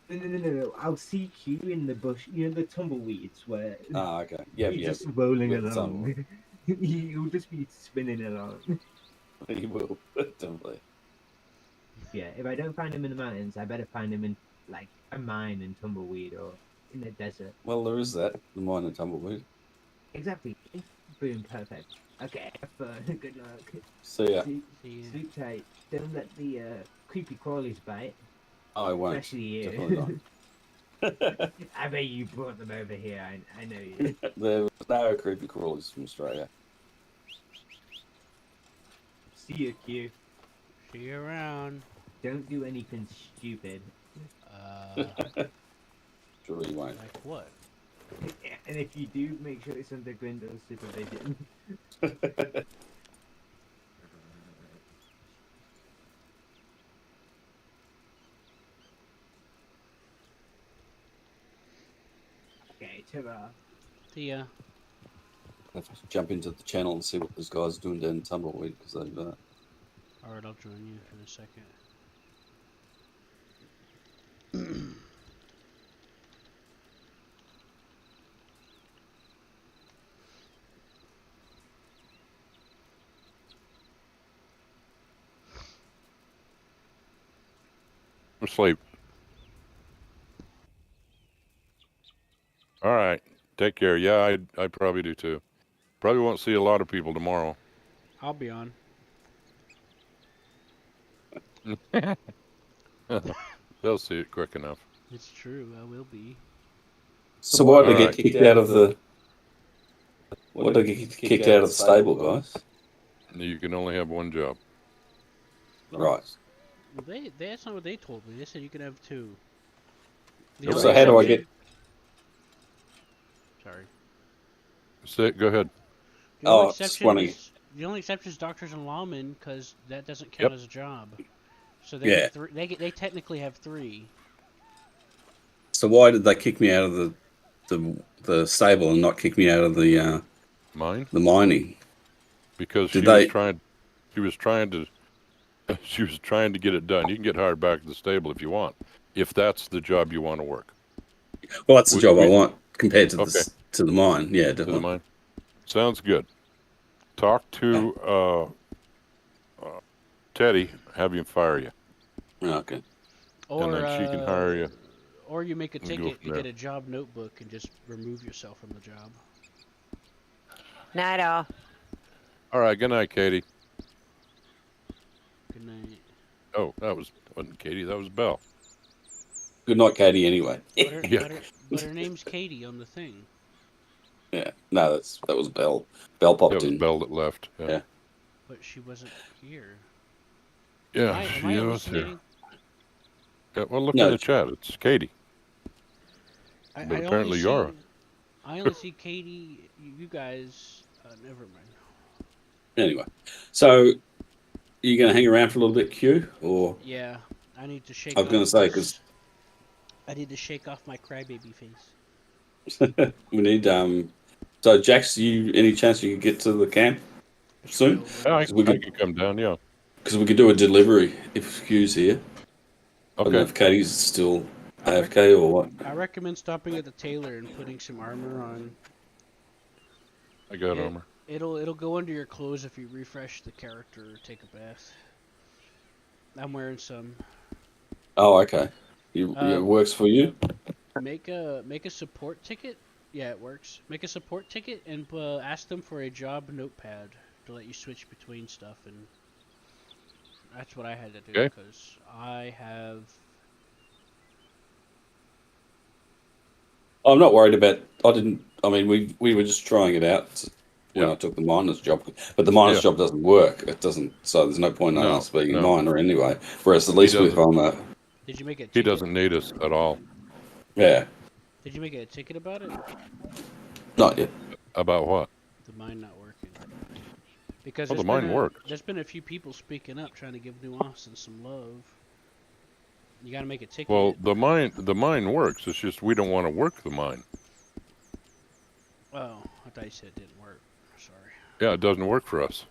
No. I'll seek you in the bush. You know the tumbleweeds where. Ah, okay. Yeah, you're just rolling along. You'll just be spinning along. He will, definitely. Yeah, if I don't find him in the mountains, I better find him in a mine in tumbleweed or in the desert. Well, there is that, the mine and tumbleweed. Exactly. Boom, perfect. Okay, have fun. Good luck. See ya. Sleep tight. Don't let the creepy crawlies bite. I won't. Especially you. Definitely not. I bet you brought them over here. I know you. There was no creepy crawlies from Australia. See you, Q. See you around. Don't do anything stupid. Sure you won't. Like what? And if you do, make sure it's under Grindle's supervision. Okay, ta-ra. See ya. I have to jump into the channel and see what those guys are doing down in Tumbleweed, because they've... Alright, I'll join you in a second. asleep. All right. Take care. Yeah, I probably do too. Probably won't see a lot of people tomorrow. I'll be on. They'll see it quick enough. It's true. I will be. So why did they get kicked out of the? Why did they get kicked out of the stable, guys? You can only have one job. Right. Well, that's not what they told me. They said you can have two. So how do I get? Sorry. Go ahead. The only exception is doctors and lawmen, because that doesn't count as a job. So they they technically have 3. So why did they kick me out of the stable and not kick me out of the mine? The mining. Because she was trying to get it done. You can get hired back to the stable if you want, if that's the job you want to work. Well, that's the job I want compared to the mine. Yeah, definitely. To the mine. Sounds good. Talk to Teddy. Have him fire you. Okay. Or, and then she can hire you. Or you make a ticket, you get a job notebook, and just remove yourself from the job. Night all. All right. Good night, Katie. Good night. Oh, wasn't Katie. That was Belle. Good night, Katie. Anyway. But her name's Katie on the thing. Yeah. No, that was Belle. Belle popped in. Belle that left. Yeah. But she wasn't here. Yeah, she was here. Yeah, well, look in the chat. It's Katie. But apparently you are. I only see Katie. You guys. Never mind. Anyway, so you going to hang around for a little bit, Q, or? Yeah, I need to shake. I was going to say because I need to shake off my crybaby face. we need So, Jax, any chance you could get to the camp soon? I can come down. Yeah. Because we could do a delivery if Q's here. Okay. I don't know if Katie's still AFK or what. I recommend stopping at the tailor and putting some armor on. I got armor. It'll go under your clothes if you refresh the character or take a bath. I'm wearing some. Oh, okay. It works for you. Make a support ticket. Yeah, it works. Make a support ticket and ask them for a job notepad to let you switch between stuff, and that's what I had to do because I have. I'm not worried about. I mean, we were just trying it out when I took the miner's job, but the miner's job doesn't work. It doesn't. So there's no point in us being a miner anyway. Whereas at least with Did you make it? He doesn't need us at all. Yeah. Did you make a ticket about it? Not yet. About what? The mine not working. Because the mine works. There's been a few people speaking up trying to give New Austin some love. You gotta make a ticket. Well, the mine works. It's just we don't want to work the mine. Oh, I thought you said it didn't work. Sorry. Yeah, it doesn't work for us.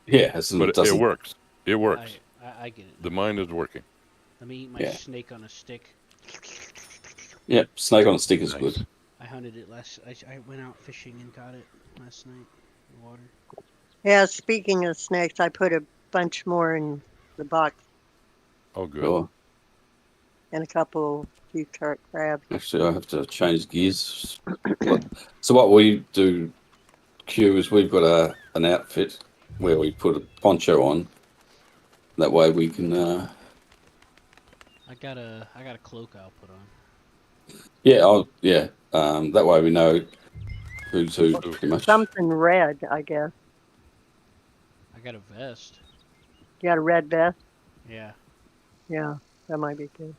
Yeah, but it works. It works. I get it. The mine is working. Let me eat my snake on a stick. Yeah, snake on a stick is good. I hunted it I went out fishing and got it last night in the water. Yeah, speaking of snakes, I put a bunch more in the box. Oh, good. Cool. And a few carrot crabs. Actually, I have to change gears. So what we do, Q, is we've got an outfit where we put a poncho on. That way we can. I got a cloak I'll put on. Yeah, that way we know who's who pretty much. Something red, I guess. I got a vest. You got a red vest? Yeah. Yeah, that might be good.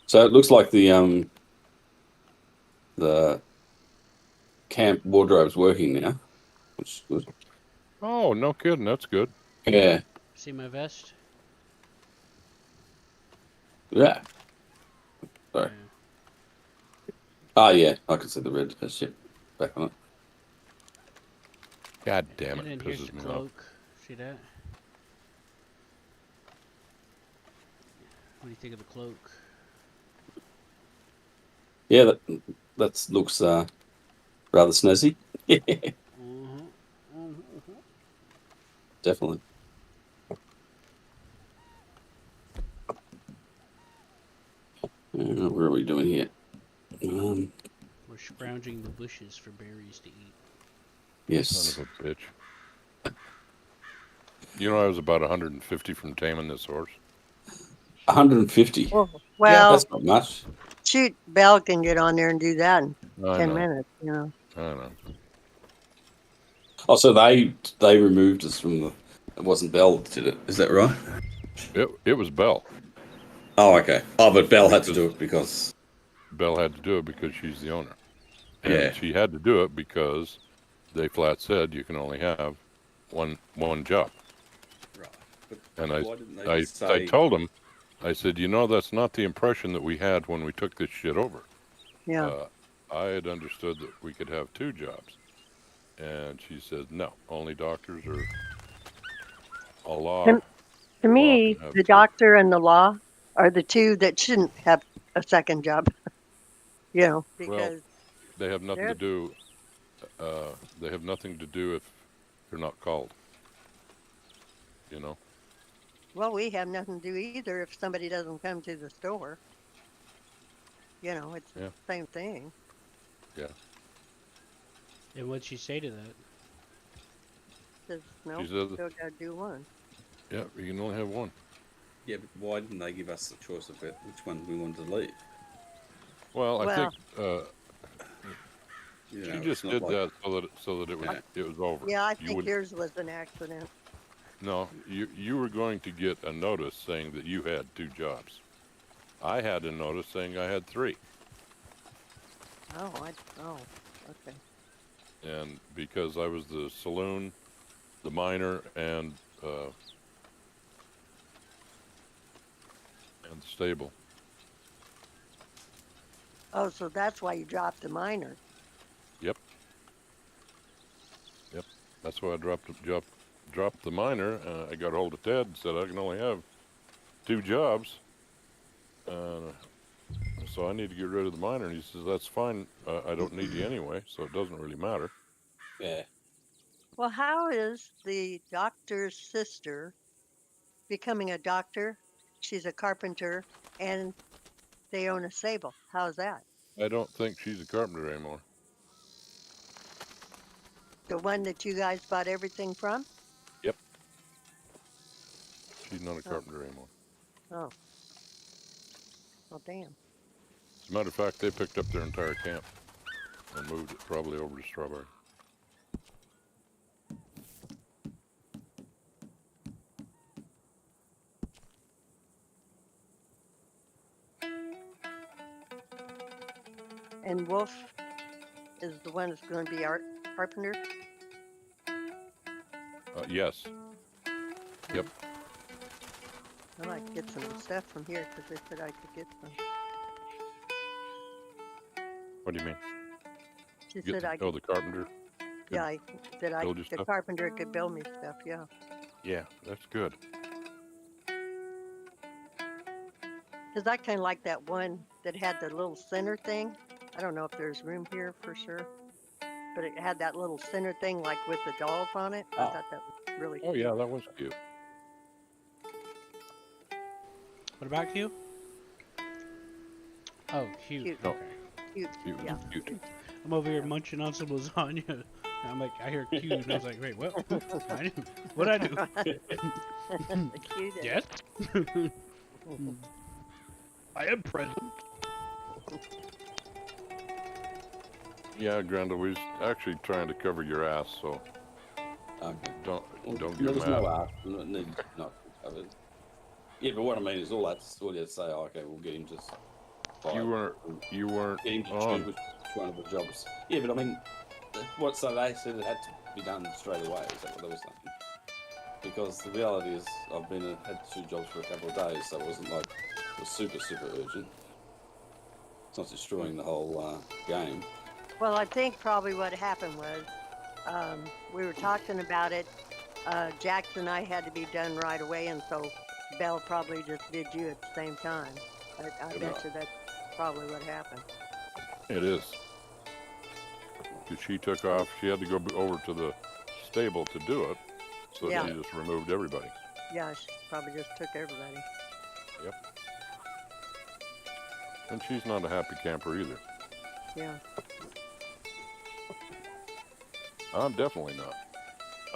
So it looks like the camp wardrobe's working now, which is good. Oh, no kidding. That's good. Yeah. See my vest? Yeah. Sorry. Oh, yeah. I can see the red vest. Yeah. Back on it. God damn it. And then here's the cloak. See that? What do you think of the cloak? Yeah, that looks rather snazzy. Definitely. we doing here? We're scrounging the bushes for berries to eat. Yes. Son of a bitch. You know, I was about 150 from taming this horse. 150. Well, that's not much. Shoot, Belle can get on there and do that in I 10 know. minutes, you know. I know. Oh, so they removed us from the. It wasn't Belle that did it. Is that right? It was Belle. Oh, okay. Oh, but Belle had to do it because. Belle had to do it because she's the owner. And Yeah. she had to do it because they flat said you can only have one job. Right. But And why didn't they I just say... told him, I said, you know, that's not the impression that we had when we took this shit over. Yeah. I had understood that we could have 2 jobs. And she said, no, only doctors or a law. To me, the doctor and the law are the 2 that shouldn't have a second job. You know, because they have nothing to do. They have nothing to do if they're not called. You know. Well, we have nothing to do either if somebody doesn't come to the store. You know, it's the same thing. Yeah. And what'd she say to that? Says, no, She said, still got to do one. Yeah, you can only have one. Yeah, but why didn't they give us the choice of which one we wanted to leave? Well, I think you she know, just did that so that it was over. Yeah, I think yours was an accident. No, you were going to get a notice saying that you had 2 jobs. I had a notice saying I had 3. Oh, okay. And because I was the saloon, the miner, and the stable. Oh, so that's why you dropped the minor. Yep. That's why I dropped the miner. I got hold of Ted and said I can only have 2 jobs. So I need to get rid of the miner. And he says, that's fine. I don't need you anyway, so it doesn't really matter. Yeah. Well, how is the doctor's sister becoming a doctor? She's a carpenter, and they own a stable. How's that? I don't think she's a carpenter anymore. The one that you guys bought everything from? Yep. She's not a carpenter anymore. Oh. Well, damn. As a matter of fact, they picked up their entire camp and moved it probably over to Strawberry. And Wolf is the one that's going to be our carpenter? Yes. Yep. I might get some stuff from here because they said I could get some. What do you mean? She said I could. Oh, the carpenter? Yeah, the carpenter could build me stuff, yeah. Yeah, that's good. Because I kind of like that one that had the little center thing. I don't know if there's room here for sure. But it had that little center thing like with the dolls on it. I thought that was really cute. Oh, yeah, that was cute. What about Q? Oh, cute. No. Cute. Yeah. Cute. I'm over here munching on some lasagna. I'm like, I hear cute, and I was like, wait, what? What'd I do? Cute. Yes. I am present. Yeah, Grendel, we was actually trying to cover your ass, so don't get mad. No ass. Not covered. Yeah, but what I mean is all that's all you have to say. Oh, okay, we'll get him to. You weren't get him to on. choose which one of the jobs. Yeah, but I mean, so they said it had to be done straight away. Is that what they were saying? Because the reality is, I've had 2 jobs for a couple of days, so it wasn't like it was super urgent. It's not destroying the whole game. Well, I think probably what happened was we were talking about it. Jackson and I had to be done right away, and so Belle probably just did you at the same time. I bet you that's probably what happened. It is. Because she took off. She had to go over to the stable to do it, so she just removed everybody. Yeah, she probably just took everybody. Yep. And she's not a happy camper either. Yeah. I'm definitely not.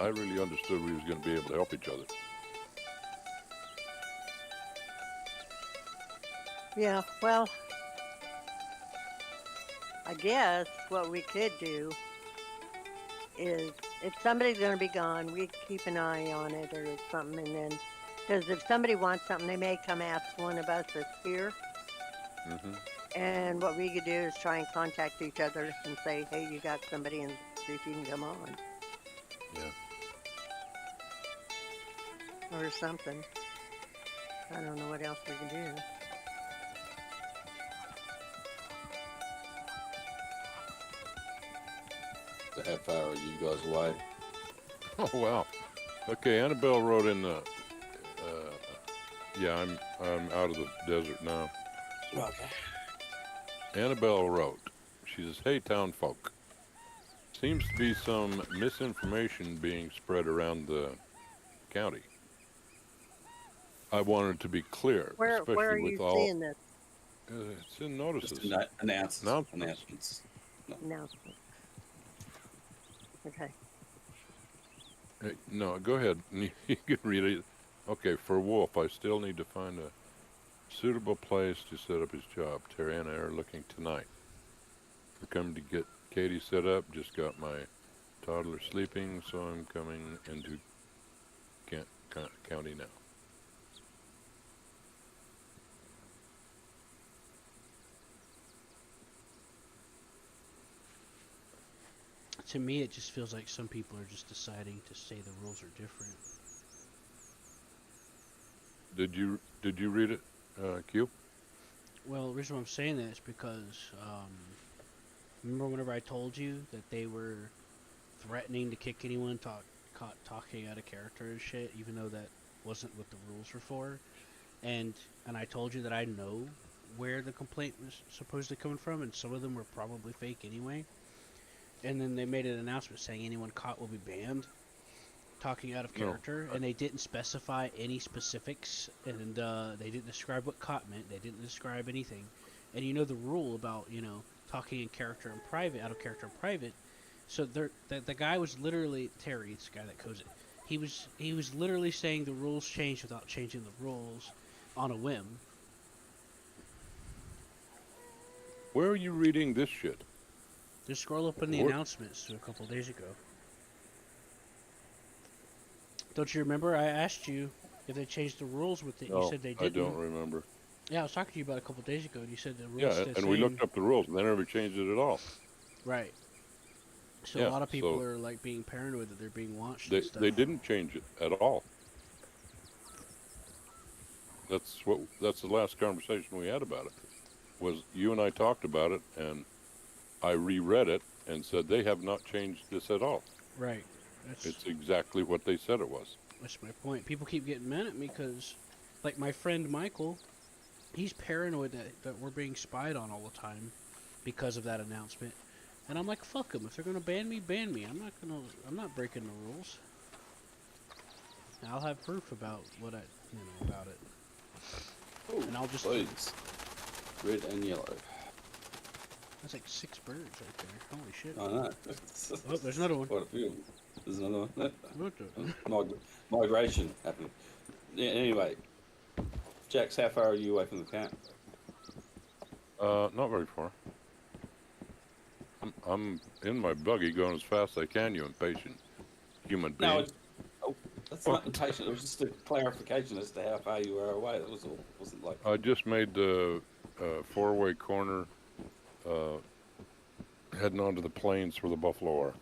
I really understood we was going to be able to help each other. Yeah, well, I guess what we could do is if somebody's going to be gone, we keep an eye on it or something, and then, because if somebody wants something, they may come ask one of us that's here. Mm-hmm. And what we could do is try and contact each other and say, hey, you got somebody, and see if you can come on. Yeah. Or something. I don't know what else we can do. So how far are you guys away? Oh wow. Okay, Annabelle wrote in the. Yeah, I'm out of the desert now. Okay. Annabelle wrote. She says, "Hey, town folk. Seems to be some misinformation being spread around the county. I wanted to be clear, Where especially are with you all. seeing this? It's in notices. Just announcements. No. Announcement. Okay. Hey, no, go ahead. You can read it. Okay, for Wolf, I still need to find a suitable place to set up his job. Terry and I are looking tonight. We're coming to get Katie set up. Just got my toddler sleeping, so I'm coming into county now." To me, it just feels like some people are just deciding to say the rules are different. Did you read it, Q? Well, the reason why I'm saying that is because remember whenever I told you that they were threatening to kick anyone caught talking out of character and shit, even though that wasn't what the rules were for, and I told you that I know where the complaint was supposedly coming from, and some of them were probably fake anyway. And then they made an announcement saying anyone caught will be banned talking out of character, and they didn't specify any specifics, and they didn't describe what caught meant. They didn't describe anything. And you know the rule about, you know, talking in character and private, out of character and private. So the guy was literally Terry, this guy that codes it. He was literally saying the rules changed without changing the rules on a whim. Where are you reading this shit? Just scroll up in the announcements a couple days ago. Don't you remember? I asked you if they changed the rules with it. No, You said they didn't. I don't remember. Yeah, I was talking to you about it a couple days ago, and you said the rules. Yeah, and we looked up the rules, and they never changed it at all. Right. So yeah, a lot of people are like being paranoid that they're being watched. They didn't change it at all. That's the last conversation we had about it. Was you and I talked about it, and I reread it and said they have not changed this at all. Right. It's exactly what they said it was. That's my point. People keep getting mad at me because, like my friend Michael, he's paranoid that we're being spied on all the time because of that announcement. And I'm like, fuck them. If they're gonna ban me, ban me. I'm not breaking the rules. And I'll have proof about what about it. Oh, and I'll just please. Red and yellow. That's like 6 birds right there. Holy shit. I know. Oh, there's another one. Quite a few. There's another one. Migration happening. Yeah, anyway, Jax, how far are you away from the camp? Not very far. I'm in my buggy going as fast as I can, you impatient human being. No, that's not impatient. It was just a clarification as to how far you were away. That was all. It wasn't like... I just made the 4-way corner heading onto the plains where the buffalo are.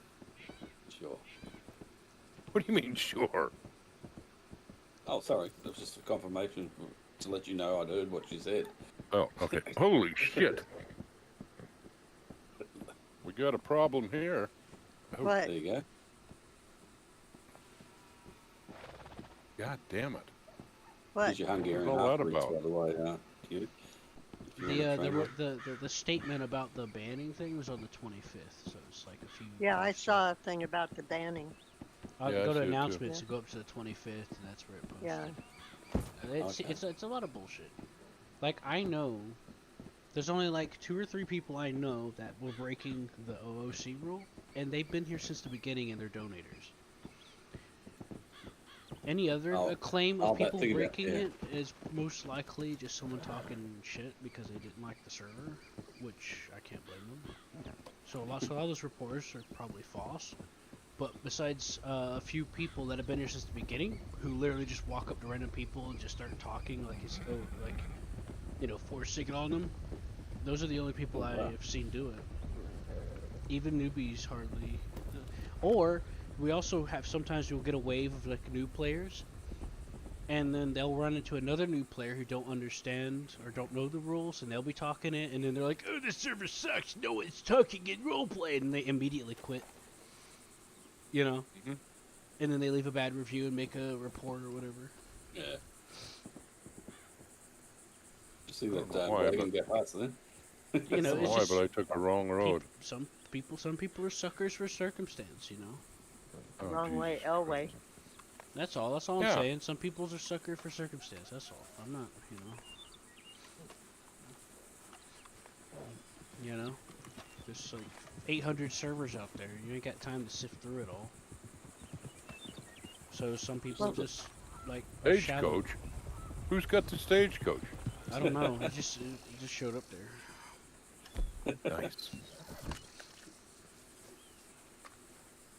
Sure. What do you mean, sure? Oh, sorry. It was just a confirmation to let you know I'd heard what you said. Oh, okay. Holy shit. We got a problem here. Oh, What? There you go. God damn it. What? Here's your Hungarian What's all that half-breeds, about? by the way, Q. The statement about the banning thing was on the 25th, so it's like a few. Yeah, I saw a thing about the banning. I'll Yeah, go I to see it too. announcements and go up to the 25th, and that's where it posted. Yeah. It's a lot of bullshit. Like I know There's only like 2 or 3 people I know that were breaking the OOC rule, and they've been here since the beginning, and they're donators. Any other claim of people breaking it is most likely just someone talking shit because they didn't like the server, which I can't blame them. So a lot of those reports are probably false. But besides a few people that have been here since the beginning, who literally just walk up to random people and just start talking like it's forcing it on them, those are the only people I've seen do it. Even newbies hardly. Or we also have sometimes you'll get a wave of like new players, and then they'll run into another new player who don't understand or don't know the rules, and they'll be talking it, and then they're like, "Oh, this server sucks. No one's talking in roleplay," and they immediately quit. You know, and then they leave a bad review and make a report or whatever. Yeah. You see that wagon get past then? You know, it's why, just but I took the wrong road. Some people are suckers for circumstance. You know. Oh, Wrong way, L way. That's all. That's all I'm saying. Some people's are sucker for circumstance. That's all. I'm not. You know. There's like 800 servers out there. You ain't got time to sift through it all. So some people just like stagecoach. Who's got the stagecoach? I don't know. It just showed up there. Nice.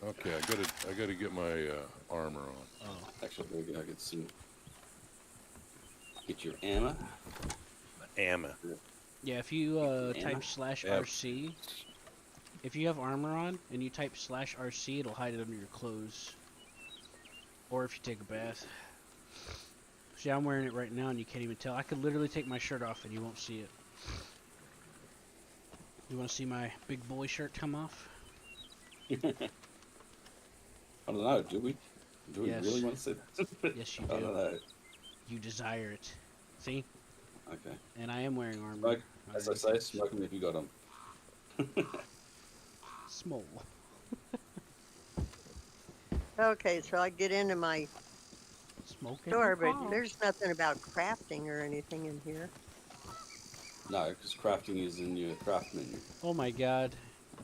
Okay, I gotta get my armor on. Oh, actually, I get your ammo. Ammo. Yeah, if you type /RC, if you have armor on and you type /RC, it'll hide it under your clothes. Or if you take a bath. See, I'm wearing it right now and you can't even tell. I could literally take my shirt off and you won't see it. You want to see my big boy shirt come off? I don't know, do we? Do we really want to see that? Yes, you do. I don't know. You desire it. See? Okay. And I am wearing armor. Smoke, as I say, smoke them if you got them. Small. Okay, so I get into my store, but there's nothing about crafting or anything in here. No, because crafting is in your craft menu. Oh my god.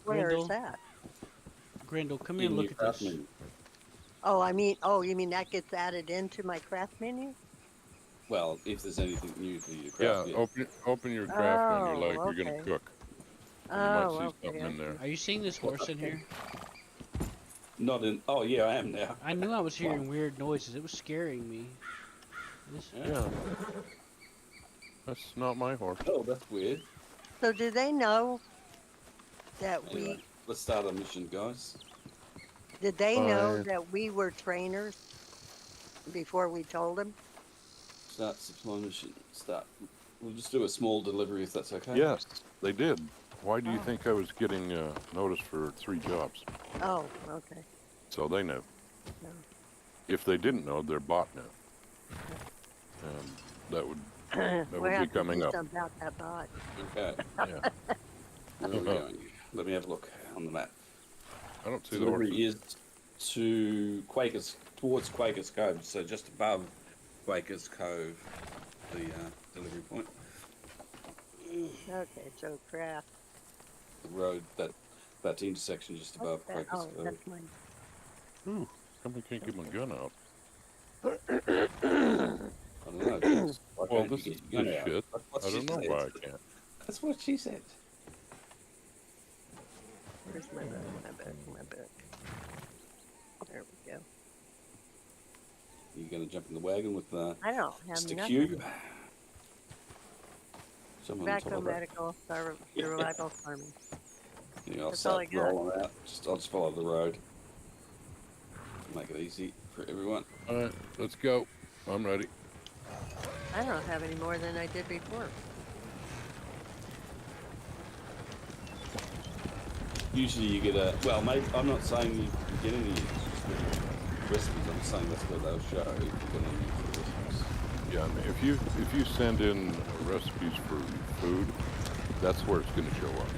Where Grindel, is that? Grindel, come here and look at this. Menu. Oh, you mean that gets added into my craft menu? Well, if there's anything new for you to craft. Yeah, open your craft menu like you're gonna cook. You might see something in there. Are you seeing this horse in here? Not in. Oh yeah, I am now. I knew I was hearing weird noises. It was scaring me. Yeah. That's not my horse. Oh, that's weird. So do they know that Anyway, let's start our mission, guys. did they know that we were trainers before we told them? Start supply mission. Start. We'll just do a small delivery if that's okay. Yes, they did. Why do you think I was getting notice for 3 jobs? Oh, okay. So they knew. No. If they didn't know, their bot knew. And that would We'll be coming up. something about that bot. Okay. Yeah. Where are we going? Let me have a look on the map. I don't see the Delivery horses. is to Quakers, towards Quakers Cove, so just above Quakers Cove, the delivery point. Okay, so craft. The road, that intersection just above Quakers Cove. That's mine. Ooh, somebody can't get my gun out. I don't know. Well, this is good shit. I don't know why I can't. That's what she said. Where's my book? My book. There we go. You gonna jump in the wagon with I don't have stick nothing. cube? Someone on top Tobacco, of that. medical, survival, farming. Yeah, I'll That's all I start got. rolling out. I'll just follow the road. Make it easy for everyone. All right, let's go. I'm ready. I don't have any more than I did before. Usually you get a, well, maybe, I'm not saying you get any recipes, I'm saying that's where they'll show if you get any recipes. Yeah, I mean, if you send in recipes for food, that's where it's going to show up.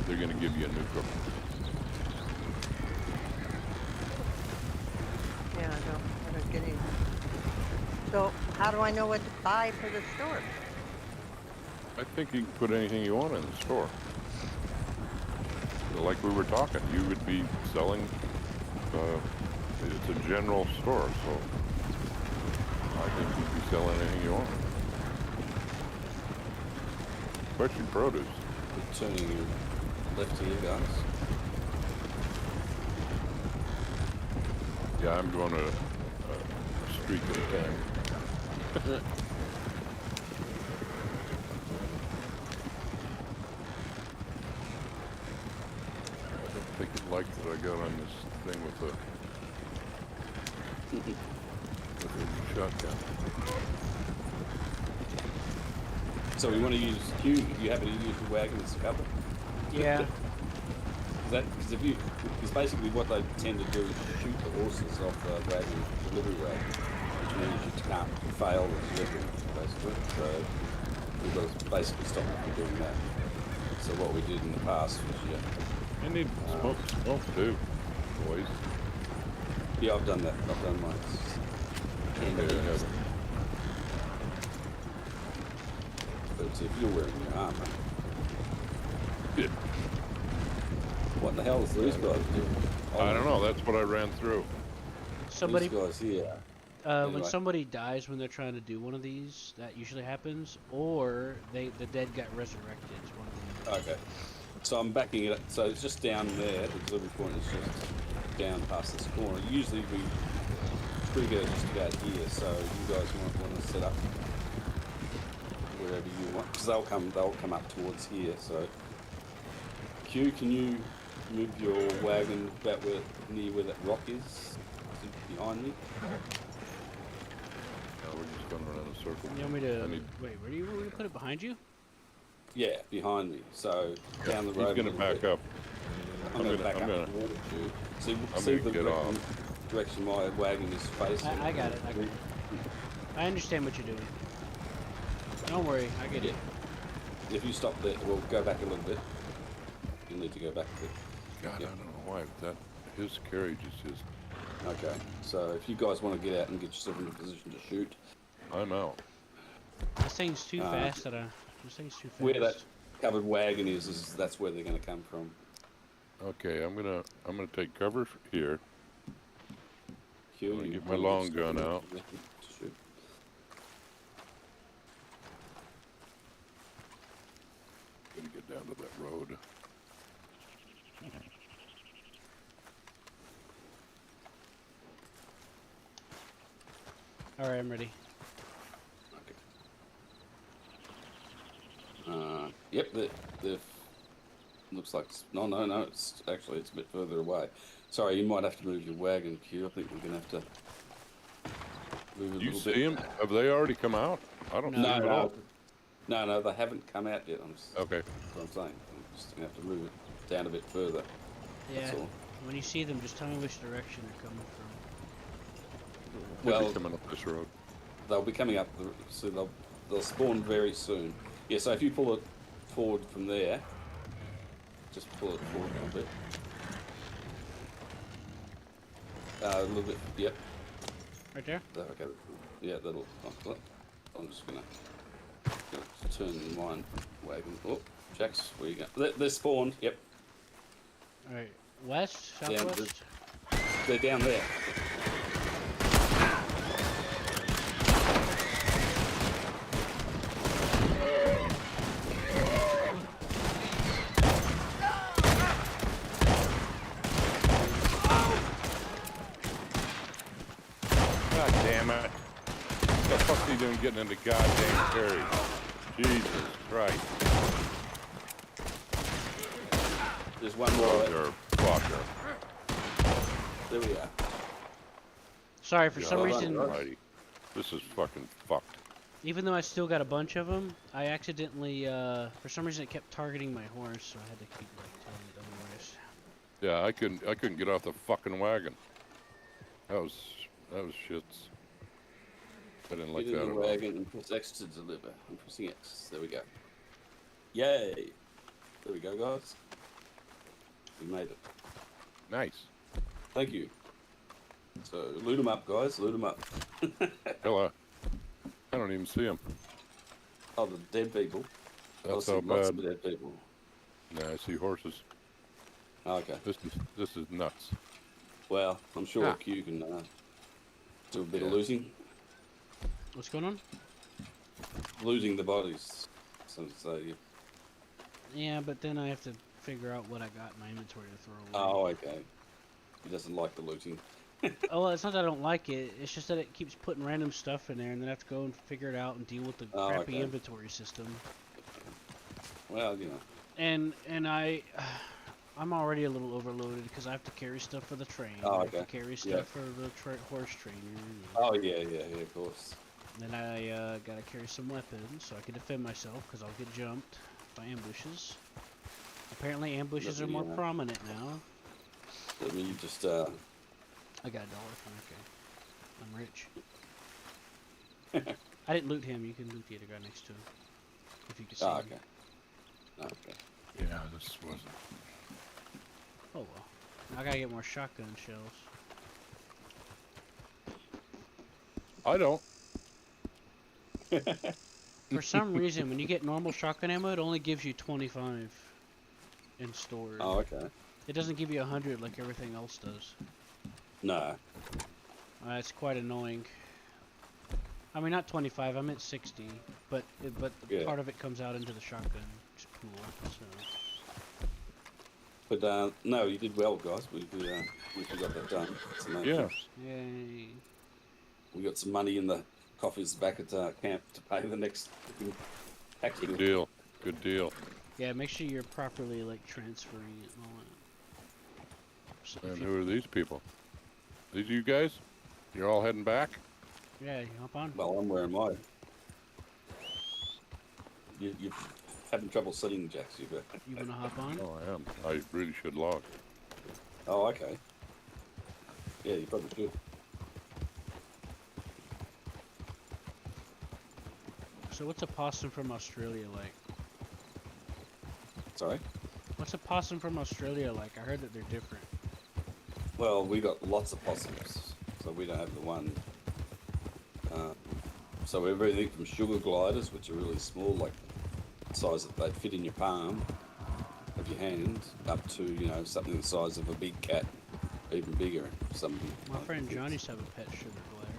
They're going to give you a new cook. Yeah, I don't get any. So how do I know what to buy for the store? I think you can put anything you want in the store. Like we were talking, you would be selling, it's a general store, so I think you'd be selling anything you want. Especially produce. Turning you left here, guys. Yeah, I'm going to streak at a time. I don't think it liked that I got on this thing with a shotgun. So we want to use Q. You happy to use the wagon as a cover? Yeah. Because basically what they tend to do is shoot the horses off the wagon delivery road, which means you can't fail the delivery, basically. So we've got to basically stop them from doing that. So what we did in the past was, I need smoke too, boys. Yeah, I've done that. I've done mine. But if you're wearing your armor, what the hell is these guys doing? I don't know. That's what I ran through. Somebody. These guys here. When Anyway. somebody dies when they're trying to do one of these, that usually happens, or the dead got resurrected. It's one of them. Okay. So I'm backing it up. So it's just down there. The delivery point is just down past this corner. Usually we trigger just about here. So you guys might want to set up wherever you want, because they'll come up towards here. So Q, can you move your wagon about near where that rock is behind me? No, we're just going around in a circle. You want me to wait? Where do you want me to put it? Behind you? Yeah, behind me. So down the road. He's going to back up. I'm going to back up towards you. See the direction my wagon is facing. I got it. I understand what you're doing. Don't worry, I get it. If you stop there, we'll go back a little bit. You'll need to go back a bit. God, I don't know why, but his carriage is just... Okay, so if you guys want to get out and get yourself in a position to shoot... I'm out. This thing's too fast that this thing's too fast. Where that covered wagon is that's where they're going to come from. Okay, I'm gonna take cover here. I'm gonna get my long gun out. Gonna get down to that road. All right, I'm ready. Yep, the looks like no, it's actually a bit further away. Sorry, you might have to move your wagon, Q. I think we're gonna have to move a You little see bit. him? Have they already come out? I don't see them at all. No, they haven't come out yet. Okay. That's what I'm saying. I'm just gonna have to move it down a bit further. Yeah. That's all. When you see them, just tell me which direction they're coming from. They'll Well, be coming up this road. They'll be coming up. So they'll spawn very soon. Yeah. So if you pull it forward from there, just pull it forward a little bit. A little bit. Yep. Right there. Okay. Yeah, that'll. I'm just gonna turn mine wagon. Oh, Jax, where you go? They're spawned. Yep. All right. West, southwest. They're down there. God damn it. What the fuck are you doing getting into goddamn carriage? Jesus Christ. There's one more. Fucker. There we are. Sorry, for some God reason, almighty. This is fucking fucked. even though I still got a bunch of them, I accidentally, for some reason, it kept targeting my horse, so I had to keep like telling it otherwise. Yeah, I couldn't get off the fucking wagon. That was shits. I didn't like Get in that the at all. wagon and press X to deliver. I'm pressing X. There we go. Yay! There we go, guys. We made it. Nice. Thank you. So, loot them up, guys. Loot them up. Hell, I don't even see him. Oh, the dead people. That's see how lots bad. of dead people. Yeah, I see horses. Okay. This is nuts. Well, I'm sure Q can do a bit of looting. What's going on? Looting the bodies. So to say. Yeah, but then I have to figure out what I got in my inventory to throw away. Oh, okay. He doesn't like the looting. Oh, well, it's not that I don't like it. It's just that it keeps putting random stuff in there, and then I have to go and figure it out and deal with the crappy okay. inventory system. Well, you know. And I'm already a little overloaded because I have to carry stuff for the train. Oh, I have okay. to carry stuff for the horse trainer. Oh, yeah, of course. Then I gotta carry some weapons so I can defend myself because I'll get jumped by ambushes. Apparently ambushes are more prominent now. Let me just I got $1 from I'm rich. I didn't loot him. You can loot the other guy next to him if you can see him. okay. Okay. Yeah, this wasn't. Oh well. Now I gotta get more shotgun shells. I don't. For some reason, when you get normal shotgun ammo, it only gives you 25 in storage. Oh, okay. It doesn't give you 100 like everything else does. No. It's quite annoying. I mean, not 25. I meant 60, but part of it comes out into the shotgun pool. So. But no, you did well, guys. We got that done. Yeah. Yay. We got some money in the coffers back at camp to pay the next tax bill. Good deal. Good deal. Yeah, make sure you're properly like transferring it and all that. So And who are these people? These you guys? You're all heading back? Yeah, you hop on. Well, I'm wearing mine. You're having trouble sitting, Jax. You wanna hop on? Oh, I am. I really should log. Oh, okay. Yeah, you probably should. So what's a possum from Australia like? Sorry? What's a possum from Australia like? I heard that they're different. Well, we got lots of possums, so we don't have the one. So everything from sugar gliders, which are really small, like the size that they fit in your palm of your hand, up to something the size of a big cat, even bigger. Something. My friend John used to have a pet sugar glider.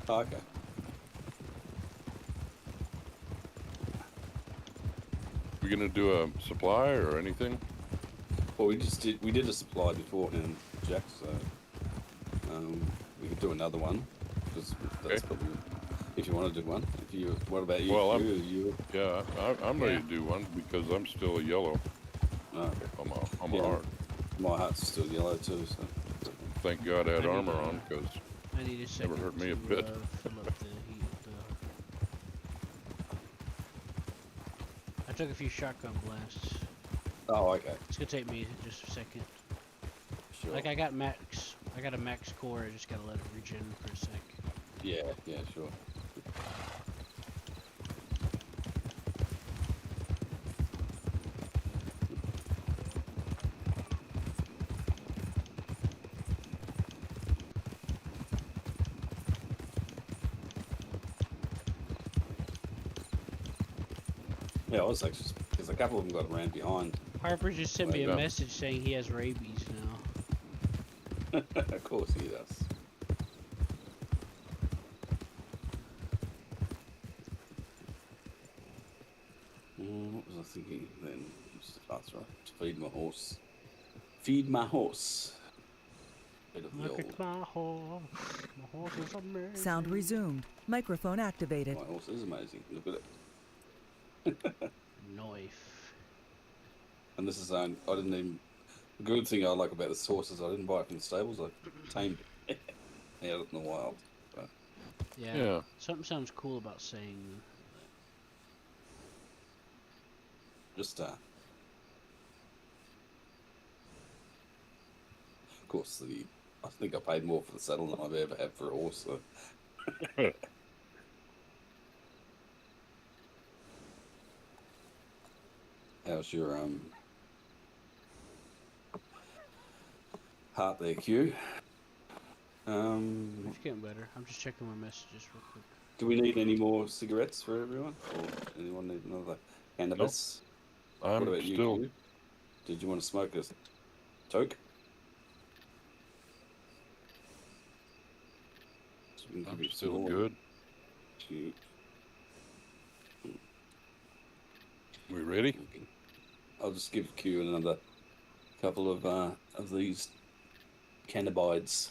Oh, okay. We gonna do a supply or anything? Well, we did a supply beforehand, Jack. So we could do another one because that's probably if you want to do one. What about you? Well, I'm ready Yeah. to do one because I'm still a yellow. Oh, okay. I'm a heart. My heart's still yellow too. So Thank God I had armor on because I need a second never hurt me a to, bit. fill up the heat. I took a few shotgun blasts. Oh, okay. It's gonna take me just a second. Sure. Like I got a max core. I just gotta let it regen for a sec. Yeah, sure. Yeah, I was actually because a couple of them got ran behind. Harper just sent me a message saying he has rabies now. Of course he does. What was I thinking then? That's right. To feed my horse. Feed my horse. Bit of the Look old. at my horse. My horse is amazing. Sound resumed. Microphone activated. My horse is amazing. Look at it. Knife. And this is I didn't even. The good thing I like about this horse is I didn't buy it from the stables. I tamed it out in the wild. But Yeah. Something sounds cool about saying. just of course, I think I paid more for the saddle than I've ever had for a horse. So. How's your heart there, Q? It's getting better. I'm just checking my messages real quick. Do we need any more cigarettes for everyone? Or anyone need another cannabis? I'm what about you, still- Q? Did you want to smoke a toke? So we can give I'm you some still more. good. Q. We ready? Okay. I'll just give Q another couple of these cannabinoids.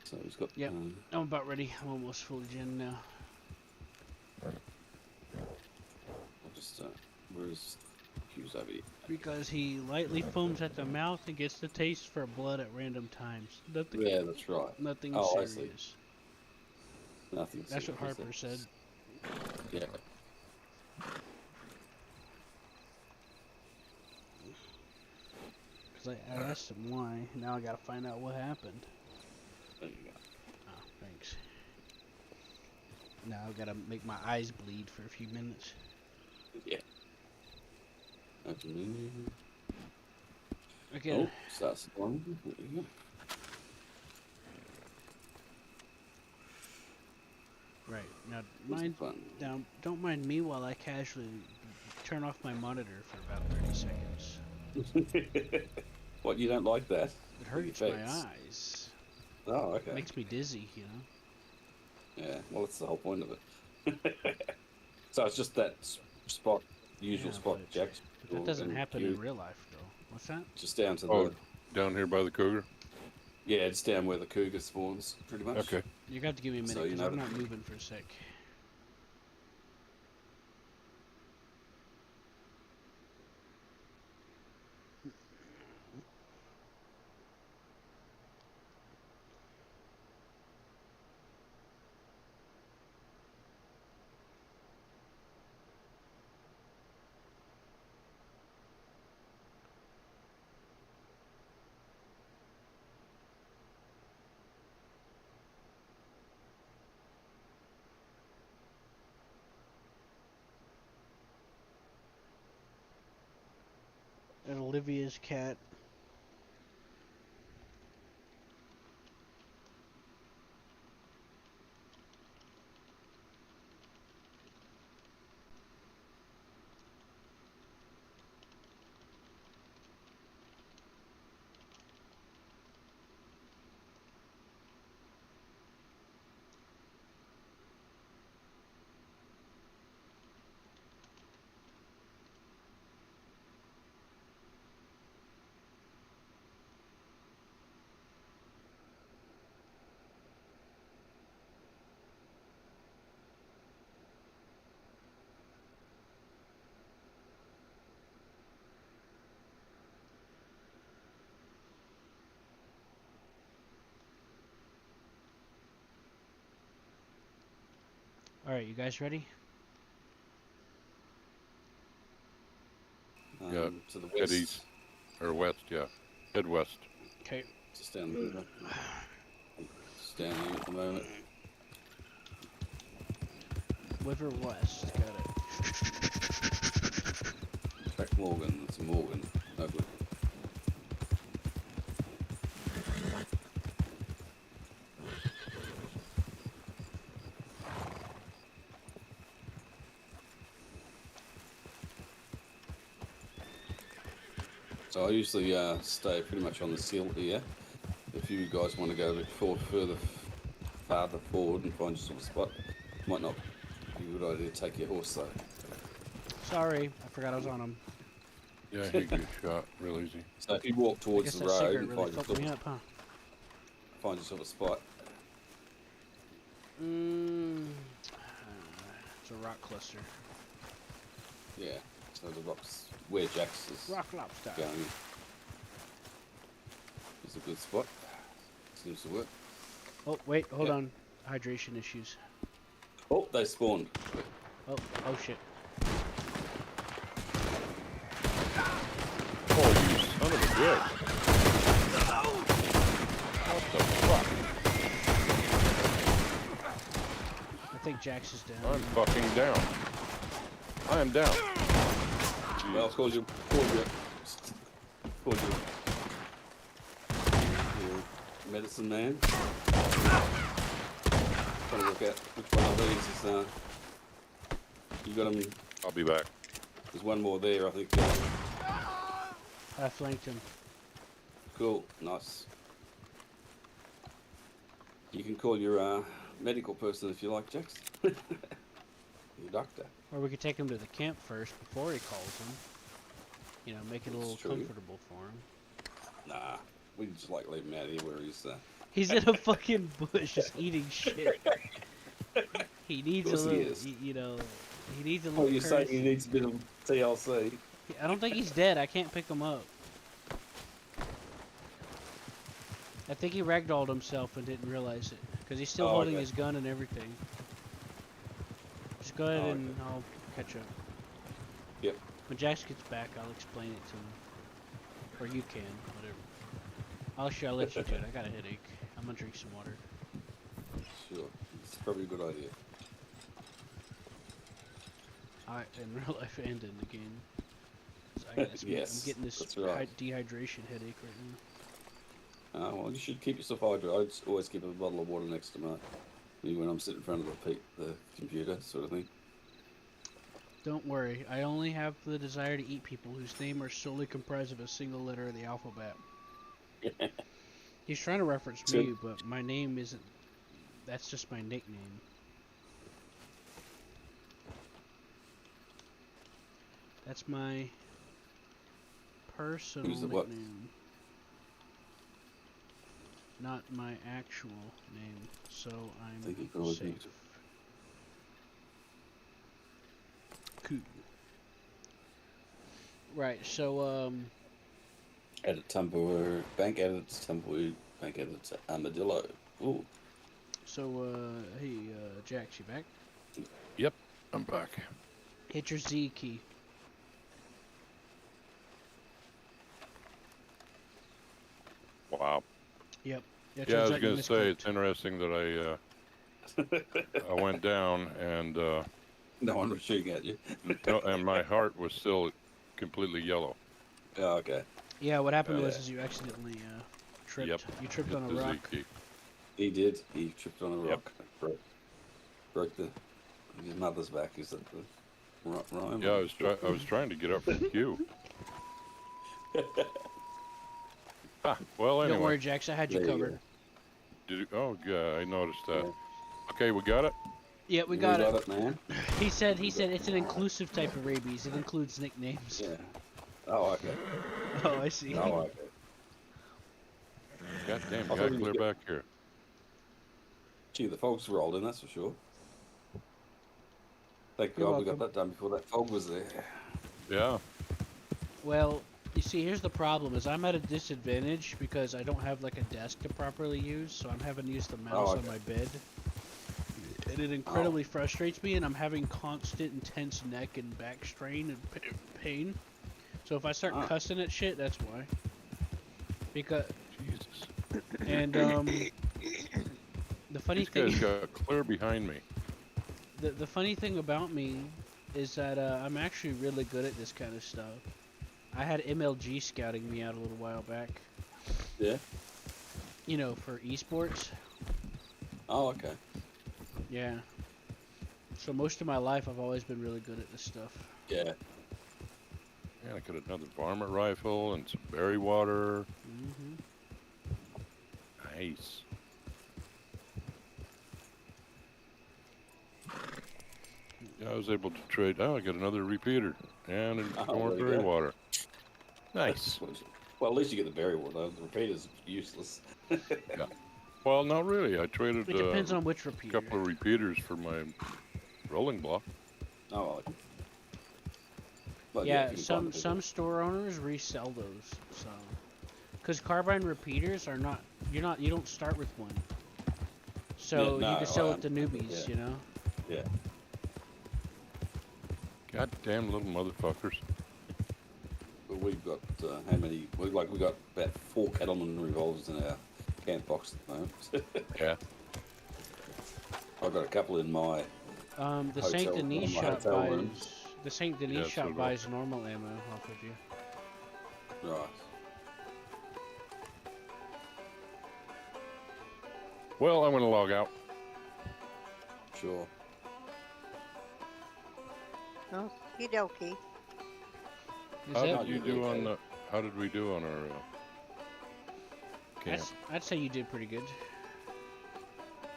So he's got. Yep, I'm about ready. I'm almost full gen now. I'll just. Where's Q's over here? Because he lightly foams at the mouth and gets the taste for blood at random times. Nothing. Yeah, that's right. Nothing Oh, I serious. see. Nothing. That's what serious, Harper said. Yeah. Because I asked him why. Now I gotta find out what happened. There you go. Oh, thanks. Now I gotta make my eyes bleed for a few minutes. Yeah. Open menu. Okay. Oh, starts one. There you go. Right. Now, don't mind me while I casually turn off my monitor for about 30 seconds. What, you don't like that? It hurts my eyes. Oh, okay. Makes me dizzy, you know? Yeah, well, that's the whole point of it. So it's just that spot, usual spot, Jax. But that doesn't happen in real life, though. What's that? Just down to the... down here by the cougar? Yeah, it's down where the cougar spawns, pretty much. Okay. You're going to have to give me a minute, So, because I'm not moving for a sec. And Olivia's cat. Alright, you guys ready? Yeah, to the head west. east. Or west, yeah. Head west. Okay. Just down the river. Just down here at the moment. River West, got it. Back Morgan, it's Morgan. No good. So I usually stay pretty much on the sill here. If you guys want to go a bit farther forward and find yourself a spot, might not be a good idea to take your horse though. Sorry, I forgot I was on him. Yeah, he gets shot real easy. So if you walk towards the road and really fucked me up, huh? find yourself a spot. It's a rock cluster. Yeah, so the rocks where Jax is Rock lobster. going. It's a good spot. Seems to work. Oh, wait, hold on. Hydration issues. Oh, they spawned. Oh shit. Oh, you son of a bitch. What the fuck? I think Jax is down. I'm fucking down. I am down. Well, I'll call you. Medicine man. trying to work out which one of these is. You got them. I'll be back. There's one more there, I think. I flanked him. Cool, nice. You can call your medical person if you like, Jax. Your doctor. Or we could take him to the camp first before he calls him. You know, make it a little comfortable for him. Nah, we just like leave him out here where he's. He's in a fucking bush just eating shit. He needs a little, you know, he needs a little. Oh, you're saying he needs a bit of TLC? I don't think he's dead. I can't pick him up. I think he ragdolled himself and didn't realize it. Because he's still holding his gun and everything. Just go ahead and I'll catch up. Yep. When Jax gets back, I'll explain it to him. Or you can, whatever. I'll let you do it. I got a headache. I'm gonna drink some water. Sure. It's probably a good idea. In real life and in the game. Yes, I'm getting this dehydration headache right now. Well, you should keep yourself hydrated. I just always keep a bottle of water next to me when I'm sitting in front of the computer, sort of thing. Don't worry, I only have the desire to eat people whose name are solely comprised of a single letter of the alphabet. He's trying to reference me, but my name isn't. That's just my nickname. That's my personal nickname. Not my actual name, so I'm safe. Cool. Right, so Edit Tumbleweed, bank edits Tumbleweed, bank edits Armadillo. Ooh. So hey Jax, you back? Yep, I'm back. Hit your Z key. Wow. Yep. Yeah, I was going to say, it's interesting that I went down and... no one was shooting at you. No, and my heart was still completely yellow. Oh, okay. Yeah, what happened was you accidentally tripped. Yep. You tripped on a rock. He did. He tripped on a rock. Yep. Broke his mother's back. Is that the rhyme? Yeah, I was trying to get up from the queue. Well, anyway. Don't worry, Jax. I had you covered. Did you? Oh, yeah, I noticed that. Yeah. Okay, we got it. Yeah, we got it. Man. He said it's an inclusive type of rabies. It includes nicknames. Yeah. Oh, okay. Oh, I see. Oh, okay. God damn, gotta clear back here. Gee, the fog's rolled in, that's for sure. Thank God we got that done before that fog was there. Yeah. Well, you see, here's the problem: is I'm at a disadvantage because I don't have like a desk to properly use, so I'm having to use the mouse on my bed, and it incredibly frustrates me. And I'm having constant, intense neck and back strain and pain. So if I start cussing at shit, that's why. Because. Jesus. And the funny thing. These guys got clear behind me. The funny thing about me is that I'm actually really good at this kind of stuff. I had MLG scouting me out a little while back. Yeah. You know, for esports. Oh, okay. Yeah. So most of my life, I've always been really good at this stuff. Yeah. Yeah, I got another varmint rifle and some berry water. Nice. Yeah, I was able to trade. Oh, I got another repeater and more berry water. Nice. Well, at least you get the berry water. The repeater's useless. Yeah. Well, not really. I traded It depends on which repeater. A couple of repeaters for my rolling block. Oh. Well, yeah, some store owners resell those. So, because carbine repeaters are not, you don't start with one. So you can sell it to newbies, you know. Yeah. Goddamn little motherfuckers. Well, we've got how many? We got about 4 cattleman revolvers in our camp box at the moment. Yeah. I've got a couple in my. The Saint Denis shop buys. The Saint Denis shop buys normal ammo off of you. Right. Well, I'm gonna log out. Sure. Okie dokie. How did you do on the? How did we do on our camp? I'd say you did pretty good.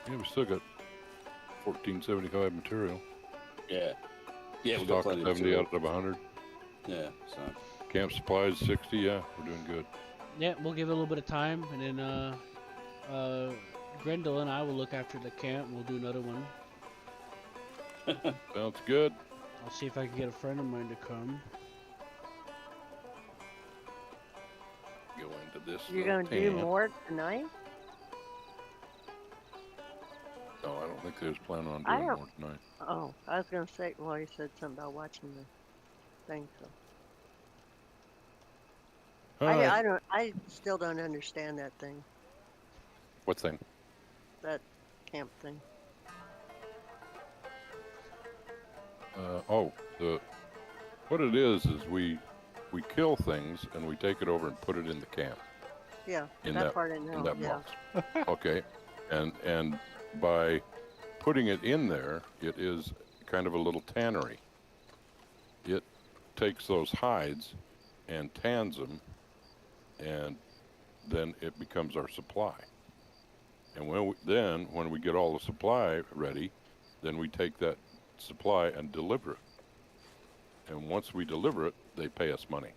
Yeah, we still got 1475 material. Yeah. Yeah, we got Stock plenty of 70 material. out of 100. Yeah, so. Camp supplies 60. Yeah, we're doing good. Yeah, we'll give it a little bit of time, and then Grendel and I will look after the camp. We'll do another one. Sounds good. I'll see if I can get a friend of mine to come. Go into this. You're gonna do more tonight? No, I don't think they was planning on doing more tonight. Oh, I was gonna say. Well, you said something about watching the thing. So I still don't understand that thing. What thing? That camp thing. What it is we kill things and we take it over and put it in the camp. Yeah, in that part I know. In that Yeah. box. Okay, and by putting it in there, it is kind of a little tannery. It takes those hides and tans them, and then it becomes our supply. And when we get all the supply ready, then we take that supply and deliver it. And once we deliver it, they pay us money.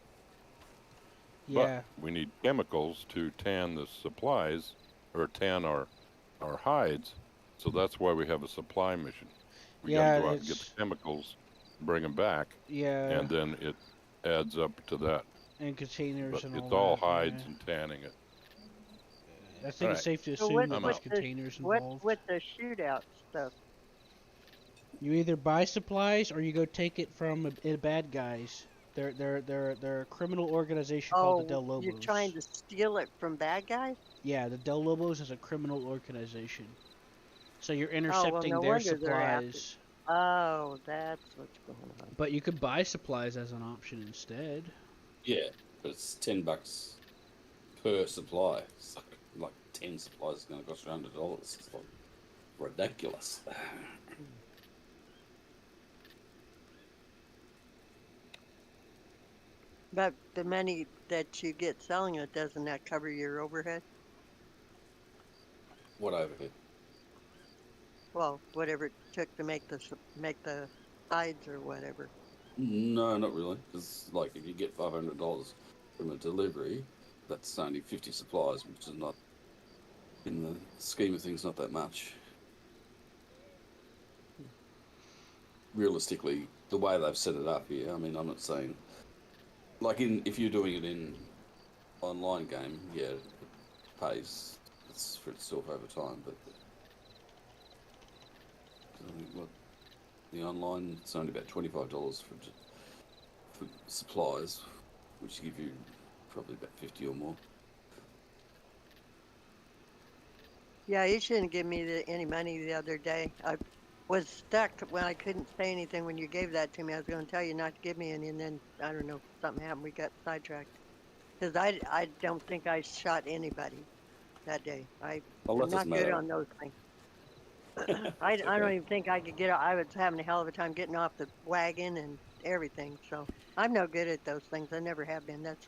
Yeah. But we need chemicals to tan the supplies, or tan our hides, so that's why we have a supply mission. We gotta go out and get the chemicals, bring them back, and then it adds up to that. And containers but and it's all all hides and tanning it. I think it's safe to assume there's containers involved. What's with the shootout stuff? You either buy supplies or you go take it from bad guys. They're a criminal organization called the Del Lobos. You're trying to steal it from bad guys? Yeah, the Del Lobos is a criminal organization. So you're intercepting no their wonder they're after- supplies. Oh, that's what's going on. But you could buy supplies as an option instead. Yeah, but it's $10 per supply. It's like 10 supplies is going to cost you $100. It's like ridiculous. But the money that you get selling it, doesn't that cover your overhead? What overhead? Well, whatever it took to make the hides or whatever. No, not really. Because like if you get $500 from a delivery, that's only 50 supplies, which is not, in the scheme of things, not that much. Realistically, the way they've set it up here, I mean, I'm not saying, like if you're doing it in online game, yeah, it pays for itself over time, but the online, it's only about $25 for supplies, which give you probably about 50 or more. Yeah, you shouldn't give me any money the other day. I was stuck when I couldn't say anything when you gave that to me. I was going to tell you not to give me any, and then, I don't know, something happened. We got sidetracked. Because I don't think I shot anybody that day. I'm not good on those things. I don't even think I could I was having a hell of a time getting off the wagon and everything. So I'm no good at those things. I never have been. That's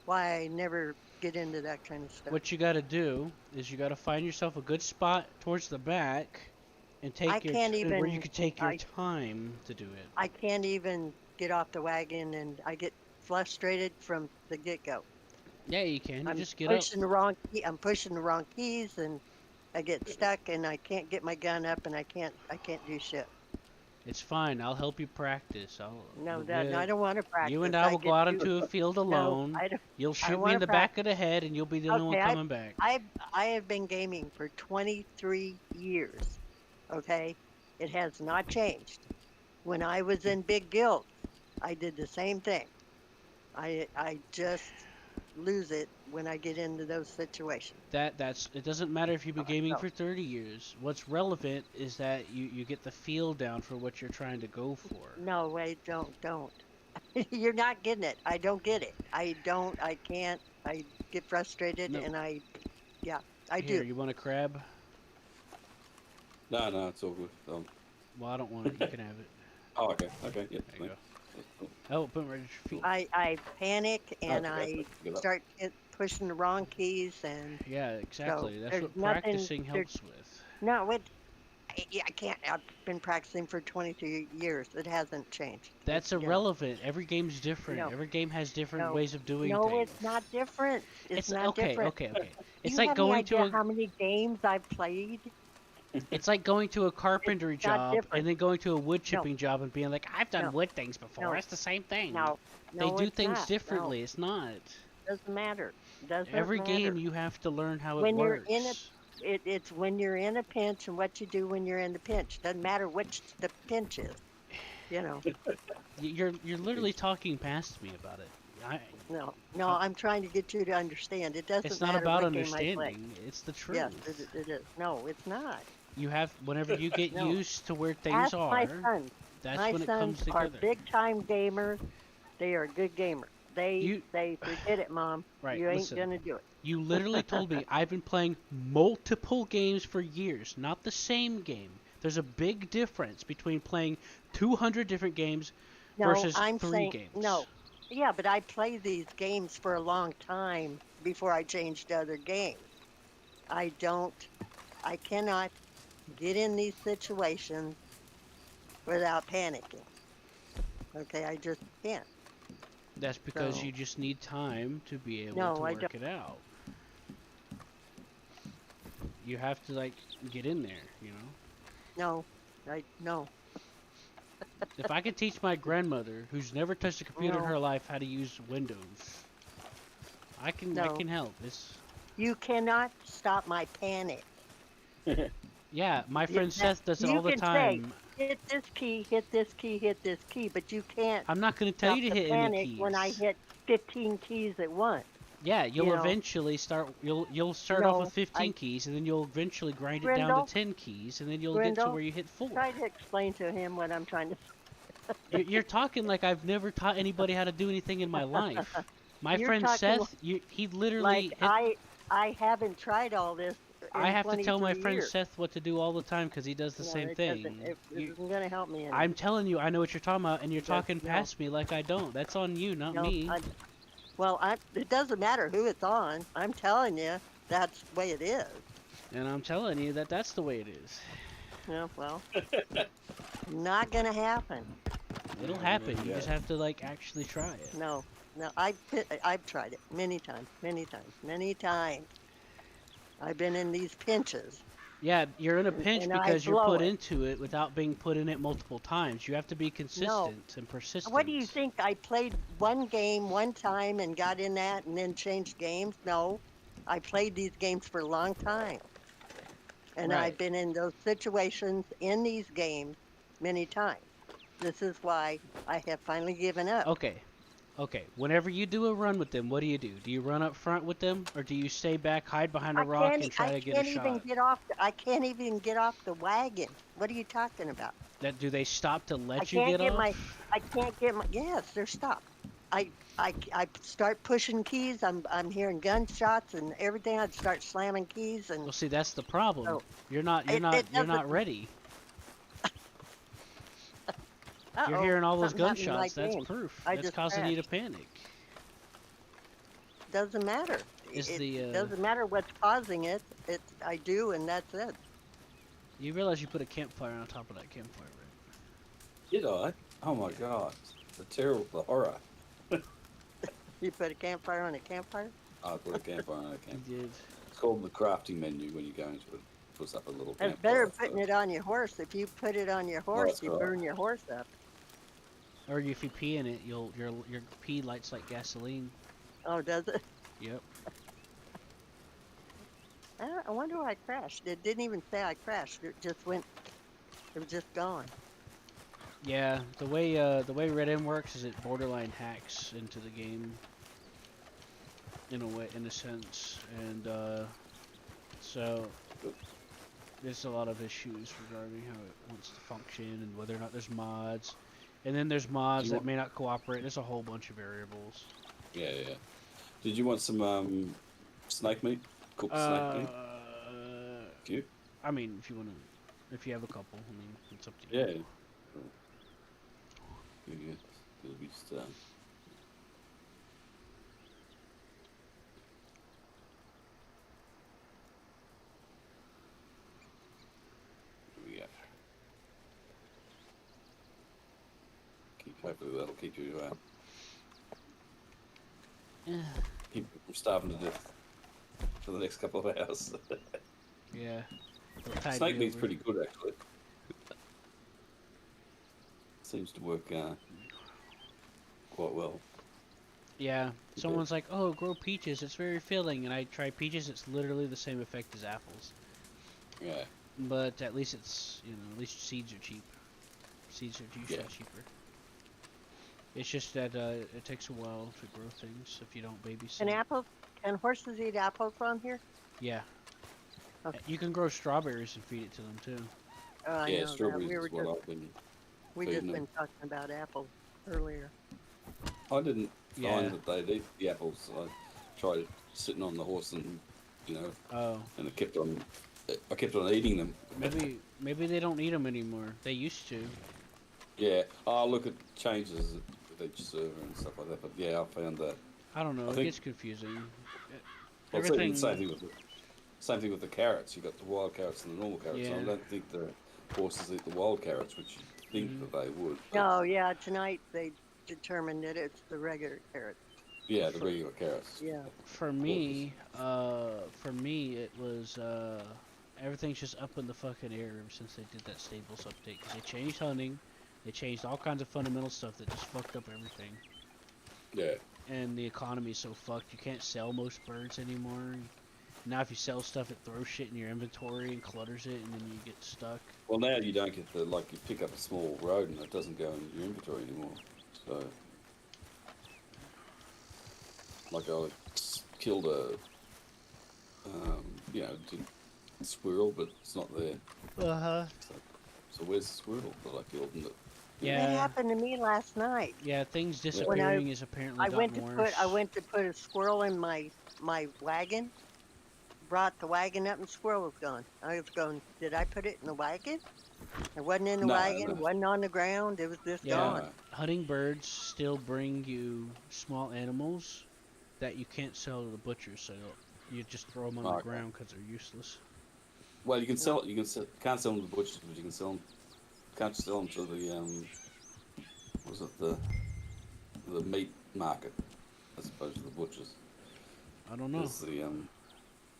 why I never get into that kind of stuff. What you got to do is you got to find yourself a good spot towards the back, and where you could take your time to do it. I can't even get off the wagon, and I get frustrated from the get-go. Yeah, you can. I'm just get up. I'm pushing the wrong keys, and I get stuck, and I can't get my gun up, and I can't do shit. It's fine. I'll help you practice. I don't want to practice. You and I will go out into a field alone. You'll shoot me in the back of the head, and you'll be the only one coming back. I have been gaming for 23 years. Okay, it has not changed. When I was in big guilds, I did the same thing. I just lose it when I get into those situations. It doesn't matter if you've been gaming for 30 years. What's relevant is that you get the feel down for what you're trying to go for. No, wait, don't. You're not getting it. I don't get it. I can't. I get frustrated and I do. You want a crab? No, it's all good. Well, I don't want it. You can have it. Oh, okay. Okay, yeah. There you go. Oh, put it right at your feet. I panic and Okay, I pick it up. start pushing the wrong keys and Yeah, exactly. so That's there's what nothing, practicing helps with. No, I can't. I've been practicing for 22 years. It hasn't changed. That's irrelevant. Every game's different. No. Every game has different No. ways of doing No, things. it's not different. It's not okay, different. okay. Do It's you like have any going to idea a. how many games I've played? It's like going to a carpentry It's not job different. and then going to a wood chipping job and being like, I've done No. wood things before. No. It's the same thing. No. They No, do it's things not. differently. No. It's not. Doesn't matter. Doesn't Every matter. game you have to learn how When it you're works. in it's when you're in a pinch and what you do when you're in the pinch. Doesn't matter which the pinch is. You know. You're literally talking past me about it. No, I'm trying to get you to understand. It doesn't It's not matter about what game I play. understanding. It's the truth. Yes, it is. No, it's not. You have whenever you get No. used to where things Ask are. my sons. That's my when it sons comes are together. big time gamers. They are good gamers. They say, forget it, Mom. Right, You ain't listen. gonna do it. You literally told me I've been playing multiple games for years, not the same game. There's a big difference between playing 200 different games versus I'm 3 saying, games. No. Yeah, but I play these games for a long time before I changed to other games. I cannot get in these situations without panicking. Okay, I just can't. That's because So- you just need time to be able No, to I work don't. it out. You have to like get in there, you know? No. If I could teach my grandmother, who's never touched a computer in No. her life, how to use Windows, I can help. You cannot stop my panic. Yeah, my friend Seth does it You all the can time. say, hit this key, hit this key, hit this key, but you can't. I'm not going to tell you to stop the hit any panic keys. when I hit 15 keys at once. Yeah, you'll you know. eventually start. You'll start off No, with 15 keys, and then you'll eventually grind it down Grindel? to 10 keys, and then you'll get to Grindel, where you hit 4. Try to explain to him what I'm trying to. You're talking like I've never taught anybody how to do anything in my life. My You're friend talking Seth, he literally. Like I haven't tried all this. I have to tell my 23 friend years. Seth what to do all the time because he does the same it thing. doesn't- It isn't going to help me. Any. I'm telling you, I know what you're talking about, and you're Yes, talking no. past me like I don't. That's on you, not me. It doesn't matter who it's on. I'm telling you, that's the way it is. And I'm telling you that that's the way it is. Yeah, well, not going to happen. It'll happen. You just have to like actually try it. No, I've tried it many times. I've been in these pinches. Yeah, you're in a pinch and I because you're blow put it. into it without being put in it multiple times. You have to be consistent and persistent. What do you think? I played one game one time and got in that and then changed games? No, I played these games for a long time. And Right. I've been in those situations in these games many times. This is why I have finally given up. Okay. Whenever you do a run with them, what do you do? Do you run up front with them, or do you stay back, hide behind a rock, and try to get a shot? I can't even get off the wagon. What are you talking about? Do they stop to I let you can't get off? I can't get my. Yes, they're stopped. I start pushing keys. I'm hearing gunshots and everything. I'd start slamming keys and. Well, see, that's the problem. So, you're not it doesn't- ready. Uh-oh, You're hearing all those something happened to my gunshots. That's game. proof. I That's just causing you to crashed. panic. Doesn't matter. It doesn't matter what's causing it. I do, and that's it. You realize you put a campfire on top of that campfire, right? Did I? Oh my god. The horror. You put a campfire on a campfire? I put a campfire on a campfire. You did. It's called the crafting menu when you go into it. Puts up a little It's campfire. better putting it on your horse. If you put it on your horse, that's you right. burn your horse up. Or if you pee in it, your pee lights like gasoline. Oh, does it? Yep. I wonder why I crashed. It didn't even say I crashed. It just went. It was just gone. Yeah, the way Red M works is it borderline hacks into the game. In a sense, and so there's a lot of issues regarding how it wants to function and whether or not there's mods, and then there's mods that may not cooperate. There's a whole bunch of variables. Yeah. Did you want some snake meat? Cooked snake meat? Cute. I mean, if you want If you have a couple, I mean, it's up to you. Yeah. It'll be just, yeah. Hopefully that'll keep you keep you from starving to death for the next couple of hours. Yeah. Snake meat's pretty good, actually. Seems to work quite well. Yeah. Someone's like, "Oh, grow peaches. It's very filling." And I try peaches. It's literally the same effect as apples. Yeah. But at least it's, at least seeds are cheap. Seeds are usually cheaper. It's just that it takes a while to grow things if you don't babysit. Can horses eat apples on here? Yeah. Okay. You can grow strawberries and feed it to them too. I yeah, know strawberries that. is what I've been. We just been talking about apples earlier. I didn't find that they'd eat the apples. I tried sitting on the horse and, and I kept on eating them. Maybe they don't eat them anymore. They used to. Yeah. Oh, look, it changes with each server and stuff like that. But yeah, I found that. I don't know. It gets confusing. Well, everything. It's even same thing with the carrots. You got the wild carrots and the normal carrots. Yeah. I don't think the horses eat the wild carrots, which you think that they would. No, yeah. Tonight they determined that it's the regular carrots. Yeah, the regular carrots. Yeah. For me, it was everything's just up in the fucking air ever since they did that stables update. Cause they changed hunting, they changed all kinds of fundamental stuff that just fucked up everything. Yeah. And the economy's so fucked. You can't sell most birds anymore. Now if you sell stuff, it throws shit in your inventory and clutters it, and then you get stuck. Well, now you don't get you pick up a small rodent, it doesn't go in your inventory anymore. So, like I killed a, squirrel, but it's not there. So where's the squirrel that I killed? Yeah. It happened to me last night. Yeah, things disappearing is apparently I went to put a squirrel in my wagon. Brought the wagon up and the squirrel was gone. I was going, did I put it in the wagon? It wasn't in the wagon. It wasn't on the ground. It was just gone. Hunting birds still bring you small animals that you can't sell to the butchers, so you just throw them on the ground because they're useless. Well, you can sell it. Can't sell them to the butchers, but you can sell them. Can't sell them to the meat market as opposed to the butchers. I don't know.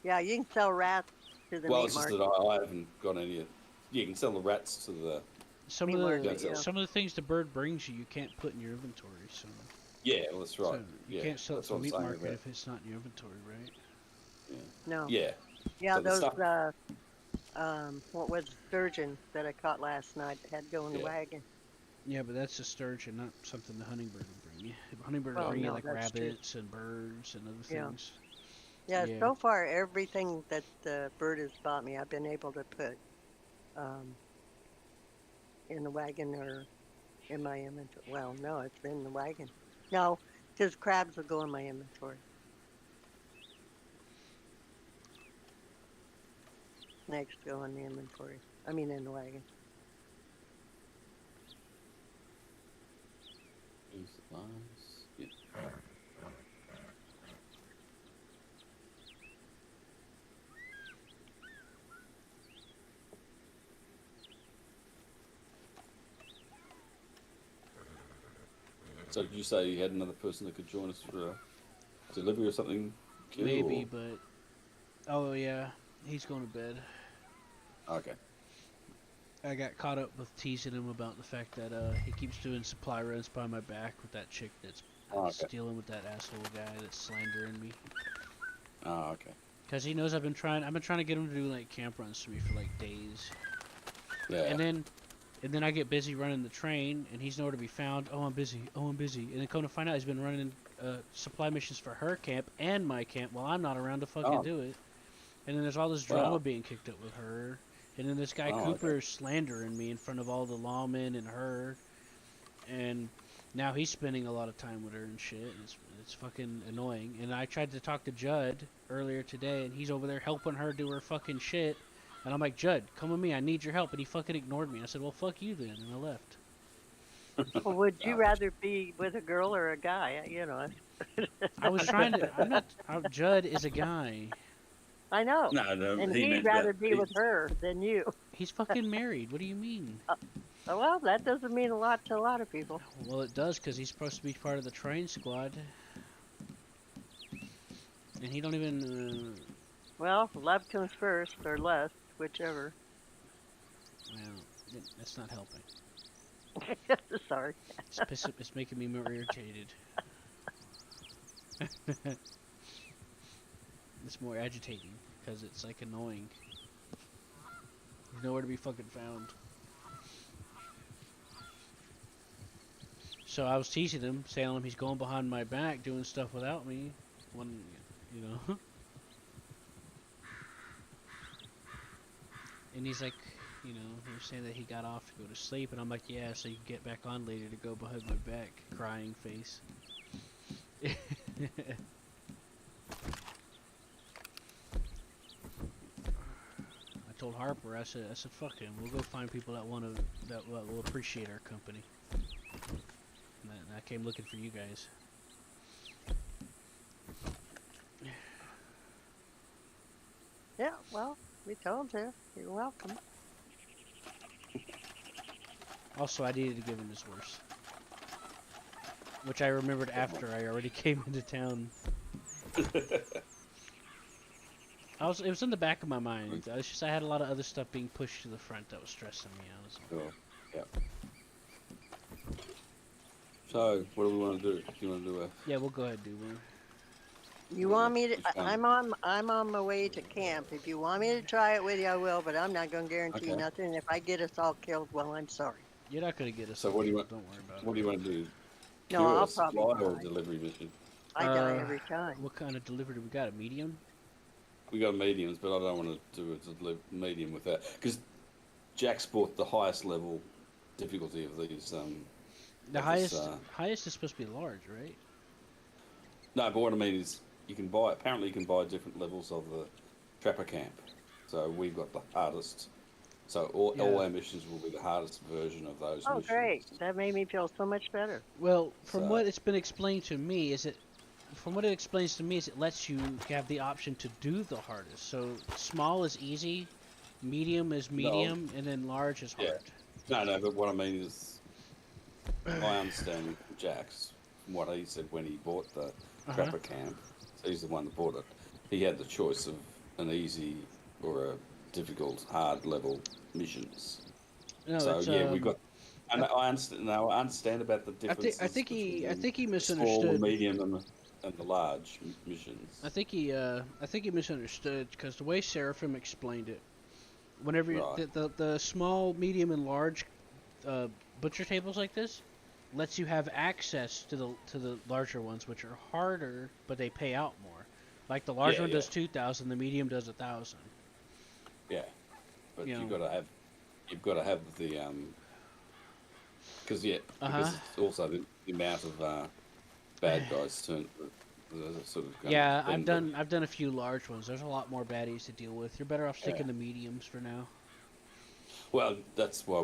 Yeah, you can sell rats to the meat market. Well, it's just that I haven't got any. You can sell the rats to the. Some of the things the bird brings you can't put in your inventory. So. Yeah, well, that's right. So you can't sell it to the meat market if it's not in your inventory, right? Yeah. No. Yeah. Yeah, those what was sturgeon that I caught last night that had to go in the wagon. Yeah, but that's a sturgeon, not something the hummingbird will bring you. The hummingbird will bring you like rabbits and birds and other things. Yeah, so far everything that the bird has bought me, I've been able to put in the wagon or in my inventory. Well, no, it's been in the wagon. No, because crabs will go in my inventory. Snakes go in the inventory. I mean, in the wagon. So did you say you had another person that could join us for a delivery or something? Maybe, but oh yeah, he's going to bed. Okay. I got caught up with teasing him about the fact that he keeps doing supply runs by my back with that chick that's stealing with that asshole guy that's slandering me. Oh, okay. Because he knows I've been trying to get him to do like camp runs for me for like days. Yeah. And then I get busy running the train, and he's nowhere to be found. Oh, I'm busy. Oh, I'm busy. And then come to find out, he's been running supply missions for her camp and my camp while I'm not around to fucking do it. And then there's all this drama being kicked up with her. And then this guy Cooper is slandering me in front of all the lawmen and her. And now he's spending a lot of time with her and shit. And it's fucking annoying. And I tried to talk to Judd earlier today, and he's over there helping her do her fucking shit. And I'm like, Judd, come with me. I need your help. And he fucking ignored me. I said, well, fuck you then. And I left. Well, would you rather be with a girl or a guy? You know. I was trying to. I'm not. Judd is a guy. I know. No, And he he'd meant rather that. be with her than you. He's fucking married. What do you mean? Well, that doesn't mean a lot to a lot of people. Well, it does, because he's supposed to be part of the train squad. And he don't even... Well, love comes first, or lust, whichever. Well, that's not helping. Sorry. It's making me more irritated. It's more agitating, because it's, like, annoying. He's nowhere to be fucking found. So I was teasing him, telling him he's going behind my back, doing stuff without me. When, you know. And he's like, you know, he was saying that he got off to go to sleep, and I'm like, yeah, so you can get back on later to go behind my back, crying face. I told Harper, I said, fuck him. We'll go find people that will appreciate our company. And I came looking for you guys. Yeah, well, we told you. You're welcome. Also, I needed to give him his horse. Which I remembered after I already came into town. It was in the back of my mind. It's just I had a lot of other stuff being pushed to the front that was stressing me out. Cool. Yep. So, what do we want to do? Do you want to do a... Yeah, we'll go ahead and do one. You want me to? I'm on my way to camp. If you want me to try it with you, I will. But I'm not going to guarantee nothing. If I get us all killed, well, I'm sorry. You're not going to get us. So, all what do you killed. want? Don't worry about it. What do you want to do? No, I'll Supply probably or die. delivery mission? I die every time. What kind of delivery do we got? A medium? We got mediums, but I don't want to do a medium with that because Jack's bought the highest level difficulty of these. The highest is supposed to be large, right? No, but what I mean is you can buy. Apparently, you can buy different levels of the trapper camp. So we've got the hardest. So all our missions will be the hardest version of those. Oh, missions. great! That made me feel so much better. Well, from what it's been explained to me, from what it explains to me, is it lets you have the option to do the hardest. So small is easy, medium is medium, and then large is hard. No, but what I mean is, I understand Jack's from what he said when he bought the trapper camp. So he's the one that bought it. He had the choice of an easy or a difficult, hard level missions. No, so we got. And I understand. No, I understand about the difference. I think he misunderstood. Small, the medium, and the large missions. I think he misunderstood because the way Seraphim explained it, whenever the small, medium, and large butcher tables like this lets you have access to the larger ones, which are harder, but they pay out more. Like the large one does 2,000, the medium does 1,000. Yeah, but you've got to have the because it's also the amount of bad guys turn sort of. I've done a few large ones. There's a lot more baddies to deal with. You're better off sticking to mediums for now. Well, that's why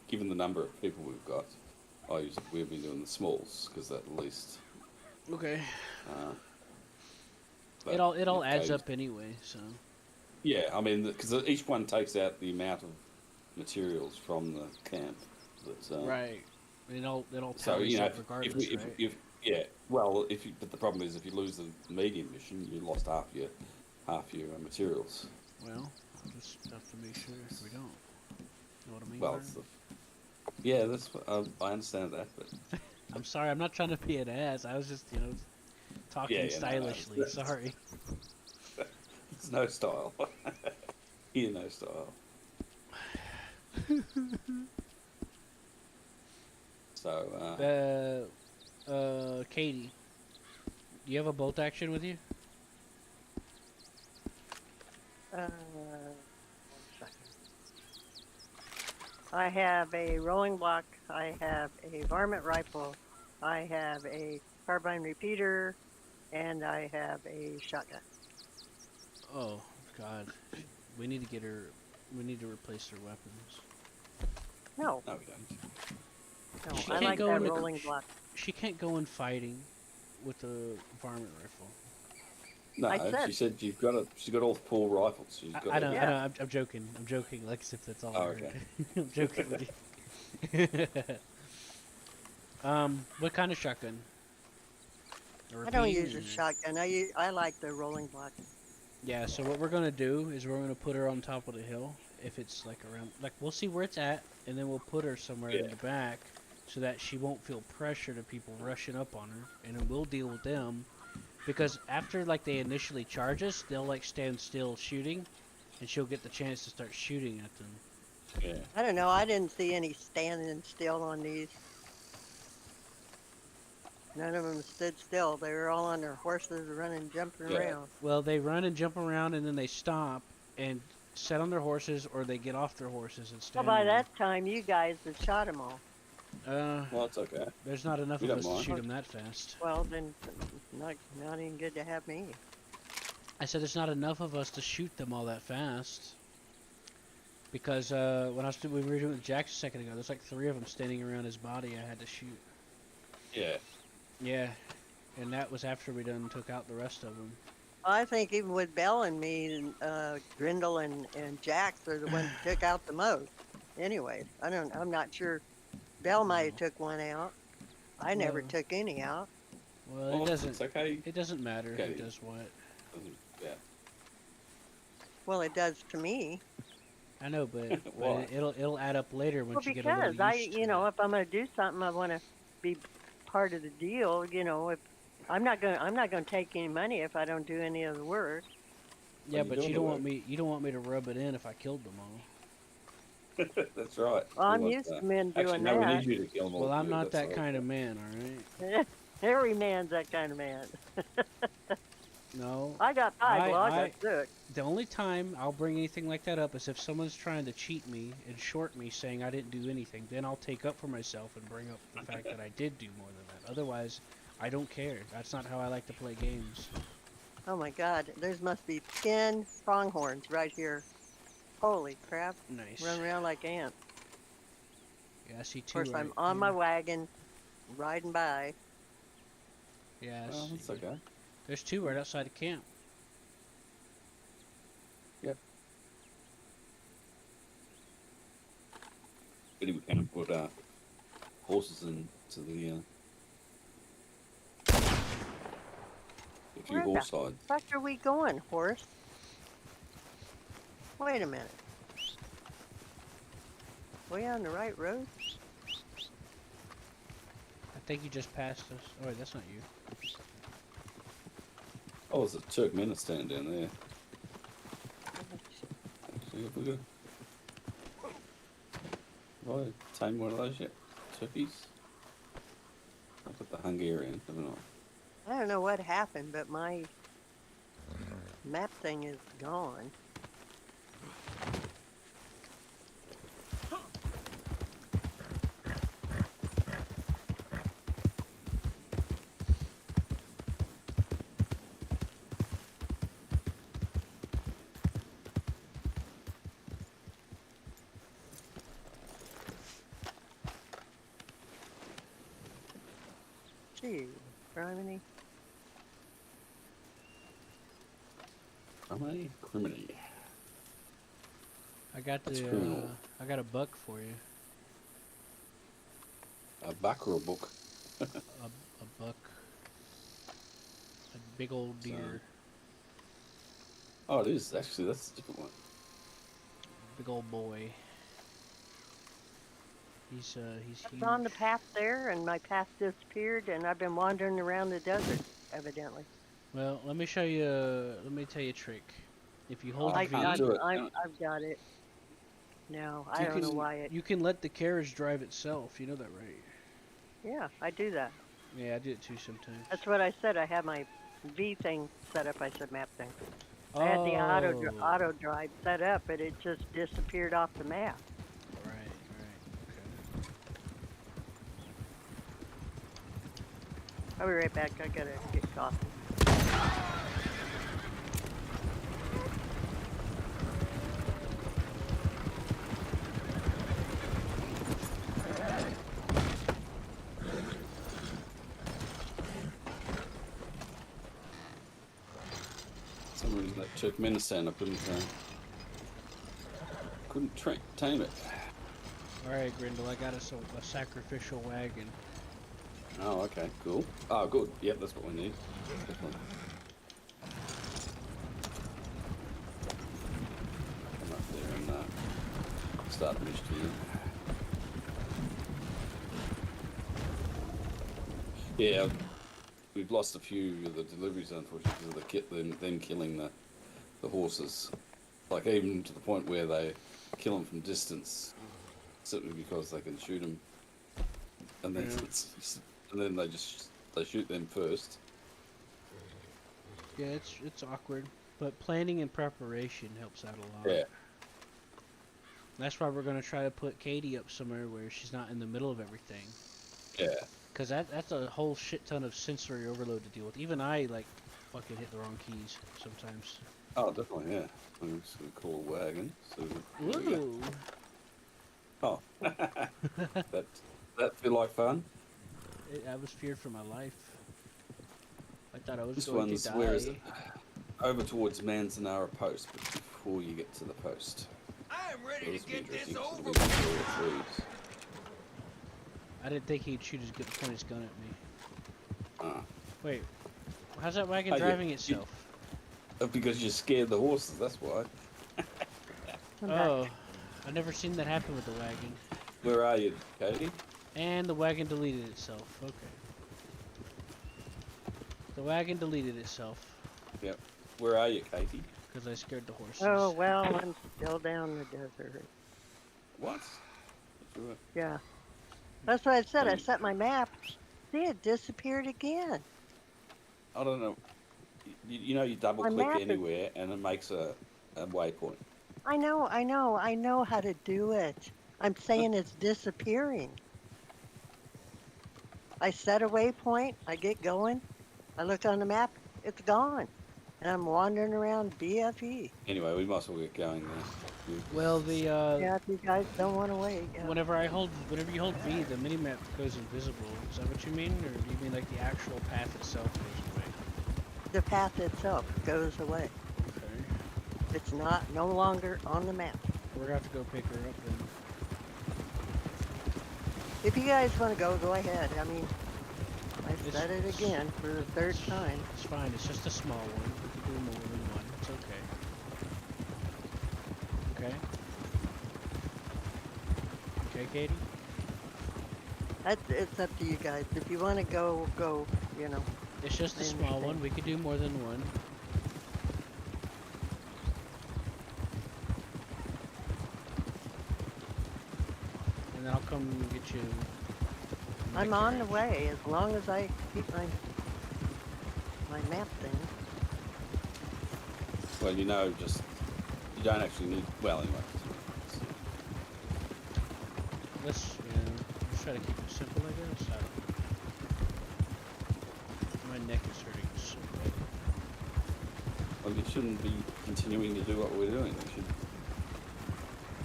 given the number of people we've got, we've been doing the smalls because at least. Okay. It all adds up anyway, so. Yeah, I mean, because each one takes out the amount of materials from the camp. Right. It all tallies up regardless, right? But the problem is if you lose the medium mission, you lost half your materials. Well, I'll just have to make sure we don't. You know what I mean? Well, that's what, I understand that, but I'm sorry, I'm not trying to be an ass. I was just talking stylishly. No. Sorry. It's no style. Here, no style. So, Katie, do you have a bolt action with you? 1 second. I have a rolling block. I have a varmint rifle. I have a carbine repeater, and I have a shotgun. Oh God, We need to get her. We need to replace her weapons. No. No, we don't. No, She I can't like go that in. rolling block. She can't go in fighting with a varmint rifle. No, I said- she said you've got to. She's got all 4 rifles. She's got I know. to, I know. I'm joking. I'm joking. Like as if that's all. Oh, I heard. okay. I'm joking with you. What kind of shotgun? I don't use a shotgun. I like the rolling block. Yeah, so what we're gonna do is we're gonna put her on top of the hill. If it's like around, like we'll see where it's at, and then we'll put her somewhere in the back, so that she won't feel pressure to people rushing up on her, and then we'll deal with them. Because after like they initially charge us, they'll like stand still shooting, and she'll get the chance to start shooting at them. Yeah. I don't know. I didn't see any standing still on these. None of them stood still. They were all on their horses, running, jumping around. Well, they run and jump around, and then they stop and sit on their horses, or they get off their horses and Well, stand. by there. that time, you guys had shot them all. Well, it's okay. There's not enough We of don't us to mind. shoot them that fast. Well, then, not even good to have me. I said there's not enough of us to shoot them all that fast. Because when we were doing Jack a second ago, there's like 3 of them standing around his body I had to shoot. Yeah. Yeah, and that was after we done took out the rest of them. I think even with Bell and me, Grindle and Jax are the ones that took out the most. Anyway, I'm not sure. Bell might have took one out. I never Well- took any out. Well, it doesn't. It's okay. It doesn't matter Okay. who does what. Yeah. Well, it does to me. I know, but Why? it'll add up later Well, once you get a little because used to you know, if I'm going to do something, I want to be part of the deal. You know, if I'm not going to take any money if I don't do any of the work. Yeah, Well, but doing you the don't work. want me. You don't want me to rub it in if I killed them all. That's right. Well, I'm We want used that. to men Actually, doing no, we that. need you to kill them all. Well, I'm too, not that's that all. kind of man, all right? Every man's that kind of man. No. I got 5. Well, I got 6. The only time I'll bring anything like that up is if someone's trying to cheat me and short me, saying I didn't do anything. Then I'll take up for myself and bring up the fact that I did do more than that. Otherwise, I don't care. That's not how I like to play games. Oh my God, there's must be 10 pronghorns right here. Holy crap! Nice. Run around like ants. Yeah, I see 2. Of course, right I'm on here. my wagon, riding by. Yeah, I Well, see. that's okay. There's 2 right outside the camp. Yep. Maybe we can put horses into the a few Where the horse side. fuck are we going, horse? Wait a minute. We on the right road? I think you just passed us. Oh wait, that's not you. Oh, there's a Turkmenistan down there. Actually, have we got? Have I tamed one of those yet? Turkeys? I've got the Hungarian, haven't I? I don't know what happened, but my map thing is gone. Gee, Criminy. Criminy. I got That's the. criminal. I got a buck for you. A buck or a book? A buck. A big old deer. Oh, it is actually. That's a different one. Big old boy. He's I huge. was on the path there, and my path disappeared, and I've been wandering around the desert, evidently. Well, let me show you. Let me tell you a trick. If you hold I V, got, I've got it. No, I don't know why it. You can let the carriage drive itself. You know that, right? Yeah, I do that. Yeah, I do it too sometimes. That's what I said. I have my V thing set up. I said map thing. I had the auto drive set up, but it just disappeared off the map. Right, right, okay. I'll be right back. I gotta get coffee. Turkmenistan. I couldn't tame it. Alright, Grindel, I got us a sacrificial wagon. Oh, okay, cool. Oh, good. Yep, that's what we need. Definitely. Come up there and start mischieving. Yeah, we've lost a few of the deliveries, unfortunately, because of them killing the horses. Like, even to the point where they kill them from distance, simply because they can shoot them. And then, and then they shoot them first. Yeah, it's awkward, but planning and preparation helps out a lot. Yeah. That's why we're gonna try to put Katie up somewhere where she's not in the middle of everything. Yeah. Cause that's a whole shit ton of sensory overload to deal with. Even I fucking hit the wrong keys sometimes. Oh, definitely, yeah. I'm just gonna call a wagon. So Ooh. Oh. that feel like fun? I was feared for my life. I thought I was This going one's to die. where is it? Over towards Manzanara Post, but before you get to the post. I am ready to get this over with. I didn't think he'd shoot his point his gun at me. Ah. Wait, how's that wagon driving itself? Because you scared the horses, that's why. Oh, I've never seen that happen with the wagon. Where are you, Katie? And the wagon deleted itself. Okay. The wagon deleted itself. Yep. Where are you, Katie? Because I scared the horses. Oh, well, I'm still down the desert. What? Yeah. That's what I said. I set my map. See, it disappeared again. I don't know. You know, you double click anywhere and it makes a waypoint. I know how to do it. I'm saying it's disappearing. I set a waypoint, I get going, I look on the map, it's gone. And I'm wandering around BFE. Anyway, we might as well get going there. Well, yeah, if you guys don't want to wait. Yeah. Whenever you hold V, the minimap goes invisible. Is that what you mean, or do you mean like the actual path itself goes away? The path itself goes away. Okay. It's no longer on the map. We're gonna have to go pick her up then. If you guys want to go ahead. I mean, I said it again for the third time. It's fine. It's just a small one. We can do more than one. It's okay. Okay. Okay, Katie? It's up to you guys. If you want to go, you know. It's just a small one. We could do more than one. And then I'll come get you. I'm on the way as long as I keep my map thing. Well, you know, you don't actually need. Well, anyway. Let's try to keep it simple, I guess. My neck is hurting so bad. Well, you shouldn't be continuing to do what we're doing. You should.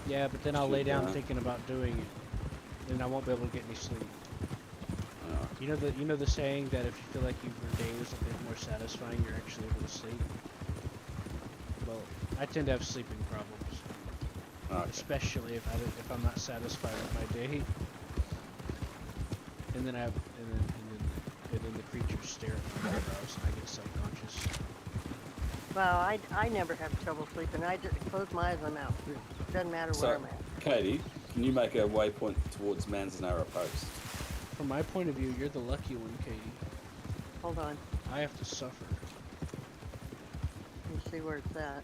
Yeah, but then I'll lay down thinking about doing it, and I won't be able to get any sleep. You know the saying that if you feel like your day is a bit more satisfying, you're actually able to sleep. Well, I tend to have sleeping problems, especially if I'm not satisfied with my day. And then and then the creatures stare at my eyebrows, and I get self-conscious. Well, I never have trouble sleeping. I just close my eyes, I'm out. Doesn't matter where I'm at. Katie, can you make a waypoint towards Manzanara Post? From my point of view, you're the lucky one, Katie. Hold on. I have to suffer. Let me see where it's at.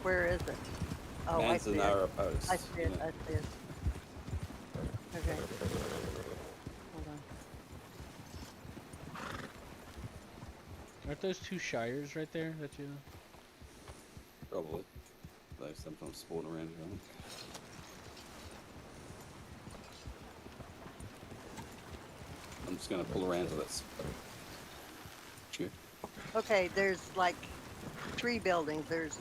Where is it? Oh, I see it. Manzanara Post. I see it. I see it. Okay. Hold on. Aren't those two shires right there that you? Probably. They sometimes spawn around here. I'm just going to pull around to that spot. Okay, there's like 3 buildings. There's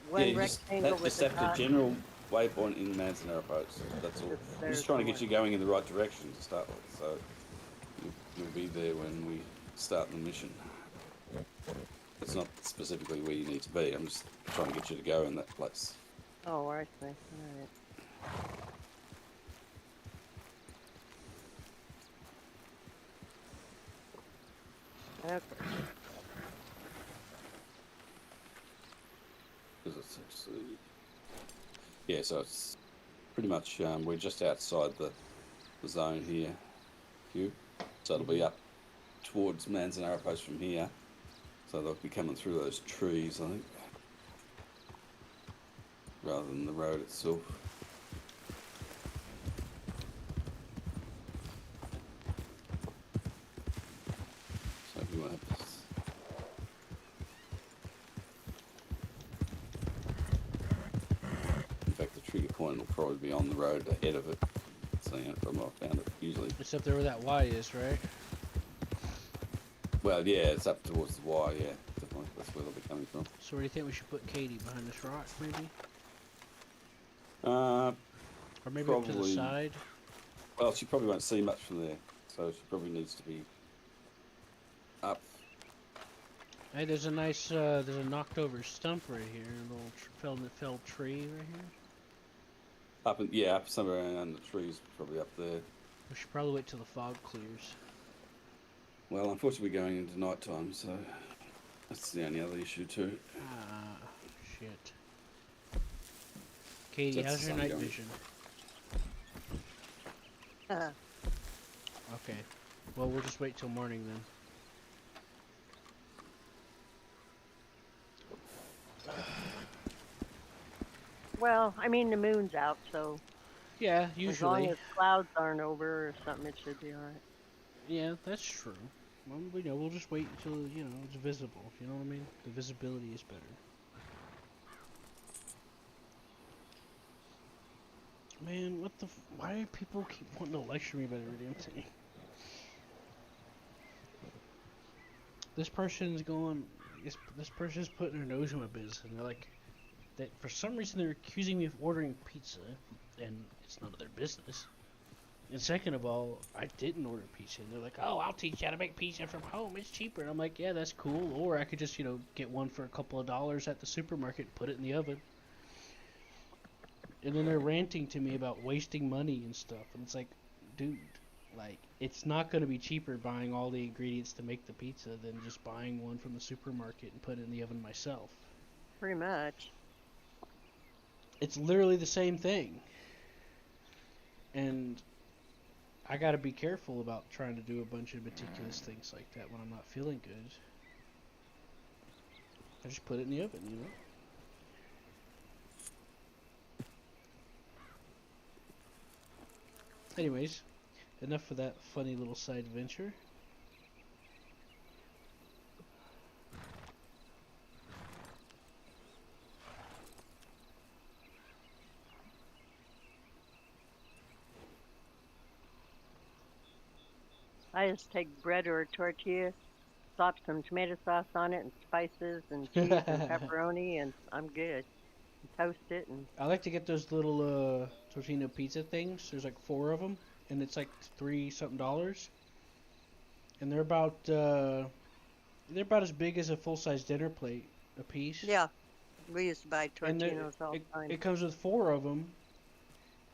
one rectangle with the a general waypoint in Manzanara Post. That's all. I'm just trying to get you going in the right direction to start with. So you'll be there when we start the mission. It's not specifically where you need to be. I'm just trying to get you to go in that place. Oh, I see. All right. Okay. Yeah, so it's pretty much we're just outside the zone here, Hugh. So it'll be up towards Manzanara Post from here. So they'll be coming through those trees, I think, rather than the road itself. So if you want to... In fact, the trigger point will probably be on the road ahead of it. So, you know, from what I found it usually. Except there where that Y is, right? Well, yeah, it's up towards the Y, yeah, definitely. That's where they'll be coming from. So where do you think we should put Katie? Behind this rock, maybe? Or maybe up to the side? Well, she probably won't see much from there, so she probably needs to be up. Hey, there's a nice, there's a knocked over stump right here, a little felled tree right here. Up and yeah, up somewhere around the trees, probably up there. We should probably wait till the fog clears. Well, unfortunately, we're going into night time, so that's the only other issue too. Ah, shit. Katie, how's your night vision? Okay. Well, we'll just wait till morning then. Well, I mean, the moon's out, so... Yeah, usually. As long as clouds aren't over or something, it should be alright. Yeah, that's true. Well, we'll just wait until, it's visible, you know what I mean? The visibility is better. Man, what the why do people keep wanting to lecture me about every damn thing? This person's going, this person's putting their nose in my business, and they're like, that for some reason they're accusing me of ordering pizza, and it's none of their business. And second of all, I didn't order pizza, and they're like, oh, I'll teach you how to make pizza from home, it's cheaper. And I'm like, yeah, that's cool, or I could just, get one for a couple of dollars at the supermarket and put it in the oven. And then they're ranting to me about wasting money and stuff, and it's like, dude, like, it's not going to be cheaper buying all the ingredients to make the pizza than just buying one from the supermarket and put it in the oven myself. Pretty much. It's literally the same thing. And I gotta be careful about trying to do a bunch of meticulous things like that when I'm not feeling good. I just put it in the oven, Anyways, enough of that funny little side venture. I just take bread or a tortilla, slop some tomato sauce on it and spices and cheese and pepperoni, and I'm good. Toast it and... I like to get those little tortilla pizza things. There's like 4 of them, and it's like $3-something. And they're about as big as a full-size dinner plate a piece. Yeah, we used to buy tortillas all the time. It comes with 4 of them,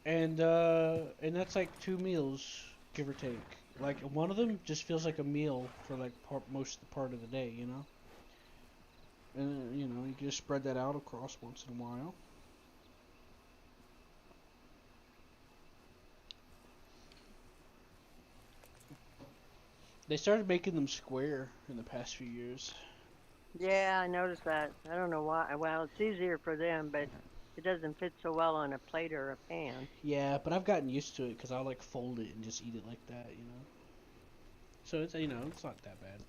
and that's like 2 meals, give or take. Like, one of them just feels like a meal for like most of the part of the day, And you can just spread that out across once in a while. They started making them square in the past few years. Yeah, I noticed that. I don't know why. Well, it's easier for them, but it doesn't fit so well on a plate or a pan. Yeah, but I've gotten used to it because I like fold it and just eat it like that, So it's it's not that bad.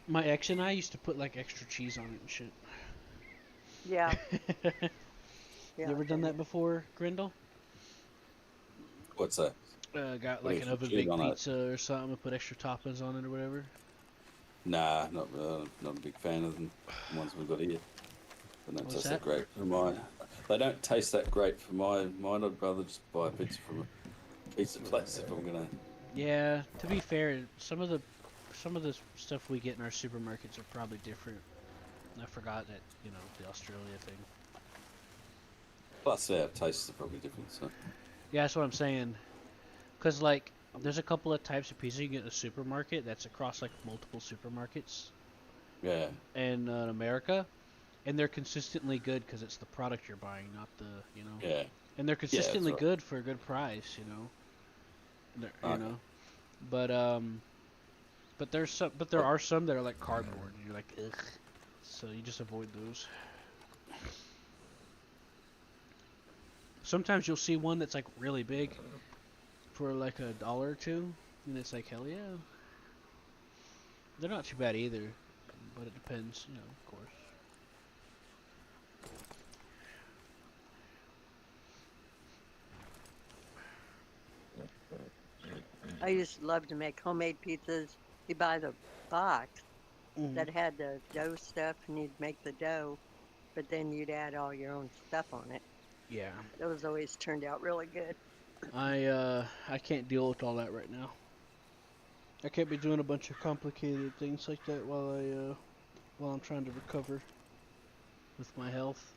My ex and I used to put like extra cheese on it and shit. Yeah. You ever done that before, Grindle? What's that? Got like an oven baked pizza or something and put extra toppings on it or whatever? Nah, not a big fan of them. The ones we've got here. They don't taste that great for mine. They don't taste that great for mine. I'd rather just buy a pizza from piece of place if I'm gonna. Yeah, to be fair, some of the stuff we get in our supermarkets are probably different. I forgot that, the Australia thing. Plus, our tastes are probably different. So. Yeah, that's what I'm saying. Cause like, there's a couple of types of pizza you can get in a supermarket that's across like multiple supermarkets. Yeah. In America, and they're consistently good because it's the product you're buying, not the, Yeah. And they're consistently right. good for a good price, Okay. But there are some that are like cardboard, and you're like, ugh. So you just avoid those. Sometimes you'll see one that's like really big for like $1 or $2, and it's like, hell yeah. They're not too bad either, but it depends, of course. I used to love to make homemade pizzas. You buy the box that had the dough stuff, and you'd make the dough, but then you'd add all your own stuff on it. Yeah. Those always turned out really good. I can't deal with all that right now. I can't be doing a bunch of complicated things like that while I'm trying to recover with my health.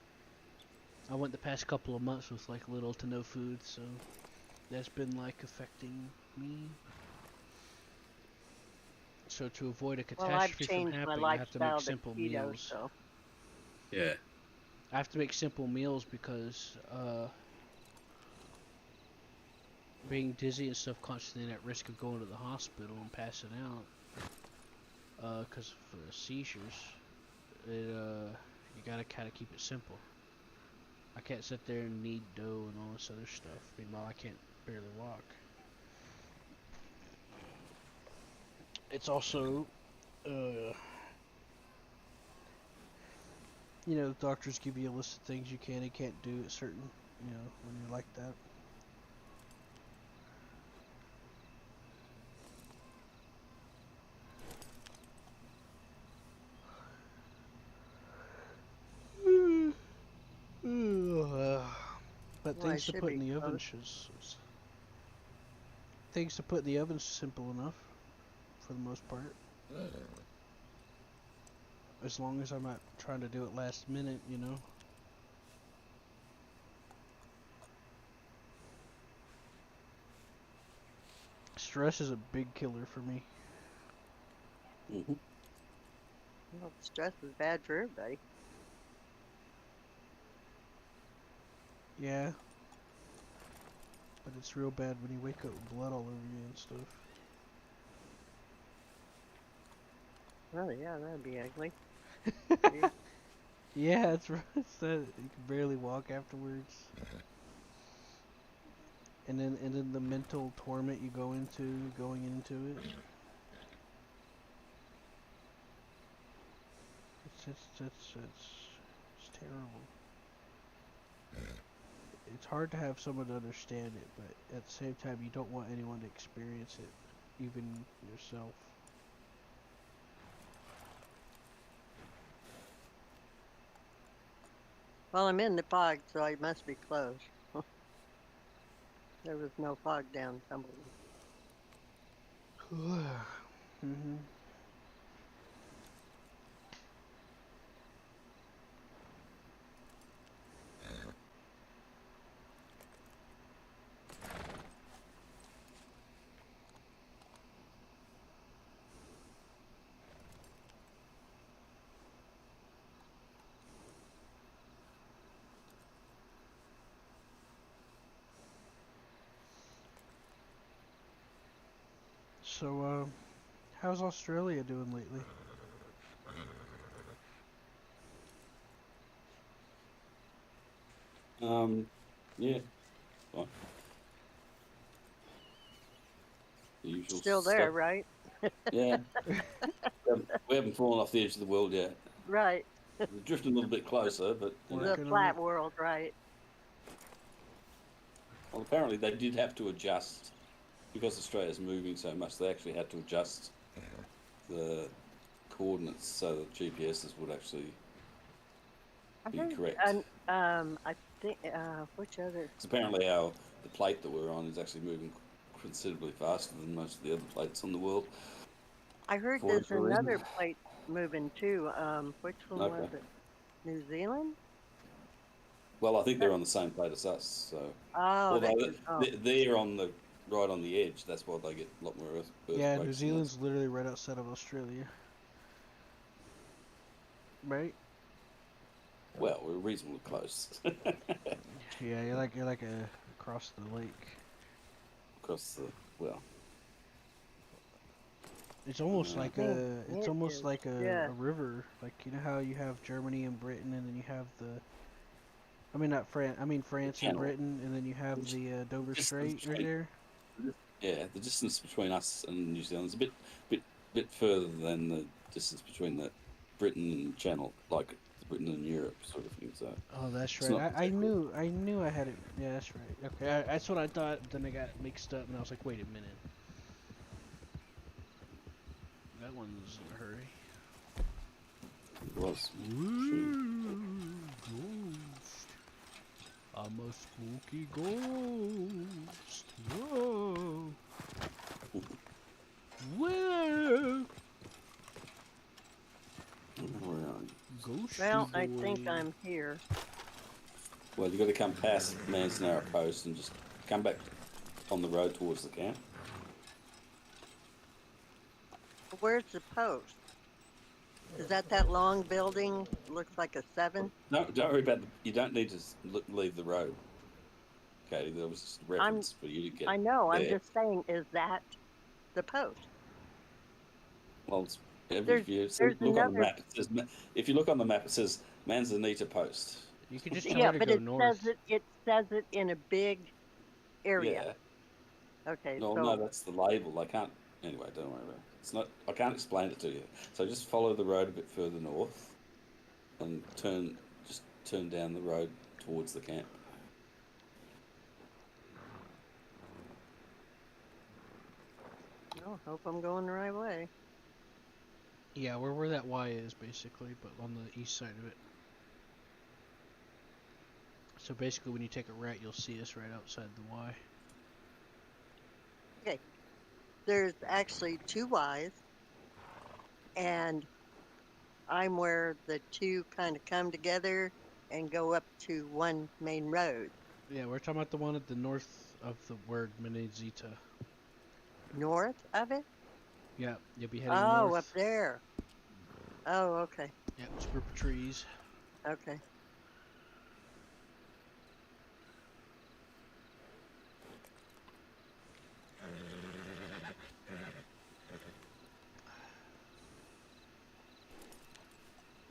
I went the past couple of months with like little to no food, so that's been like affecting me. So to avoid a catastrophe from happening, I have to make simple meals. So. Yeah. I have to make simple meals because being dizzy and stuff constantly at risk of going to the hospital and passing out because of seizures. You gotta kind of keep it simple. I can't sit there and knead dough and all this other stuff. Meanwhile, I can't barely walk. It's also, the doctors give you a list of things you can and can't do at certain, when you're like that. But things to put in the oven things to put in the oven's simple enough, for the most part. As long as I'm not trying to do it last minute, Stress is a big killer for me. Well, stress is bad for everybody. Yeah. But it's real bad when you wake up with blood all over you and stuff. Oh yeah, that'd be ugly. Yeah, that's right. It's that you can barely walk afterwards. And then the mental torment you go into going into it. It's terrible. It's hard to have someone to understand it, but at the same time, you don't want anyone to experience it, even yourself. Well, I'm in the fog, so I must be close. There was no fog down Tumbleweed. Mm-hmm. So, how's Australia doing lately? Yeah. Fine. The usual Still stuff. there, right? Yeah. We haven't fallen off the edge of the world yet. Right. We're drifting a little bit closer, but... The flat world, right. Well, apparently they did have to adjust, because Australia's moving so much, they actually had to adjust the coordinates so that GPSs would actually be correct. And I think, which other? Because apparently the plate that we're on is actually moving considerably faster than most of the other plates on the world. I heard For there's whatever reason. another plate moving too. Which one was Okay. it? New Zealand? Well, I think they're on the same plate as us. So, Oh, although oh. they're on the right on the edge, that's why they get a lot more earthquakes. Yeah, New than us. Zealand's literally right outside of Australia. Right? Well, we're reasonably close. Yeah, you're like across the lake. Across the well. It's almost like It almost is, like yeah. a river. Like, you know how you have Germany and Britain, and then you have I mean not France. I mean France and Channel. Britain, and then you have the Dover Strait right there. Yeah, the distance between us and New Zealand is a bit further than the distance between the Britain and Channel, like Britain and Europe sort of thing. So. Oh, that's it's right. not I knew I had it. Yeah, that's right. Okay, that's what I thought. Then I got mixed up, and I was like, wait a minute. That one's in a hurry. It was. Ghost. I'm a spooky ghost. Whoa. Whoa. Ghost. Well, I think I'm here. Well, you got to come past Man's Narrow Coast and just come back on the road towards the camp. Where's the post? Is that long building? Looks like a 7. Don't worry about you don't need to leave the road. Okay, that was just a reference for you to get. I know. There. I'm just saying, is that the post? Well, if you look on the map, it says, if you look on the map, it says Manzanita Post. You could just tell her to go north. It says it in a big area. Yeah. Okay. No, that's the label. I can't. Anyway, don't worry about it. It's not. I can't explain it to you. So just follow the road a bit further north, and turn down the road towards the camp. Oh, hope I'm going the right way. Yeah, where that Y is basically, but on the east side of it. So basically, when you take a right, you'll see us right outside the Y. Okay. There's actually 2 Ys, and I'm where the 2 kind of come together and go up to one main road. Yeah, we're talking about the one at the north of the word Menezita. North of it? Yeah, you'll be heading north. Oh, up there. Oh, okay. Yeah, it's a group of trees. Okay.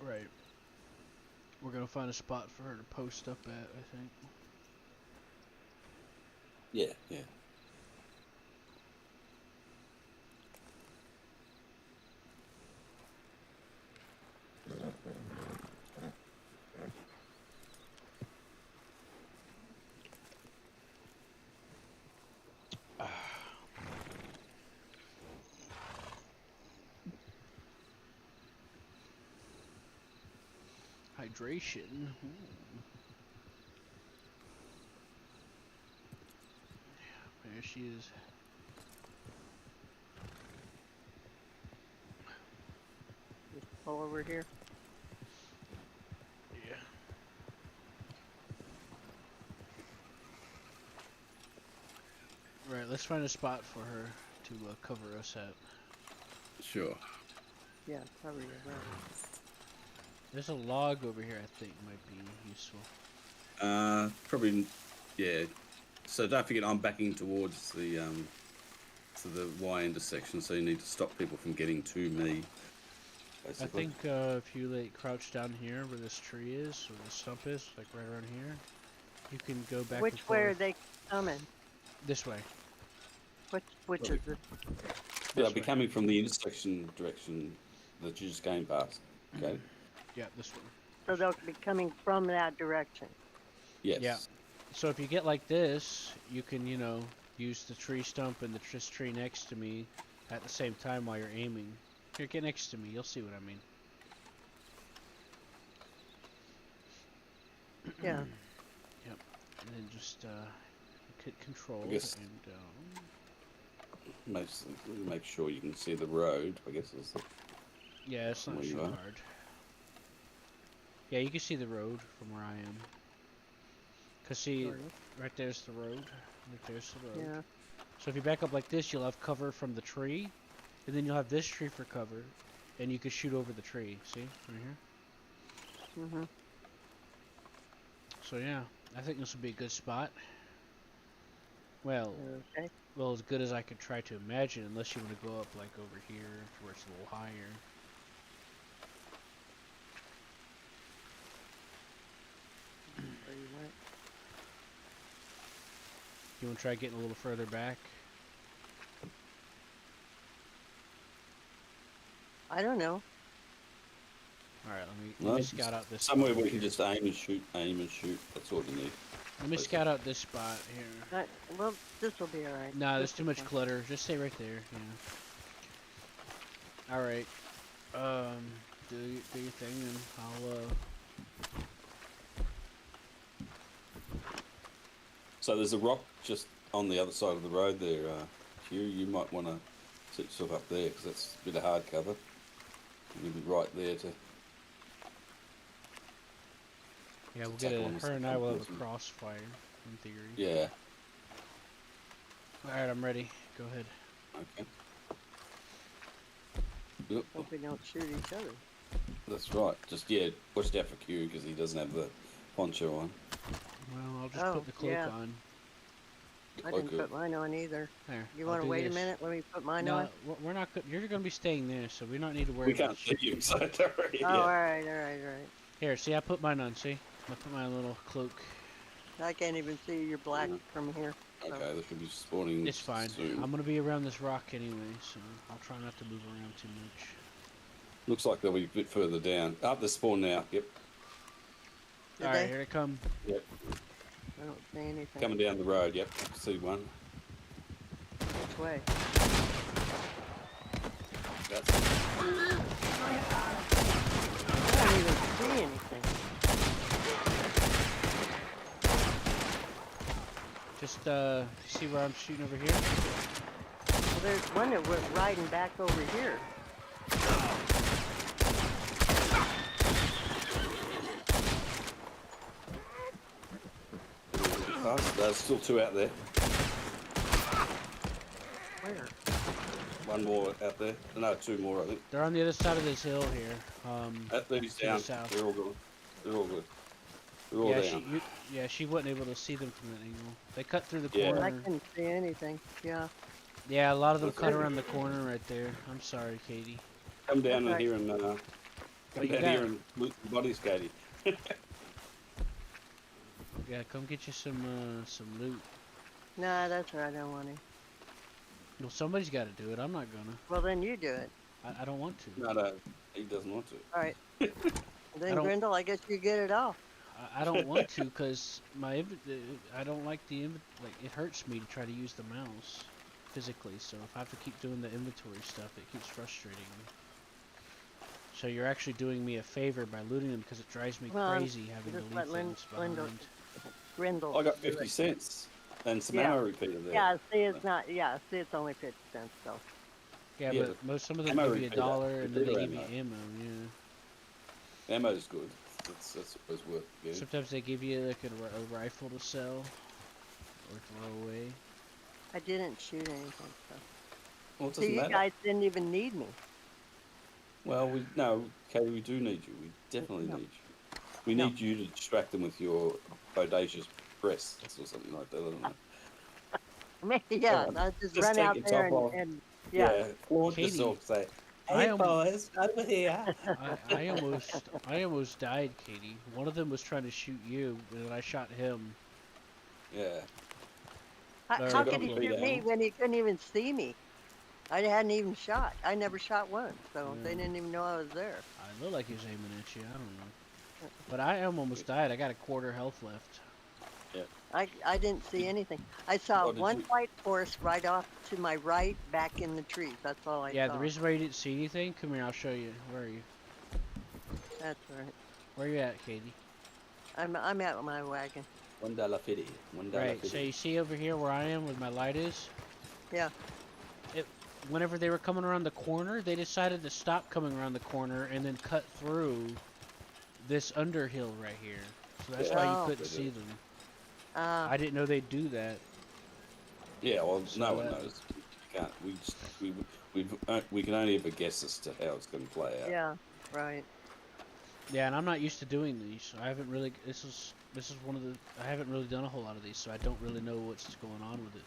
Right. We're gonna find a spot for her to post up at, I think. Yeah, yeah. Hydration. There she is. Just pull over here. Yeah. Right, let's find a spot for her to cover us at. Sure. Yeah, cover your right. There's a log over here I think might be useful. Probably, yeah. So don't forget, I'm backing towards the to the Y intersection, so you need to stop people from getting to me. Basically. I think if you like crouch down here where this tree is, or the stump is, like right around here, you can go back. Which way are they coming? This way. Which is it? They'll be coming from the intersection direction that you just came past. Okay. Yeah, this one. So they'll be coming from that direction. Yes. Yeah. So if you get like this, you can, use the tree stump and this tree next to me at the same time while you're aiming. Here, get next to me. You'll see what I mean. Yeah. Yep. And then just hit control I guess and down. make sure you can see the road, I guess. Is the, Yeah, it's not too hard. Yeah, you can see the road from where I am. Cause see, right there's the road. Right there's the road. Yeah. So if you back up like this, you'll have cover from the tree, and then you'll have this tree for cover, and you can shoot over the tree. See, right here. Mhm. So yeah, I think this would be a good spot. Well, Okay. well, as good as I could try to imagine, unless you want to go up like over here, where it's a little higher. Where you went? You want to try getting a little further back? I don't know. All right, let me scout out this. Somewhere where you can just aim and shoot. That's all you need. Let me scout out this spot here. Well, this will be all right. Nah, there's too much clutter. Just stay right there. Yeah. All right. Do your thing, and I'll. So there's a rock just on the other side of the road there, Hugh. You might want to set yourself up there because that's a bit of hard cover. You'll be right there to. Yeah, we'll get her and I will have a crossfire, in theory. Yeah. Alright, I'm ready. Go ahead. Okay. Yep. Hope we don't shoot each other. That's right. Just, watch out for Q because he doesn't have the poncho on. Well, I'll just put the cloak on. I didn't put mine on either. There. You want to wait a minute? Let me put mine on. No, we're not. You're going to be staying there, so we don't need to worry. We can't see you, so don't worry. Oh, all right. Here, see, I put mine on. See, I put my little cloak. I can't even see your black from here. So. Okay, they should be spawning. It's fine. Soon. I'm going to be around this rock anyway, so I'll try not to move around too much. Looks like they'll be a bit further down. Up the spawn now. Yep. All right, here they come. Yep. I don't see anything. Coming down the road. Yep. See one. Which way? That's I don't even see anything. Just see where I'm shooting over here? Well, there's one that was riding back over here. There's still two out there. Where? One more out there. No, two more, I think. They're on the other side of this hill here. These down. They're all good. They're all good. They're all down. She wasn't able to see them from that angle. They cut through the corner. I couldn't see anything. Yeah. Yeah, a lot of them cut around the corner right there. I'm sorry, Katie. Come down in here and loot the bodies, Katie. Yeah, come get you some loot. Nah, that's right. I don't want to. Well, somebody's got to do it. I'm not gonna. Well, then you do it. I don't want to. No, he doesn't want to. All right. Then Grindle, I guess you get it off. I don't want to because I don't like it hurts me to try to use the mouse physically. So if I have to keep doing the inventory stuff, it keeps frustrating me. So you're actually doing me a favor by looting them because it drives me crazy having to leave things behind. Grindle. I got 50 cents and some ammo repeater there. Yeah, see, it's not. Yeah, see, it's only 50 cents though. Yeah, but some of them give you $1 and then they give you ammo. Yeah. Ammo's good. That's always worth getting. Sometimes they give you like a rifle to sell or throw away. I didn't shoot anything. So. Well, it doesn't matter. You guys didn't even need me. Well, Katie, we do need you. We definitely need you. We need you to distract them with your bodacious breasts or something like that. I don't know. Yeah, I'll just run out there and flaunt yourself. Say, "Hey boys, over here." I almost died, Katie. One of them was trying to shoot you, and I shot him. Yeah. How could he shoot me when he couldn't even see me? I hadn't even shot. I never shot once, so they didn't even know I was there. I look like he was aiming at you. I don't know. But I almost died. I got a quarter health left. Yeah. I didn't see anything. I saw one white horse right off to my right, back in the trees. That's all I saw. Yeah, the reason why you didn't see anything, come here, I'll show you. Where are you? That's right. Where are you at, Katie? I'm at my wagon. $1.50. Right, so you see over here where I am, where my light is? Yeah. whenever they were coming around the corner, they decided to stop coming around the corner and then cut through this underhill right here. So that's why you Oh. couldn't see them. I didn't know they'd do that. Yeah, well, So no one that- knows. We can only ever guess as to how it's going to play out. Yeah, right. Yeah, and I'm not used to doing these. So I haven't really. This is one of the. I haven't really done a whole lot of these, so I don't really know what's going on with it.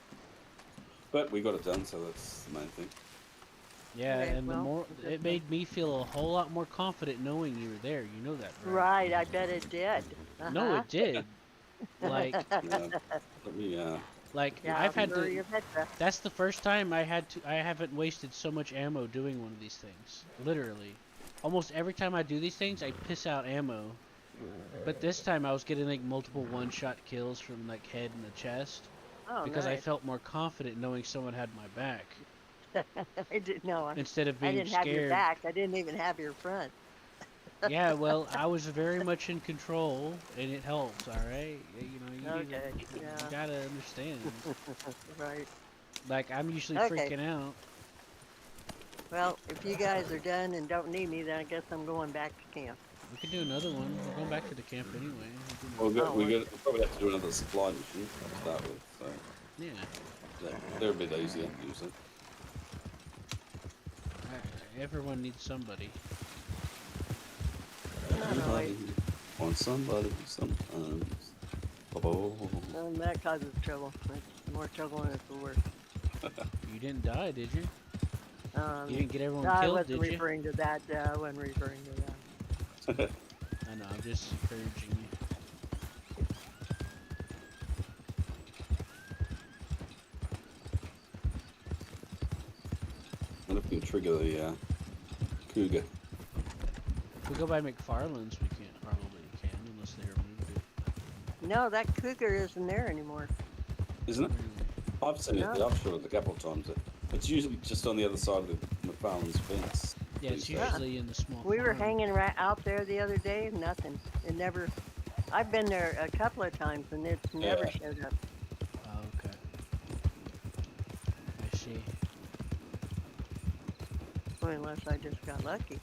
But we got it done, so that's the main thing. Yeah, Okay, and well, the more it made me feel a whole lot more confident knowing you were there. You know that, right? Right, I bet it did. No, it did. Like, like Yeah, I've had sure to. you betcha. That's the first time I haven't wasted so much ammo doing one of these things. Literally, almost every time I do these things, I piss out ammo. But this time I was getting like multiple one-shot kills from like head and the chest. Oh, because I nice. felt more confident knowing someone had my back. I didn't know. Instead of I being didn't have your scared. back. I didn't even have your front. Yeah, well, I was very much in control, and it helps. All right, you know, you gotta understand. Right. Like I'm usually Okay. freaking out. Well, if you guys are done and don't need me, then I guess I'm going back to camp. We could do another one. We're going back to the camp anyway. We'll probably have to do another supply mission to start with. So yeah, they're a bit easier usually. Everyone needs somebody. Want somebody sometimes. Oh. That causes trouble. It's more trouble than it's worth. You didn't die, did you? You didn't get everyone no, killed, I wasn't did you? referring to that. I wasn't referring to that. I know. I'm just encouraging you. I wonder if we can trigger the cougar. If we go by McFarland's, we can't. Probably can, unless they removed it. No, that cougar isn't there anymore. Isn't it? I've seen it. I've shot it a couple of times. It's usually just on the other side of the McFarland's fence. Yeah, it's usually in the small We were farm. hanging right out there the other day. Nothing. It never. I've been there a couple of times and it's never showed up. Oh, okay. I see. Well, unless I just got lucky.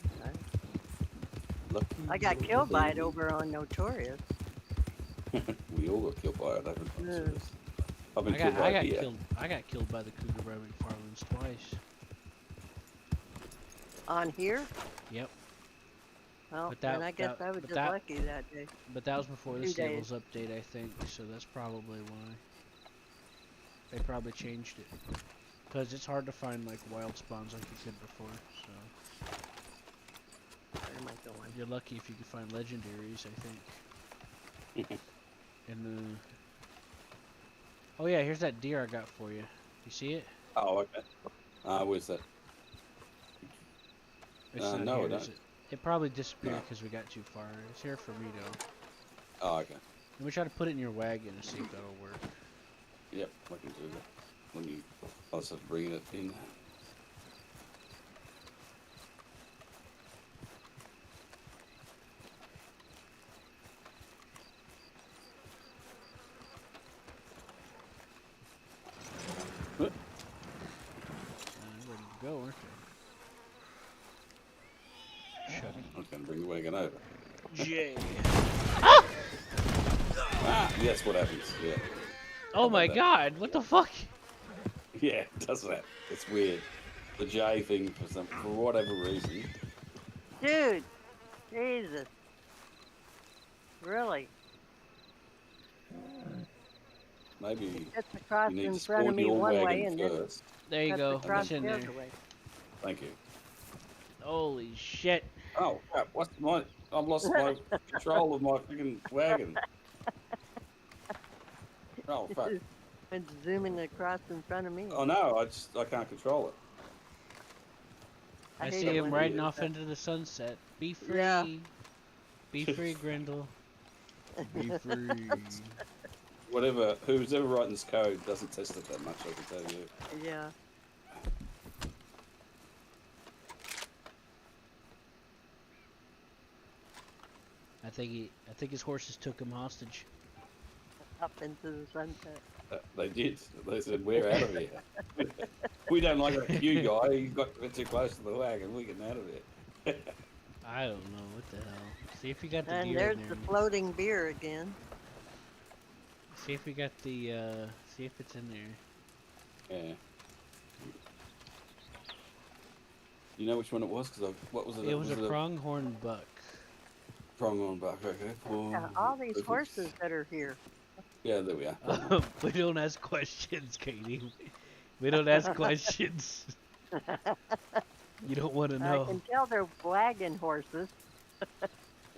Lucky. I got killed by it over on Notorious. We all got killed by it, haven't we? Yeah. I've been I killed by it here. got killed by the cougar by McFarland's twice. On here? Yep. Well, But that- then I guess that- I was but just that- lucky that day. But that was before the 2 days. stables update, I think, so that's probably why. They probably changed it. Because it's hard to find, like, wild spawns like you could before, so. Where am I going? You're lucky if you can find legendaries, I think. And oh yeah, here's that deer I got for you. You see it? Oh, okay. Where's that? It's not no, here, I don't. is it? It probably disappeared No. because we got too far. It's here for me though. Oh, okay. Let me try to put it in your wagon and see if that'll work. Yep, I can do that. Let me also bring it in. Ready to go, aren't they? Shut it. I'm going to bring the wagon over. Jay. That's what happens, yeah. Oh my god, what the fuck? Yeah, it does that. It's weird. The J thing, for whatever reason. Dude, Jesus. Really? Maybe That's the cross you need in to front of spawn me your one way wagon and then first. There you cut go. the cross It's in the there. other way. Thank you. Holy shit. Oh, crap. I've lost my control of my freaking wagon. Oh, fuck. It's zooming across in front of me. Oh, no, I can't control it. I hate see it him when they riding do off that. into the sunset. Be free. Yeah. Be free, Grindel. Be free. Who's ever writing this code doesn't test it that much, I can tell you. Yeah. I think his horses took him hostage. Up into the sunset. They did. They said, we're out of here. We don't like that Q guy. He's got a bit too close to the wagon. We're getting out of there. I don't know what the hell. See if you got the And deer there's in there. the floating beer again. See if we got the. See if it's in there. Yeah. You know which one it was? Because what was it? It was a pronghorn buck. Pronghorn buck. Okay. Well, Yeah, all these horses that are here. Yeah, there we are. We don't ask questions, Katie. We don't ask questions. You don't want to know. I can tell they're wagon horses.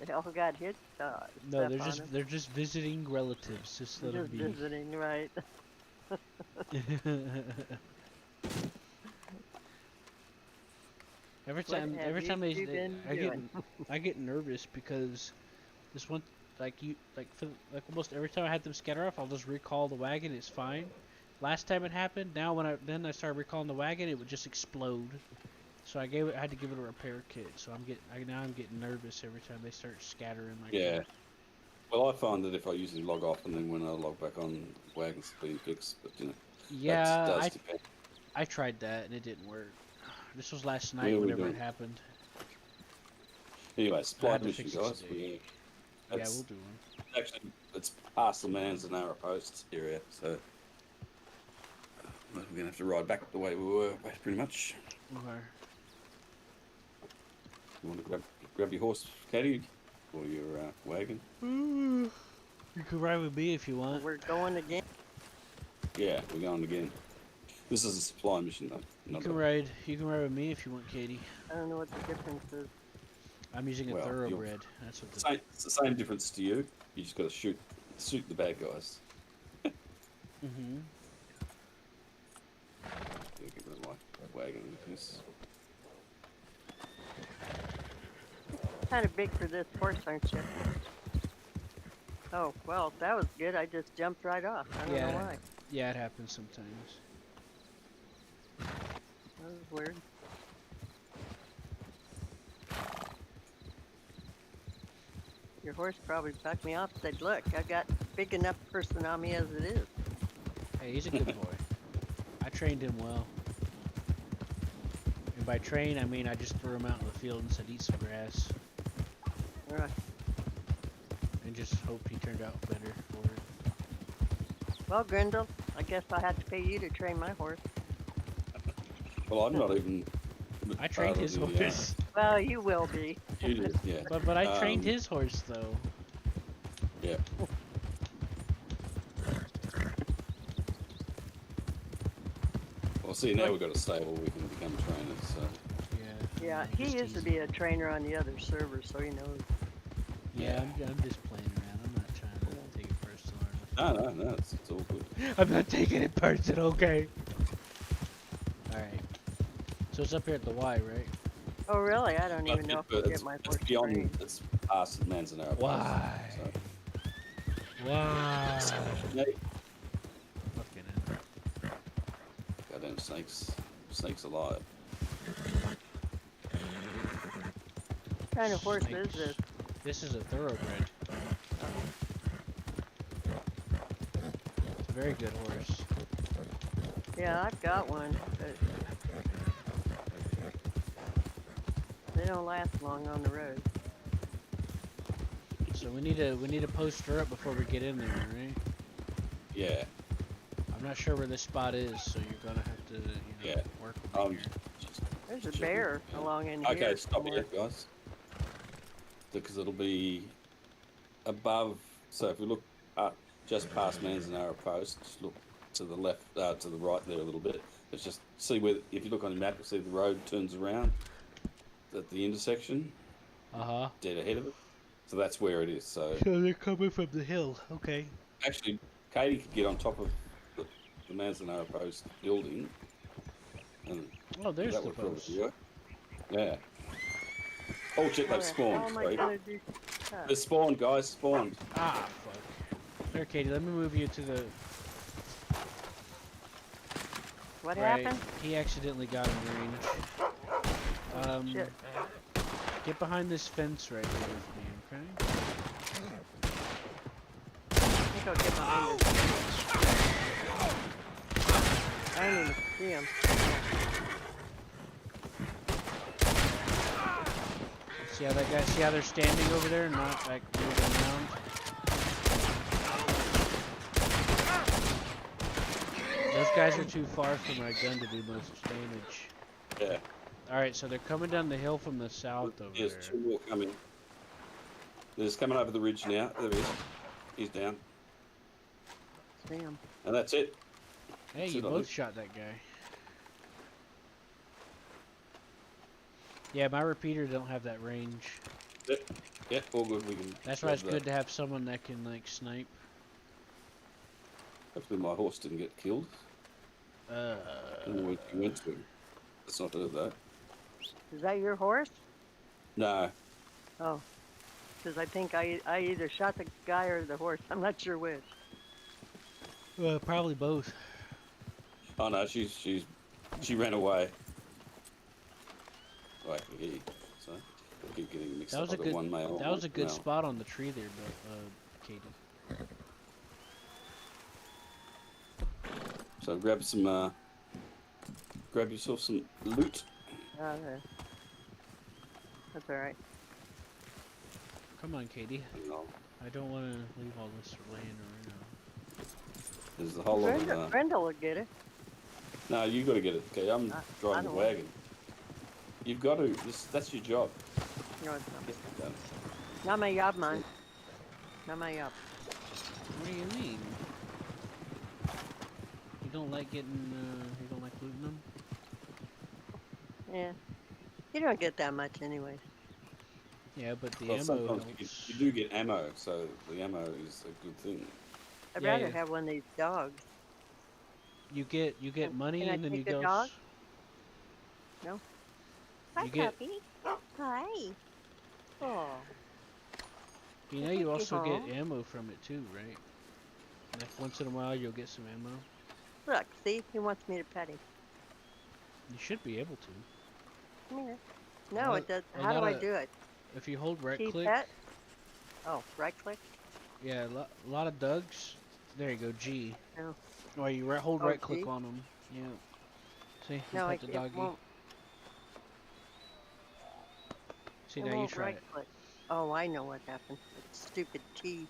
They all got hitched. No, they're just visiting relatives. Just let them be. Visiting, right? Every time I get nervous because this one, like almost every time I had them scatter off, I'll just recall the wagon. It's fine. Last time it happened, now when I started recalling the wagon, it would just explode. So I had to give it a repair kit. So I'm getting nervous every time they start scattering like Yeah. that. Well, I find that if I usually log off and then when I log back on, wagon's being fixed. But you know. Yeah, does depend. I tried that and it didn't work. This was last night whenever it happened. Anyway, supply mission, guys. Yeah, we'll do one. Actually, it's past the Manzanara Post area, so we're gonna have to ride back the way we were, pretty much. Okay. You want to grab your horse, Katie, or your wagon? You can ride with me if you want. We're going again. Yeah, we're going again. This is a supply mission, though. You can ride with me if you want, Katie. I don't know what the difference is. I'm using a thoroughbred. That's what it's the same difference to you. You just got to shoot the bad guys. Mhm. Yeah, get rid of my wagon with this. Kind of big for this horse, aren't you? Oh, well, that was good. I just jumped right off. I don't know why. Yeah, it happens sometimes. That was weird. Your horse probably bucked me off and said, look, I got big enough person on me as it is. Hey, he's a good boy. I trained him well. And by train, I mean I just threw him out in the field and said, eat some grass. Right. And just hoped he turned out better for it. Well, Grindel, I guess I'll have to pay you to train my horse. Well, I'm not even... I trained his horse. Well, you will be. You did, yeah. But I trained his horse, though. Yeah. Well, see, now we've got a stable, we can become trainers, so... Yeah, he used to be a trainer on the other server, so he knows. Yeah, I'm just playing around. I'm not trying to take it personal. No, it's all good. I'm not taking it personal, okay? Alright. So it's up here at the Y, right? Oh, really? I don't even know if I'll get my horse trained. It's past Manzanara. Why? Why? Goddamn snakes. Snakes alive. What kind of horse is this? This is a thoroughbred. It's a very good horse. Yeah, I've got one, but they don't last long on the road. So we need to post her up before we get in there, right? Yeah. I'm not sure where this spot is, so you're gonna have to work with me here. There's a bear along in here. Okay, stop here, guys. Because it'll be above. So if we look just past Manzanara Post, just look to the left, to the right there a little bit. Let's just see where. If you look on the map, you'll see the road turns around at the intersection. Dead ahead of it. So that's where it is. So they're coming from the hill. Okay. Actually, Katie could get on top of the Manzanara Post building. And there's that the would probably post. work. Yeah. Oh shit, they've spawned. How am I Sorry. gonna do that? They're spawned, guys. Spawned. Ah, fuck. There, Katie, let me move you to the... What happened? He accidentally got in range. Shit. Get behind this fence right here with me, okay? I think I'll get behind this. I didn't even see him. See how that guy? See how they're standing over there and not like moving around? Those guys are too far for my gun to do much damage. Yeah. Alright, so they're coming down the hill from the south over There's there. 2 more coming. There's coming over the ridge now. There he is. He's down. See him. And that's it. Hey, That's you it, I both think. shot that guy. Yeah, my repeater don't have that range. Yeah, all good. We can. That's why it's grab good that. to have someone that can like snipe. Hopefully my horse didn't get killed. I don't know where he went to. Let's not do that. Is that your horse? No. Oh. Because I think I either shot the guy or the horse. I'm not sure which. Probably both. Oh no, she ran away. Oh, I can hear you. So I keep getting mixed That was up. a I've got good. one male. That was a good female. spot on the tree there, Katie. So grab some. Grab yourself some loot. Okay. That's all right. Come on, Katie. No. I don't want to leave all this laying around. There's a whole lot of. Brenda will get it. No, you got to get it. Okay, I'm I driving the don't want wagon. You've got to. That's your job. No, it's not. Get it done. Not my job, man. Not my job. What do you mean? You don't like getting? You don't like looting them? Yeah. You don't get that much anyways. Yeah, but the Well, ammo sometimes helps. you do get ammo, so the ammo is a good thing. I'd Yeah, rather yeah. have one of these dogs. You get money Can I and then you take a go. dog? No. You get. Hi. Oh. You know, Take you you also get home. ammo from it too, right? Like once in a while, you'll get some ammo. Look, see? He wants me to pet him. You should be able to. Come here. No, Well, it does. a How do lot I of- do it? If you hold right Key click. pet? Oh, right click? Yeah, a lot of Dougs. There you go, G. No. Or you hold Oh, right click G? on them. Yeah. See, you No, pet the it doggy. won't. See, It now you won't try right it. click. Oh, I know what happened. It's stupid T.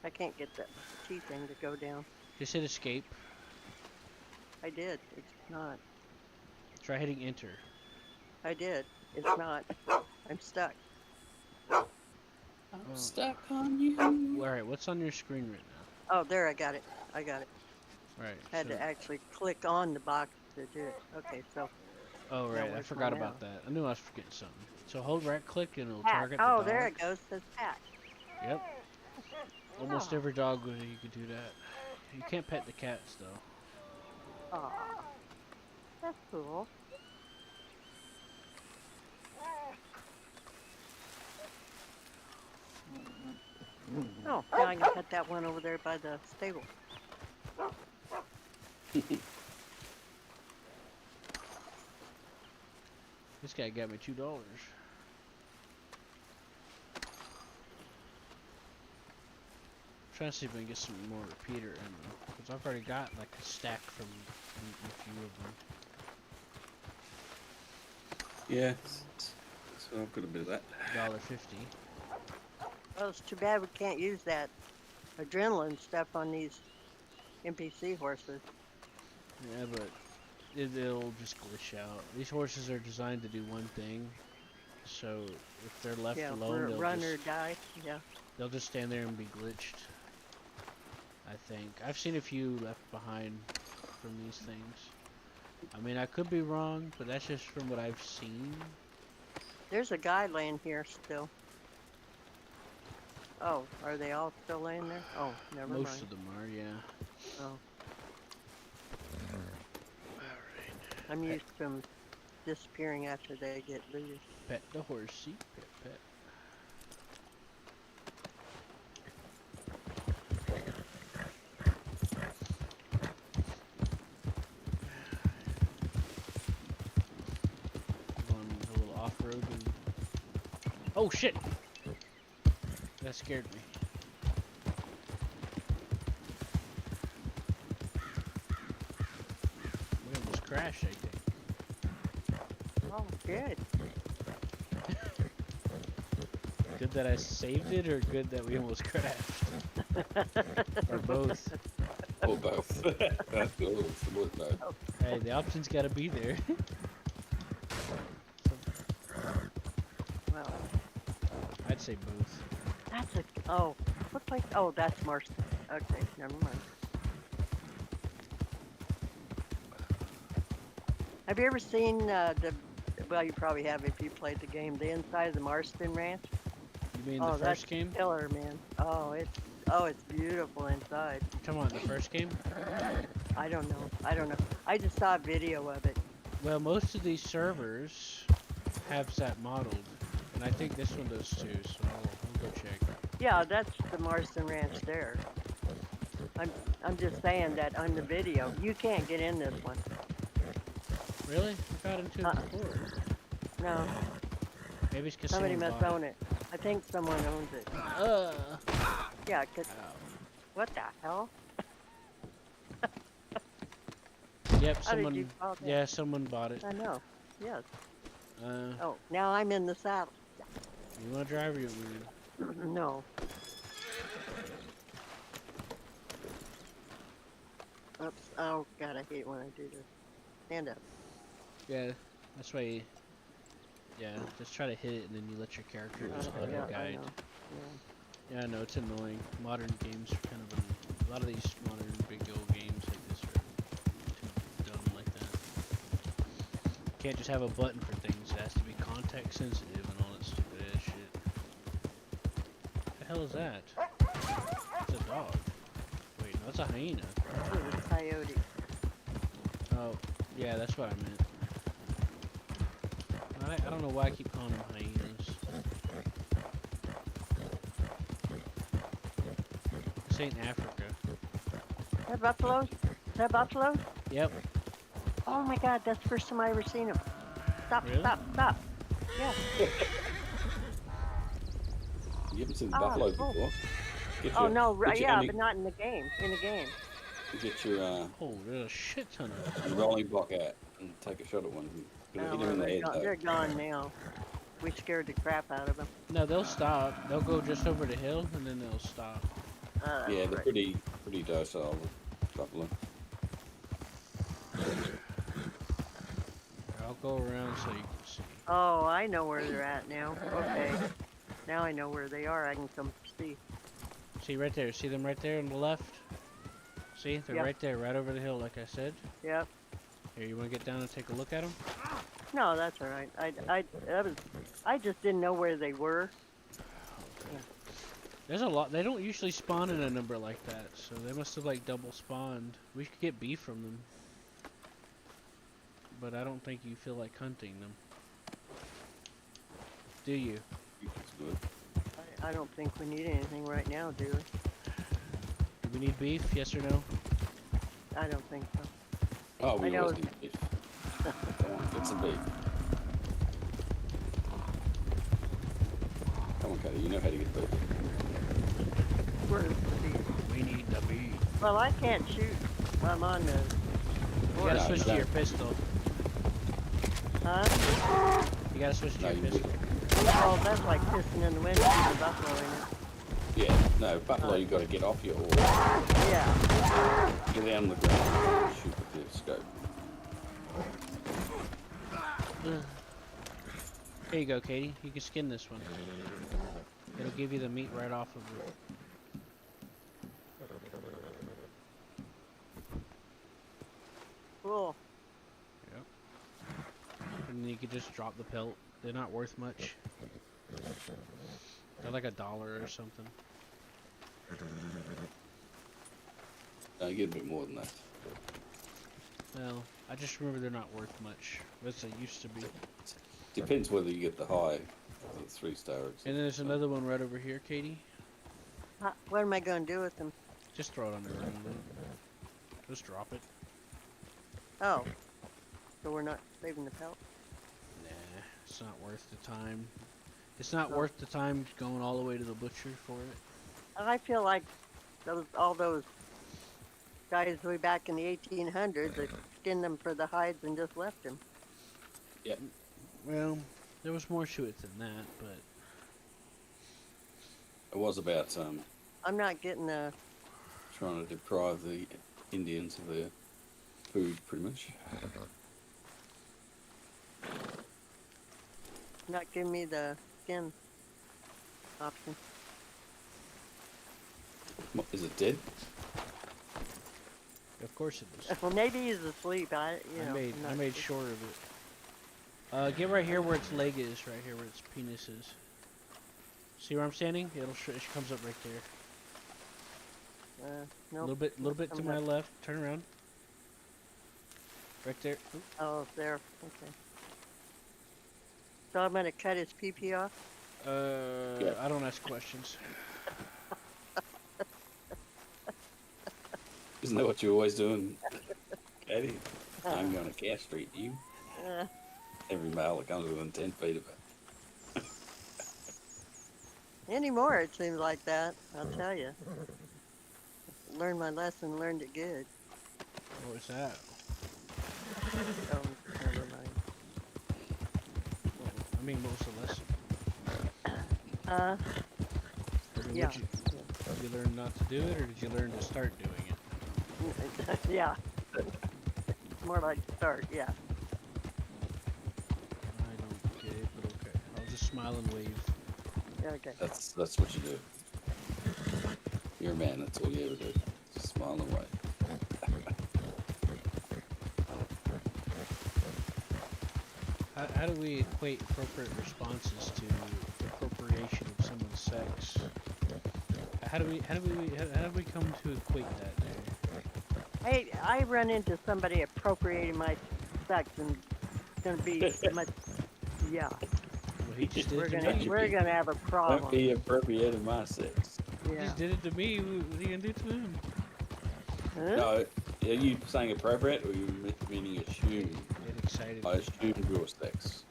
I can't get the T thing to go down. Just hit escape. I did. It's not. Try hitting enter. I did. It's not. I'm stuck. I'm stuck on you. Alright, what's on your screen right now? Oh, there, I got it. I got it. Right. I had so- to actually click on the box to do it. Okay, so. Oh, now right. I where's forgot my about mouse? that. I knew I was forgetting something. So hold right click and it'll Pat. target the Oh, dog. there it goes. It says Pat. Yep. Almost Oh. every dog you can do that. You can't pet the cats though. Aw. That's cool. Oh, now I can pet that one over there by the stable. This guy got me $2. Trying to see if I can get some more repeater ammo, because I've already got like a stack from a few of them. Yeah. So I've got a bit of that. $1.50. Well, it's too bad we can't use that adrenaline stuff on these NPC horses. Yeah, but it'll just glitch out. These horses are designed to do one thing, so if they're left Yeah, alone, they'll run just, or die. Yeah. they'll just stand there and be glitched. I think. I've seen a few left behind from these things. I mean, I could be wrong, but that's just from what I've seen. There's a guy laying here still. Oh, are they all still laying there? Oh, never mind. Most of them are, yeah. Oh. I'm used to them disappearing after they get looted. Pet the horsey, pet. Going a little off-road and... Oh shit! That scared me. We almost crashed, I think. good. Good that I saved it, or good that we almost crashed? Or both? Or both. That's good. It's both. Hey, the option's gotta be there. Well, I'd say both. that's a what place? Oh, that's Marston. Okay, never mind. Have you ever seen the? Well, you probably have if you played the game. The inside of the Marston Ranch. You mean Oh, the that's first game? killer, man. It's beautiful inside. You talking about the first game? I don't know. I just saw a video of it. Well, most of these servers have that modeled, and I think this one does too. So I'll go check. Yeah, that's the Marston Ranch there. I'm just saying that on the video, you can't get in this one. Really? I got into it before. No. Maybe it's because Somebody someone must bought own it. I think someone owns it. Yeah, 'cause what the hell? Yep, How did someone. you fall down? Yeah, someone bought it. I know. Yes. Uh, Oh, now I'm in the saddle. You want to drive or you want me to? No. Oops. Oh, God, I hate when I do this. Stand up. Yeah, that's why. Yeah, just try to hit it and then you let your character just go Yeah, and I guide. know. Yeah, I know it's annoying. Modern games are kind of a lot of these modern big old games like this are too dumb like that. You can't just have a button for things. It has to be context sensitive and all that stupid ass shit. What the hell is that? It's a dog. Wait, no, it's a hyena. It's a coyote. Oh, yeah, that's what I meant. I don't know why I keep calling them hyenas. This ain't Africa. Is that buffaloes? Is that buffaloes? Yep. Oh my God, that's the first time I ever seen them. Stop, Really? stop. Yeah. You haven't seen buffalo before? Oh no, yeah, only, but not in the game. In the game. get your oh, there's a shit ton of your rolling block out and take a shot at one. Hit him in the head, though. They're gone now. We scared the crap out of them. No, they'll stop. They'll go just over the hill and then they'll stop. Yeah, they're pretty docile, buffalo. I'll go around so you can see. Oh, I know where they're at now. Okay. Now I know where they are. I can come see. See right there. See them right there on the left? See? They're Yep. right there, right over the hill, like I said. Yep. Here, you want to get down and take a look at them? No, that's all right. I just didn't know where they were. There's a lot. They don't usually spawn in a number like that, so they must have like double spawned. We could get beef from them, but I don't think you feel like hunting them. Do you? That's good. I don't think we need anything right now, do we? Do we need beef? Yes or no? I don't think so. Oh, we I know. always need beef. Come on, get some beef. Come on, Cody, you know how to get beef. Where's the beef? We need the beef. Well, I can't shoot. I'm on the. You gotta switch to your pistol. Huh? You gotta switch to your pistol. Oh, that's like pissing in the wind with the buffalo in it. Yeah, no, buffalo, you got to get off your horse. Yeah. Get down on the ground and shoot with the scope. Here you go, Katie. You can skin this one. It'll give you the meat right off of it. Cool. Yep. And then you could just drop the pelt. They're not worth much. They're like $1 or something. You get a bit more than that. Well, I just remember they're not worth much. As they used to be. Depends whether you get the high, the 3-star. And there's another one right over here, Katie. What am I going to do with them? Just throw it on the ground. Just drop it. Oh. So we're not saving the pelt? Nah, it's not worth the time. It's not worth the time going all the way to the butcher for it. I feel like all those guys way back in the 1800s that skinned them for the hides and just left them. Yeah. Well, there was more to it than that, but It was about I'm not getting a. trying to deprive the Indians of their food, pretty much. Not giving me the skin option. What, is it dead? of course it is. Well, maybe he's asleep. I I made sure of it. Get right here where its leg is, right here where its penis is. See where I'm standing? It comes up right there. No. A little bit to my left. Turn around. Right there. Oop. Oh, there. Okay. So I'm gonna cut his pee off. I don't ask questions. Isn't that what you're always doing, Eddie? I'm going to castrate you. Every male that comes within 10 feet of it. Anymore, it seems like that. I'll tell you. Learned my lesson. Learned it good. What was that? Oh, never mind. I mean, what was the lesson? Yeah. Did you learn not to do it, or did you learn to start doing it? Yeah. More like start. Yeah. I don't get it, but okay. I'll just smile and wave. Okay. That's what you do. You're a man. That's all you ever do. Just smile and wave. How do we equate appropriate responses to appropriation of someone's sex? How do we come to equate that there? Hey, I run into somebody appropriating my sex, and it's gonna be much. Yeah. Well, he just did We're gonna have a problem. Don't be appropriating my sex. He just did it to me. What are you gonna do to him? Huh? No, are you saying appropriate, or are you meaning assume? Get excited. I assumed your sex.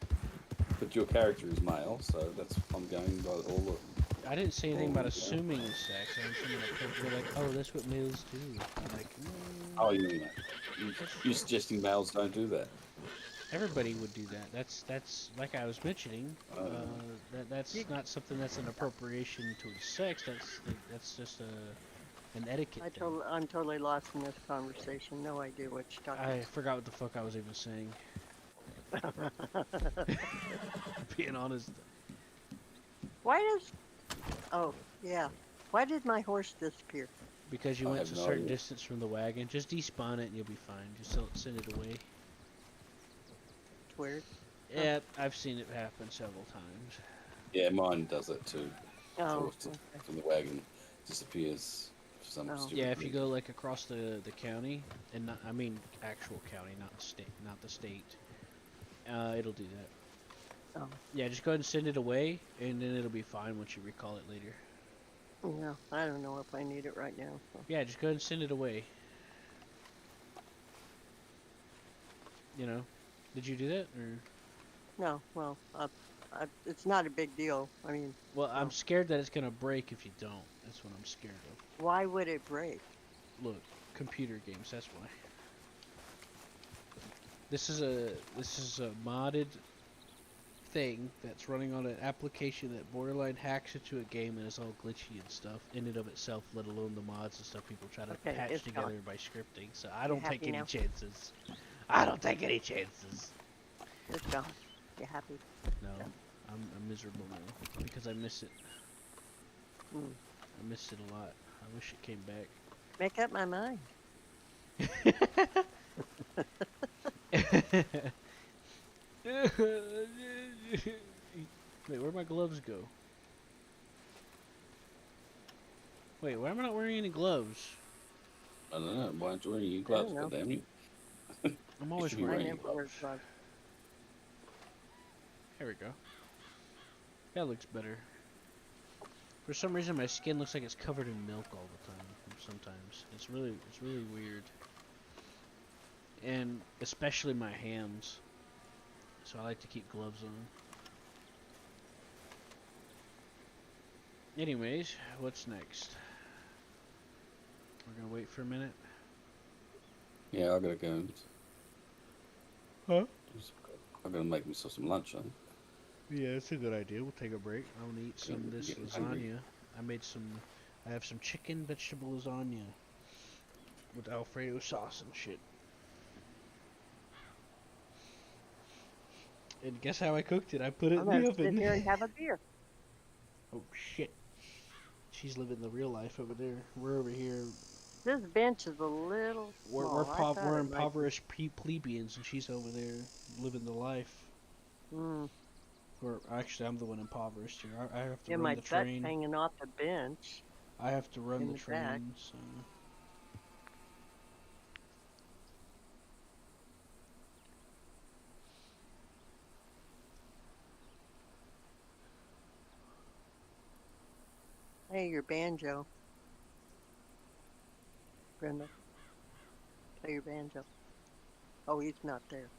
But your character is male, so I'm going by all the. I didn't say anything about assuming sex. I was saying like, oh, that's what males do. I'm like, Oh, you mean that? You're suggesting males don't do that? everybody would do that. That's like I was mentioning. That's not something that's an appropriation to his sex. That's just an etiquette. I'm totally lost in this conversation. No idea what you're talking I forgot what the fuck I was even saying. Being honest. Why does? Oh, yeah. Why did my horse disappear? Because you went a certain distance from the wagon. Just despawn it and you'll be fine. Just send it away. It's weird. Yeah, I've seen it happen several times. Yeah, mine does it too. Oh, From the wagon disappears for some stupid Yeah, if you reason. go like across the county, and not, I mean actual county, not the state, it'll do that. Oh. Yeah, just go ahead and send it away, and then it'll be fine once you recall it later. Yeah, I don't know if I need it right now. So. Yeah, just go ahead and send it away. You know, did you do that or? No, well, it's not a big deal. I mean. Well, I'm scared that it's gonna break if you don't. That's what I'm scared of. Why would it break? Look, computer games. That's why. This is a modded thing that's running on an application that borderline hacks into a game and is all glitchy and stuff in and of itself, let alone the mods and stuff people try to patch together by scripting. So I don't take any chances. I don't take any chances. It's gone. You happy? No, I'm miserable now because I miss it. I miss it a lot. I wish it came back. Make up my mind. Wait, where'd my gloves go? Wait, why am I not wearing any gloves? I don't know. Why aren't you wearing your gloves? I don't know. Damn you. I'm always should be wearing wearing gloves. gloves. There we go. That looks better. For some reason, my skin looks like it's covered in milk all the time. Sometimes it's really weird, and especially my hands. So I like to keep gloves on. Anyways, what's next? We're gonna wait for a minute. Yeah, I gotta go. Huh? I'm gonna make myself some lunch, huh? Yeah, it's a good idea. We'll take a break. I want to eat some of this Getting lasagna. hungry. I have some chicken vegetable lasagna with Alfredo sauce and shit. And guess how I cooked it? I put it I'm in gonna the sit oven. here and have a beer. Oh shit. She's living the real life over there. We're over here. This bench is a little small. We're impoverished plebeians, and she's over there living the life. Mm. Or actually, I'm the one impoverished here. I have to Yeah, run my the butt's train. hanging off the bench. I have to run in the the back. train, so. Hey, your banjo. Brenda, play your banjo. Oh, he's not there.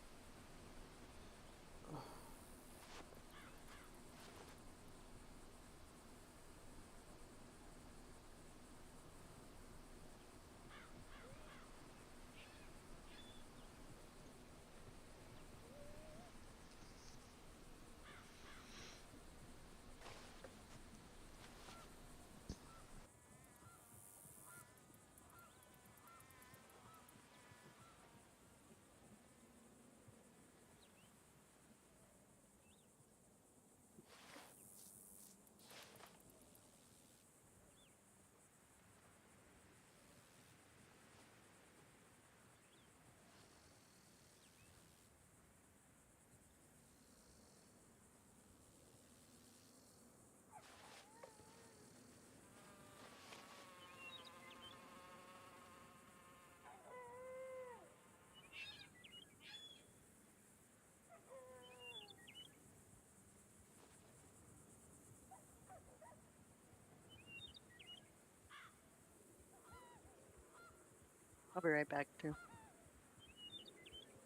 I'll be right back too.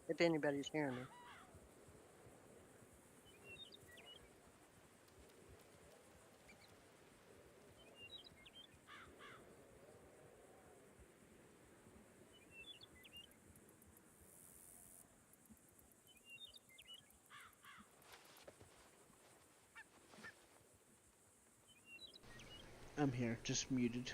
If anybody's hearing me. I'm here, just muted.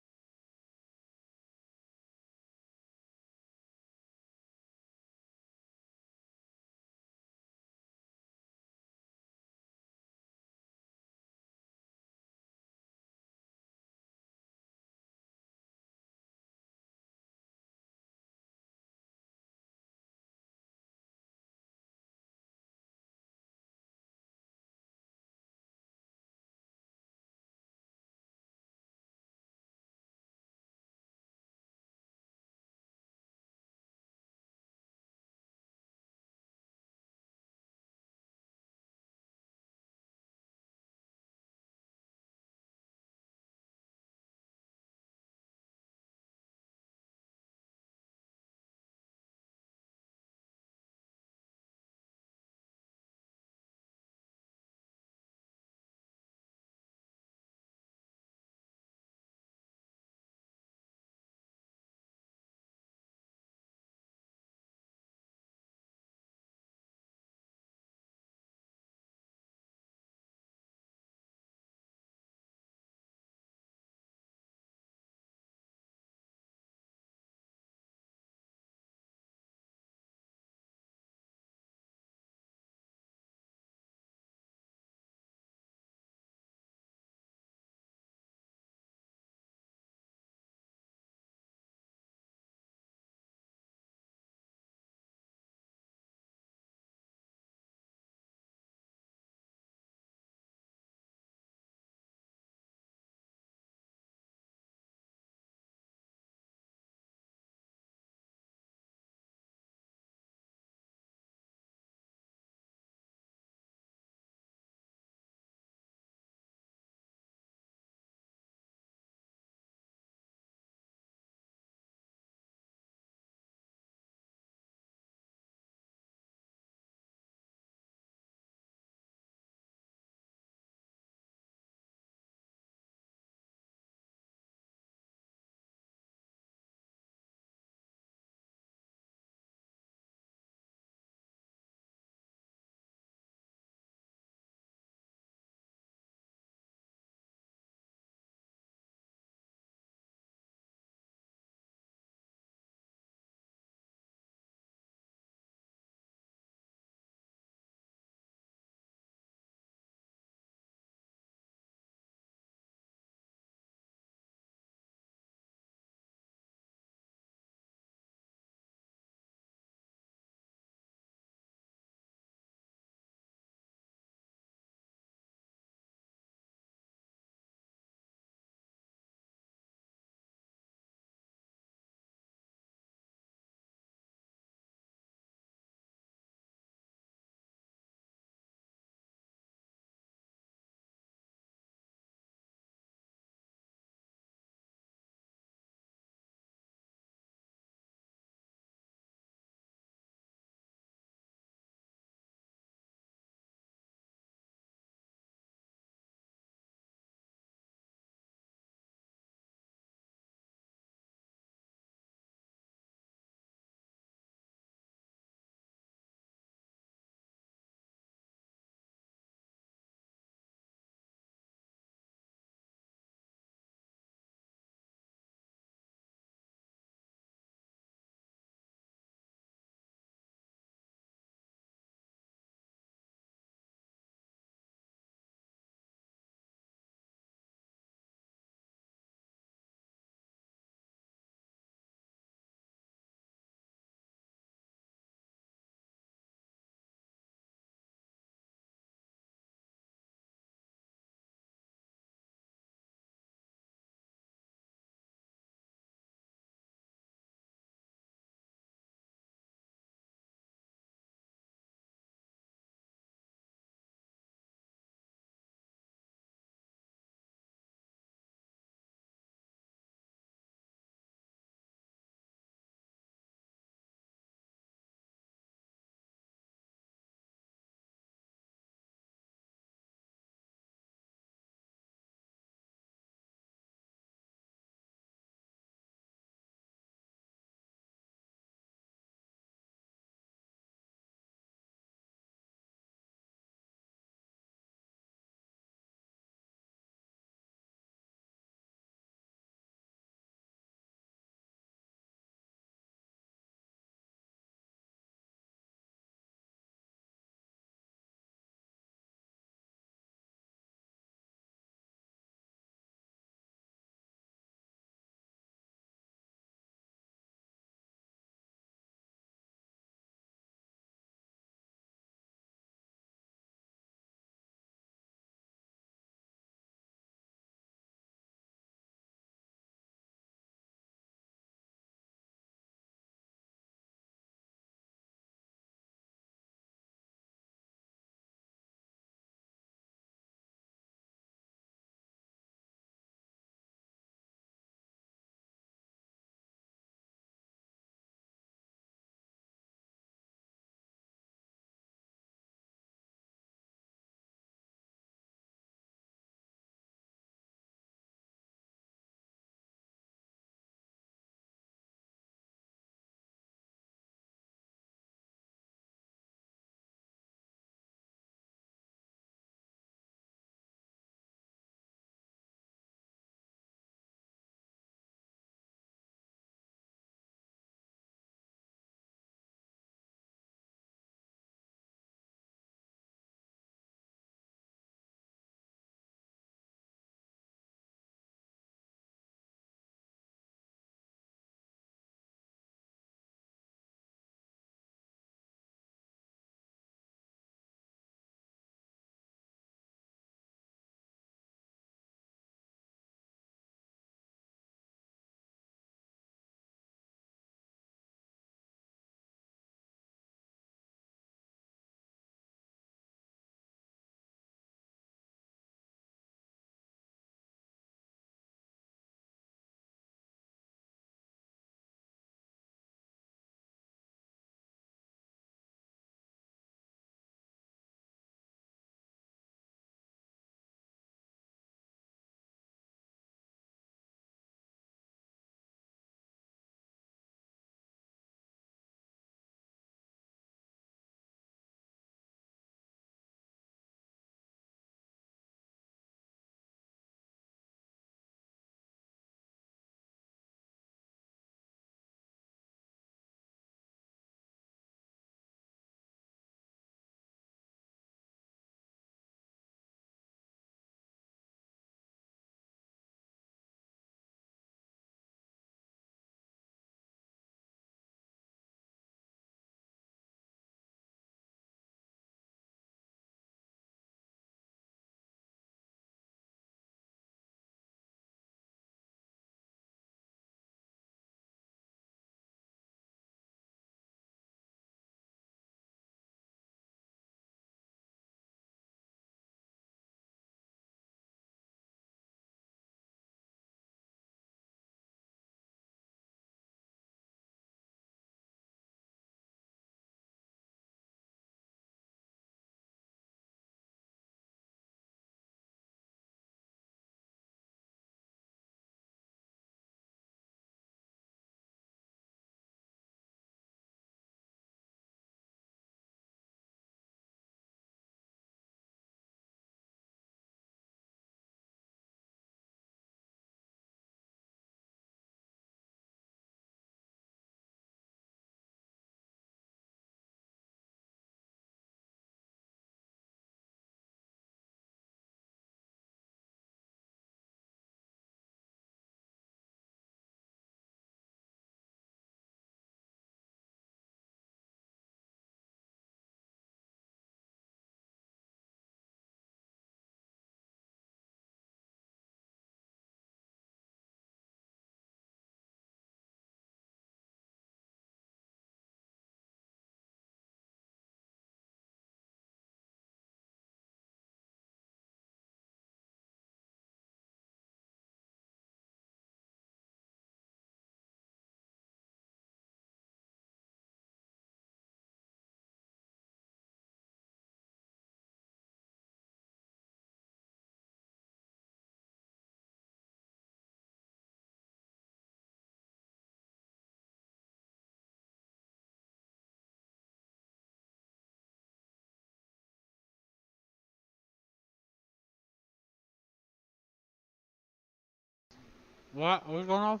What? What's going on?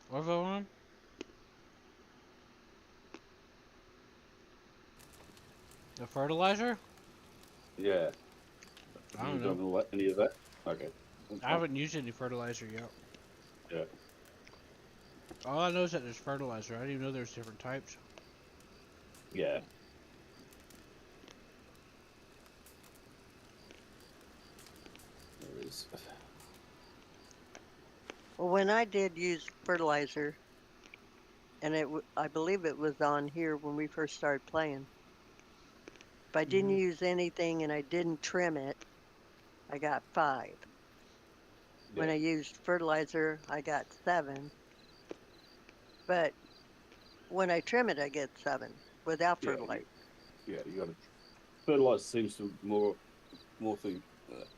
What's going on? The fertilizer? Yeah. I don't You know. know any of that? Okay. I haven't used any fertilizer yet. Yeah. All I know is that there's fertilizer. I didn't even know there's different types. Yeah. There is. Well, when I did use fertilizer, and I believe it was on here when we first started playing. If I didn't use anything and I didn't trim it, I got 5. When Yeah. I used fertilizer, I got 7. But when I trim it, I get 7 without fertilizer. Yeah, you got to. Fertilizer seems to more thing.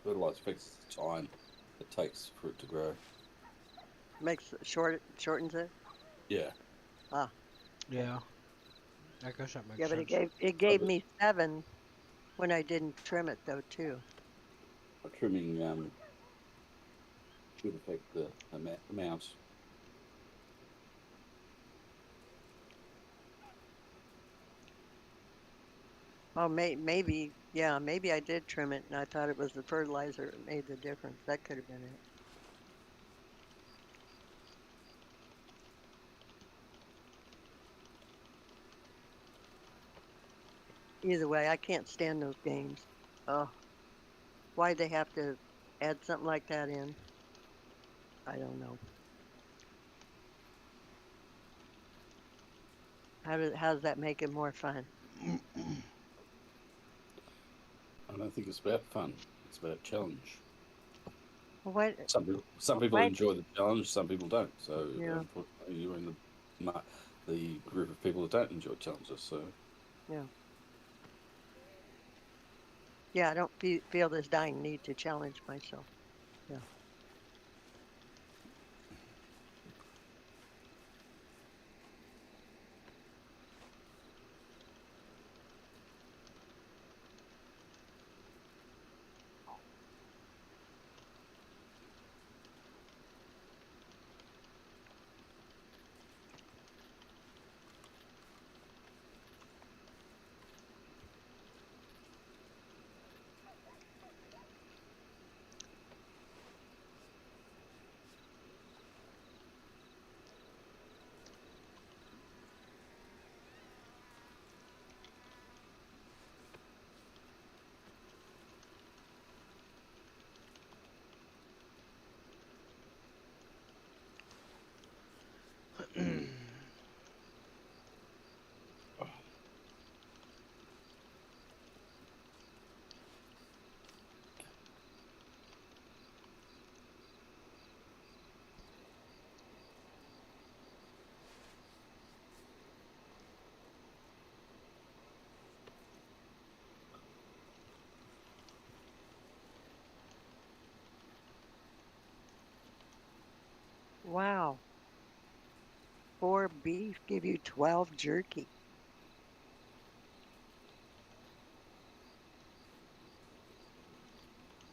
Fertilizer affects the time it takes for it to grow. Makes shortens it. Yeah. Ah. Yeah. I guess that makes Yeah, but sense. it gave me 7 when I didn't trim it though too. Trimming should affect the amount. Oh, maybe, yeah, maybe I did trim it and I thought it was the fertilizer that made the difference. That could have been it. Either way, I can't stand those games. Oh, why'd they have to add something like that in? I don't know. How does that make it more fun? I don't think it's about fun. It's about challenge. Well, what? Some people enjoy the challenge. Some people don't. So Yeah. Unfortunately, you're in the group of people that don't enjoy challenges. So Yeah. Yeah, I don't feel this dying need to challenge myself. Yeah. Wow. 4 beef give you 12 jerky.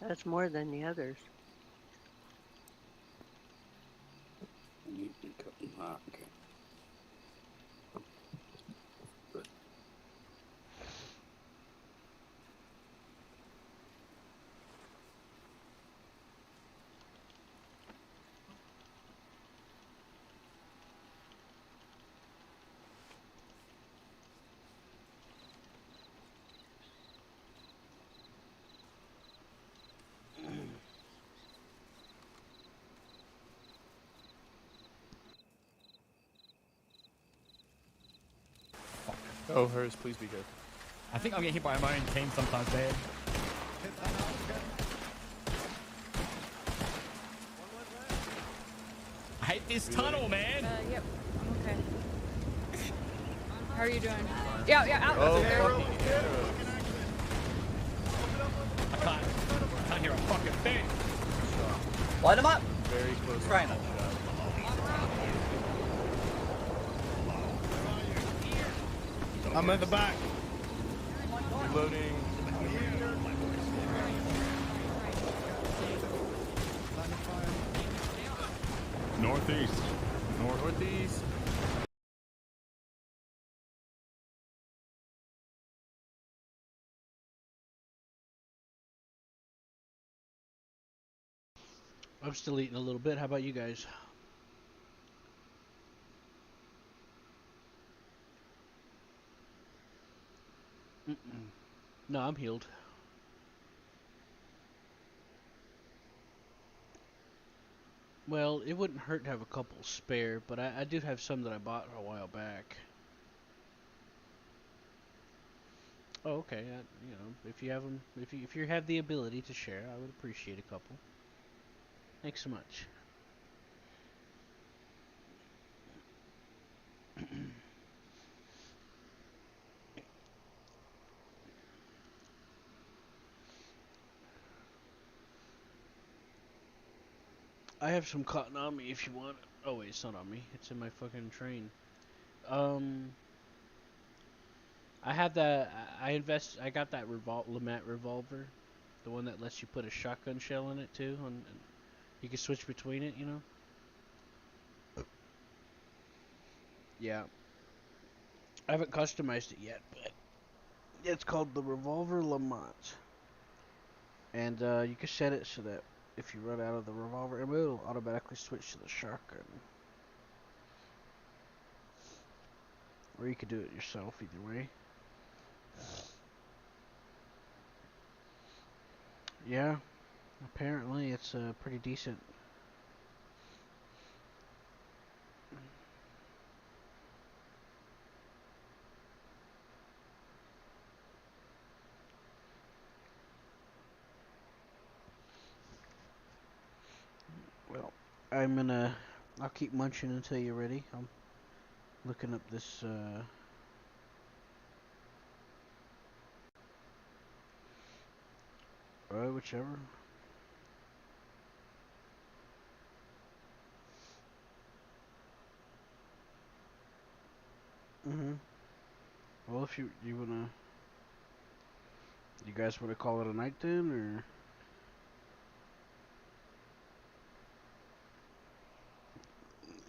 That's more than the others. okay. Oh, hers, please be good. I think I'm getting hit by my own team sometimes, man. I hate this tunnel, man. Yep. I'm okay. How are you doing? Yeah, out. Oh, There. I can't hear a fucking thing. Light them up. Very close. Trying to. I'm at the back. Reloading. Northeast. Northeast. I'm still eating a little bit. How about you guys? No, I'm healed. Well, it wouldn't hurt to have a couple spare, but I do have some that I bought a while back. Oh, okay. You know, if you have them, if you have the ability to share, I would appreciate a couple. Thanks so much. I have some cotton on me if you want it. Oh wait, it's not on me. It's in my fucking train. I have that. I got that Lamat revolver, the one that lets you put a shotgun shell in it too. You can switch between it. You know. Yeah. I haven't customized it yet, but it's called the revolver Lamont, and you can set it so that if you run out of the revolver ammo, it'll automatically switch to the shotgun. Or you could do it yourself, either way. Yeah, apparently it's pretty decent. Well, I'll keep munching until you're ready. I'm looking up this, whichever. Well, if you guys wanna call it a night then, or?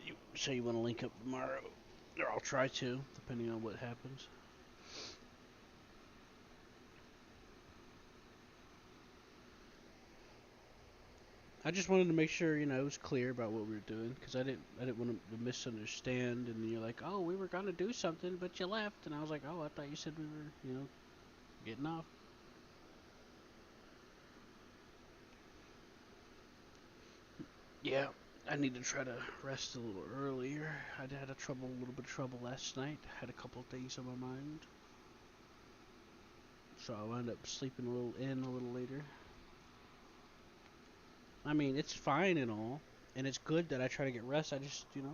You say you wanna link up tomorrow? Or I'll try to, depending on what happens. I just wanted to make sure, you know, it was clear about what we were doing, because I didn't want to misunderstand, and you're like, oh, we were gonna do something, but you left, and I was like, oh, I thought you said we were, you know, getting off. Yeah, I need to try to rest a little earlier. I had a little bit of trouble last night. Had a couple things on my mind, so I wound up sleeping a little later. I mean, it's fine and all, and it's good that I try to get rest. I just, you know,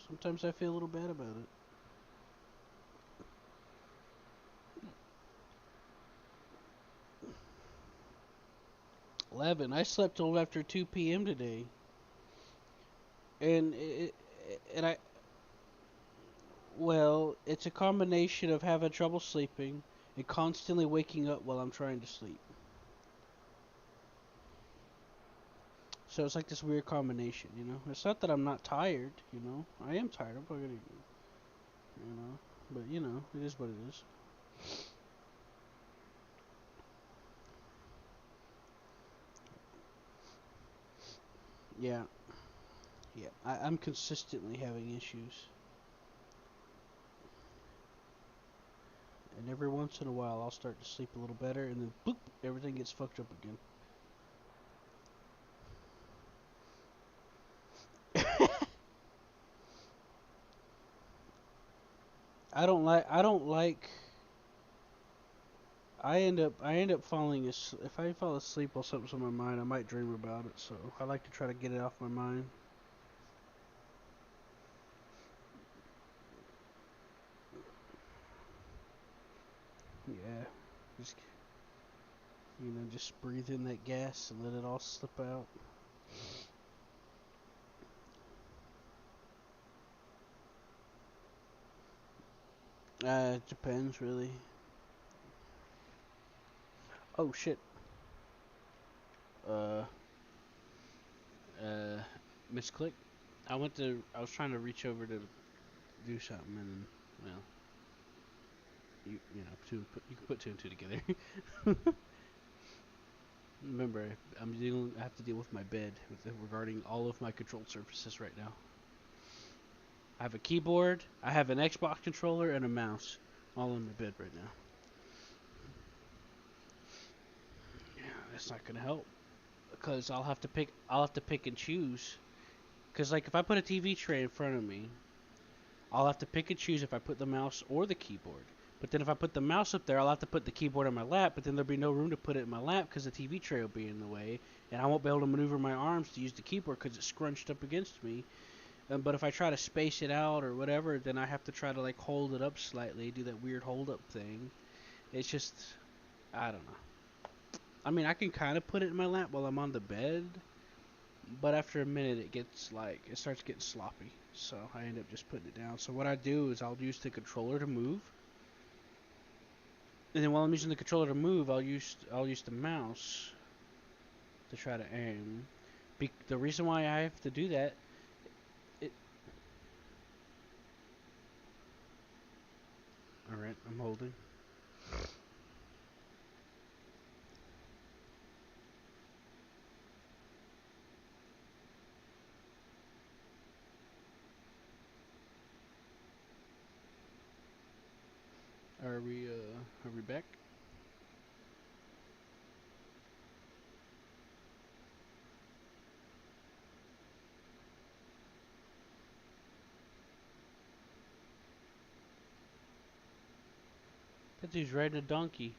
sometimes I feel a little bad about it. 11. I slept till after 2 p.m. today, and well, it's a combination of having trouble sleeping and constantly waking up while I'm trying to sleep. So it's like this weird combination, you know. It's not that I'm not tired, you know. I am tired. I'm fucking, you know. But you know, it is what it is. Yeah. Yeah. I'm consistently having issues. And every once in a while, I'll start to sleep a little better, and then boop, everything gets fucked up again. I don't like. I end up falling asleep. If I fall asleep while something's on my mind, I might dream about it. So I like to try to get it off my mind. Yeah, just just breathe in that gas and let it all slip out. It depends really. Oh shit. Uh, misclick. I was trying to reach over to do something, and well, you know, you can put two and two together. Remember, I have to deal with my bed regarding all of my controlled surfaces right now. I have a keyboard, I have an Xbox controller, and a mouse, all in my bed right now. Yeah, that's not gonna help because I'll have to pick and choose. Because like if I put a TV tray in front of me, I'll have to pick and choose if I put the mouse or the keyboard. But then if I put the mouse up there, I'll have to put the keyboard on my lap, but then there'll be no room to put it in my lap because the TV tray will be in the way, and I won't be able to maneuver my arms to use the keyboard because it's scrunched up against me. But if I try to space it out or whatever, then I have to try to like hold it up slightly, do that weird hold up thing. It's just, I don't know. I mean, I can kind of put it in my lap while I'm on the bed, but after a minute it starts getting sloppy. So I end up just putting it down. So what I do is I'll use the controller to move. And then while I'm using the controller to move, I'll use the mouse to try to aim. The reason why I have to do that, alright, I'm holding. Are we back? That dude's riding a donkey.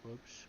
Whoops.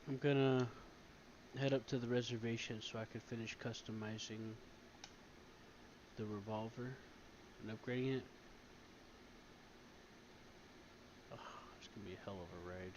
I'm gonna head up to the reservation so I can finish customizing the revolver and upgrading it. Oh, it's gonna be a hell of a ride.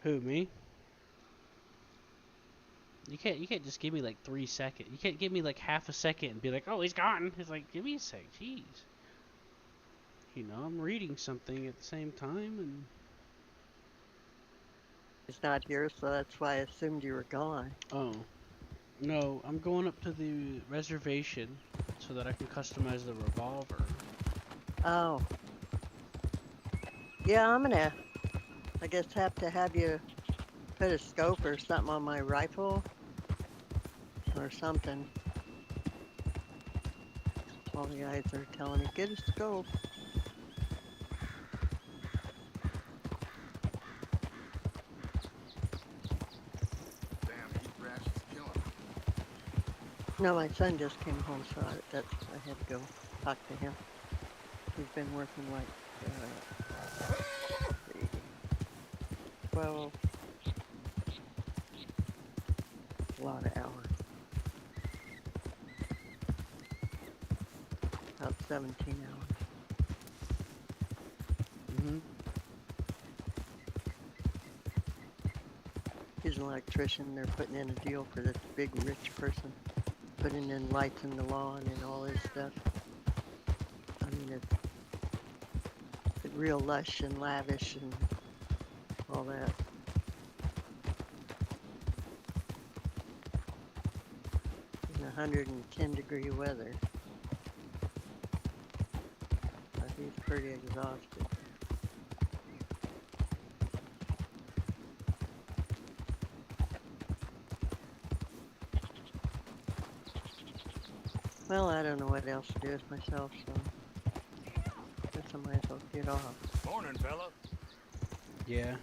Who, me? You can't just give me like 3 seconds. You can't give me like half a second and be like, oh, he's gone. It's like, give me a sec. Jeez. You know, I'm reading something at the same time, and He's not here, so that's why I assumed you were gone. oh, no, I'm going up to the reservation so that I can customize the revolver. Oh. Yeah, I'm gonna, I guess, have to have you put a scope or something on my rifle. Or something. All the guys are telling me, get a scope. Damn, heat rash is killing. No, my son just came home, so I had to go talk to him. He's been working like 12, a lot of hours. About 17 hours. Mm-hmm. He's an electrician. They're putting in a deal for this big rich person, putting in lights in the lawn and all this stuff. I mean, it's real lush and lavish and all that. In 110-degree weather. But he's pretty exhausted. Well, I don't know what else to do with myself, so I guess I might as well get off. Morning, fella. Yeah.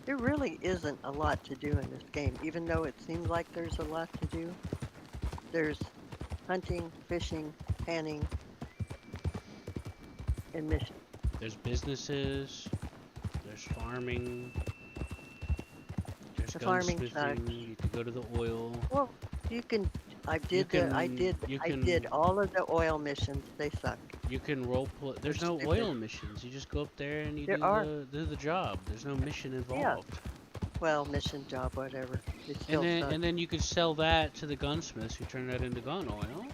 There really isn't a lot to do in this game, even though it seems like there's a lot to do. There's hunting, fishing, panning, and mission. There's businesses. There's farming. There's The farming side. gunsmithing. You can go to the oil. Well, you can. I did all of the oil missions. They suck. You can role play. There's no oil missions. You just go up there and you do the job. There's no mission involved. Yeah. Well, mission, job, whatever. It still sucks. And then you could sell that to the gunsmiths who turn that into gun oil.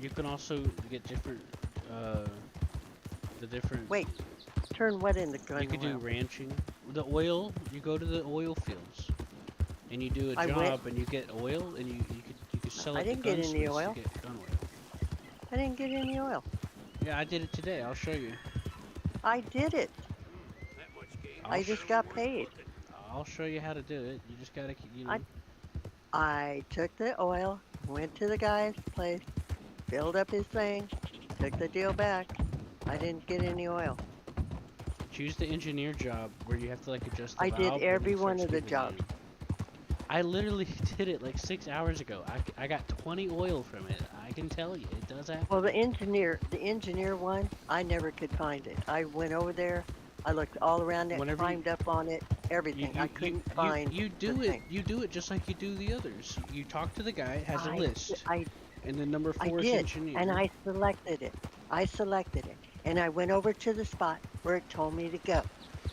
You can also get different Wait, turn what into gun oil? You could do ranching. The oil, you go to the oil fields, and you do a job, and you get oil, and you could sell it to gunsmiths. I didn't get any oil. To get gun oil. I didn't get any oil. Yeah, I did it today. I'll show you. I did it. I just got paid. I'll show you how to do it. You just gotta, you know. I took the oil, went to the guy's place, filled up his thing, took the deal back. I didn't get any oil. Choose the engineer job where you have to like adjust the I valve. did every one of the jobs. I literally did it like 6 hours ago. I got 20 oil from it. I can tell you, it does happen. Well, the engineer one, I never could find it. I went over there, I looked all around it, climbed up on it, everything. I couldn't find. You do it just like you do the others. You talk to the guy, it has a list. And then number 4 is engineer. And I selected it. And I went over to the spot where it told me to go.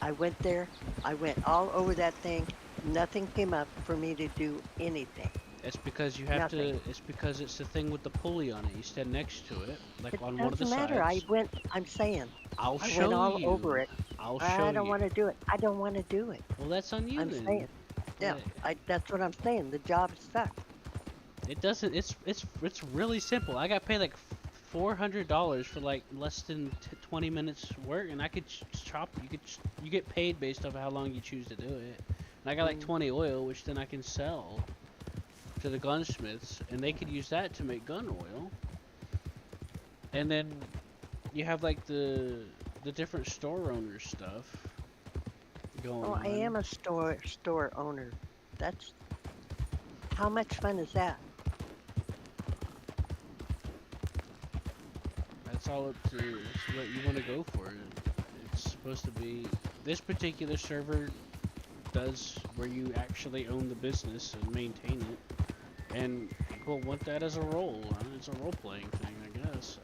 I went there. I went all over that thing. Nothing came up for me to do anything. It's because you have to. It's because it's the thing with the pulley on it. You stand next to it, like on one of the sides. It doesn't matter. I'm saying. I went all over it. I'll show you. I don't want to do it. I don't want to do it. Well, that's on you I'm then. saying. Yeah, that's what I'm saying. The job sucks. It doesn't. It's really simple. I got paid like $400 for like less than 20 minutes work, and I could chop. You get paid based off of how long you choose to do it. And I got like 20 oil, which then I can sell to the gunsmiths, and they could use that to make gun oil. And then you have like the different store owner stuff going on. I am a store owner. That's how much fun is that? That's all up to what you want to go for. It's supposed to be this particular server does where you actually own the business and maintain it, and people want that as a role. It's a role-playing thing, I guess.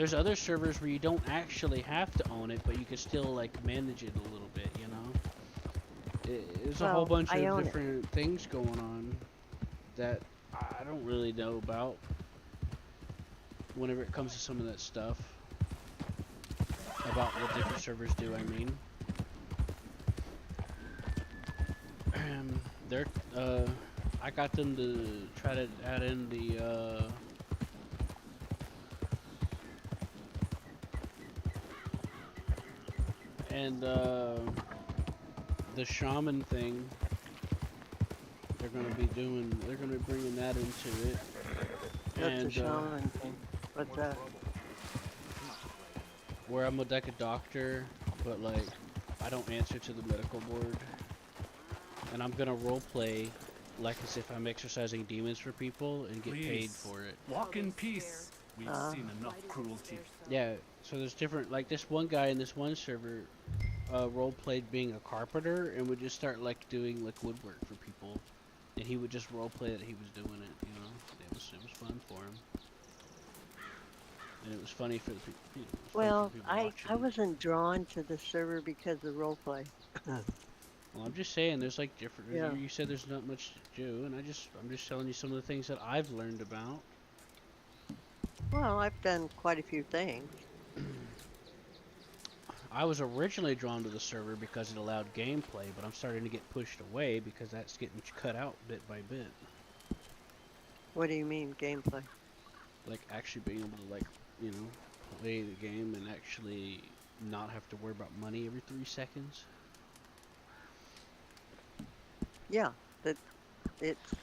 There's other servers where you don't actually have to own it, but you can still like manage it a little bit, you know. There's a whole bunch of different things going on that I don't really know about whenever it comes to some of that stuff. About what different servers do, I mean. They're, I got them to try to add in the, the shaman thing. They're gonna be bringing that into it. What's the shaman thing? What's that? Where I'm like a doctor, but like, I don't answer to the medical board. And I'm gonna roleplay like as if I'm exercising demons for people and get paid for it. Walk in peace. We've seen enough cruelty. Yeah, so there's different, like this one guy in this one server roleplayed being a carpenter and would just start like doing like woodwork for people. And he would just roleplay that he was doing it, you know. It was fun for him. And it was funny for the people. Well, I wasn't drawn to the server because of roleplay. Well, I'm just saying, there's like different. Yeah. You said there's not much to do, and I'm just telling you some of the things that I've learned about. Well, I've done quite a few things. I was originally drawn to the server because it allowed gameplay, but I'm starting to get pushed away because that's getting cut out bit by bit. What do you mean, gameplay? Like actually being able to, like, you know, play the game and actually not have to worry about money every 3 seconds. Yeah, that it's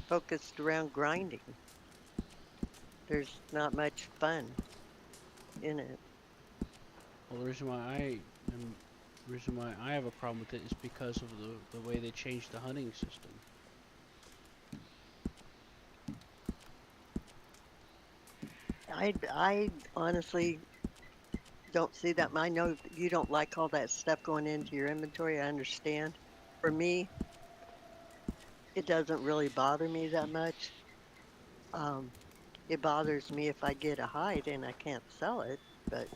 focused around grinding. There's not much fun in it. Well, the reason why I have a problem with it is because of the way they changed the hunting system. I honestly don't see that. I know you don't like all that stuff going into your inventory. I understand. For me, it doesn't really bother me that much. It bothers me if I get a hide and I can't sell it, but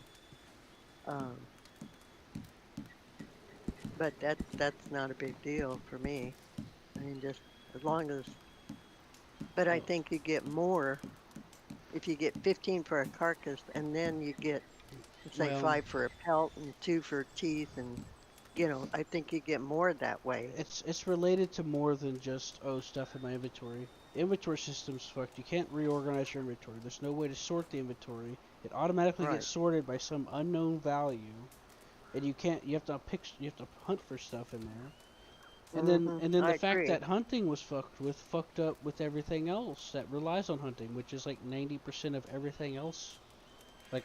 that's not a big deal for me. I mean, just as long as. But I think you get more if you get 15 for a carcass, and then you get, say, 5 for a pelt and 2 for teeth, and you know, I think you get more that way. It's related to more than just stuff in my inventory. Inventory system's fucked. You can't reorganize your inventory. There's no way to sort the inventory. It automatically gets sorted by some unknown value, and you have to hunt for stuff in there. And then the fact that hunting was fucked up with everything else that relies on hunting, which is like 90% of everything else. Like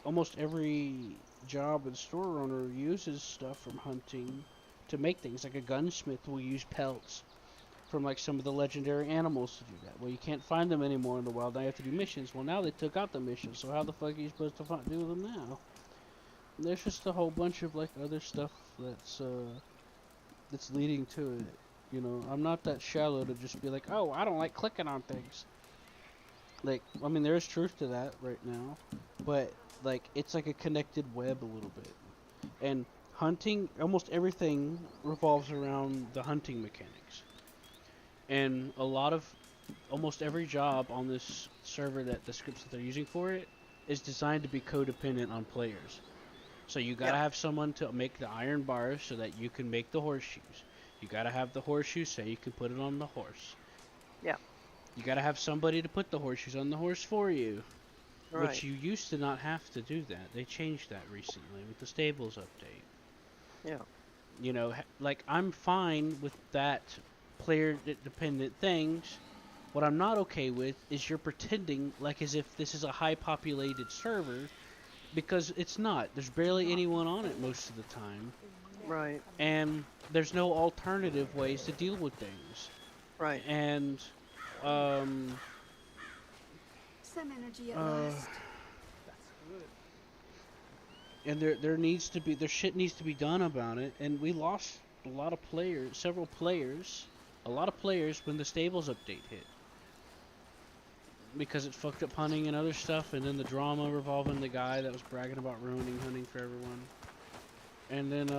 almost every job and store owner uses stuff from hunting to make things. Like a gunsmith will use pelts from like some of the legendary animals to do that. Well, you can't find them anymore in the wild. Now you have to do missions. Well, now they took out the missions, so how the fuck are you supposed to do them now? And there's just a whole bunch of like other stuff that's leading to it. You know, I'm not that shallow to just be like, oh, I don't like clicking on things. Like, I mean, there is truth to that right now, but like, it's like a connected web a little bit. And hunting, almost everything revolves around the hunting mechanics. And almost every job on this server that the scripts that they're using for it is designed to be codependent on players. So you gotta have someone to make the iron bars so that you can make the horseshoes. You gotta have the horseshoes so you can put it on the horse. Yeah. You gotta have somebody to put the horseshoes on the horse for you. Right. Which you used to not have to do that. They changed that recently with the stables update. Yeah. You know, like, I'm fine with that player-dependent things. What I'm not okay with is you're pretending like as if this is a high-populated server, because it's not. There's barely anyone on it most of the time. Right. And there's no alternative ways to deal with things. Right. And, some energy at last. And there shit needs to be done about it, and we lost a lot of players, a lot of players when the stables update hit. because it fucked up hunting and other stuff, and then the drama revolving the guy that was bragging about ruining hunting for everyone. And then,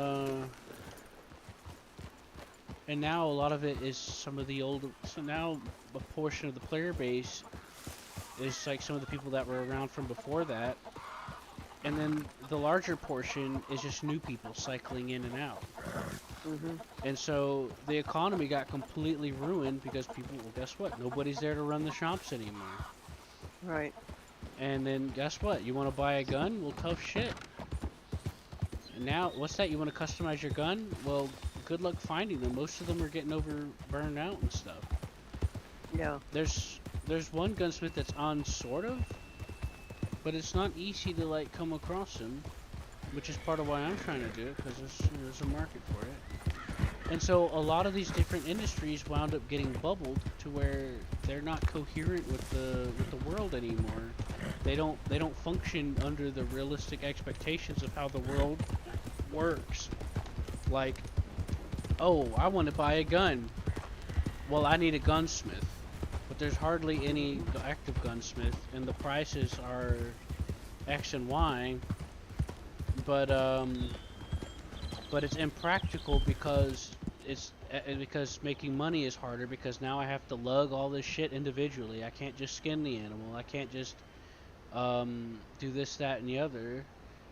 and now a lot of it is some of the old, so now a portion of the player base is like some of the people that were around from before that. And then the larger portion is just new people cycling in and out. And so the economy got completely ruined because people, well, guess what? Nobody's there to run the shops anymore. Right. And then guess what? You want to buy a gun? Well, tough shit. And now, what's that? You want to customize your gun? Well, good luck finding them. Most of them are getting burned out and stuff. Yeah. There's one gunsmith that's on sort of, but it's not easy to like come across them, which is part of why I'm trying to do it, because there's a market for it. And so a lot of these different industries wound up getting bubbled to where they're not coherent with the world anymore. They don't function under the realistic expectations of how the world works. Like, oh, I want to buy a gun. Well, I need a gunsmith. But there's hardly any active gunsmith, and the prices are X and Y. But it's impractical because because making money is harder, because now I have to lug all this shit individually. I can't just skin the animal. I can't just do this, that, and the other.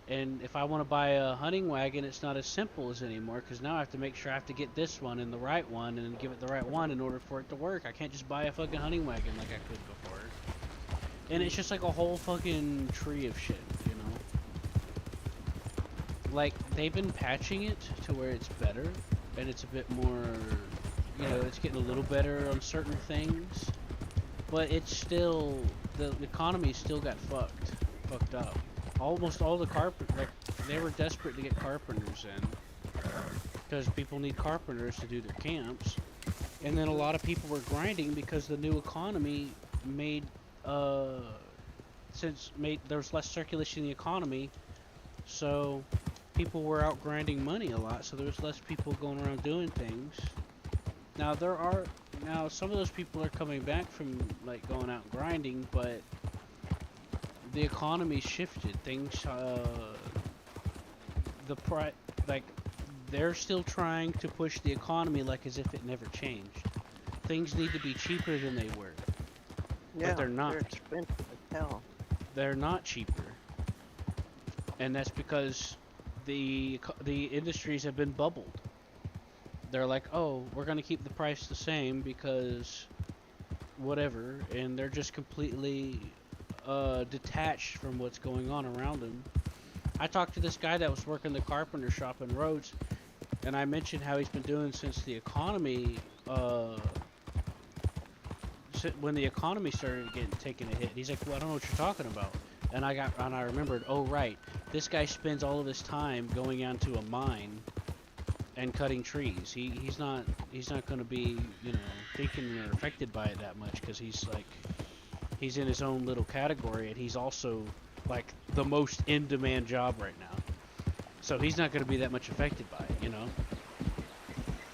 And if I want to buy a hunting wagon, it's not as simple as anymore, because now I have to make sure I have to get this one and the right one and give it the right one in order for it to work. I can't just buy a fucking hunting wagon like I could before. And it's just like a whole fucking tree of shit, you know? Like, they've been patching it to where it's better, and it's a bit more, you know, it's getting a little better on certain things. But it's still, the economy still got fucked up. Almost all the like, they were desperate to get carpenters in, because people need carpenters to do their camps. And then a lot of people were grinding because the new economy made, there was less circulation in the economy, so people were out grinding money a lot, so there was less people going around doing things. Now some of those people are coming back from like going out grinding, but the economy shifted. Things, like, they're still trying to push the economy like as if it never changed. Things need to be cheaper than they were. Yeah, but they're not. They're expensive as hell. They're not cheaper. And that's because the industries have been bubbled. They're like, oh, we're going to keep the price the same because whatever, and they're just completely detached from what's going on around them. I talked to this guy that was working the carpenter shop in Rhodes, and I mentioned how he's been doing since the economy, when the economy started taking a hit. He's like, well, I don't know what you're talking about. And I remembered, oh right, this guy spends all of his time going out to a mine and cutting trees. He's not going to be, you know, thinking or affected by it that much, because he's in his own little category, and he's also like the most in-demand job right now. So he's not going to be that much affected by it, you know.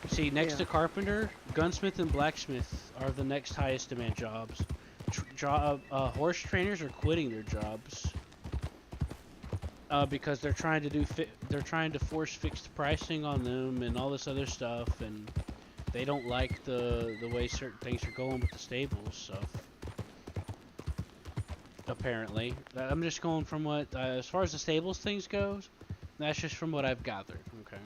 See, next to carpenter, gunsmith and blacksmith are the next highest demand jobs. Horse trainers are quitting their jobs because they're trying to force fixed pricing on them and all this other stuff, and they don't like the way certain things are going with the stables stuff. Apparently, I'm just going from what as far as the stables things goes. That's just from what I've gathered. Okay.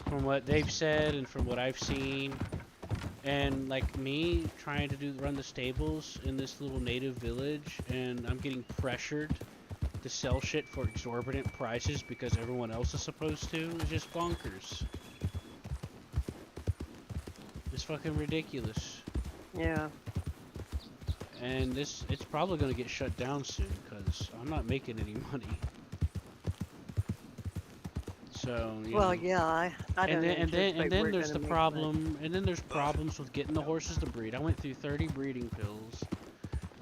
From what they've said and from what I've seen, and like me trying to run the stables in this little native village, and I'm getting pressured to sell shit for exorbitant prices because everyone else is supposed to, is just bonkers. It's fucking ridiculous. Yeah. And it's probably going to get shut down soon because I'm not making any money. So, well, yeah, I don't know. And then there's the problem, and then there's problems with getting the horses to breed. I went through 30 breeding pills.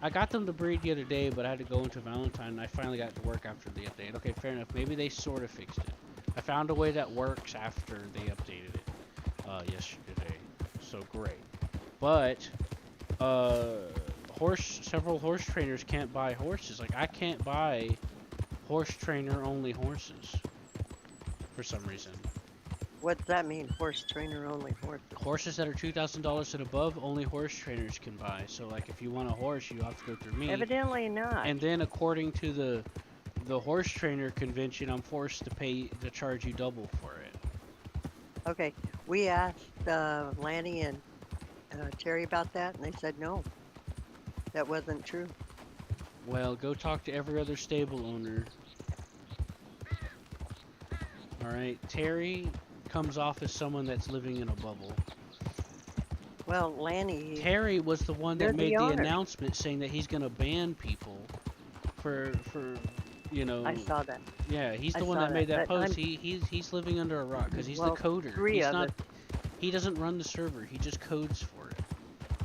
I got them to breed the other day, but I had to go into Valentine, and I finally got to work after the update. Okay, fair enough. Maybe they sort of fixed it. I found a way that works after they updated it yesterday. So great. But several horse trainers can't buy horses. Like, I can't buy horse trainer only horses for some reason. What's that mean? Horse trainer only horses? Horses that are $2,000 and above, only horse trainers can buy. So, like, if you want a horse, you have to go through me. Evidently not. And then, according to the horse trainer convention, I'm forced to charge you double for it. Okay, we asked Lanny and Terry about that, and they said no. That wasn't true. Well, go talk to every other stable owner. Alright, Terry comes off as someone that's living in a bubble. Well, Lanny... Terry was the one that made the announcement saying that he's going to ban people for, you know... I saw that. Yeah, he's the one that made that post. He's living under a rock because he's the coder. He doesn't run the server. He just codes for it.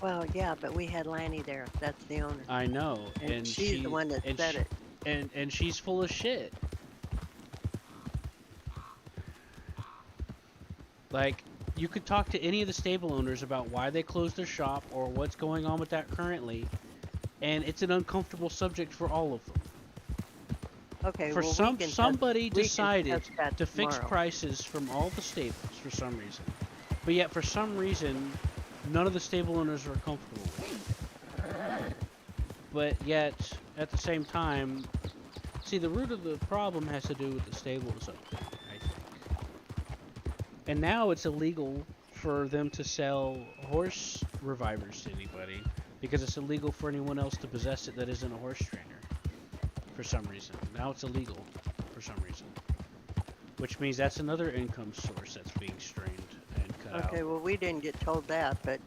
Well, yeah, but we had Lanny there. That's the owner. I know. And she's the one that said it. And she's full of shit. Like, you could talk to any of the stable owners about why they closed their shop or what's going on with that currently, and it's an uncomfortable subject for all of them. Okay, for well, somebody decided to fix prices from all the stables for some reason, but yet for some reason none of the stable owners were comfortable with it. But yet at the same time, see, the root of the problem has to do with the stables update, I think. And now it's illegal for them to sell horse revivers to anybody because it's illegal for anyone else to possess it that isn't a horse trainer. For some reason. Now it's illegal for some reason. Which means that's another income source that's being strained and cut out. Okay, well, we didn't get told that, but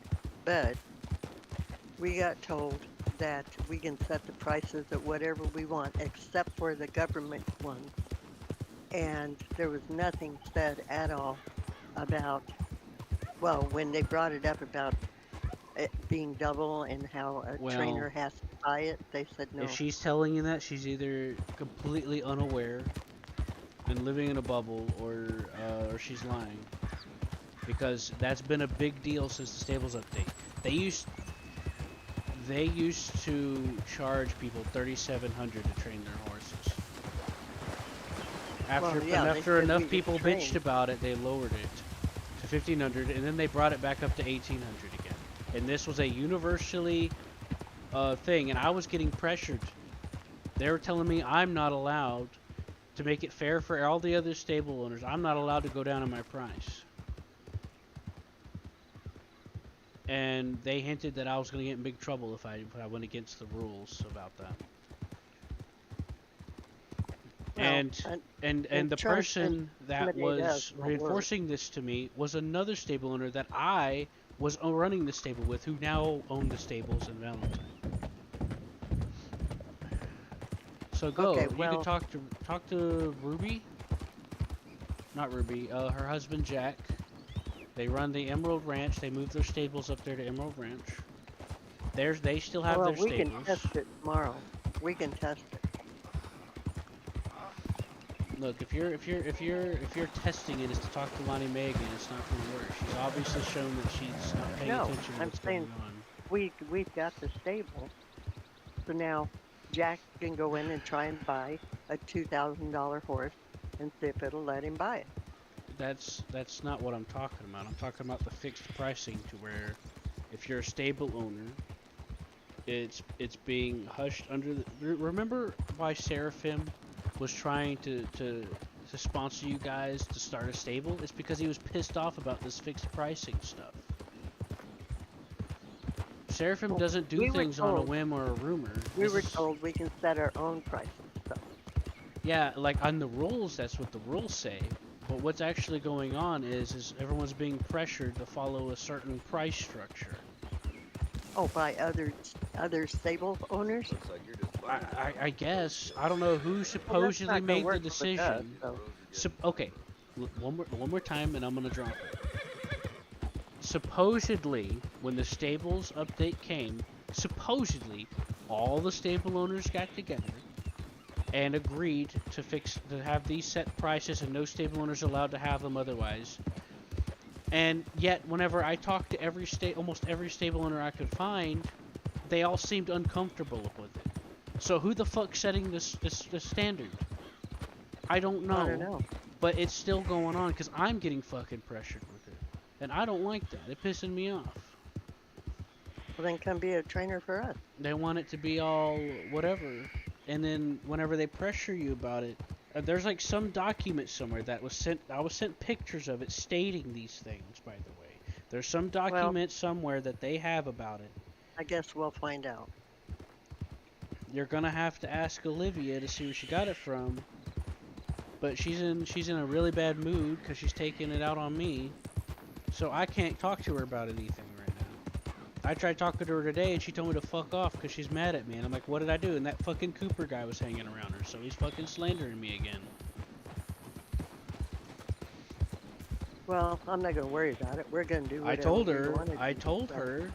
we got told that we can set the prices at whatever we want except for the government one. And there was nothing said at all about, well, when they brought it up about it being double and how a trainer has to buy it, they said no. If she's telling you that, she's either completely unaware and living in a bubble, or she's lying. Because that's been a big deal since the stables update. They used to charge people $3,700 to train their horses. After enough people bitched about it, they lowered it to $1,500, and then they brought it back up to $1,800 again. And this was a universally thing, and I was getting pressured. They were telling me I'm not allowed to make it fair for all the other stable owners. I'm not allowed to go down on my price. And they hinted that I was going to get in big trouble if I went against the rules about that. Well, and the person that was reinforcing this to me was another stable owner that I was running the stable with, who now owned the stables in Valentine. So go. Okay, well, you can talk to Ruby. Not Ruby. Her husband Jack. They run the Emerald Ranch. They moved their stables up there to Emerald Ranch. They still have their stables. We can test it tomorrow. We can test it. Look, if you're testing it is to talk to Lonnie Mae again, it's not going to work. She's obviously shown that she's not paying attention to what's going on. We've got the stable, so now Jack can go in and try and buy a $2,000 horse and see if it'll let him buy it. That's not what I'm talking about. I'm talking about the fixed pricing, to where if you're a stable owner, it's being hushed under the. Remember why Seraphim was trying to sponsor you guys to start a stable? It's because he was pissed off about this fixed pricing stuff. Seraphim doesn't do things on a whim or a rumor. We were told we can set our own prices. So. Yeah, like on the rules, that's what the rules say. But what's actually going on is everyone's being pressured to follow a certain price structure. Oh, by other stable owners? Looks like you're just I guess. I don't know who supposedly made the decision. Okay, one more time, and I'm gonna drop it. Supposedly, when the stables update came, supposedly all the stable owners got together and agreed to have these set prices, and no stable owners allowed to have them otherwise. And yet, whenever I talked to almost every stable owner I could find, they all seemed uncomfortable with it. So who the fuck's setting this standard? I don't know. I don't know. But it's still going on because I'm getting fucking pressured with it. And I don't like that. It's pissing me off. Well, then come be a trainer for us. They want it to be all whatever. And then whenever they pressure you about it, there's like some document somewhere that was sent. I was sent pictures of it stating these things, by the way. There's some document somewhere that they have about it. I guess we'll find out. You're gonna have to ask Olivia to see where she got it from. But she's in a really bad mood because she's taking it out on me. So I can't talk to her about anything right now. I tried talking to her today and she told me to fuck off because she's mad at me. And I'm like, what did I do? And that fucking Cooper guy was hanging around her. So he's fucking slandering me again. Well, I'm not going to worry about it. We're going to do whatever I told her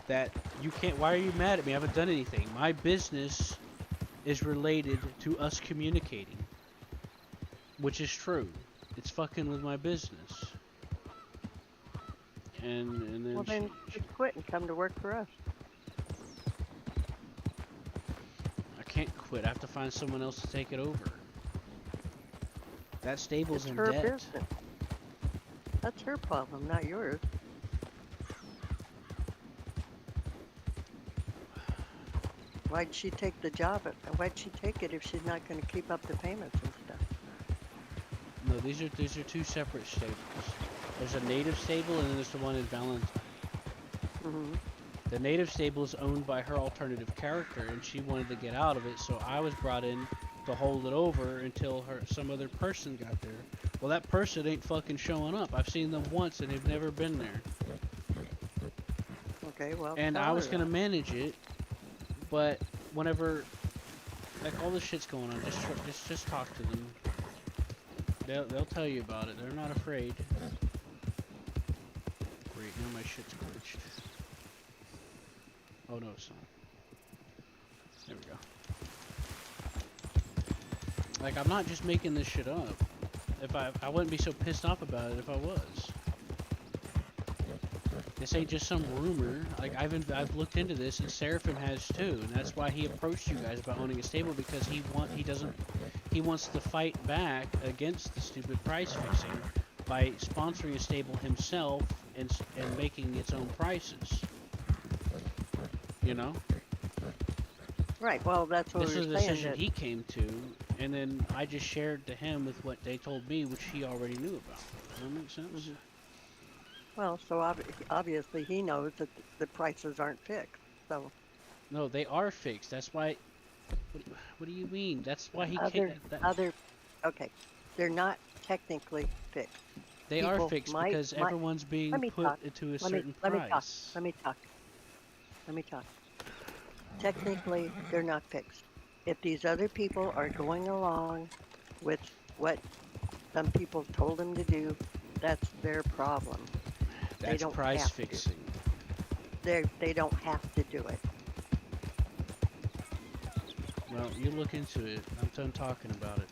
that you can't, why are you mad at me? I haven't done anything. My business is related to us communicating. Which is true. It's fucking with my business. And then well, then just quit and come to work for us. I can't quit. I have to find someone else to take it over. That stable's in her debt. Business. That's her problem, not yours. Why'd she take the job? Why'd she take it if she's not going to keep up the payments and stuff? No, these are two separate stables. There's a native stable and then there's the one in Valentine. Mm-hmm. The native stable is owned by her alternative character, and she wanted to get out of it, so I was brought in to hold it over until some other person got there. Well, that person ain't fucking showing up. I've seen them once and they've never been there. Okay, well. And I was gonna manage it, but whenever like all this shit's going on, just talk to them. They'll tell you about it. They're not afraid. Great, now my shit's glitched. Oh no, it's not. There we go. Like, I'm not just making this shit up. If I wouldn't be so pissed off about it if I was. This ain't just some rumor. Like, I've looked into this, and Seraphim has too, and that's why he approached you guys about owning a stable, because he wants to fight back against the stupid price fixing by sponsoring a stable himself and making its own prices. You know? Right. Well, that's what this we're is a saying. decision he came to, and then I just shared to him with what they told me, which he already knew about. Does that make sense? Mm-hmm. Well, so obviously he knows that the prices aren't fixed. So. No, they are fixed. That's why. What do you mean? That's why he can't. Okay, they're not technically fixed. They are fixed because everyone's being put into a certain price. Let me talk. Technically, they're not fixed. If these other people are going along with what some people told them to do, that's their problem. That's they don't price have fixing. They don't have to do it. Well, you look into it. I'm done talking about it.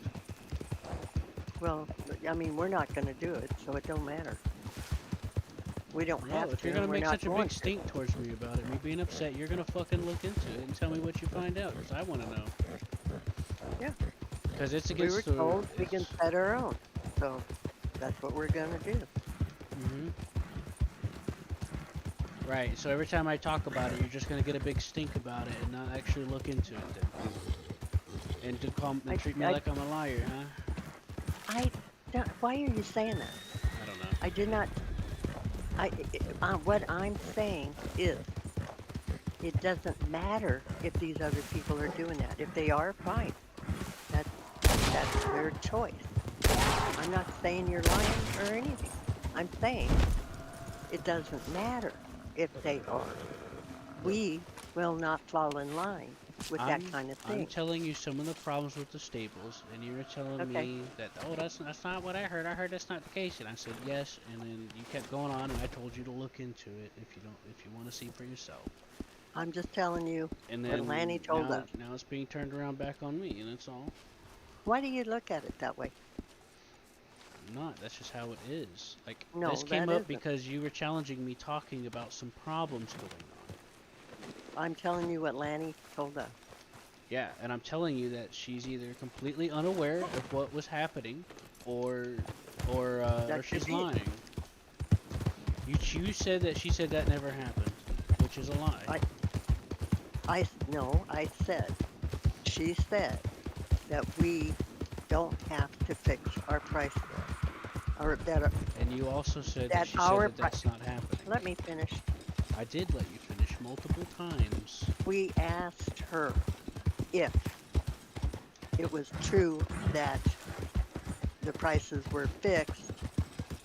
Well, I mean, we're not going to do it, so it don't matter. We don't have to. If you're going to make such a big stink towards me about it, me being upset, you're going to fucking look into it and tell me what you find out, because I want to know. Yeah. Because it's against we were told we can set our own, so that's what we're going to do. Mm-hmm. Right, so every time I talk about it, you're just going to get a big stink about it and not actually look into it then. And treat me like I'm a liar, huh? Why are you saying that? I don't know. I did not. What I'm saying is, it doesn't matter if these other people are doing that. If they are, fine. That's their choice. I'm not saying you're lying or anything. I'm saying it doesn't matter if they are. We will not fall in line with that kind of thing. I'm telling you some of the problems with the stables, and you're telling me that, oh, that's not what I heard. I heard that's not the case, and I said yes, and then you kept going on, and I told you to look into it if you want to see for yourself. I'm just telling you and what Lanny told us. Now it's being turned around back on me, and that's all. Why do you look at it that way? not. That's just how it is. Like, No, this came that up isn't. because you were challenging me talking about some problems going on. I'm telling you what Lanny told us. Yeah, and I'm telling you that she's either completely unaware of what was happening, or she's lying. You said that she said that never happened, which is a lie. I said, she said that we don't have to fix our price list. And you also said that she said that that's not happening. Let me finish. I did let you finish multiple times. We asked her if it was true that the prices were fixed,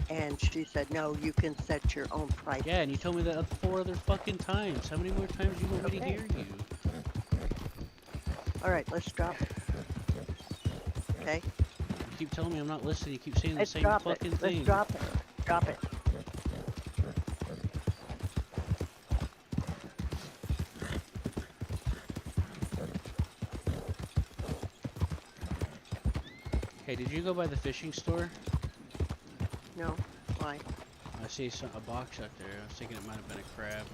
and she said, no, you can set your own price. Yeah, and you told me that 4 other fucking times. How many more times do you want me to hear you? All right, let's drop it. Okay? You keep telling me I'm not listening. You keep saying the same fucking thing. Let's drop it. Drop it. Hey, did you go by the fishing store? No. Why? I see a box out there. I was thinking it might have been a crab.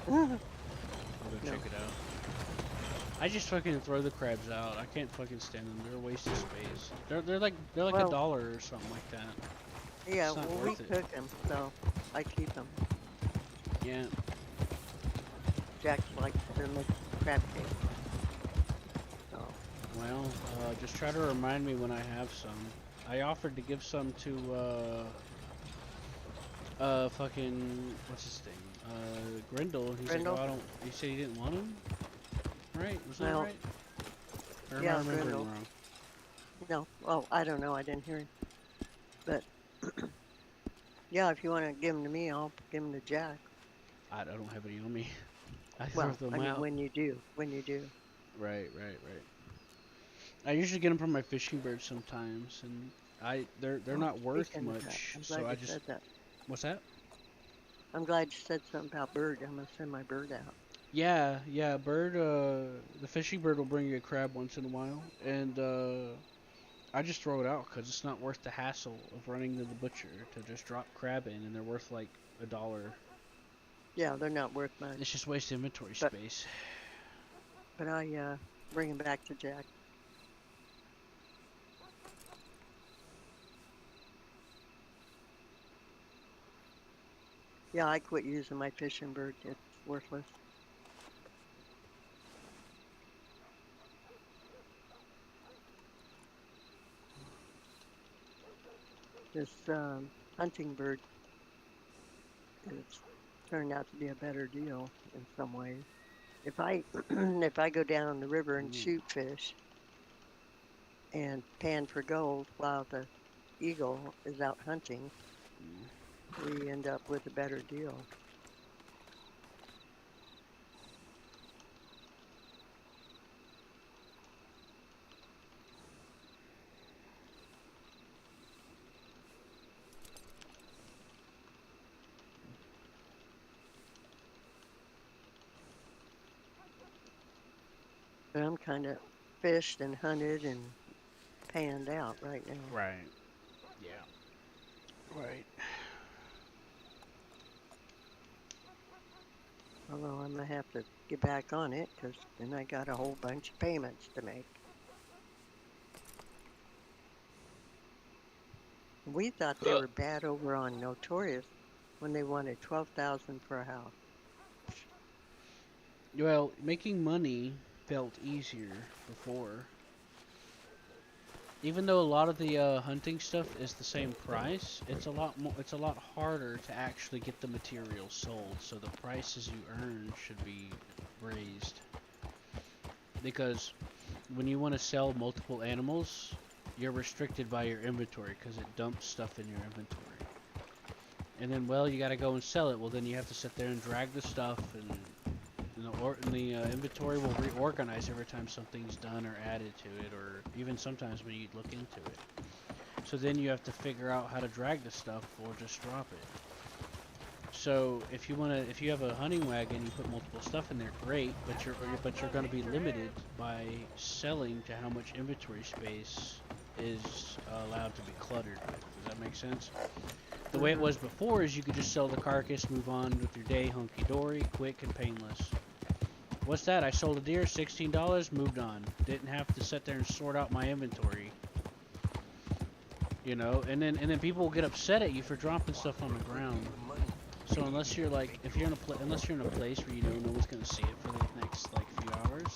I'll go check it out. I just fucking throw the crabs out. I can't fucking stand them. They're a waste of space. They're like $1 or something like that. Yeah, well, we cook them, so I keep them. Yeah. Jack likes to make crab cake. So. Well, just try to remind me when I have some. I offered to give some to, fucking, what's his thing? Grindle. He's like, oh, I don't, he said he didn't want them? Right? Was that right? Or am I remembering wrong? No. Oh, I don't know. I didn't hear him. But, yeah, if you want to give them to me, I'll give them to Jack. I don't have any on me. I Well, throw them out. when you do. Right. I usually get them from my fishing birds sometimes, and they're not worth much. So I just. Said that. What's that? I'm glad you said something about bird. I'm gonna send my bird out. Yeah, bird. The fishing bird will bring you a crab once in a while, and I just throw it out because it's not worth the hassle of running to the butcher to just drop crab in, and they're worth like $1. Yeah, they're not worth much. It's just waste inventory space. But I bring them back to Jack. Yeah, I quit using my fishing bird. It's worthless. This hunting bird has turned out to be a better deal in some ways. If I if I go down the river and shoot fish and pan for gold while the eagle is out hunting, we end up with a better deal. But I'm kind of fished and hunted and panned out right now. Right. Yeah. Right. Although I'm going to have to get back on it because then I got a whole bunch of payments to make. We thought they were bad over on Notorious when they wanted $12,000 for a house. Well, making money felt easier before. Even though a lot of the hunting stuff is the same price, it's a lot more. It's a lot harder to actually get the materials sold. So the prices you earn should be raised. Because when you want to sell multiple animals, you're restricted by your inventory because it dumps stuff in your inventory. And then, well, you got to go and sell it. Well, then you have to sit there and drag the stuff, and the inventory will reorganize every time something's done or added to it, or even sometimes when you look into it. So then you have to figure out how to drag the stuff or just drop it. So if you have a hunting wagon, you put multiple stuff in there, great, but you're going to be limited by selling to how much inventory space is allowed to be cluttered with. Does that make sense? The way it was before is you could just sell the carcass, move on with your day hunky-dory, quick and painless. What's that? I sold a deer, $16, moved on. Didn't have to sit there and sort out my inventory. You know, and then people will get upset at you for dropping stuff on the ground. So unless you're like, if you're in a unless you're in a place where you know no one's gonna see it for the next like few hours,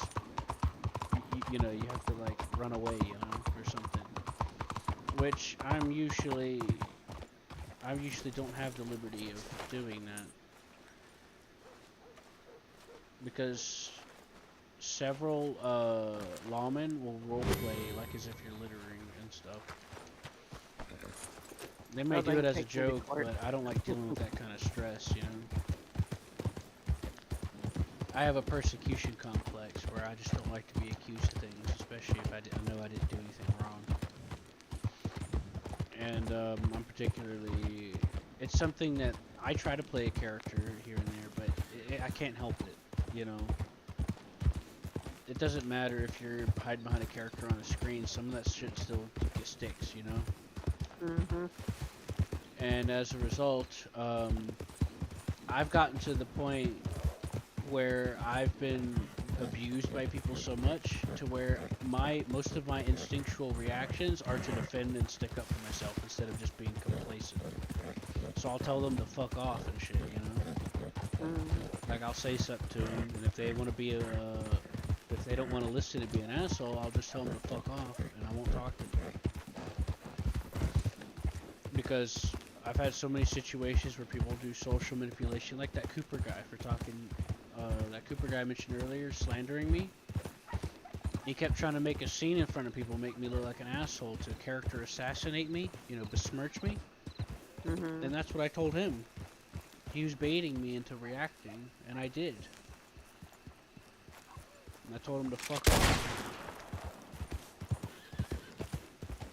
you know, you have to like run away, you know, or something. Which I usually don't have the liberty of doing that, because several lawmen will roleplay like as if you're littering and stuff. They may do it as a joke, but I don't like dealing with that kind of stress, you know. I have a persecution complex where I just don't like to be accused of things, especially if I know I didn't do anything wrong. And I'm particularly... It's something that I try to play a character here and there, but I can't help it, you know. It doesn't matter if you're hiding behind a character on a screen, some of that shit still sticks, you know. And as a result, I've gotten to the point where I've been abused by people so much to where most of my instinctual reactions are to defend and stick up for myself instead of just being complacent. So I'll tell them to fuck off and shit, you know. Like I'll say something to them, and if they want to be if they don't want to listen and be an asshole, I'll just tell them to fuck off, and I won't talk to them. Because I've had so many situations where people do social manipulation, like that Cooper guy for talking, that Cooper guy I mentioned earlier, slandering me. He kept trying to make a scene in front of people, make me look like an asshole, to character assassinate me, you know, besmirch me. And that's what I told him. He was baiting me into reacting, and I did. And I told him to fuck off.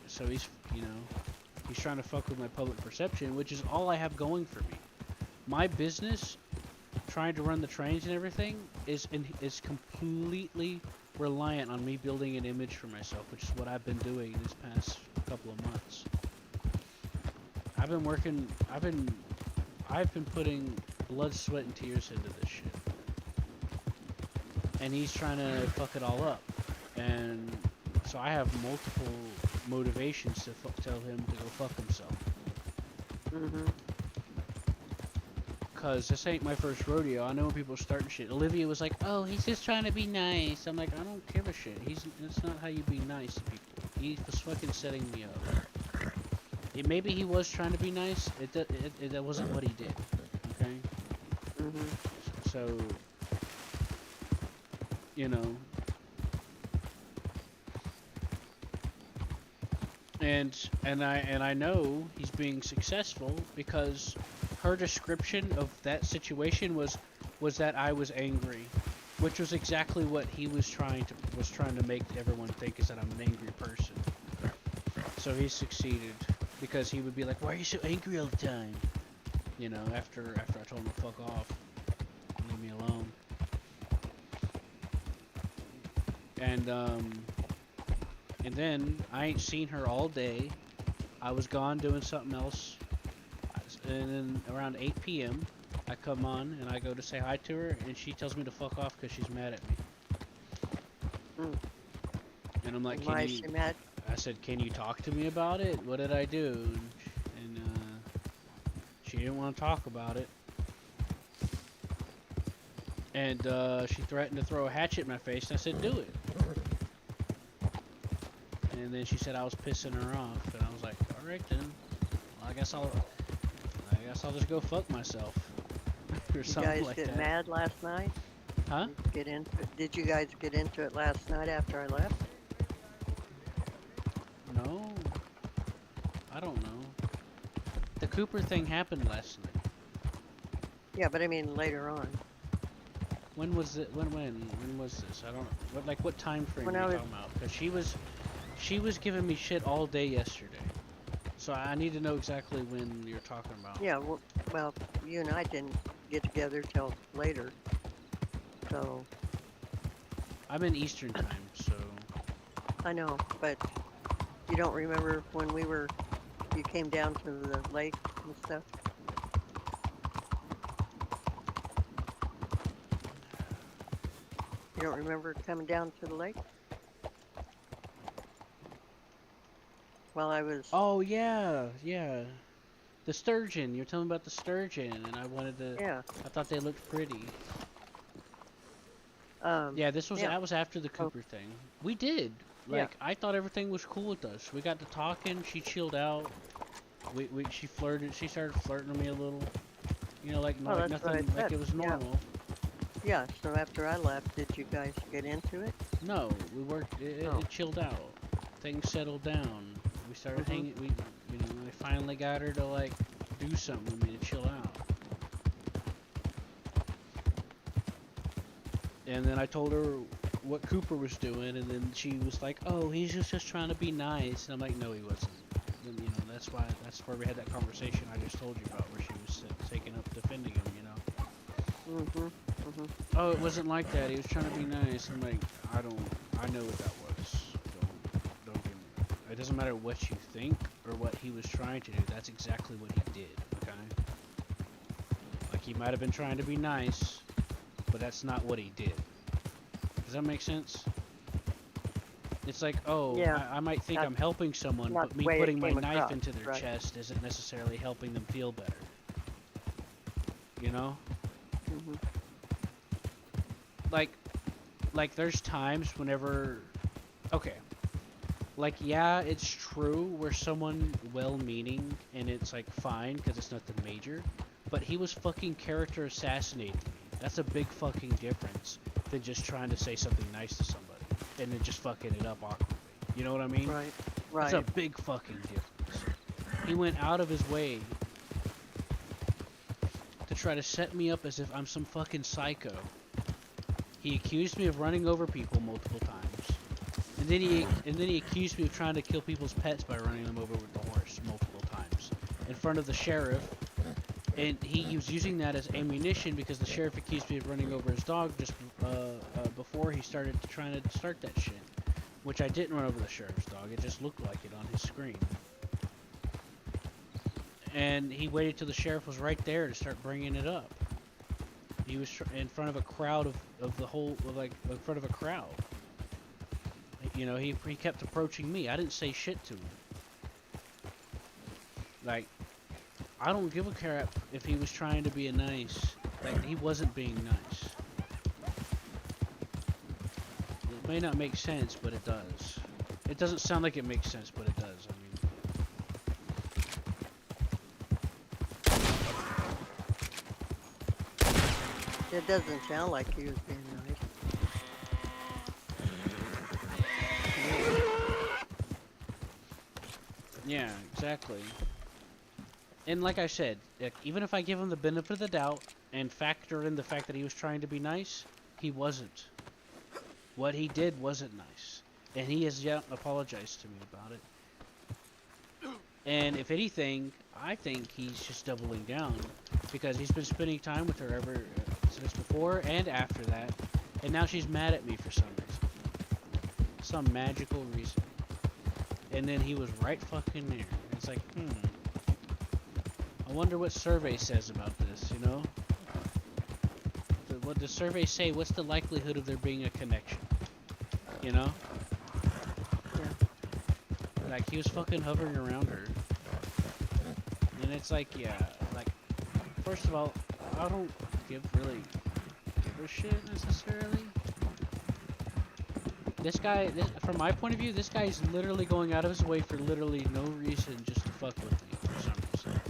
So he's, you know, he's trying to fuck with my public perception, which is all I have going for me. My business, trying to run the trains and everything, is completely reliant on me building an image for myself, which is what I've been doing this past couple of months. I've been putting blood, sweat, and tears into this shit. And he's trying to fuck it all up. And so I have multiple motivations to tell him to go fuck himself. Because this ain't my first rodeo. I know when people are starting shit. Olivia was like, oh, he's just trying to be nice. I'm like, I don't give a shit. That's not how you be nice to people. He was fucking setting me up. Maybe he was trying to be nice. That wasn't what he did. Okay? So, you know. And I know he's being successful because her description of that situation was that I was angry, which was exactly what he was trying to make everyone think, is that I'm an angry person. So he succeeded, because he would be like, why are you so angry all the time? You know, after I told him to fuck off, leave me alone. And then I ain't seen her all day. I was gone doing something else. And then around 8 p.m. I come on and I go to say hi to her, and she tells me to fuck off because she's mad at me. And I'm like, why is she mad? I said, can you talk to me about it? What did I do? And she didn't want to talk about it. And she threatened to throw a hatchet in my face, and I said, do it. And then she said I was pissing her off, and I was like, all right then. Well, I guess I'll just go fuck myself. Or something like that. You guys get mad last night? Huh? Did you guys get into it last night after I left? No. I don't know. The Cooper thing happened last night. Yeah, but I mean later on. When was it? When was this? I don't know. What time frame are you talking about? Because she was giving me shit all day yesterday. So I need to know exactly when you're talking about. Yeah, well, you and I didn't get together till later. So. I'm in Eastern time, so. I know, but You don't remember when you came down to the lake and stuff? You don't remember coming down to the lake? While I was... Oh, yeah, yeah. The sturgeon. You're telling me about the sturgeon, and I wanted to... Yeah. I thought they looked pretty. Yeah, that was after the Cooper thing. We did. Like, I thought everything was cool with us. We got to talking, she chilled out. She started flirting with me a little. You know, like, like nothing, like it was normal. Yeah, so after I left, did you guys get into it? No, we worked, it chilled out. Things settled down. We started hanging, we finally got her to, like, do something with me to chill out. And then I told her what Cooper was doing, and then she was like, "Oh, he's just trying to be nice." And I'm like, "No, he wasn't." And, you know, that's where we had that conversation I just told you about, where she was taking up defending him. You know. Oh, it wasn't like that. He was trying to be nice. I'm like, I know what that was. Don't get me. It doesn't matter what you think or what he was trying to do. That's exactly what he did. Okay. Like, he might have been trying to be nice, but that's not what he did. Does that make sense? It's like, oh, yeah, I might think I'm helping someone, but me putting my knife into their chest isn't necessarily helping them feel better. You know? Like there's times whenever, okay, like, yeah, it's true where someone well-meaning and it's like fine because it's nothing major, but he was fucking character assassinating me. That's a big fucking difference than just trying to say something nice to somebody and then just fucking it up awkwardly. You know what I mean? Right. That's a big fucking difference. He went out of his way to try to set me up as if I'm some fucking psycho. He accused me of running over people multiple times. And then he accused me of trying to kill people's pets by running them over with the horse multiple times in front of the sheriff. And he was using that as ammunition because the sheriff accused me of running over his dog just before he started trying to start that shit. Which I didn't run over the sheriff's dog, it just looked like it on his screen. And he waited till the sheriff was right there to start bringing it up. He was in front of a crowd in front of a crowd. You know, he kept approaching me. I didn't say shit to him. Like, I don't give a crap if he was trying to be nice. Like, he wasn't being nice. It may not make sense, but it does. It doesn't sound like it makes sense, but it does. It doesn't sound like he was being nice. Yeah, exactly. And like I said, even if I give him the benefit of the doubt and factor in the fact that he was trying to be nice, he wasn't. What he did wasn't nice. And he has yet apologized to me about it. And if anything, I think he's just doubling down because he's been spending time with her ever since before and after that, and now she's mad at me for some reason. Some magical reason. And then he was right fucking there. It's like, I wonder what survey says about this, you know? What does survey say? What's the likelihood of there being a connection? You know? Yeah. Like, he was fucking hovering around her. And it's like, yeah, like, first of all, I don't really give a shit necessarily. This guy, from my point of view, this guy is literally going out of his way for literally no reason just to fuck with me for some reason.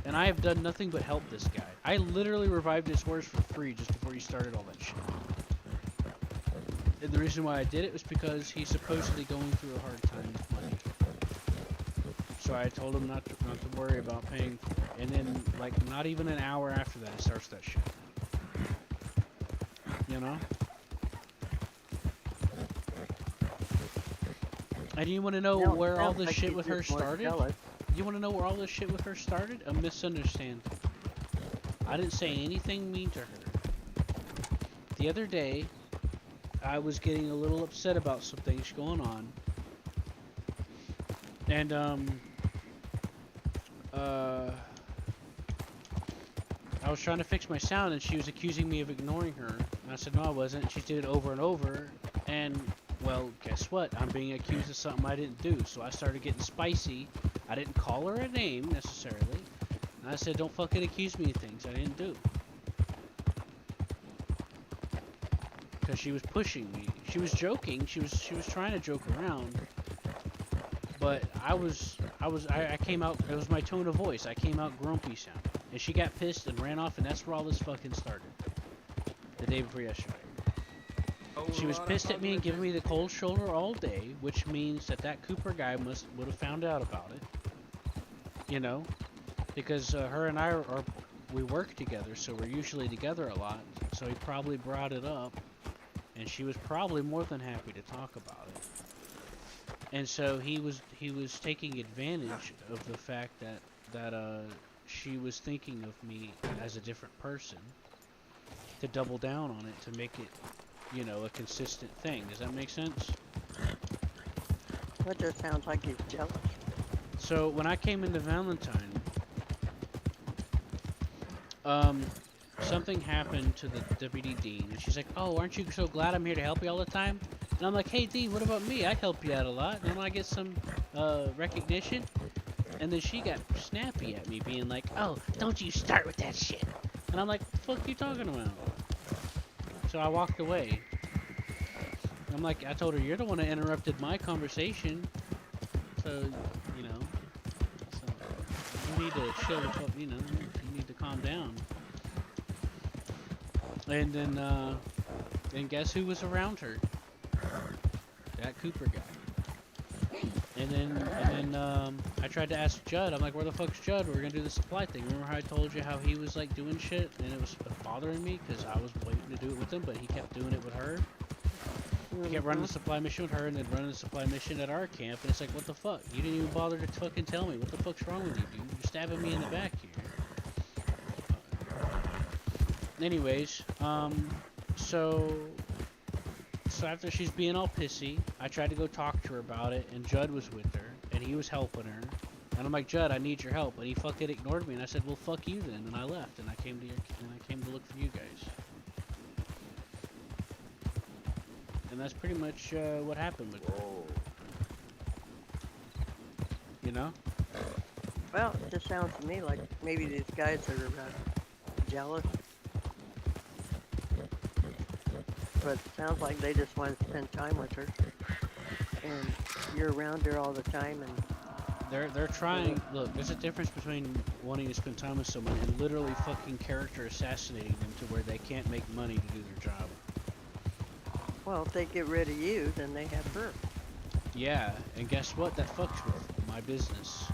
And I have done nothing but help this guy. I literally revived his horse for free just before he started all that shit. And the reason why I did it was because he's supposedly going through a hard time with money. So I told him not to worry about paying for it. And then, like, not even an hour after that, he starts that shit. You know? And you want to know where all this shit with her started? You want to know where all this shit with her started? A misunderstanding. I didn't say anything mean to her. The other day, I was getting a little upset about some things going on. And I was trying to fix my sound, and she was accusing me of ignoring her. And I said no, I wasn't. And she did it over and over. And well, guess what? I'm being accused of something I didn't do. So I started getting spicy. I didn't call her a name necessarily. And I said, don't fucking accuse me of things I didn't do. Because she was pushing me. She was joking. She was trying to joke around. But I came out, it was my tone of voice. I came out grumpy sounding. And she got pissed and ran off, and that's where all this fucking started. The day before yesterday. She was pissed at me and giving me the cold shoulder all day, which means that Cooper guy would have found out about it. You know? Because her and I we work together, so we're usually together a lot. So he probably brought it up, and she was probably more than happy to talk about it. And so he was taking advantage of the fact that she was thinking of me as a different person to double down on it, to make it, you know, a consistent thing. Does that make sense? That just sounds like he's jealous. So when I came into Valentine, something happened to the deputy dean, and she's like, "Oh, aren't you so glad I'm here to help you all the time?" And I'm like, "Hey, Dean, what about me? I help you out a lot. Don't I get some recognition?" And then she got snappy at me, being like, "Oh, don't you start with that shit." And I'm like, "What the fuck are you talking about?" So I walked away. I'm like, I told her, "You're the one that interrupted my conversation. So, you know, you need to chill the fuck, you know, you need to calm down." And then, and guess who was around her? That Cooper guy. And then I tried to ask Judd. I'm like, "Where the fuck's Judd? We're gonna do the supply thing." Remember how I told you how he was like doing shit and it was bothering me because I was waiting to do it with him, but he kept doing it with her. He kept running the supply mission with her and then running the supply mission at our camp, and it's like, what the fuck? You didn't even bother to fucking tell me. What the fuck's wrong with you, dude? You're stabbing me in the back here. Anyways, so after she's being all pissy, I tried to go talk to her about it, and Judd was with her, and he was helping her. And I'm like, "Judd, I need your help," and he fucking ignored me, and I said, "Well, fuck you then," and I left, and I came to look for you guys. And that's pretty much what happened with her. You know? Well, it just sounds to me like maybe these guys are jealous. But it sounds like they just want to spend time with her. And you're around her all the time, and they're trying. Look, there's a difference between wanting to spend time with someone and literally fucking character assassinating them to where they can't make money to do their job. well, if they get rid of you, then they have her. Yeah, and guess what? That fucks with my business.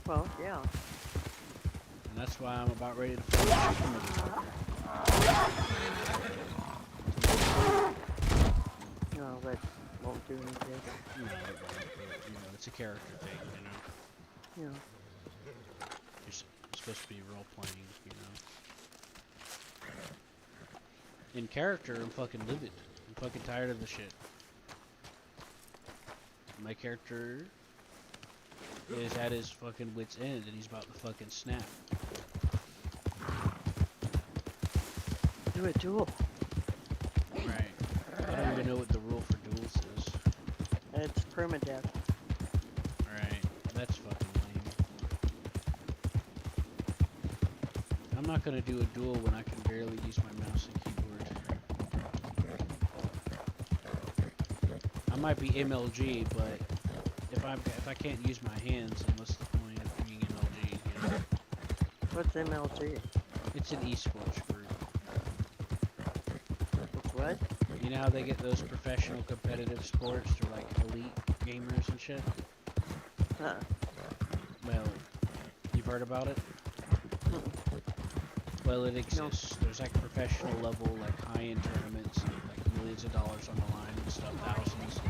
Well, yeah. And that's why I'm about ready to fucking No, that won't do anything. You know, it's a character thing, you know? Yeah. You're supposed to be role-playing, you know? In character, I'm fucking livid. I'm fucking tired of the shit. My character is at his fucking wit's end, and he's about to fucking snap. Do a duel. Right. I don't even know what the rule for duels is. It's permadeath. Right. That's fucking lame. I'm not gonna do a duel when I can barely use my mouse and keyboard. I might be MLG, but if I can't use my hands, then what's the point of being MLG? You know? What's MLG? It's an esports group. It's what? You know how they get those professional competitive sports? They're like elite gamers and shit? Huh. Well, you've heard about it? Well, it exists. No. There's like professional level, like high-end tournaments, and like millions of dollars on the line and stuff, thousands.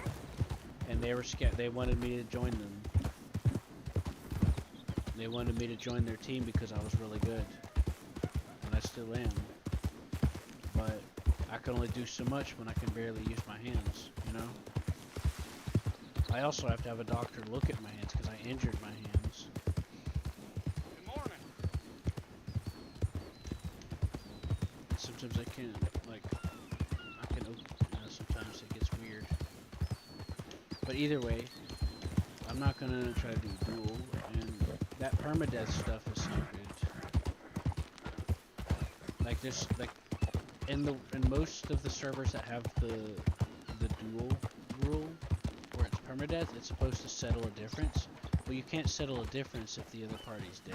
And they were they wanted me to join them. They wanted me to join their team because I was really good. And I still am. But I can only do so much when I can barely use my hands, you know? I also have to have a doctor look at my hands because I injured my hands. Good morning. Sometimes I can't, like, sometimes it gets weird. But either way, I'm not gonna try to do duel, and that permadeath stuff is not good. Like there's like in most of the servers that have the duel rule where it's permadeath, it's supposed to settle a difference, but you can't settle a difference if the other party's dead.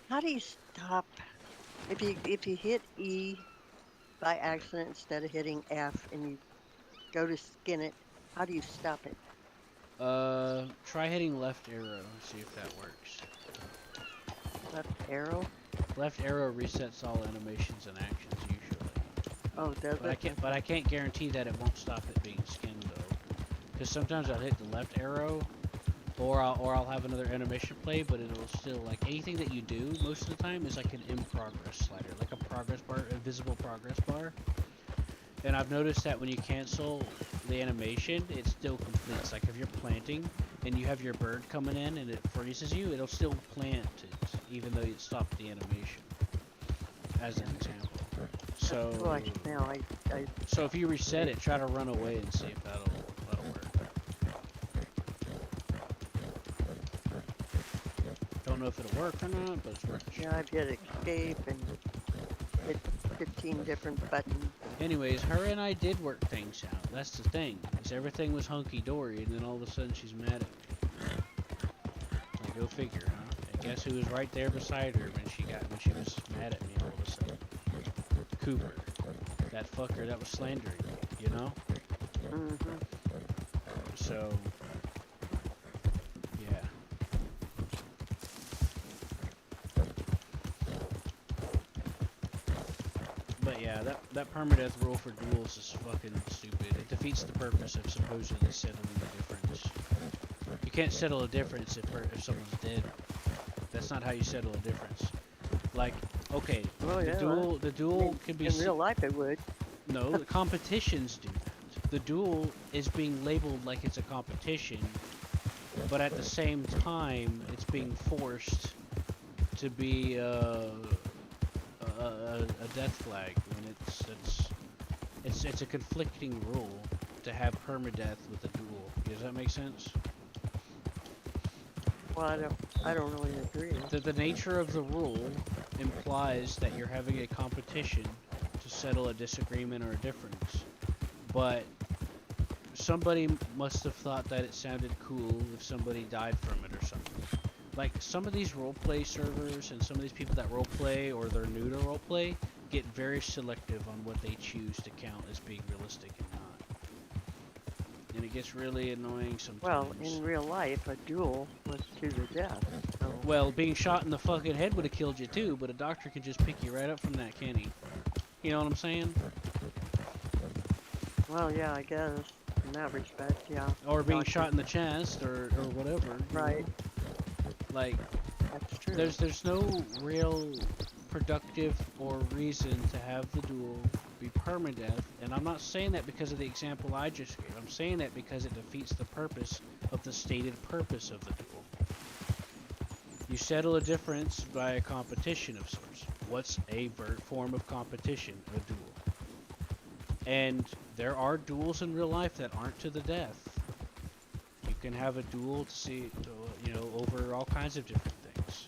How do you stop if you hit E by accident instead of hitting F and you go to skin it? How do you stop it? Try hitting left arrow and see if that works. Left arrow? Left arrow resets all animations and actions usually. Oh, does it? But I can't guarantee that it won't stop it being skinned though, because sometimes I'll hit the left arrow, or I'll have another animation play, but it'll still, like, anything that you do most of the time is like an in progress slider, like a progress bar, a visible progress bar. And I've noticed that when you cancel the animation, it still completes. Like if you're planting and you have your bird coming in and it freezes you, it'll still plant it, even though it stopped the animation. As an example. So, so if you reset it, try to run away and see if that'll work. Don't know if it'll work or not, but it's worth a shot. Yeah, I've hit escape and hit 15 different buttons. Anyways, her and I did work things out. That's the thing. Is everything was hunky-dory, and then all of a sudden she's mad at me. Like, go figure, huh? And guess who was right there beside her when she was mad at me all of a sudden? Cooper. That fucker that was slandering me, you know? Mm-hmm. So, yeah. But yeah, that permadeath rule for duels is fucking stupid. It defeats the purpose of supposedly settling the difference. You can't settle a difference if someone's dead. That's not how you settle a difference. Like, okay, the duel can be... In real life it would. No, the competitions do that. The duel is being labeled like it's a competition, but at the same time, it's being forced to be a death flag when it's a conflicting rule to have permadeath with a duel. Does that make sense? Well, I don't really agree. The nature of the rule implies that you're having a competition to settle a disagreement or a difference, but somebody must have thought that it sounded cool if somebody died from it or something. Like, some of these roleplay servers and some of these people that roleplay or they're new to roleplay get very selective on what they choose to count as being realistic and not. And it gets really annoying sometimes. Well, in real life, a duel was to the death. So. Well, being shot in the fucking head would have killed you too, but a doctor can just pick you right up from that, can he? You know what I'm saying? Well, yeah, I guess. In that respect, yeah. Or being shot in the chest or whatever. Right. Like, that's true. There's no real productive or reason to have the duel be permadeath, and I'm not saying that because of the example I just gave. I'm saying that because it defeats the purpose of the stated purpose of the duel. You settle a difference by a competition of sorts. What's a form of competition? A duel. And there are duels in real life that aren't to the death. You can have a duel to see, you know, over all kinds of different things.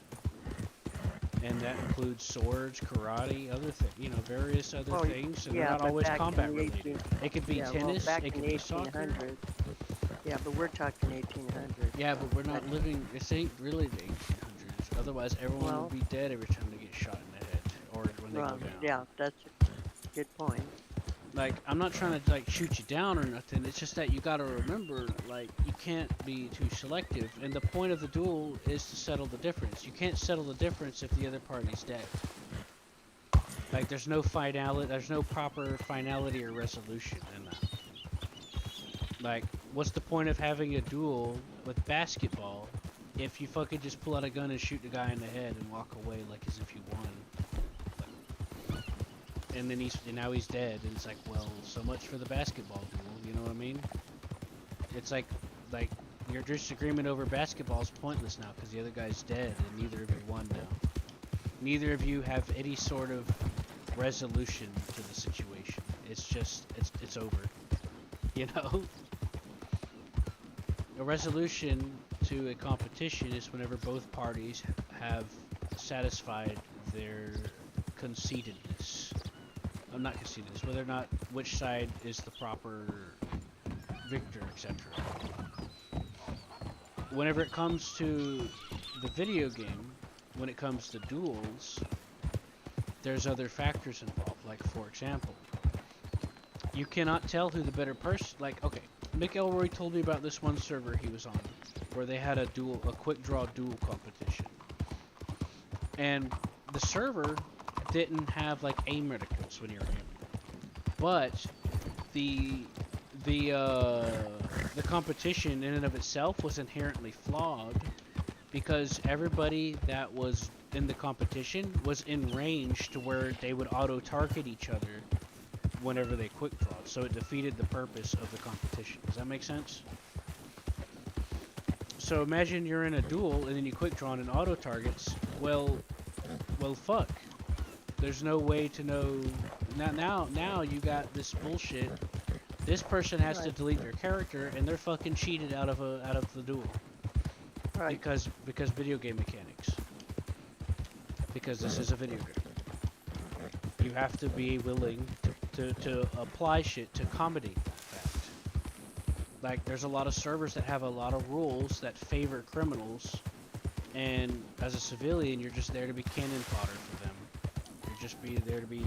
And that includes swords, karate, other things, you know, various other things, and they're not always combat related. It could be tennis, it could be soccer. Yeah, but we're talking 1800s. Yeah, but we're not living, this ain't really the 1800s. Otherwise, everyone would be dead every time they get shot in the head, or when they go down. Yeah, that's a good point. Like, I'm not trying to, like, shoot you down or nothing, it's just that you gotta remember, like, you can't be too selective, and the point of the duel is to settle the difference. You can't settle the difference if the other party's dead. Like, there's no finality, there's no proper finality or resolution in that. Like, what's the point of having a duel with basketball if you fucking just pull out a gun and shoot the guy in the head and walk away like as if you won? And then now he's dead, and it's like, well, so much for the basketball duel, you know what I mean? it's like your disagreement over basketball is pointless now because the other guy's dead and neither of you won now. Neither of you have any sort of resolution to the situation. It's just it's over. You know? A resolution to a competition is whenever both parties have satisfied their conceitedness. I'm not conceitedness, whether or not which side is the proper victor, etc. Whenever it comes to the video game, when it comes to duels, there's other factors involved. Like, for example, you cannot tell who the better person. Like, okay, Mick Elroy told me about this one server he was on, where they had a quick draw duel competition, and the server didn't have like aim reticles when you're aiming, but the competition in and of itself was inherently flawed because everybody that was in the competition was in range to where they would auto-target each other whenever they quick draw. So it defeated the purpose of the competition. Does that make sense? So imagine you're in a duel and then you quick draw and auto-targets. Well, fuck. There's no way to know. Now you got this bullshit. This person has to delete their character, and they're fucking cheated out of the duel. Right. Because video game mechanics. Because this is a video game. You have to be willing to apply shit to accommodate that fact. Like, there's a lot of servers that have a lot of rules that favor criminals, and as a civilian, you're just there to be cannon fodder for them. You're just there to be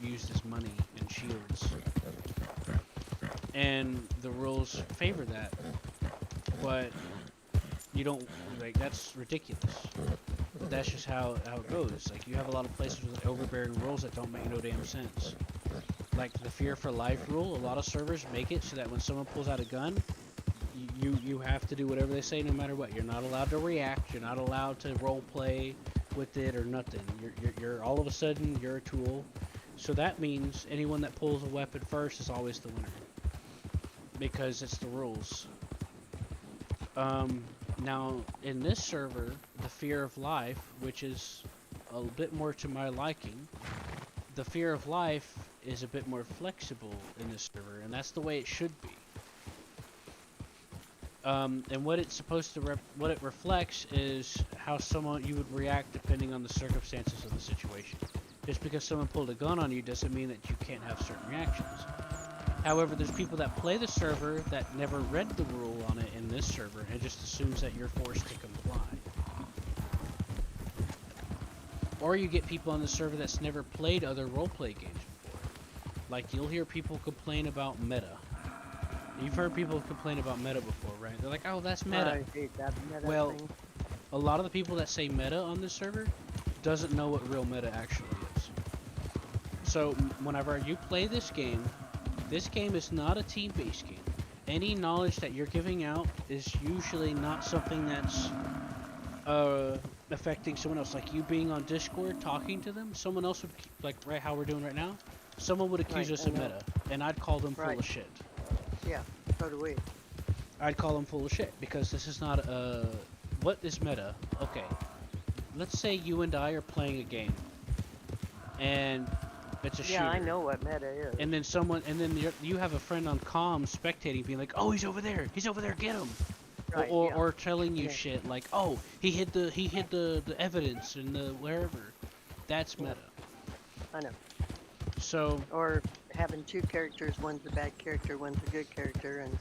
used as money and shields. And the rules favor that, but you don't, like, that's ridiculous. But that's just how it goes. Like, you have a lot of places with overbearing rules that don't make no damn sense. Like the fear for life rule, a lot of servers make it so that when someone pulls out a gun, you have to do whatever they say no matter what. You're not allowed to react, you're not allowed to role play with it or nothing. You're all of a sudden, you're a tool. So that means anyone that pulls a weapon first is always the winner. Because it's the rules. Now, in this server, the fear of life, which is a bit more to my liking, the fear of life is a bit more flexible in this server, and that's the way it should be. And what it's supposed to what it reflects is how you would react depending on the circumstances of the situation. Just because someone pulled a gun on you doesn't mean that you can't have certain reactions. However, there's people that play the server that never read the rule on it in this server and just assumes that you're forced to comply. Or you get people on the server that's never played other roleplay games before. Like, you'll hear people complain about meta. You've heard people complain about meta before, right? They're like, oh, that's meta. I hate that meta thing. A lot of the people that say meta on this server doesn't know what real meta actually is. So, whenever you play this game is not a team-based game. Any knowledge that you're giving out is usually not something that's affecting someone else. Like you being on Discord talking to them, someone else would, like right how we're doing right now, someone would accuse us of meta, and I'd call them full of shit. Yeah, so do we. I'd call them full of shit because this is not what is meta? Okay, let's say you and I are playing a game, and it's a shooter. Yeah, I know what meta is. And then you have a friend on comm spectating, being like, "Oh, he's over there, get him," right, or telling you shit like, "Oh, he hid the evidence in the wherever." That's meta. I know. So. Or having two characters, one's a bad character, one's a good character, and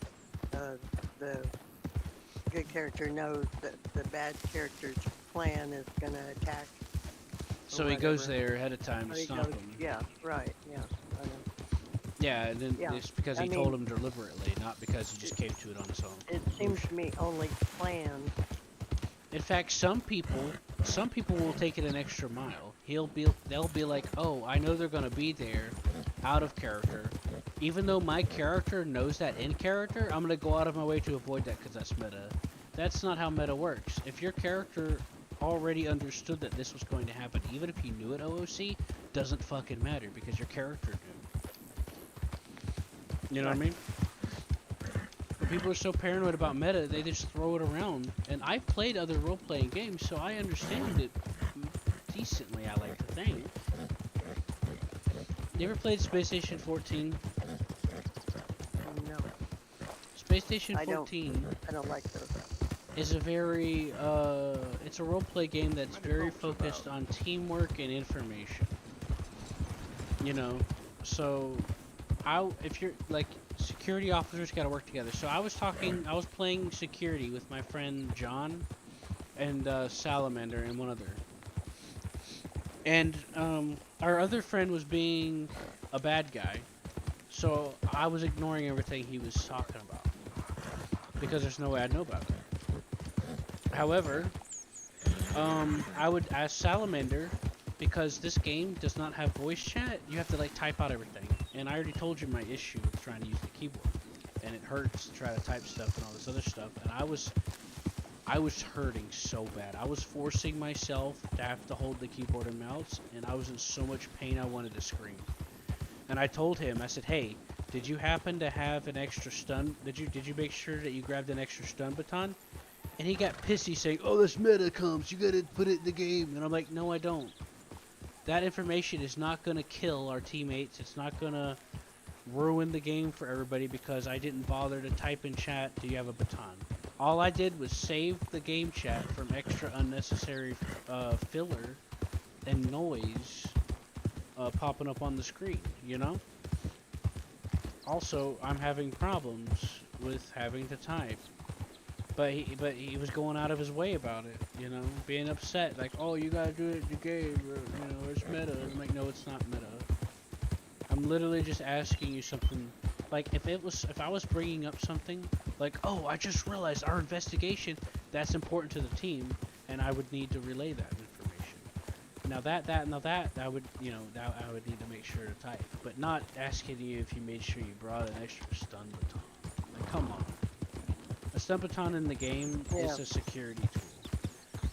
the good character knows that the bad character's plan is gonna attack. So he goes there ahead of time to stop him. Yeah, right, yeah, I know. Yeah, and then it's because he told him deliberately, not because he just came to it on his own. It seems to me only planned. In fact, some people will take it an extra mile. They'll be like, oh, I know they're gonna be there, out of character. Even though my character knows that in character, I'm gonna go out of my way to avoid that because that's meta. That's not how meta works. If your character already understood that this was going to happen, even if you knew it, OOC, doesn't fucking matter because your character knew. You know what I mean? people are so paranoid about meta, they just throw it around. And I've played other role-playing games, so I understand it decently, I like to think. You ever played Space Station 14? No. Space Station 14 I don't like those. is a very, it's a role-play game that's very focused on teamwork and information. You know, so if you're like, security officers got to work together. So I was playing security with my friend John and Salamander and one other. And our other friend was being a bad guy, so I was ignoring everything he was talking about because there's no way I'd know about it. However, I would ask Salamander, because this game does not have voice chat, you have to like type out everything. And I already told you my issue with trying to use the keyboard, and it hurts to try to type stuff and all this other stuff. And I was hurting so bad. I was forcing myself to have to hold the keyboard and mouse, and I was in so much pain I wanted to scream. And I told him, I said, hey, did you happen to have an extra stun? Did you make sure that you grabbed an extra stun baton? And he got pissy saying, oh, this meta comes, you gotta put it in the game. And I'm like, no, I don't. That information is not gonna kill our teammates. It's not gonna ruin the game for everybody because I didn't bother to type in chat, do you have a baton? All I did was save the game chat from extra unnecessary filler and noise popping up on the screen, you know? Also, I'm having problems with having to type. But he was going out of his way about it, you know, being upset, like, oh, you gotta do it in the game, or, you know, it's meta. I'm like, no, it's not meta. I'm literally just asking you something. Like, if I was bringing up something, like, oh, I just realized our investigation, that's important to the team, and I would need to relay that information. Now that I would, you know, I would need to make sure to type, but not asking you if you made sure you brought an extra stun baton. Like, come on. A stun baton in the game is a security tool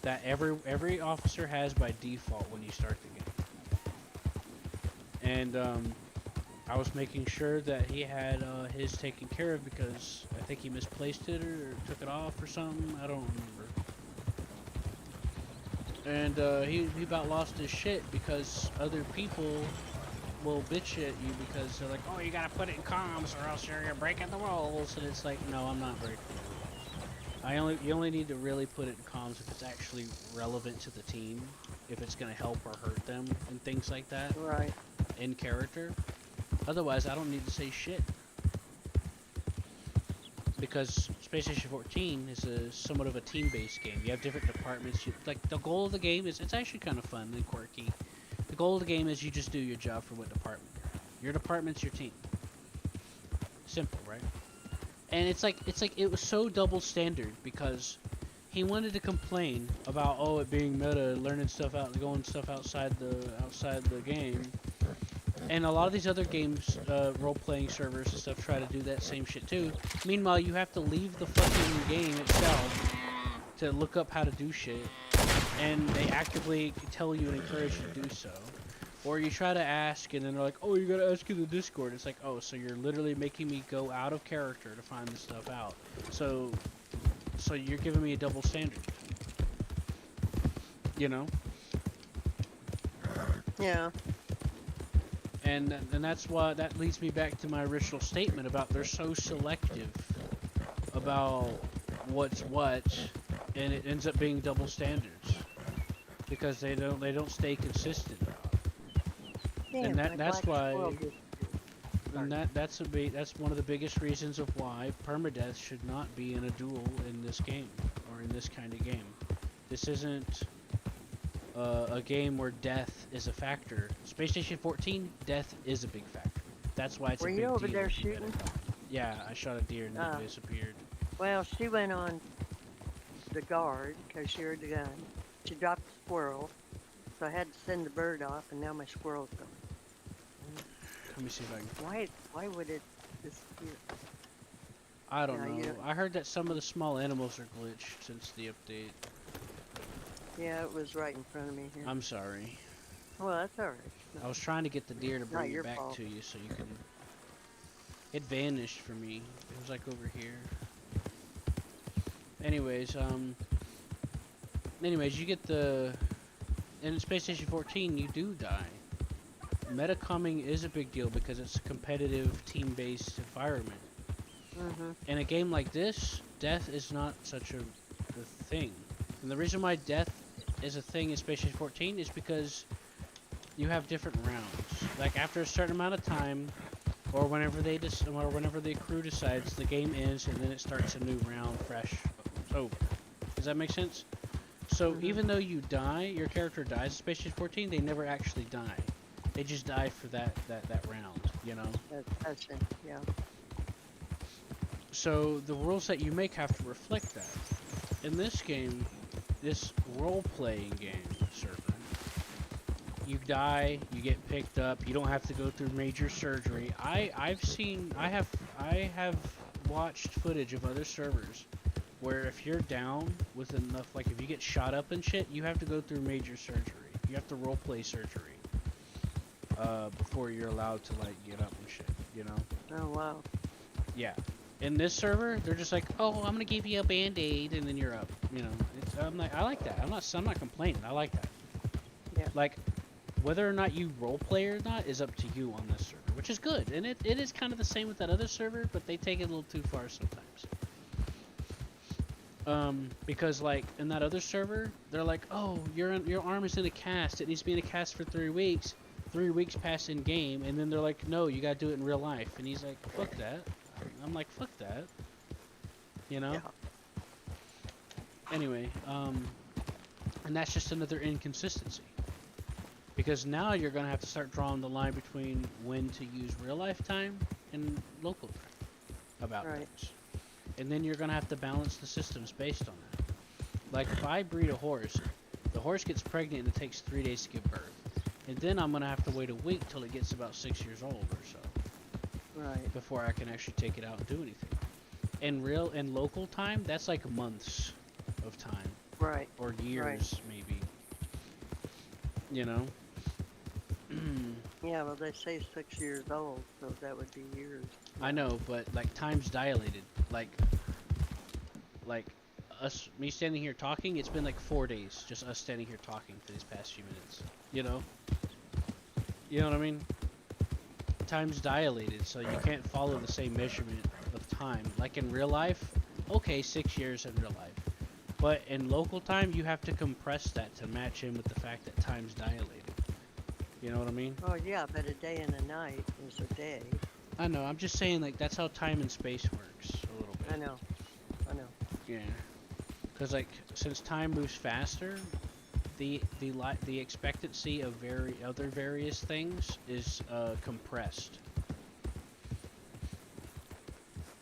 that every officer has by default when you start the game. And I was making sure that he had his taken care of because I think he misplaced it or took it off or something. I don't remember. And he about lost his shit because other people will bitch at you because they're like, oh, you gotta put it in comms or else you're breaking the rules. And it's like, no, I'm not breaking the rules. You only need to really put it in comms if it's actually relevant to the team, if it's gonna help or hurt them and things like that. Right. In character. Otherwise, I don't need to say shit. Because Space Station 14 is somewhat of a team-based game. You have different departments. Like, the goal of the game is, it's actually kind of fun and quirky. The goal of the game is you just do your job for what department you're in. Your department's your team. Simple, right? And it's like it was so double standard because he wanted to complain about, oh, it being meta, learning stuff out, going stuff outside the game. And a lot of these other games, role-playing servers and stuff, try to do that same shit too. Meanwhile, you have to leave the fucking game itself to look up how to do shit, and they actively tell you and encourage you to do so. Or you try to ask, and then they're like, oh, you gotta ask in the Discord. It's like, oh, so you're literally making me go out of character to find this stuff out. So you're giving me a double standard. You know? Yeah. And that's why that leads me back to my original statement about they're so selective about what's what, and it ends up being double standards because they don't stay consistent. Damn, and that's why. And that's one of the biggest reasons of why permadeath should not be in a duel in this game or in this kind of game. This isn't a game where death is a factor. Space Station 14, death is a big factor. That's why it's a big deal. Were you over there shooting? Yeah, I shot a deer and it disappeared. Well, she went on the guard because she heard the gun. She dropped the squirrel, so I had to send the bird off, and now my squirrel's gone. Let me see if I can... Why would it disappear? I don't know. I heard that some of the small animals are glitched since the update. Yeah, it was right in front of me here. I'm sorry. Well, that's alright. I was trying to get the deer to bring it back to you so you can... It vanished for me. It was like over here. Anyways, you get the... In Space Station 14, you do die. Metacomming is a big deal because it's a competitive, team-based environment. In a game like this, death is not such a thing. And the reason why death is a thing in Space Station 14 is because you have different rounds. Like after a certain amount of time, or whenever the crew decides, the game ends and then it starts a new round fresh over. Does that make sense? So even though you die, your character dies in Space Station 14, they never actually die. They just die for that round, you know? That's it, yeah. So the rules that you make have to reflect that. In this game, this role-playing game server, you die, you get picked up, you don't have to go through major surgery. I have watched footage of other servers where if you're down with enough, like if you get shot up and shit, you have to go through major surgery. You have to role-play surgery before you're allowed to like get up and shit, you know? Oh wow. Yeah. In this server, they're just like, oh, I'm gonna give you a band-aid and then you're up. You know, I like that. I'm not complaining. I like that. Yeah. Like, whether or not you roleplay or not is up to you on this server, which is good. And it is kind of the same with that other server, but they take it a little too far sometimes. Because like in that other server, they're like, oh, your arm is in a cast. It needs to be in a cast for 3 weeks. 3 weeks pass in game, and then they're like, no, you gotta do it in real life. And he's like, fuck that. I'm like, fuck that. You know? Yeah. Anyway, and that's just another inconsistency. Because now you're gonna have to start drawing the line between when to use real life time and local time about things. And then you're gonna have to balance the systems based on that. Like if I breed a horse, the horse gets pregnant and it takes 3 days to give birth. And then I'm gonna have to wait a week till it gets about 6 years old or so. Right. Before I can actually take it out and do anything. In local time, that's like months of time. Right. Or years, maybe. You know? Yeah, well, they say 6 years old, so that would be years. I know, but like time's dilated. Like me standing here talking, it's been like 4 days, just us standing here talking for these past few minutes. You know? You know what I mean? Time's dilated, so you can't follow the same measurement of time. Like in real life, okay, 6 years in real life. But in local time, you have to compress that to match in with the fact that time's dilated. You know what I mean? Oh yeah, but a day and a night is a day. I know, I'm just saying like that's how time and space works a little bit. I know. Yeah. Because like, since time moves faster, the expectancy of other various things is compressed.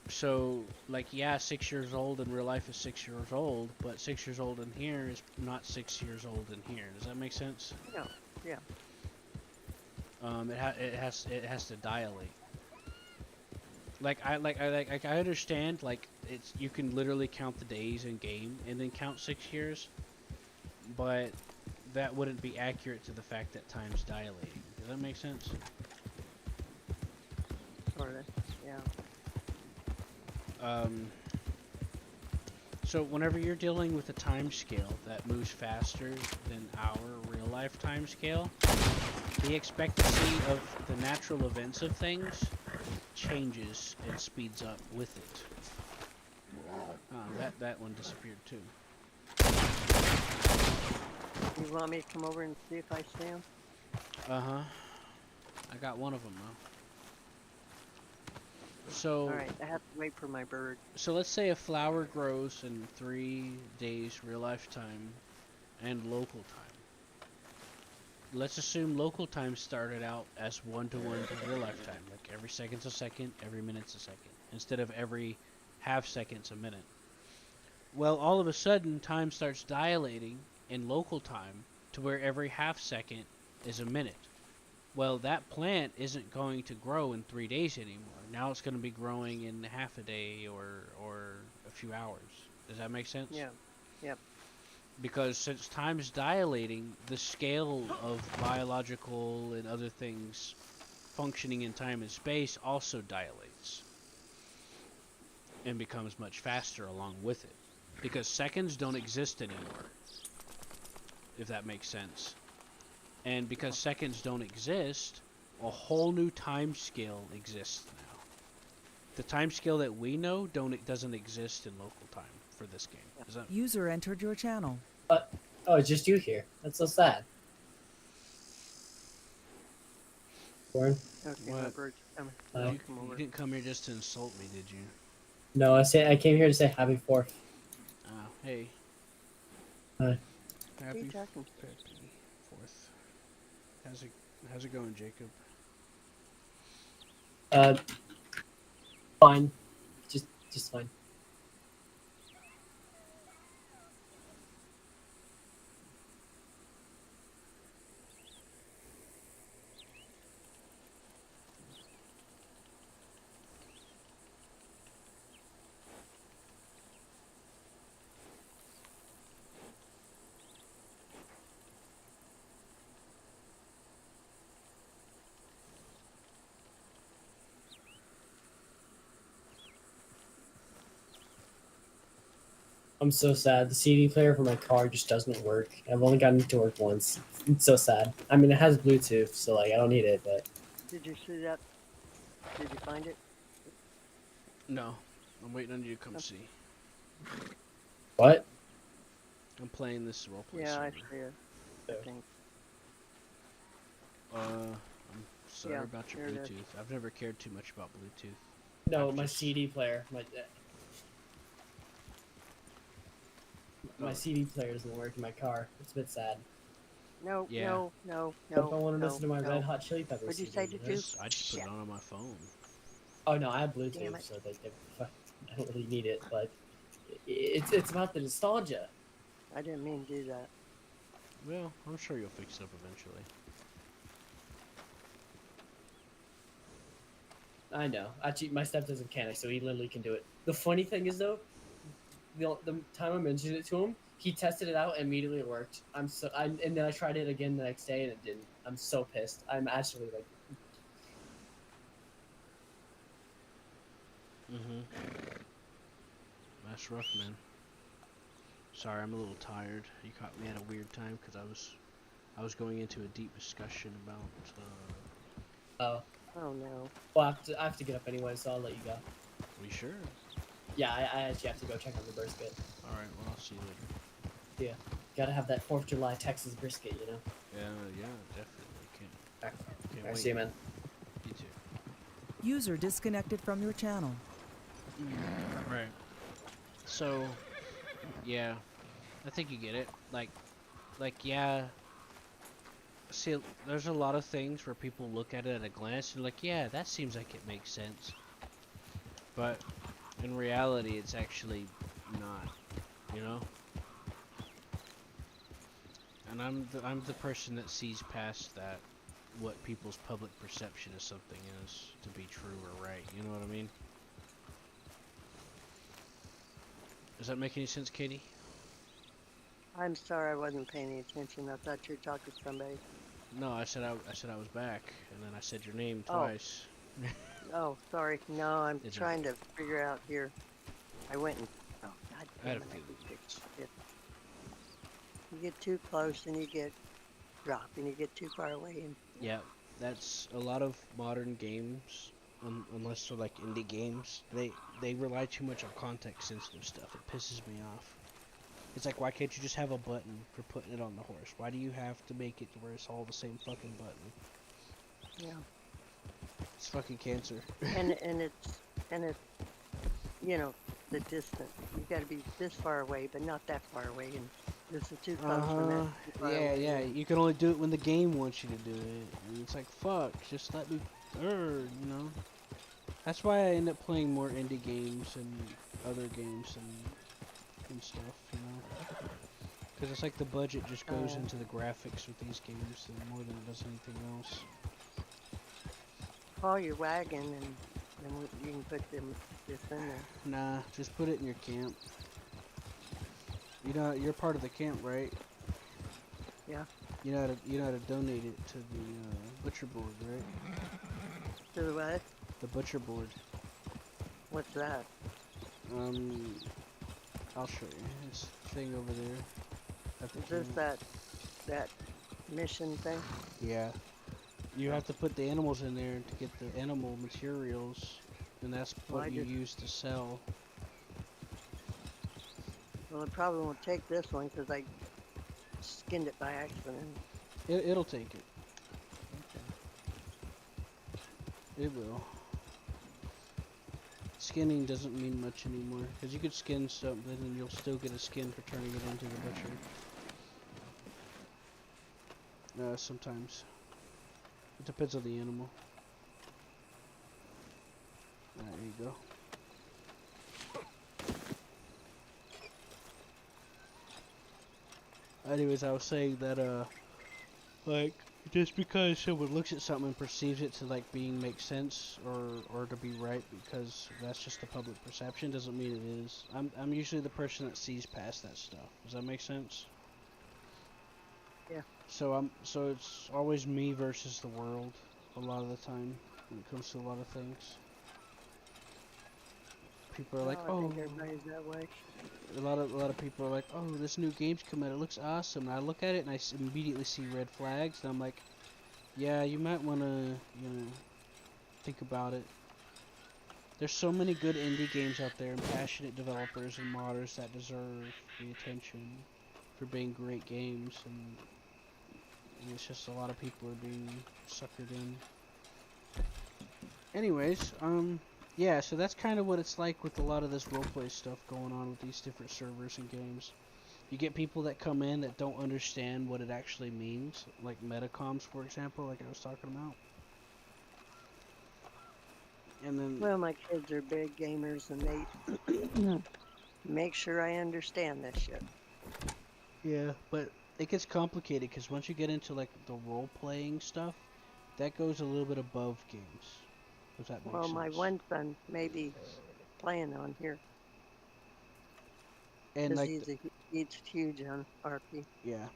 So like, yeah, 6 years old in real life is 6 years old, but 6 years old in here is not 6 years old in here. Does that make sense? No. Yeah. It has to dilate. Like I understand, like you can literally count the days in game and then count 6 years, but that wouldn't be accurate to the fact that time's dilating. Does that make sense? Sorta. Yeah. So whenever you're dealing with a time scale that moves faster than our real life time scale, the expectancy of the natural events of things changes and speeds up with it. That one disappeared too. You want me to come over and see if I see him? Uh-huh. I got one of them though. So. Alright, I have to wait for my bird. So let's say a flower grows in 3 days real life time and local time. Let's assume local time started out as 1-to-1 to real life time, like every second's a second, every minute's a second, instead of every half second's a minute. Well, all of a sudden, time starts dilating in local time to where every half second is a minute. Well, that plant isn't going to grow in 3 days anymore. Now it's going to be growing in half a day or a few hours. Does that make sense? Yeah. Yep. Because since time is dilating, the scale of biological and other things functioning in time and space also dilates and becomes much faster along with it. Because seconds don't exist anymore. If that makes sense. And because seconds don't exist, a whole new time scale exists now. The time scale that we know doesn't exist in local time for this game. Is that... User entered your channel. Oh, it's just you here. That's so sad. Warren? Okay, What? my bird's coming. Hi. I'll You come over. didn't come here just to insult me, did you? No, I came here to say happy 4th. Oh, hey. Hi. Happy Keep talking. 4th. How's it going, Jacob? Fine. Just fine. I'm so sad. The CD player for my car just doesn't work. I've only gotten it to work once. It's so sad. I mean, it has Bluetooth, so like I don't need it, but Did you see that? Did you find it? No. I'm waiting on you to come see. what? I'm playing this roleplay Yeah, I server. see it. I think. I'm sorry Yeah, about your here it is. Bluetooth. I've never cared too much about Bluetooth. No, my CD player. My CD player doesn't work in my car. It's a bit sad. No, Yeah. no. What if I want to no, listen to my no. Red Hot Chili Peppers? What'd you CD, say to know? do? I just put it on my phone. Oh no, I have Damn Bluetooth, it. so I don't really need it. But it's about the nostalgia. I didn't mean to do that. Well, I'm sure you'll fix it up eventually. I know. Actually, my stepdad's a mechanic, so he literally can do it. The funny thing is, though, the time I mentioned it to him, he tested it out and immediately it worked. And then I tried it again the next day and it didn't. I'm so pissed. I'm actually like. That's rough, man. Sorry, I'm a little tired. You caught me at a weird time because I was going into a deep discussion about. Oh no. Well, I have to get up anyway, so I'll let you go. Are you sure? Yeah, I actually have to go check on the brisket. All right. Well, I'll see you later. Yeah, gotta have that 4th of July Texas brisket, you know. Yeah, definitely. Can't Alright, wait. see you, man. You too. User disconnected from your channel. Right. So, yeah, I think you get it. Like, yeah. See, there's a lot of things where people look at it at a glance and like, yeah, that seems like it makes sense. But in reality, it's actually not. You know. And I'm the person that sees past that, what people's public perception of something is to be true or right. You know what I mean? Does that make any sense, Katie? I'm sorry I wasn't paying any attention. I thought you were talking to somebody. No, I said I was back, and then I said your name Oh. twice. Oh, sorry. No, I'm It's trying to figure out here. I went and. Oh, God I had damn a it. feeling. Shit. You get too close and you get dropped, and you get too far away. And Yeah, that's a lot of modern games, unless they're like indie games. They rely too much on context-sensitive stuff. It pisses me off. It's like, why can't you just have a button for putting it on the horse? Why do you have to make it to where it's all the same fucking button? yeah. It's fucking cancer. and it's you know, the distance. You got to be this far away, but not that far away, and this is too close and that's too far away. Yeah. You can only do it when the game wants you to do it. And it's like, fuck, just let me, you know. That's why I end up playing more indie games and other games and stuff, you know. Because it's like the budget just goes into the graphics with these games and more than it does anything else. Call your wagon and then you can put this in there. Nah, just put it in your camp. You know, you're part of the camp, right? Yeah. You know how to donate it to the butcher board, right? To the what? The butcher board. What's that? I'll show you. It's the thing over there. Is this that mission thing? Yeah. You have to put the animals in there to get the animal materials, and that's Well, what you use to sell. Well, it probably won't take this one because I skinned it by accident. It'll take it. It will. Skinning doesn't mean much anymore, because you could skin something and you'll still get a skin for turning it into the butcher. Sometimes. It depends on the animal. There you go. Anyways, I was saying that, like, just because someone looks at something and perceives it to, like, make sense or to be right because that's just the public perception doesn't mean it is. I'm usually the person that sees past that stuff. Does that make sense? Yeah. So it's always me versus the world a lot of the time when it comes to a lot of things. People are like, I oh, think everybody's that way. a lot of people are like, oh, this new game's come out, it looks awesome. And I look at it and I immediately see red flags, and I'm like, yeah, you might want to, think about it. There's so many good indie games out there and passionate developers and modders that deserve the attention for being great games, and it's just a lot of people are being suckered in. Anyways, yeah, so that's kind of what it's like with a lot of this roleplay stuff going on with these different servers and games. You get people that come in that don't understand what it actually means, like metacoms, for example, like I was talking about. And then... Well, my kids are big gamers, and they make sure I understand this shit. Yeah, but it gets complicated, because once you get into, like, the role-playing stuff, that goes a little bit above games. If that makes sense. My one son may be playing on here. And like he's huge on RP. Yeah.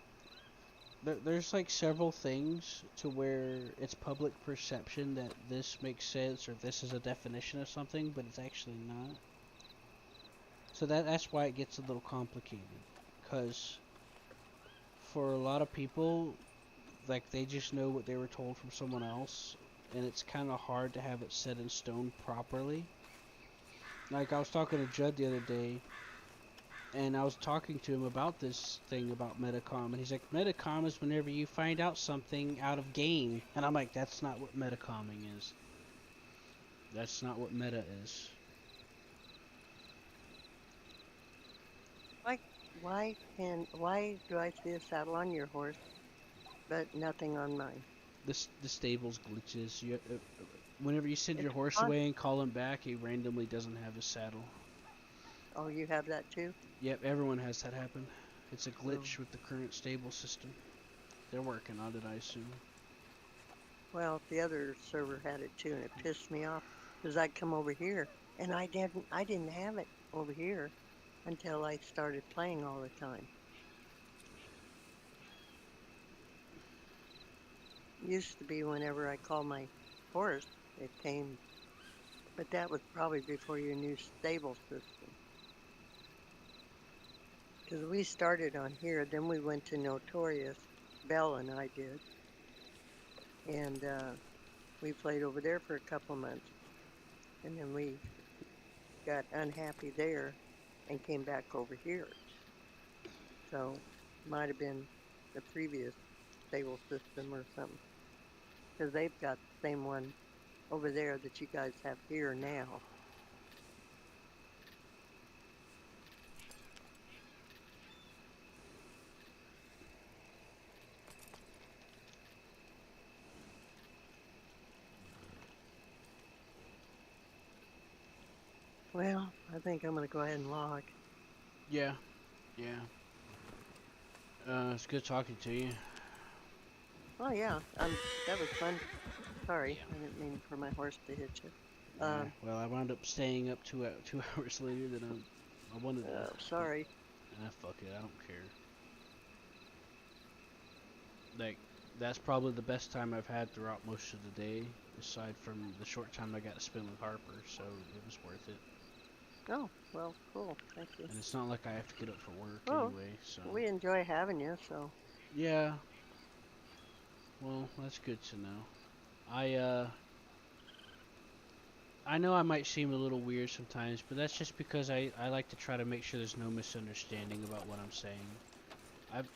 There's like several things to where it's public perception that this makes sense or this is a definition of something, but it's actually not. So that's why it gets a little complicated, because for a lot of people, like, they just know what they were told from someone else, and it's kind of hard to have it set in stone properly. Like, I was talking to Judd the other day, and I was talking to him about this thing about Metacom, and he's like, Metacom is whenever you find out something out of game. And I'm like, that's not what Metacoming is. That's not what meta is. Why do I see a saddle on your horse, but nothing on mine? The stable's glitches. Whenever you send your horse away and call him back, he randomly doesn't have his saddle. Oh, you have that too? Yep, everyone has that happen. It's a glitch with the current stable system. They're working on it, I assume. Well, the other server had it too, and it pissed me off because I'd come over here and I didn't have it over here until I started playing all the time. Used to be whenever I called my horse, it came, but that was probably before your new stable system. Because we started on here, then we went to Notorious, Belle and I did, and we played over there for a couple months, and then we got unhappy there and came back over here. So might have been the previous stable system or something, because they've got the same one over there that you guys have here now. Well, I think I'm going to go ahead and log. Yeah. It's good talking to you. Oh, yeah. That was fun. Sorry, I didn't mean for my horse to hit you. Well, I wound up staying up 2 hours later than I wanted to. Sorry. Fuck it, I don't care. Like, that's probably the best time I've had throughout most of the day, aside from the short time I got to spend with Harper, so it was worth it. Oh, well, cool. Thank you. And it's not like I have to get up for work Oh, anyway, so. we enjoy having you, so. Yeah. Well, that's good to know. I know I might seem a little weird sometimes, but that's just because I like to try to make sure there's no misunderstanding about what I'm saying.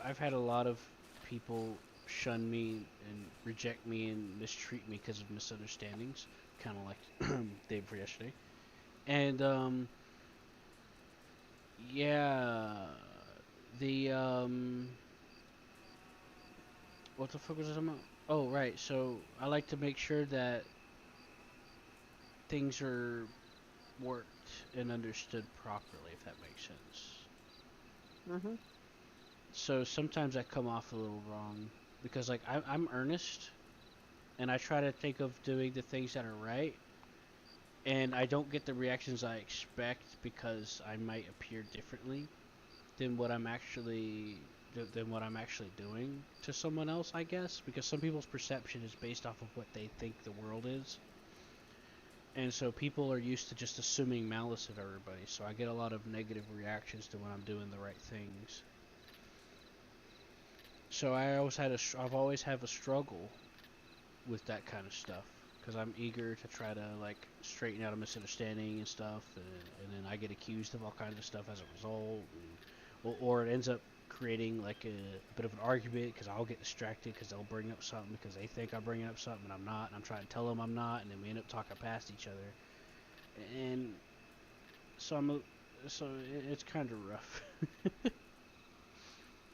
I've had a lot of people shun me and reject me and mistreat me because of misunderstandings, kind of like day before yesterday. And yeah, the what the fuck was I about? Oh, right. So I like to make sure that things are worked and understood properly, if that makes sense. Mhm. So sometimes I come off a little wrong because like I'm earnest and I try to think of doing the things that are right, and I don't get the reactions I expect because I might appear differently than what I'm actually doing to someone else, I guess, because some people's perception is based off of what they think the world is. And so people are used to just assuming malice of everybody, so I get a lot of negative reactions to when I'm doing the right things. So I've always had a struggle with that kind of stuff because I'm eager to try to like straighten out a misunderstanding and stuff, and then I get accused of all kinds of stuff as a result, or it ends up creating like a bit of an argument because I'll get distracted because they'll bring up something because they think I'm bringing up something and I'm not, and I'm trying to tell them I'm not, and then we end up talking past each other, and so it's kind of rough.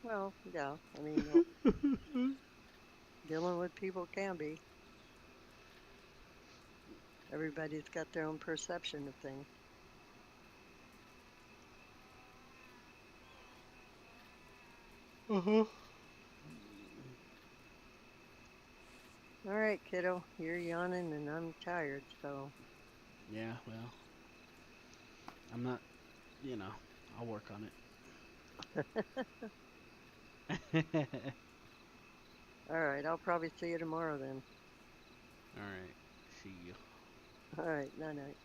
Well, yeah. I mean, dealing with people can be. Everybody's got their own perception of things. Uh-huh. All right, kiddo. You're yawning and I'm tired, so. Yeah, well, I'm not, I'll work on it. All right, I'll probably see you tomorrow then. Alright, see you. All right, night night.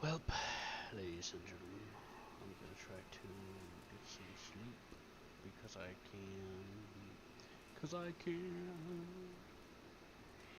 Well, ladies and gentlemen, I'm gonna try to get some sleep because I can.